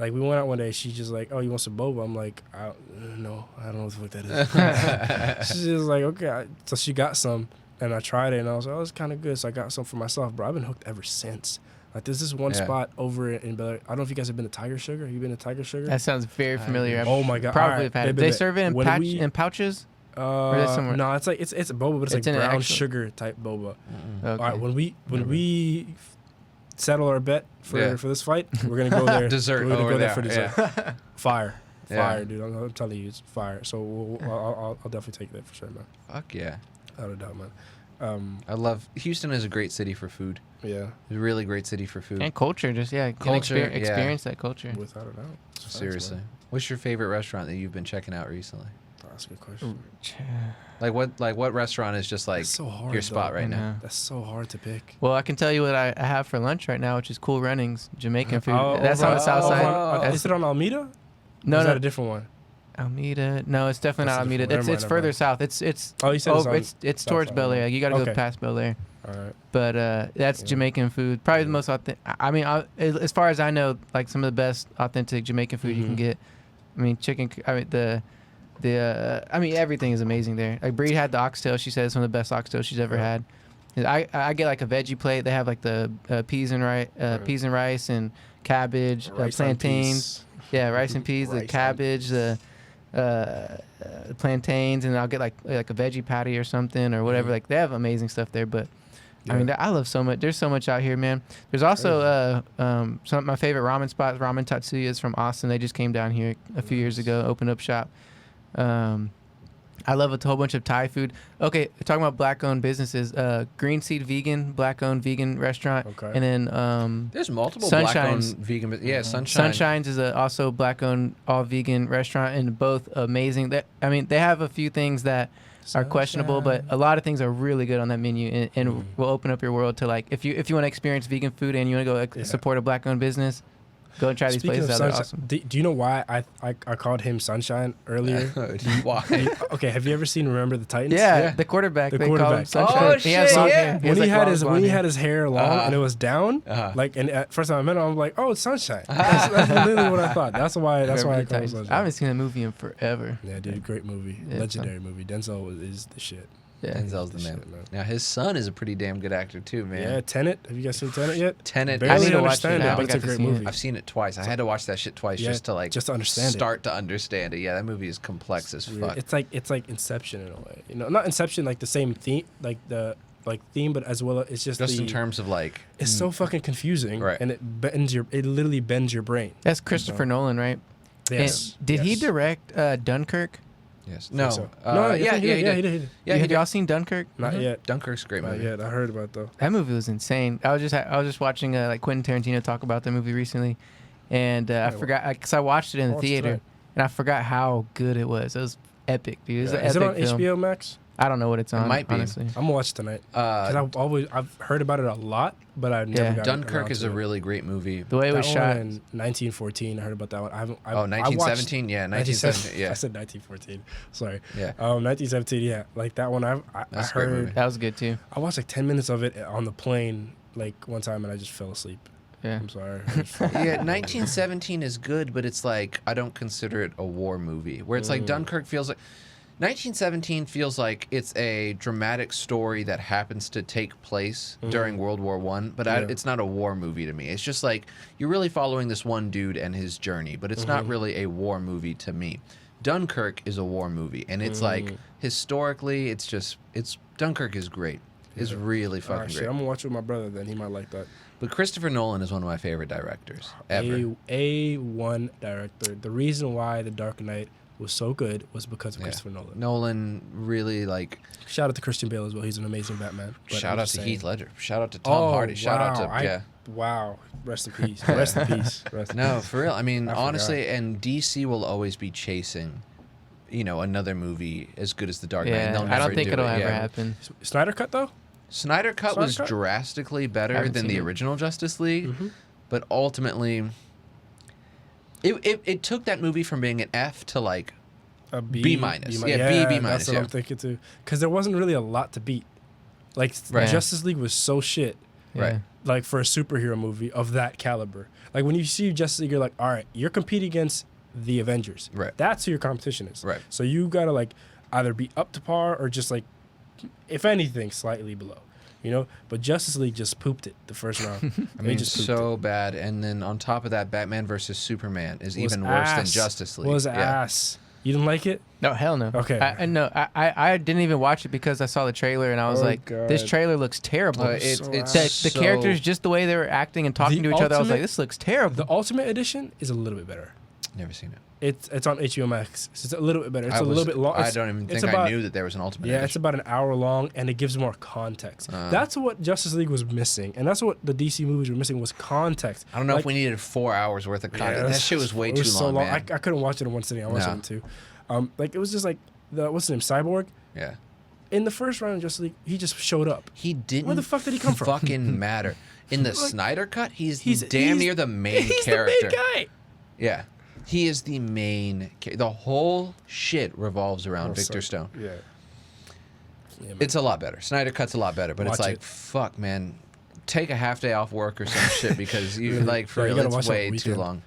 Like we went out one day. She's just like, "Oh, you want some boba?" I'm like, "No, I don't know what the fuck that is." She's just like, "Okay." So she got some, and I tried it, and I was like, "Oh, it's kind of good." So I got some for myself, bro. I've been hooked ever since. Like there's this one Yeah. spot over in Bel Air. I don't know if you guys have been to Tiger Sugar. Have you been to Tiger Sugar? That sounds very familiar. Oh my god! Probably Alright, have had it. baby, They serve it in, when we- in pouches. Or is it somewhere? No, it's like it's a boba, but it's It's like in an brown actual- sugar type boba. Okay. All right, when we settle our bet for Yeah. this fight, we're gonna go there. Dessert We're gonna over go there there, for dessert. Fire, Yeah. dude. I'm telling you, it's fire. So I'll definitely take that for sure, man. Fuck yeah. Without a doubt, man. I love Houston is a great city for food. Yeah, It's a really great city for food. And culture, just Culture, yeah. experience that culture. without a doubt. It's facts, Seriously. man. What's your favorite restaurant that you've been checking out recently? Oh, that's a good question. Like what restaurant is just like That's so hard, your spot though. right I now? know. That's so hard to pick. Well, I can tell you what I have for lunch right now, which is Cool Runnings, Jamaican food. Oh, That's over on the south side. oh, That's- Is it on Alameda? no, Or is no, that a different one? Alameda. No, it's definitely That's not Alameda. different. It's Never further mind. south. It's Oh, you said it's over. on It's south towards side. Bel Air. You got to go Okay. past Bel Air. All right. But that's Jamaican food. Probably the most authentic. I mean, as far as I know, like some of the best authentic Jamaican food you can get. I mean, chicken. I mean I mean, everything is amazing there. Like Bree had the oxtail. She said it's one of the best oxtail she's ever had. And I get like a veggie plate. They have like the peas and rice and cabbage, Rice on plantains. peas. Yeah, rice and peas, the Rice cabbage, the plantains, and I'll get like a veggie patty or something or whatever. Like they have amazing stuff there. But I mean, I love so much. There's so much out here, man. There's also some of my favorite ramen spots. Ramen Tatsuya is from Austin. They just came down here a few years ago, opened up shop. I love a whole bunch of Thai food. Okay, talking about black-owned businesses. Green Seed Vegan, black-owned vegan restaurant. Okay. And then There's multiple Sunshine's- black-owned vegan. Yeah, Sunshine. Sunshine's is also black-owned, all-vegan restaurant, and both amazing. I mean, they have a few things that are questionable, but a lot of things are really good on that menu, and will open up your world to like if you want to experience vegan food and you want to go like, support a black-owned business. Go and try these Speaking places of out. They're Sunshine, awesome. do you know why I called him Sunshine earlier? Why? Okay, have you ever seen Remember the Titans? Yeah, the quarterback. The they call him quarterback. Sunshine. Oh, He has shit, long yeah. hair. When he like, had long his blonde hair. hair long and it was down, like, and at first time I met him, I'm like, oh, it's Sunshine. That's literally what I thought. That's why I Remember called the him Titans. Sunshine. I haven't seen a movie in forever. Yeah, dude, great movie, Yeah, legendary movie. Denzel is the shit. Yeah. Denzel's the man. Shit, man. Now his son is a pretty damn good actor too, man. Yeah, Tenet. Have you guys seen Tenet yet? Tenet. Barely I need to watch understand it. I it, but haven't it's a got to great see it. movie. I've seen it twice. I had to watch that shit twice Yeah, just to understand it. start to understand it. Yeah, that movie is complex as fuck. It's like Inception in a way. You know, not Inception like the same theme, like the theme, but as well it's just in terms of like it's so fucking confusing, Right. and it literally bends your brain. That's Christopher Nolan, right? Yes. And did he Yes. direct Dunkirk? yes. No. So. Yeah, he did. he did. Yeah, he Have did. y'all seen Dunkirk? Not yet. Dunkirk's a great Not movie. yet. I heard about it, though. That movie was insane. I was just watching like Quentin Tarantino talk about the movie recently, and I forgot because I watched it in the Watched it theater, tonight. and I forgot how good it was. It was epic, dude. It was an Is it on epic film. HBO Max? I don't know what it's on. might be. honestly. I'm gonna watch it tonight. Because I've heard about it a lot, but I've never Yeah. got Dunkirk is a really great movie. The way it that was one shot. in 1914. I heard about that one. I haven't. I 1917. Yeah, 1917. Yeah. I said 1914. Sorry. Yeah. 1917. Yeah, like that one. I That's a great movie. heard. That was good too. I watched like 10 minutes of it on the plane like one time, and I just fell asleep. Yeah. I'm sorry. Yeah, 1917 is good, but it's like I don't consider it a war movie. Where it's like Dunkirk feels like 1917 feels like it's a dramatic story that happens to take place during World War One, but it's not a war movie to me. It's just like you're really following this one dude and his journey, but it's not really a war movie to me. Dunkirk is a war movie, and it's like historically, it's Dunkirk is great. It's really fucking Shit, great. I'm gonna watch it with my brother. Then he might like that. But Christopher Nolan is one of my favorite directors ever. A1 director. The reason why The Dark Knight was so good was because of Christopher Nolan. Nolan really like. Shout out to Christian Bale as well. He's an amazing Batman. But Shout I'm out just to saying- Heath Ledger. Shout out to Tom Hardy. Shout out to Wow. Rest in peace. Rest in peace. Rest in No, peace. for real. I mean, I honestly, and DC will always be chasing, another movie as good as The Dark Knight. and they'll Yeah, I never don't think do it'll it. ever Yeah. happen. Snyder Cut though. Snyder Cut Snyder was Cut? drastically better Haven't than seen the it. original Justice League, but ultimately, it took that movie from being an F to like A B minus. mi- Yeah, B minus, That's what yeah. I'm thinking too. Because there wasn't really a lot to beat. Like Right. Justice League was so shit. Right. Yeah. Like for a superhero movie of that caliber. Like when you see Justice League, you're like, all right, you're competing against the Avengers. Right. That's who your competition is. Right. So you gotta like either be up to par or just like, if anything, slightly below. But Justice League just pooped it the first round. I They mean, just pooped so bad. And then on top of that, Batman versus Superman is it. Was even worse than ass. Justice League. Was Yeah. ass. You didn't like it? No, hell no. Okay. I didn't even watch it because I saw the trailer and I was Oh, like, this God. trailer looks terrible. It's the so- characters, just the way they were acting and talking The to each other, I was ultimate- like, this looks terrible. The Ultimate Edition is a little bit better. Never seen it. It's on HBO Max. It's a little bit better. It's I a little was- bit long. I don't even think I knew that there was an Ultimate Yeah, Edition. it's about an hour long, and it gives more context. That's what Justice League was missing, and that's what the DC movies were missing was context. I don't know Like, if we needed 4 hours worth of content. yeah, That shit was way it too was so long, man. I couldn't watch it in one sitting. I watched No. it in two. Like it was just like what's his name, Cyborg. Yeah. In the first round of Justice League, he just showed up. He didn't. Where the fuck did he come from? Fucking matter. In the Like, Snyder Cut, he's he's damn near the main He's character. the main guy. Yeah. He is the main. The whole shit revolves around Victor Stone. Yeah. Yeah, It's a lot better. Snyder Cut's a lot better, but it's Watch like, it. fuck, man. Take a half day off work or some shit because you like for Yeah, you real, gotta it's watch it on way the too weekend. long.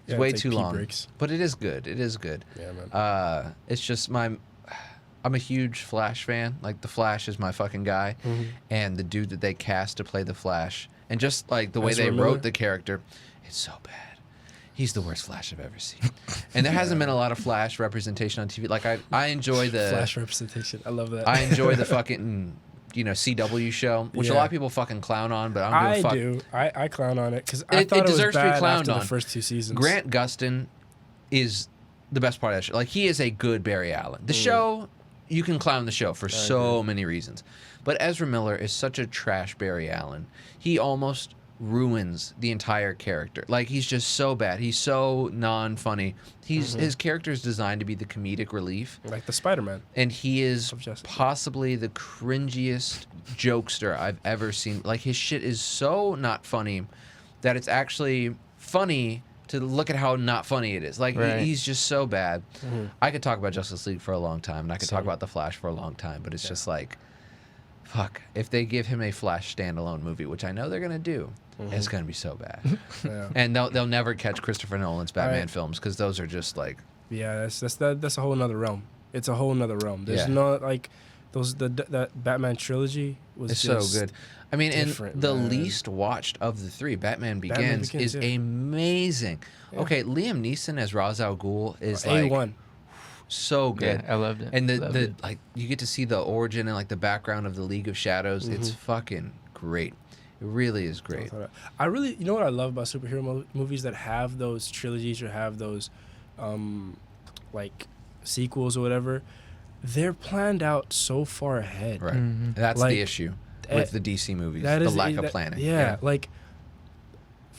It's Yeah, way take too pee long. breaks. But it is good. It is good. Yeah, man. It's just I'm a huge Flash fan. Like the Flash is my fucking guy, Mm-hmm. and the dude that they cast to play the Flash, and just like the way Ezra they Miller? wrote the character, it's so bad. He's the worst Flash I've ever seen, and there hasn't been a lot of Flash representation on TV. Like I enjoy the Flash representation. I love that. I enjoy the fucking CW show, which a lot of people fucking clown on, but I don't give a fuck. do. I clown on it because I It thought it was deserves to be bad clowned after on. the first 2 seasons. Grant Gustin is the best part of that show. Like, he is a good Barry Allen. The show, you can clown the show for so many reasons. But Ezra Miller is such a trash Barry Allen. He almost ruins the entire character. Like, he's just so bad. He's so non-funny. His character is designed to be the comedic relief. like the Spider-Man. And he is Of Justice. possibly the cringiest jokester I've ever seen. Like, his shit is so not funny that it's actually funny to look at how not funny it is. Like, Right. he's just so bad. I could talk about Justice League for a long time, and I could talk Same. about The Flash for a long time, but it's just like, fuck. If they give him a Flash standalone movie, which I know they're going to do, it's going to be so bad. Yeah. And they'll never catch Christopher Nolan's Batman Right. films, because those are just like... Yeah, that's a whole nother realm. It's a whole nother realm. There's Yeah. no like that Batman trilogy was It's just so good. I mean, and different, the man. least watched of the three, Batman Begins, Begins, is yeah. amazing. Yeah. Okay, Liam Neeson as Ra's al Ghul is A1. like so good. Yeah, I loved it. And Loved the it. like you get to see the origin and like the background of the League of Shadows. It's fucking great. It really is great. I really, you know what I love about superhero movies that have those trilogies or have those, like sequels or whatever. They're planned out so far ahead. Right. That's Like, the issue with the DC movies. That the is lack of that- planning. Yeah, like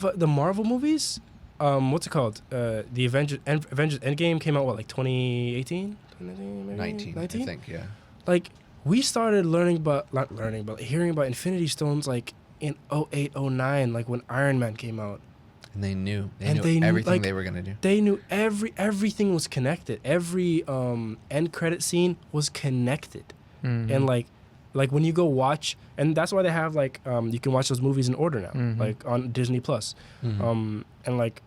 the Marvel movies. What's it called? The Avengers Endgame came out what, like 2018? 19, I think, yeah. Like we started not learning, but hearing about Infinity Stones like in 08, 09, like when Iron Man came out. And they knew And they knew, everything like, they were gonna do. They knew everything was connected. Every end credit scene was connected. And like when you go watch, and that's why they have like you can watch those movies in order now, like on Disney Plus. And like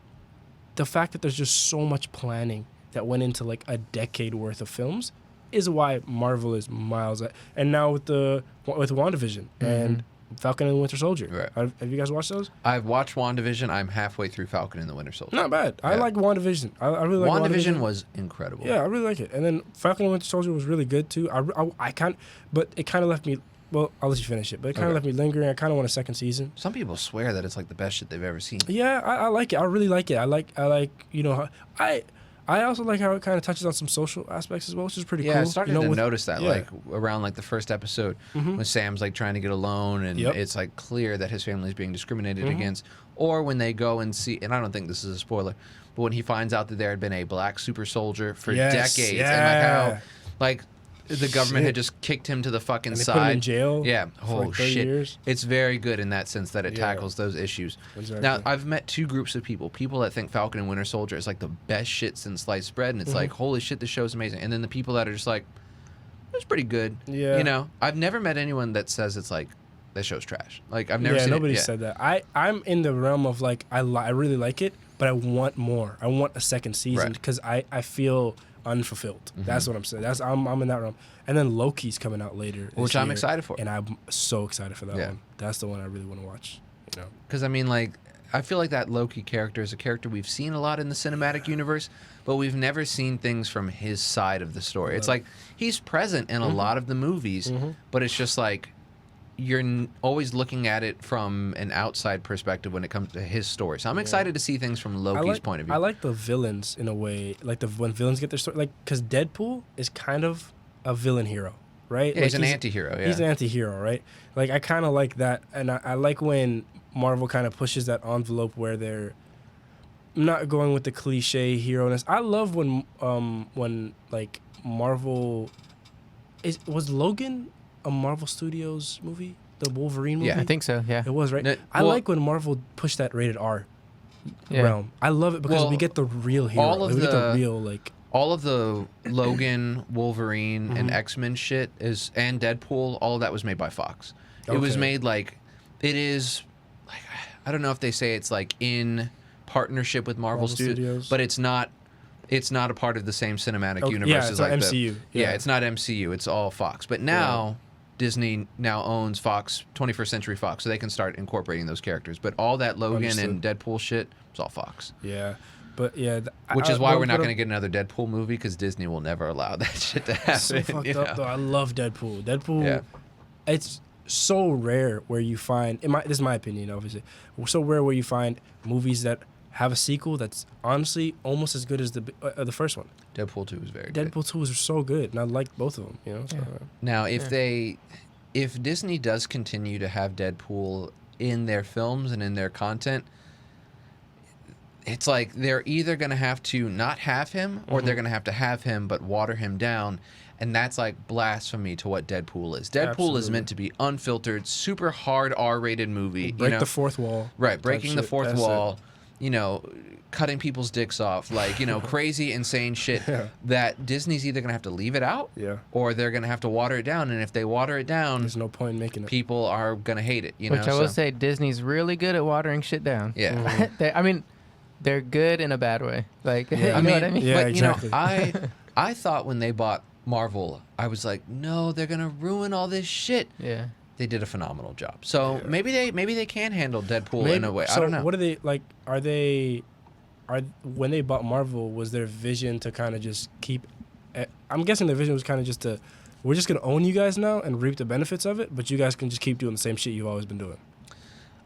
the fact that there's just so much planning that went into like a decade worth of films is why Marvel is miles ahead. And now with WandaVision and Falcon and the Winter Soldier. Right. Have you guys watched those? I've watched WandaVision. I'm halfway through Falcon and the Winter Soldier. Not bad. I Yeah. like WandaVision. I really like WandaVision was incredible. Yeah, I really like it. And then Falcon and Winter Soldier was really good too. I can't, but it kind of left me. Well, I'll let you finish it. But it kind of left me lingering. I kind of want a second season. Some people swear that it's like the best shit they've ever seen. Yeah, I like it. I really like it. I like I also like how it kind of touches on some social aspects as well, which is pretty cool. Yeah, I started to with- notice that, yeah. like around like the first episode when Sam's like trying to get a loan and Yep. it's like clear that his family is being discriminated against, or when they go and see, and I don't think this is a spoiler, but when he finds out that there had been a black super soldier for Yes, decades, yeah. and like how like the government had Shit. just kicked him to the fucking And they side. put him in jail Yeah. for Oh like 30 shit. years. It's very good in that sense that it Yeah. tackles those issues. Exactly. Now, I've met two groups of people. People that think Falcon and Winter Soldier is like the best shit since sliced bread, and it's like, holy shit, this show's amazing. And then the people that are just like, it's pretty good. Yeah. You know, I've never met anyone that says it's like, this show's trash. Like, I've never seen nobody it. said that. I'm in the realm of like I really like it, but I want more. I want a second season Right. because I feel unfulfilled. That's what I'm saying. I'm in that realm. And then Loki's coming out later, this Which I'm year, excited for. and I'm so excited for that Yeah. one. That's the one I really want to watch. You know, Because, I mean, like, I feel like that Loki character is a character we've seen a lot in the cinematic universe, but we've never seen things from his side of the story. It's like, he's present in a lot of the movies, but it's just like, you're always looking at it from an outside perspective when it comes to his story. So I'm excited to see things from Loki's point of view. I like the villains in a way, like when villains get their story, like because Deadpool is kind of a villain hero, right? Yeah, like he's an anti-hero, yeah. He's an anti-hero, right? Like I kind of like that, and I like when Marvel kind of pushes that envelope where they're not going with the cliche hero-ness. I love when like Marvel was Logan a Marvel Studios movie, the Wolverine movie? Yeah, I think so. Yeah. It was, right? No, I well- like when Marvel pushed that rated R. realm. I love it because Well, we get the real hero. all of we get the- the real like. All of the Logan, Wolverine, and Mm-hmm. X-Men shit and Deadpool, all of that was made by Fox. It was Okay. made it is, like, I don't know if they say it's like in partnership with Marvel Marvel Studios, Studios. but it's not a part of the same cinematic Okay, universe yeah, as it's like not the- MCU. Yeah, Yeah. it's not MCU. It's all Fox. But now Disney now owns Fox, 21st Century Fox, so they can start incorporating those characters. But all that Logan and Deadpool shit, it's all Fox. Yeah, but yeah, Which is why we're not but- going to get another Deadpool movie because Disney will never allow that shit to happen. so fucked you up know? though. I love Deadpool. Deadpool, Yeah. it's so rare where you find. This is my opinion, obviously. So rare where you find movies that have a sequel that's honestly almost as good as the first one. Deadpool 2 was very good. Deadpool 2 was so good, and I liked both of them. You know. So, Now, if Disney does continue to have Deadpool in their films and in their content, it's like they're either going to have to not have him or they're going to have him but water him down. And that's like blasphemy to what Deadpool is. Deadpool is Absolutely. meant to be unfiltered, super hard R-rated movie. break you know? the fourth wall. Right, type breaking the shit. fourth That's it. wall, you know, cutting people's dicks off, like, you know, crazy, insane shit Yeah. that Disney's either going to have to leave it out Yeah. or they're going to have to water it down. And if they water it down, There's no point in making it. people are going to hate it, you know? Which I will So- say, Disney's really good at watering shit down. Yeah. I mean, they're good in a bad way. Like, Yeah. you know what I mean? Yeah, but, exactly. you know, I thought when they bought Marvel, I was like, no, they're going to ruin all this shit. Yeah. They did a phenomenal job. So maybe they can handle Deadpool in a way. I So don't know. what are they like? When they bought Marvel, was their vision to kind of just keep? I'm guessing their vision was kind of just to, we're just gonna own you guys now and reap the benefits of it, but you guys can just keep doing the same shit you've always been doing.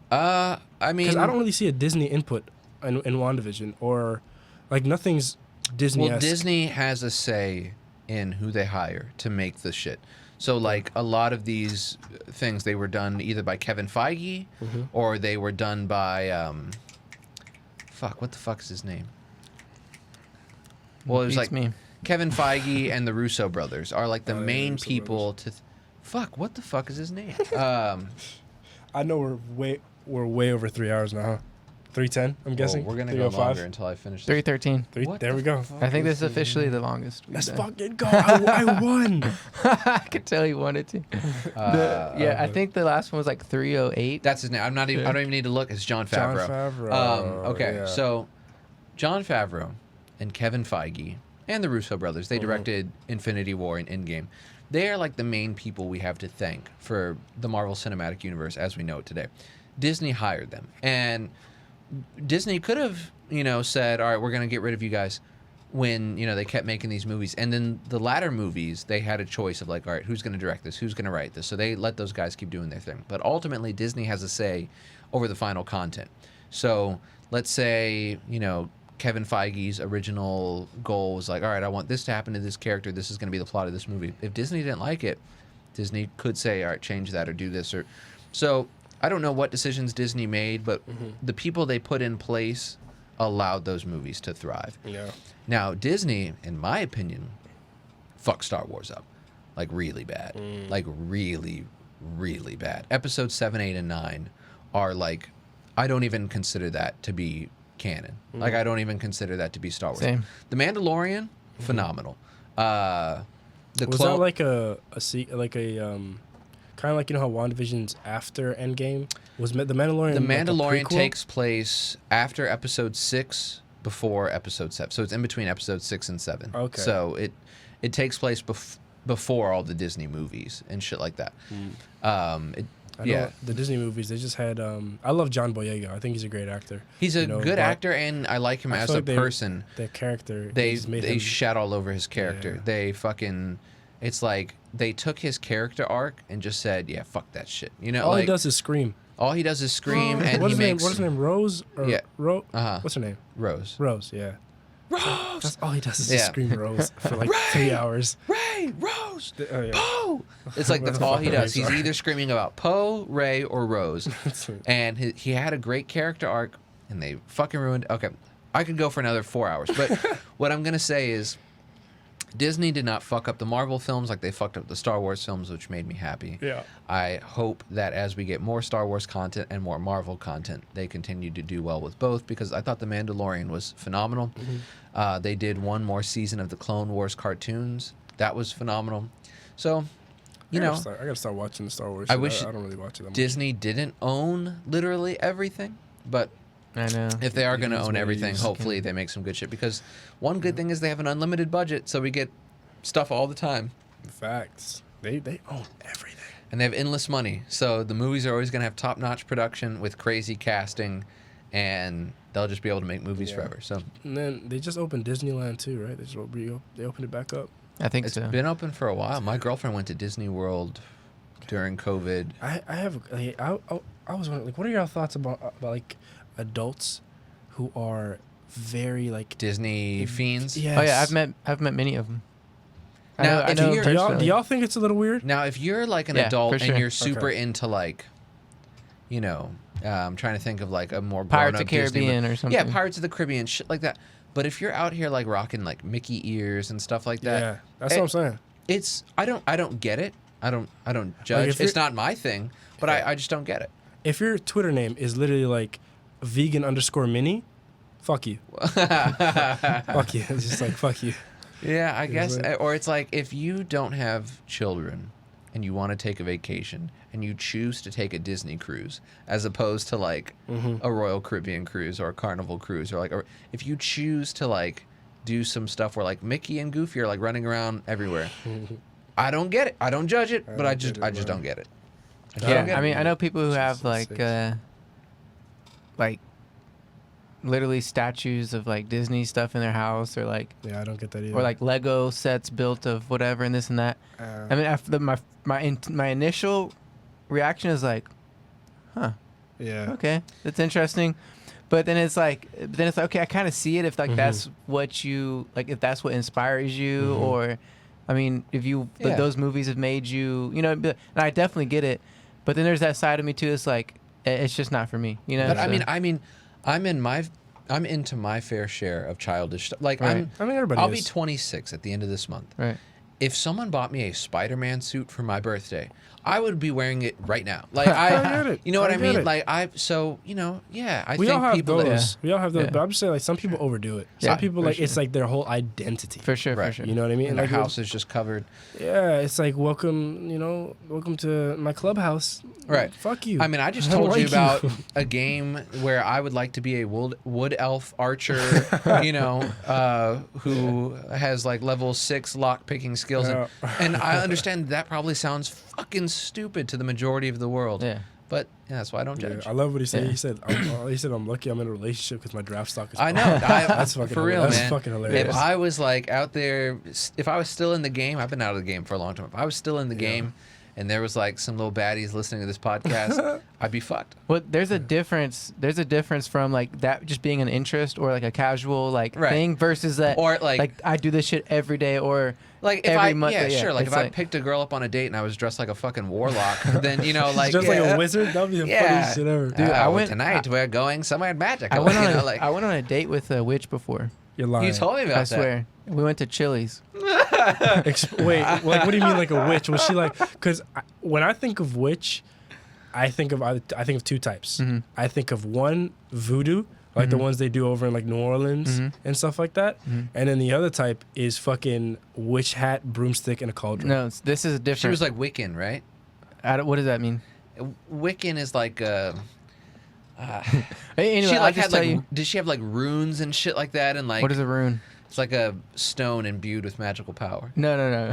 I mean, Because I don't really see a Disney input in WandaVision or like nothing's Disney. well, Disney has a say in who they hire to make the shit. So, like, a lot of these things, they were done either by Kevin Feige or they were done by, what the fuck is his name? Well, it was Beats like me. Kevin Feige and the Russo brothers are like the Oh, yeah, main Russo people to. What the fuck is his name? I know we're way over 3 hours now. Huh? 3:10. I'm guessing. We're gonna go 3:05? longer until I finish this. 3:13. What There the we go. fuck I think is this is officially the longest. we've Let's done. fucking go. I won. I could tell he wanted to. I think the last one was like 3:08. That's his name. I don't even need to look. It's Jon Jon Favreau. Favreau, Okay, yeah. so Jon Favreau and Kevin Feige and the Russo brothers, they directed Infinity War and Endgame. They are like the main people we have to thank for the Marvel Cinematic Universe as we know it today. Disney hired them, and Disney could have, said, all right, we're going to get rid of you guys when, they kept making these movies. And then the latter movies, they had a choice of like, all right, who's going to direct this? Who's going to write this? So they let those guys keep doing their thing. But ultimately, Disney has a say over the final content. So let's say, Kevin Feige's original goal was like, all right, I want this to happen to this character. This is going to be the plot of this movie. If Disney didn't like it, Disney could say, all right, change that or do this. So I don't know what decisions Disney made, but the people they put in place allowed those movies to thrive. Yeah. Now, Disney, in my opinion, fucked Star Wars up. Like, really bad. Like, really, really bad. Episodes 7, 8, and 9 are like, I don't even consider that to be canon. Like, I don't even consider that to be Star Wars. Same. The Mandalorian, phenomenal. Was that like kind of like how WandaVision's after Endgame was the Mandalorian? The like a Mandalorian prequel? takes place after episode 6, before episode 7. So it's in between episodes 6 and 7. Okay. So it takes place before all the Disney movies and shit like that. I know the Disney movies. They just had. I love John Boyega. I think he's a great actor. He's a good but actor, and I like him I as feel a like person. Their character. They just made him, shat all over his character. Yeah. They fucking. It's like they took his character arc and just said, "Yeah, fuck that shit." all like, he does is scream. All he does is scream, and What's he his name? makes What's his name? Rose. Or Yeah. What's her name? Rose. Rose. Yeah. Rose, That's all he does is Yeah. just scream Rose for like Ray! 3 hours. Ray, Rose, Oh, yeah. Poe. It's like that's all he does. He's either screaming about Poe, Ray, or Rose. And he had a great character arc, and they fucking ruined. Okay, I could go for another 4 hours, but what I'm gonna say is, Disney did not fuck up the Marvel films like they fucked up the Star Wars films, which made me happy. Yeah. I hope that as we get more Star Wars content and more Marvel content, they continue to do well with both, because I thought The Mandalorian was phenomenal. They did one more season of the Clone Wars cartoons. That was phenomenal. So, I gotta start watching the Star Wars. I shit. wish I don't really watch it that much. Disney didn't own literally everything, but I know. if they are going to It is own what it everything, is. hopefully they make some good shit, because one good thing is they have an unlimited budget, so we get stuff all the time. Facts. They own everything. And they have endless money, so the movies are always going to have top-notch production with crazy casting, and they'll just be able to make movies forever. So And then they just opened Disneyland too, right? They opened it back up. I think it's so. been open for a while. My girlfriend went to Disney World during COVID. I was wondering, like, what are your thoughts about like adults who are very like Disney fiends. Yes. Oh yeah, I've met many of them. Now, I if know you're- Do personally. y'all think it's a little weird? Now, if you're like an Yeah, adult for sure. and you're super Okay. into like, I'm trying to think of like a more Pirates grown-up of Disney Caribbean movie. or something. Yeah, Pirates of the Caribbean, shit like that. But if you're out here like rocking like Mickey ears and stuff like that, Yeah, that's what I'm saying. it's I don't get it. I don't judge. if It's you're- not my thing, but I just don't get it. If your Twitter name is literally like vegan_mini, fuck you. Fuck you. It's just like fuck you. Yeah, I guess. like- Or it's like if you don't have children and you want to take a vacation and you choose to take a Disney cruise as opposed to like a Royal Caribbean cruise or a Carnival cruise, or if you choose to like do some stuff where like Mickey and Goofy are like running around everywhere, I don't get it. I don't judge it, but I just don't get it. I just don't Yeah, get I it. mean, I know people who have Jesus, like literally statues of like Disney stuff in their house, or like Yeah, I don't get that either. or like Lego sets built of whatever and this and that. I mean, after my initial reaction is like, huh, yeah. okay, that's interesting. But then it's like, okay, I kind of see it if like that's what you like, if that's what inspires you, or, I mean, if you Yeah. those movies have made you, and I definitely get it. But then there's that side of me too. It's like it's just not for me, But so- I'm into my fair share of childish stuff. Like Right. I mean, everybody I'll is. be 26 at the end of this month. right. If someone bought me a Spider-Man suit for my birthday, I would be wearing it right now. Like I get it. you know what I I get mean? it. Like I We think all have people those. We all have those. Yeah. But I'm just saying, like, some people overdo it. Some Yeah, people, for like, it's sure. like their whole identity. For sure, Right. for sure. You know what I mean? and their like, house is just covered. Yeah, it's like welcome to my clubhouse. Right. Fuck you. I mean, I just I don't told you like about a game where I would like to be a wood elf archer, who has like level 6 lock picking skills, and I understand that probably sounds fucking stupid to the majority of the world. Yeah. But yeah, that's why I don't Yeah, judge. I love what he said. Yeah. He said, I'm lucky I'm in a relationship because my draft stock is. I know. That's fucking for real, hilarious. man. That's fucking hilarious. If I was like out there, if I was still in the game, I've been out of the game for a long time. If I was still in the game, and there was like some little baddies listening to this podcast, I'd be fucked. Well, there's a difference. There's a difference from like that just being an interest or like a casual like Right. thing versus that Or, like I do this shit every day or Like if every I, month. yeah, sure. Like it's if I picked a girl up on a date and I was dressed like a fucking warlock, then like just like a wizard. That'd be the funniest shit ever. Dude, I went- tonight. We're going somewhere magical. I went on I I went on a date with a witch before. You're lying. you told me about I that. swear. We went to Chili's. Wait, like, what do you mean like a witch? Was she like? Because when I think of witch, I think of two types. Mm-hmm. I think of one voodoo, like the ones they do over in like New Orleans Mm-hmm. and stuff like that, and then the other type is fucking witch hat, broomstick, and a cauldron. No, this is different. She was like Wiccan, right? What does that mean? Wiccan is like Anyway, she I'll like just had tell like you. did she have like runes and shit like that and like What is a rune? it's like a stone imbued with magical power. No.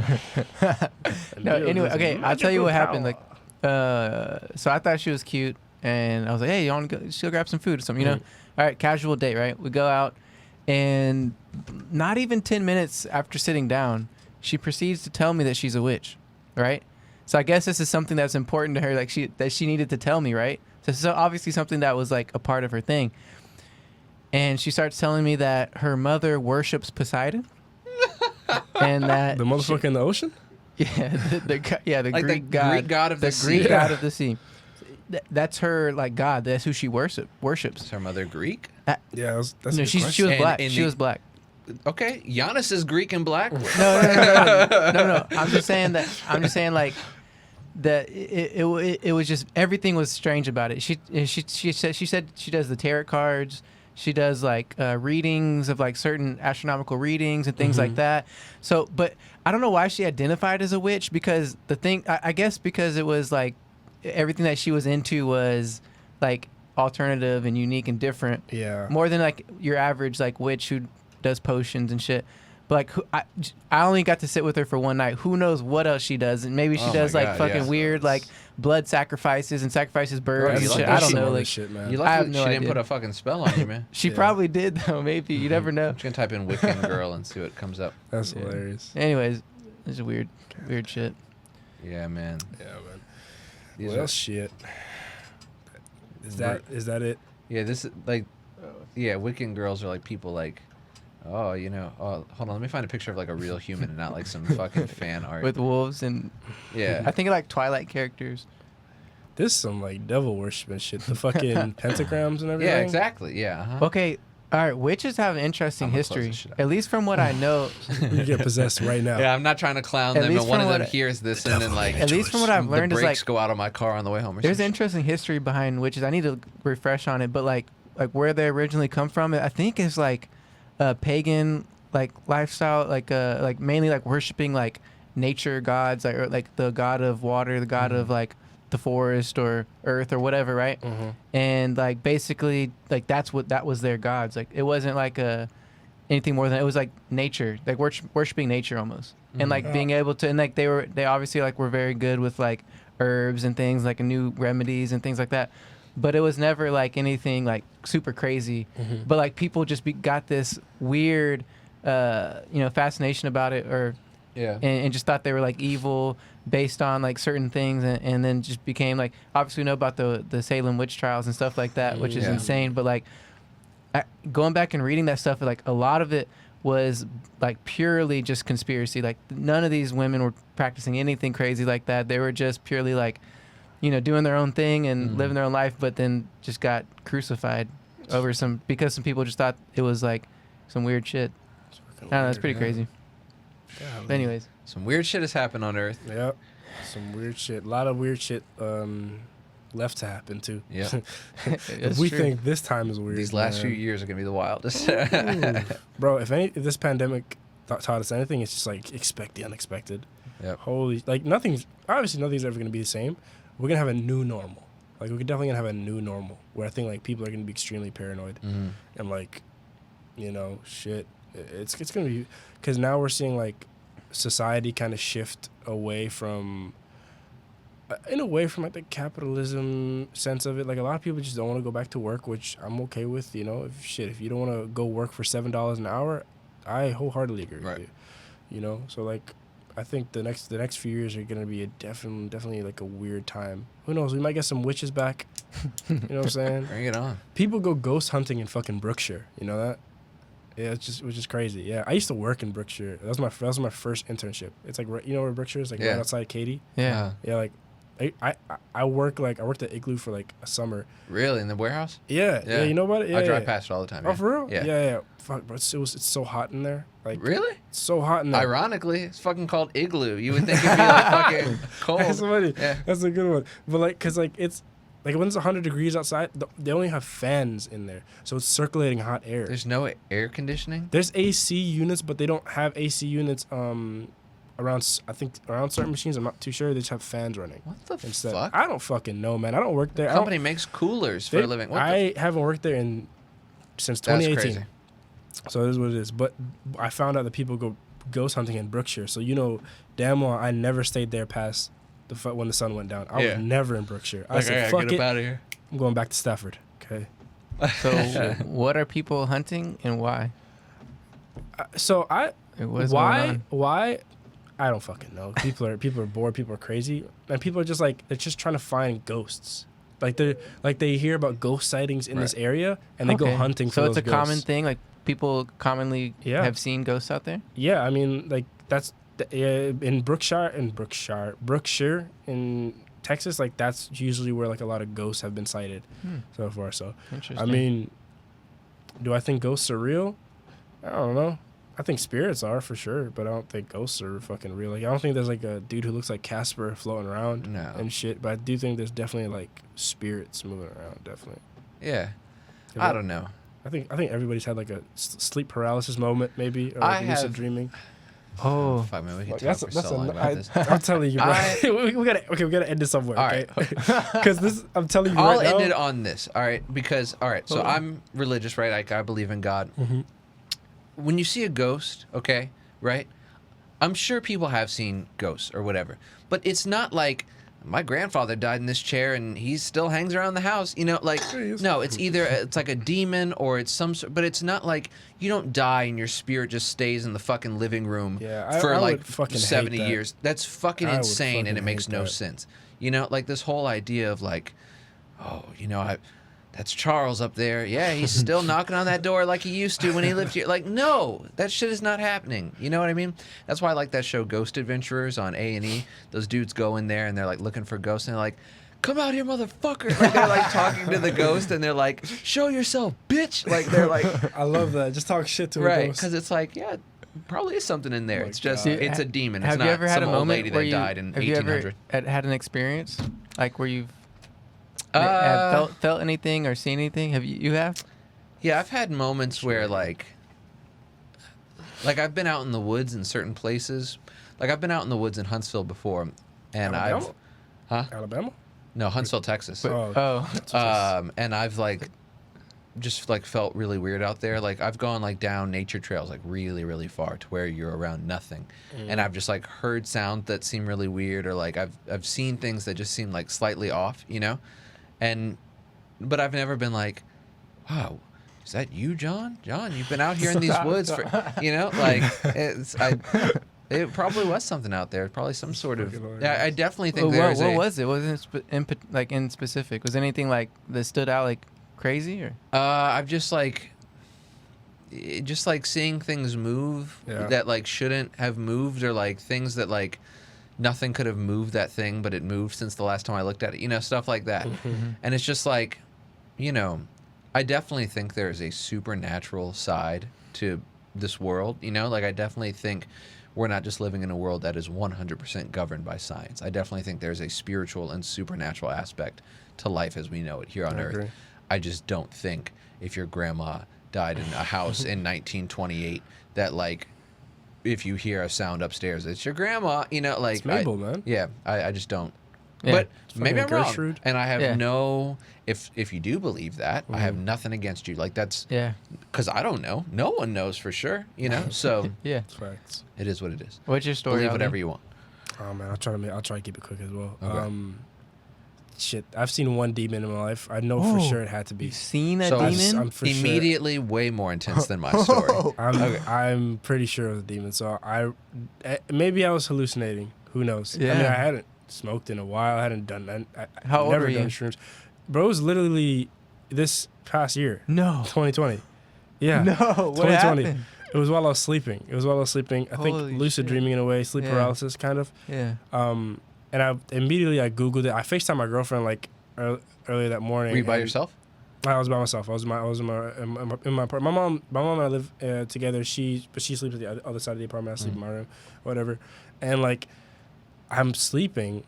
No. Anyway, okay. I'll tell you what happened. Like, so I thought she was cute, and I was like, "Hey, you want to go? Just go grab some food or something?" All right, casual date, right? We go out, and not even 10 minutes after sitting down, she proceeds to tell me that she's a witch, right? So I guess this is something that's important to her, like she needed to tell me, right? So this is obviously something that was like a part of her thing. And she starts telling me that her mother worships Poseidon, and that The motherfucker in the ocean. yeah, the Like Greek the god, Greek god of the sea. Greek god of the sea. That's her like god. That's who she worships. Is her mother Greek? Yeah, that's a No, good she question. was And black. in She the- was black. Okay, Giannis is Greek and black. No. I'm just saying like that it was just everything was strange about it. She said she does the tarot cards. She does like readings of like certain astronomical readings and things like that. So, but I don't know why she identified as a witch, because the thing, I guess because it was like everything that she was into was like alternative and unique and different. Yeah. More than like your average like witch who does potions and shit. But like I only got to sit with her for one night. Who knows what else she does? And maybe she does like fucking weird like blood sacrifices and sacrifices birds and shit. I don't know. Like shit, man. You I lucky have no she didn't idea. put a fucking spell on you, man. She probably did though. Maybe you never know. I'm just gonna type in Wiccan girl and see what comes up. That's hilarious. Anyways, it's weird shit. Yeah, man. Yeah, man. These Well, are- shit. Is that it? Yeah, this is like, yeah, Wiccan girls are like people like, oh, you know, oh, hold on, let me find a picture of like a real human and not like some fucking fan art. With wolves and Yeah. I think like Twilight characters. This is some like devil worshiping shit. The fucking pentagrams and everything. Yeah, exactly. Yeah. Uh-huh. Okay, all right. Witches have an interesting I'm gonna close history, this shit out. at least from what I know. You get possessed right now. Yeah, I'm not trying to clown At them, least and one from of them what I- hears this, and then like At least from what I've the learned is brakes like go out on my car on the way home. Or there's some an interesting history behind witches. I need to refresh on it, but like where they originally come from, I think is like a pagan like lifestyle, like mainly like worshiping like nature gods, like or, like the god of water, the god of like the forest or earth or whatever, right? And like basically like that was their gods. Like it wasn't like anything more than it was like nature, like worshiping nature almost, and like being able to, and like they obviously like were very good with like herbs and things like new remedies and things like that, but it was never like anything like super crazy. But like people just got this weird fascination about it, or Yeah. and just thought they were like evil based on like certain things, and then just became like, obviously we know about the Salem witch trials and stuff like that, which is Yeah. insane. But like going back and reading that stuff, like a lot of it was like purely just conspiracy. Like none of these women were practicing anything crazy like that. They were just purely like, doing their own thing and living their own life, but then just got crucified over because some people just thought it was like some weird shit. I don't know, it's pretty crazy. But anyways, Some weird shit has happened on Earth. Yep. Some weird shit. A lot of weird shit left to happen too. Yeah. it's we true. think this time is weird. These last few man. years are gonna be the wildest. Bro, if this pandemic taught us anything, it's just like expect the unexpected. Yep. Holy, like nothing's ever gonna be the same. We're gonna have a new normal. Like we're definitely gonna have a new normal where I think like people are gonna be extremely paranoid and like, shit. It's gonna be, because now we're seeing like society kind of shift away from like the capitalism sense of it. Like a lot of people just don't want to go back to work, which I'm okay with. If you don't want to go work for $7 an hour, I wholeheartily agree with you. So like, I think the next few years are gonna be definitely like a weird time. Who knows? We might get some witches back. You know what I'm saying? Bring it on. People go ghost hunting in fucking Brookshire. You know that? Yeah, it was just crazy. Yeah, I used to work in Brookshire. That was my first internship. It's like, you know where Brookshire is? Like right outside Katy. yeah. Yeah, like I worked at Igloo for like a summer. Really? In the warehouse? Yeah, you know about it? Yeah, I drive yeah. past it all the time. Oh, for real? Yeah. Yeah. Fuck, bro, it's so hot in there. Like Really? it's so hot in there. Ironically, it's fucking called Igloo. You would think it'd be like fucking cold. That's funny. Yeah. That's a good one. But like, cause like it's like when it's 100 degrees outside, they only have fans in there, so it's circulating hot air. There's no air conditioning? There's AC units, but they don't have AC units around certain machines. I'm not too sure. They just have fans running. What the instead. fuck? I don't fucking know, man. I don't work there. Company makes coolers for a living. What I haven't worked there since That's 2018. crazy. So it is what it is. But I found out that people go ghost hunting in Brookshire. So damn well I never stayed there past when the sun went down. I was never in Brookshire. I said, fuck it. out of here. I'm going back to Stafford. Okay. So what are people hunting and why? So What's going why on? why I don't fucking know. People are bored. People are crazy, and people are just like they're just trying to find ghosts. Like they hear about ghost sightings in this area, and they go Okay. hunting for So those it's a common ghosts. thing. Like people commonly Yeah. have seen ghosts out there. Yeah, I mean, like that's in Brookshire in Texas. Like that's usually where like a lot of ghosts have been sighted so far. So Interesting. I mean, do I think ghosts are real? I don't know. I think spirits are for sure, but I don't think ghosts are fucking real. Like, I don't think there's like a dude who looks like Casper floating around and shit. But I do think there's definitely like spirits moving around. Definitely. Yeah. I don't know. I think everybody's had like a sleep paralysis moment, maybe, or I like lucid have- dreaming. Oh, Fuck, man, we could Like, talk for so long about this. I'm telling you, bro. we gotta end it somewhere, All okay? Because this, I'm telling you I'll right now. end it on this, all right? Because, all right, so I'm religious, right? Like, I believe in God. Mm-hmm. When you see a ghost, okay, right? I'm sure people have seen ghosts or whatever, but it's not like my grandfather died in this chair and he still hangs around the house, you know? Like, no, it's either it's like a demon or it's some sort, but it's not like you don't die and your spirit just stays in the fucking living room for I like would fucking hate 70 that. years. That's fucking I would insane and it fucking makes hate no that. sense. You know, like this whole idea of like, oh, you know, that's Charles up there. Yeah, he's still knocking on that door like he used to when he lived here. Like, no, that shit is not happening. You know what I mean? That's why I like that show Ghost Adventurers on A&E. Those dudes go in there and they're like looking for ghosts and they're like, come out here, motherfucker. Like they're like talking to the ghost and they're like, show yourself, bitch. Like they're like, I love that. Just talk shit to a right? ghost. Because it's like, yeah, probably is something in there. Oh my it's just, God. it's a demon. It's have not you ever had some a old moment lady where that you died in have you 1800. ever had an experience like where you've Uh, felt anything or seen anything? Have you have? Yeah, I've had moments where like I've been out in the woods in certain places. Like I've been out in the woods in Huntsville before, and Alabama? Alabama? no, Huntsville, Texas. And I've like just like felt really weird out there. Like I've gone like down nature trails like really, really far to where you're around nothing, and I've just like heard sounds that seem really weird, or like I've seen things that just seem like slightly off, you know, but I've never been like, wow, is that you, John? John, you've been out here in these woods for, you know, like it probably was something out there. Probably some sort of. Yeah, I definitely think there's what was it? Wasn't it in specific? Was anything like that stood out like crazy or? I've just like seeing things move that like shouldn't have moved, or like things that like nothing could have moved that thing, but it moved since the last time I looked at it. You know, stuff like that. And it's just like, you know, I definitely think there is a supernatural side to this world. You know, like I definitely think we're not just living in a world that is 100% governed by science. I definitely think there's a spiritual and supernatural aspect to life as we know it here on Earth. Agree. I just don't think if your grandma died in a house in 1928 that like if you hear a sound upstairs, it's your grandma, you know, like It's Mabel, man. Yeah, I just don't. Yeah. But It's maybe I'm fucking wrong, Gertrude. and I have Yeah. no. If you do believe that, I have nothing against you. Like that's Yeah. because I don't know. No one knows for sure, you know. So Yeah. It's facts. it is what it is. What's your story? Believe Ali? whatever you want. Oh man, I'll try to keep it quick as well. Okay. Shit, I've seen one demon in my life. I know for sure it had to be. You've seen a So demon? I'm for sure. Immediately, way more intense than my story. I'm pretty sure it was a demon. So maybe I was hallucinating. Who knows? I mean, Yeah. I hadn't smoked in a while. I hadn't done that. How old never were done you? shrooms. Bro, it was literally this past year, No. 2020. Yeah. No. What 2020. happened? It was while I was sleeping. I think Holy lucid shit. dreaming in a way, sleep Yeah. paralysis kind of. Yeah. And I Googled it. I FaceTimed my girlfriend like earlier that morning. Were you by and yourself? I was by myself. I was in my apartment. My mom and I live together. She sleeps at the other side of the apartment. I sleep in my room, whatever. And like, I'm sleeping,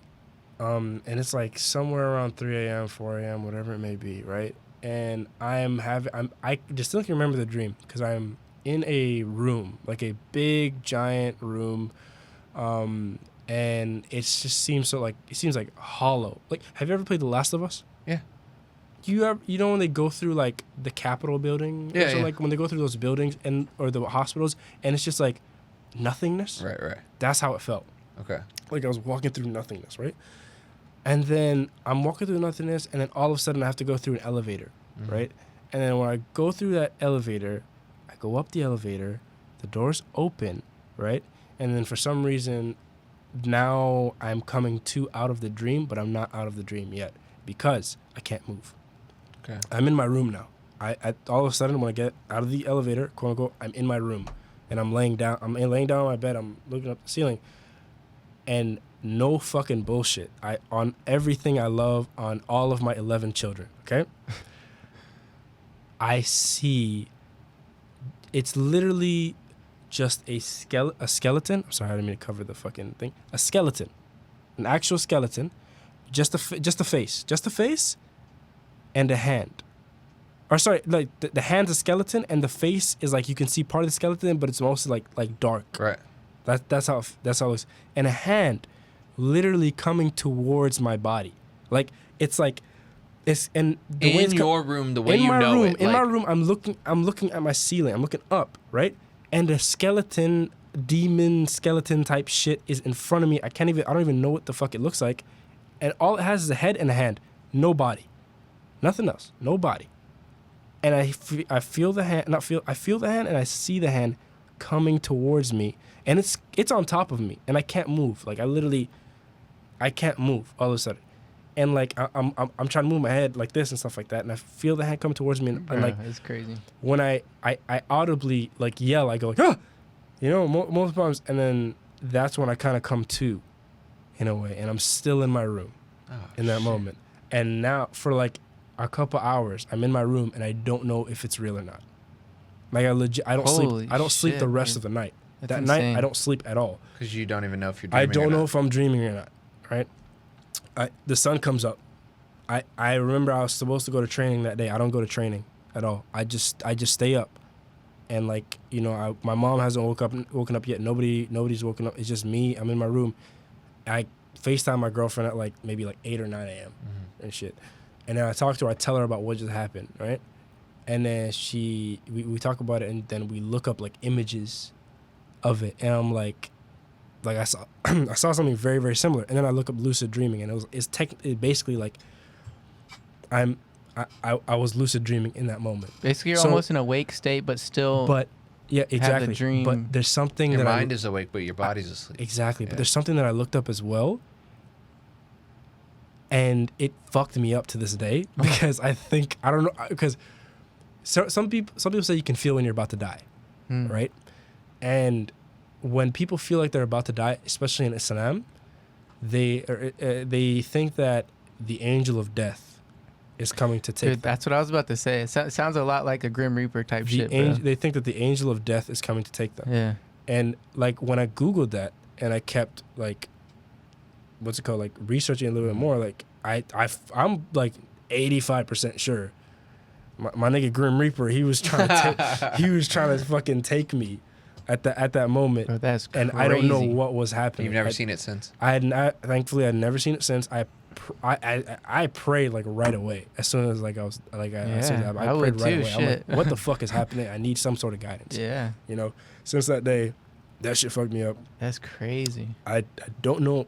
and it's like somewhere around 3 a.m., 4 a.m., whatever it may be, right? And I distinctly remember the dream because I'm in a room, like a big giant room, and it just seems like hollow. Like, have you ever played The Last of Us? Yeah. You know when they go through like the Capitol building, Yeah, yeah. like when they go through those buildings or the hospitals, and it's just like nothingness. Right. That's how it felt. Okay. Like I was walking through nothingness, right? And then I'm walking through nothingness, and then all of a sudden I have to go through an elevator, right? And then when I go through that elevator, I go up the elevator, the doors open, right? And then for some reason, now I'm coming out of the dream, but I'm not out of the dream yet because I can't move. Okay. I'm in my room now. I all of a sudden when I get out of the elevator, quote unquote, I'm in my room, and I'm laying down. I'm laying down on my bed. I'm looking up the ceiling, and no fucking bullshit. On everything I love, on all of my 11 children. Okay. I see. It's literally just a skeleton. I'm sorry, I didn't mean to cover the fucking thing. A skeleton, an actual skeleton, just a face, and a hand. Or sorry, like the hand's a skeleton, and the face is like you can see part of the skeleton, but it's mostly like dark. Right. That's how it looks. And a hand, literally coming towards my body, like it's and the way In your room, the way in you my know room, it. in my like- room, I'm looking at my ceiling. I'm looking up, right? And a skeleton, demon skeleton type shit is in front of me. I don't even know what the fuck it looks like. And all it has is a head and a hand. No body. Nothing else. No body. And I feel the hand, I feel the hand and I see the hand coming towards me. And it's on top of me. And I can't move. Like I can't move all of a sudden. And like I'm trying to move my head like this and stuff like that, and I feel the hand coming towards me, and like it's crazy. when I audibly like yell, I go like, ah, you know, multiple times, and then that's when I kind of come to, in a way, and I'm still in my room, in that moment, and now for like a couple hours, I'm in my room and I don't know if it's real or not. Like I don't Holy sleep the shit, rest dude. of the night. That's That insane. night I don't sleep at all. Because you don't even know if you're dreaming I don't or know not. if I'm dreaming or not, right? The sun comes up. I remember I was supposed to go to training that day. I don't go to training at all. I just stay up, and like, you know, my mom hasn't woken up yet. Nobody's woken up. It's just me. I'm in my room. I FaceTime my girlfriend at like maybe like 8 or 9 a.m. And shit, and then I talk to her. I tell her about what just happened, right? And then we talk about it, and then we look up like images of it, and I'm like I saw I saw something very, very similar, and then I look up lucid dreaming, and it's basically like I was lucid dreaming in that moment. Basically, you're So- almost in a wake state, but still. But yeah, exactly. dream. But there's something Your that mind is awake, but your body's asleep. exactly. Yeah. But there's something that I looked up as well, and it fucked me up to this day because I don't know, because some people say you can feel when you're about to die, right? And when people feel like they're about to die, especially in Islam, they think that the angel of death is coming to take Dude, that's what I was about to say. It sounds a lot like a Grim Reaper type shit, bro. They think that the angel of death is coming to take them. Yeah. And like when I Googled that and I kept like, what's it called, like researching a little bit more, like I'm like 85% sure my nigga Grim Reaper, he was trying to fucking take me at that moment. Bro, that's crazy. And I don't know what was happening. You've never seen it since? Thankfully I'd never seen it since. I prayed like right away as soon as like I was like I would prayed right too, away. I'm shit. like, what the fuck is happening? I need some sort of guidance. Yeah. You know, since that day, that shit fucked me up. That's crazy. I don't know.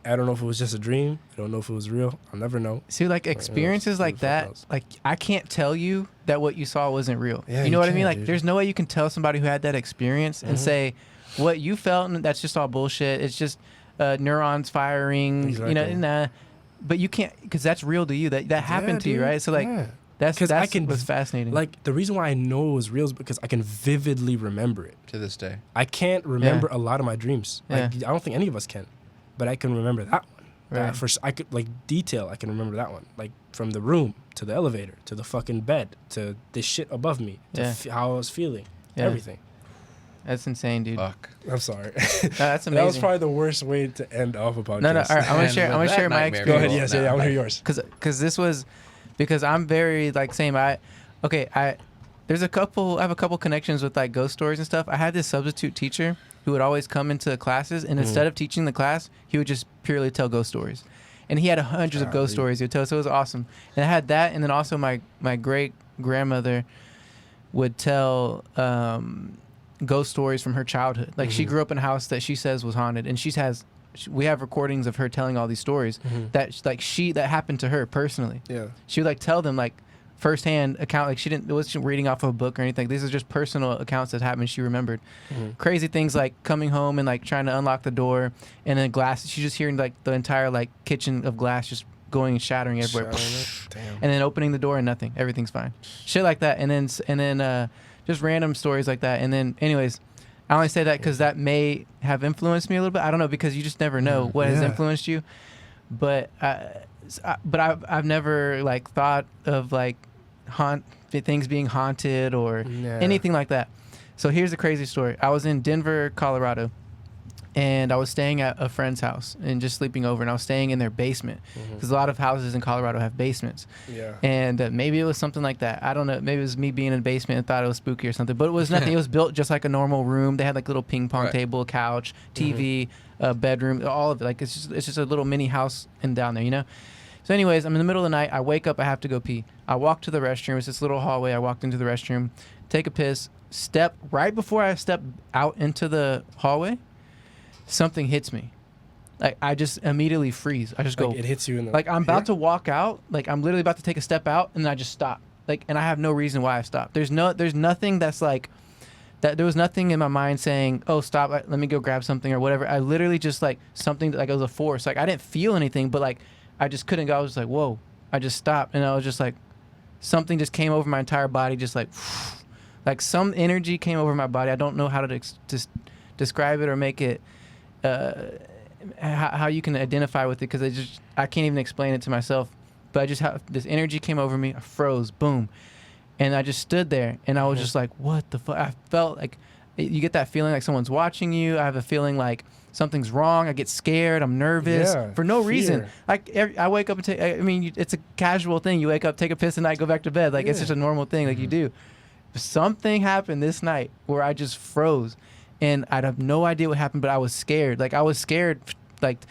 I don't know if it was just a dream. I don't know if it was real. I'll never know. See, like experiences like who the fuck that, knows? like I can't tell you that what you saw wasn't real. Yeah, you know you what I mean? can't, Like dude. there's no way you can tell somebody who had that experience and say what you felt and that's just all bullshit. It's just neurons firing, you know, Exactly. but you can't, because that's real to you. That happened to you, dude. right? So like Yeah. that's 'Cause I can what's fascinating. Like the reason why I know it was real is because I can vividly remember it. To this day. I can't remember a lot of my dreams. Yeah. Like, I don't think any of us can, but I can remember that one. Right. I could like detail. I can remember that one, like from the room to the elevator to the fucking bed to this shit above me to Yeah. how I was feeling, Yeah. everything. That's insane, dude. Fuck. I'm sorry. No, that's amazing. That was probably the worst way to end off a podcast. No, all right, I'm gonna And share. I'm with gonna share that my nightmare, Go ahead. experience. Yes, No. I want to hear yours. Because this was, because I'm very like same. I have a couple connections with like ghost stories and stuff. I had this substitute teacher who would always come into classes, and instead of teaching the class, he would just purely tell ghost stories. And he had hundreds of ghost stories he would tell, so it was awesome. And I had that, and then also my great grandmother would tell ghost stories from her childhood. Like she grew up in a house that she says was haunted, and we have recordings of her telling all these stories that happened to her personally. Yeah. She would like tell them like firsthand account, like it wasn't reading off of a book or anything. These are just personal accounts that happened. She remembered crazy things like coming home and like trying to unlock the door and then glass. She's just hearing like the entire like kitchen of glass just going and shattering everywhere. Damn. And then opening the door and nothing. Everything's fine. Shit like that. And then just random stories like that. And then anyways, I only say that because that may have influenced me a little bit. I don't know, because you just never know what has Yeah. influenced you. But I've never like thought of like things being haunted or Yeah. anything like that. So here's the crazy story. I was in Denver, Colorado, and I was staying at a friend's house and just sleeping over. And I was staying in their basement because a lot of houses in Colorado have basements. Yeah. And maybe it was something like that. I don't know. Maybe it was me being in a basement and thought it was spooky or something. But it was nothing. It was built just like a normal room. They had like little ping pong table, couch, TV, bedroom, all of it. Like it's just a little mini house down there, you know. So anyways, I'm in the middle of the night. I wake up. I have to go pee. I walk to the restroom. It's this little hallway. I walked into the restroom, take a piss, step right before I step out into the hallway. Something hits me. Like I just immediately freeze. I just Like go. it hits you in the. Like I'm about to walk out. Like I'm literally about to take a step out, and then I just stop. Like, and I have no reason why I stopped. There's nothing that's like. That there was nothing in my mind saying, "Oh, stop! Let me go grab something or whatever." I literally just like something like it was a force. Like I didn't feel anything, but like I just couldn't go. I was just like, "Whoa!" I just stopped, and I was just like, something just came over my entire body, just like some energy came over my body. I don't know how to just describe it or make it how you can identify with it because I can't even explain it to myself. But I just have this energy came over me. I froze, boom. And I just stood there, and I was just like, what the fuck? I felt like you get that feeling like someone's watching you. I have a feeling like something's wrong. I get scared. I'm nervous for no reason. Like I wake up and it's a casual thing. You wake up, take a piss at night, go back to bed. Like it's just a normal thing like you do. But something happened this night where I just froze, and I have no idea what happened, but I was scared. Like I was scared like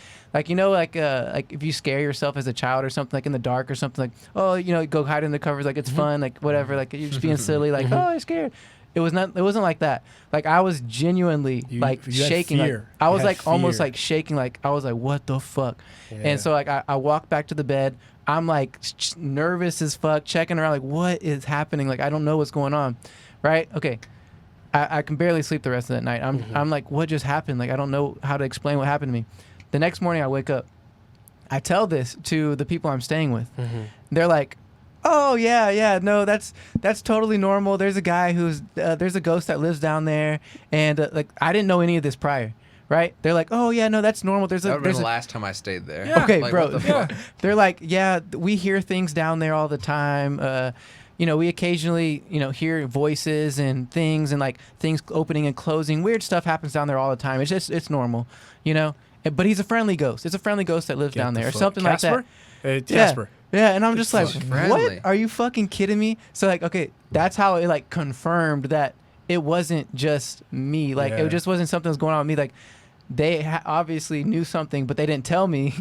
you know like if you scare yourself as a child or something like in the dark or something like go hide in the covers like it's fun like whatever like you're just being silly like oh I'm scared. It wasn't like that. Like I was genuinely shaking. Like, I was like almost like shaking. Like I was like what the fuck. Yeah. And so like I walked back to the bed. I'm like nervous as fuck, checking around like what is happening. Like I don't know what's going on. Right? Okay. I can barely sleep the rest of that night. I'm like what just happened? Like I don't know how to explain what happened to me. The next morning I wake up. I tell this to the people I'm staying with. They're like, "Oh yeah, no, that's totally normal. There's a guy there's a ghost that lives down there, and like I didn't know any of this prior, right?" They're like, "Oh yeah, no, that's normal. There's the last time I stayed there." Yeah. Okay, like, bro. What the fuck? They're like, "Yeah, we hear things down there all the time. We occasionally, hear voices and things and like things opening and closing. Weird stuff happens down there all the time. It's normal, But he's a friendly ghost. It's a friendly ghost that lives down there or something Casper? like that. Casper. Yeah, and I'm just like, friendly. what? Are you fucking kidding me? So like, okay, that's how it like confirmed that it wasn't just me. Like it just wasn't something that was going on with me. Like they obviously knew something, but they didn't tell me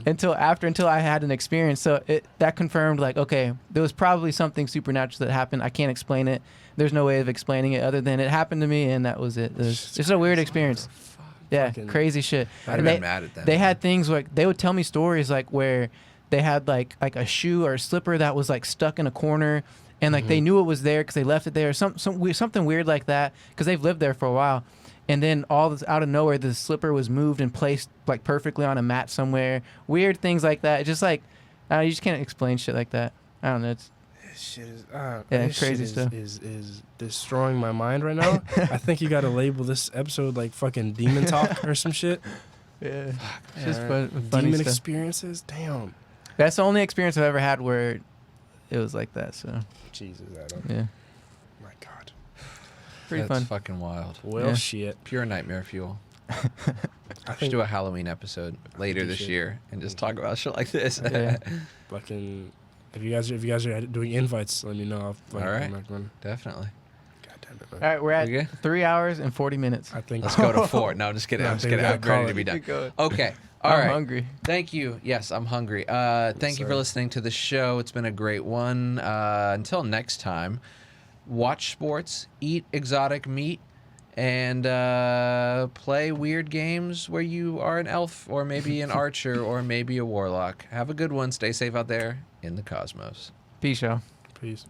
until I had an experience. So that confirmed like, okay, there was probably something supernatural that happened. I can't explain it. There's no way of explaining it other than it happened to me, and that was it. It's just a weird experience. Yeah, crazy shit. I'd have been mad at them. They had things like they would tell me stories like where they had like a shoe or a slipper that was like stuck in a corner, and like they knew it was there because they left it there. Something weird like that because they've lived there for a while, and then all this out of nowhere the slipper was moved and placed like perfectly on a mat somewhere. Weird things like that. It's just like you just can't explain shit like that. I don't know. It's Shit is crazy stuff. Is destroying my mind right now. I think you got to label this episode like fucking demon talk or some shit. Yeah, it's just funny demon stuff. experiences. Damn. That's the only experience I've ever had where it was like that. So Jesus, Adam. yeah, My God. pretty That's fun. fucking wild. Well, shit. Pure nightmare fuel. I Should do a Halloween episode later this year and just talk about shit like this. Yeah. fucking. If you guys are doing invites, let me know. All right. Definitely. God damn it, All man. right, we're at We good? 3 hours and 40 minutes. I think Let's go to 4. No, I'm just kidding. No, I'm just I think kidding. we I'm gotta ready call to be it. done. Keep going. Okay. All I'm right. hungry. Thank you. Yes, I'm hungry. Thank you for sir. listening to the show. It's been a great one. Until next time, watch sports, eat exotic meat, and play weird games where you are an elf or maybe an archer or maybe a warlock. Have a good one. Stay safe out there in the cosmos. Peace, y'all. Peace.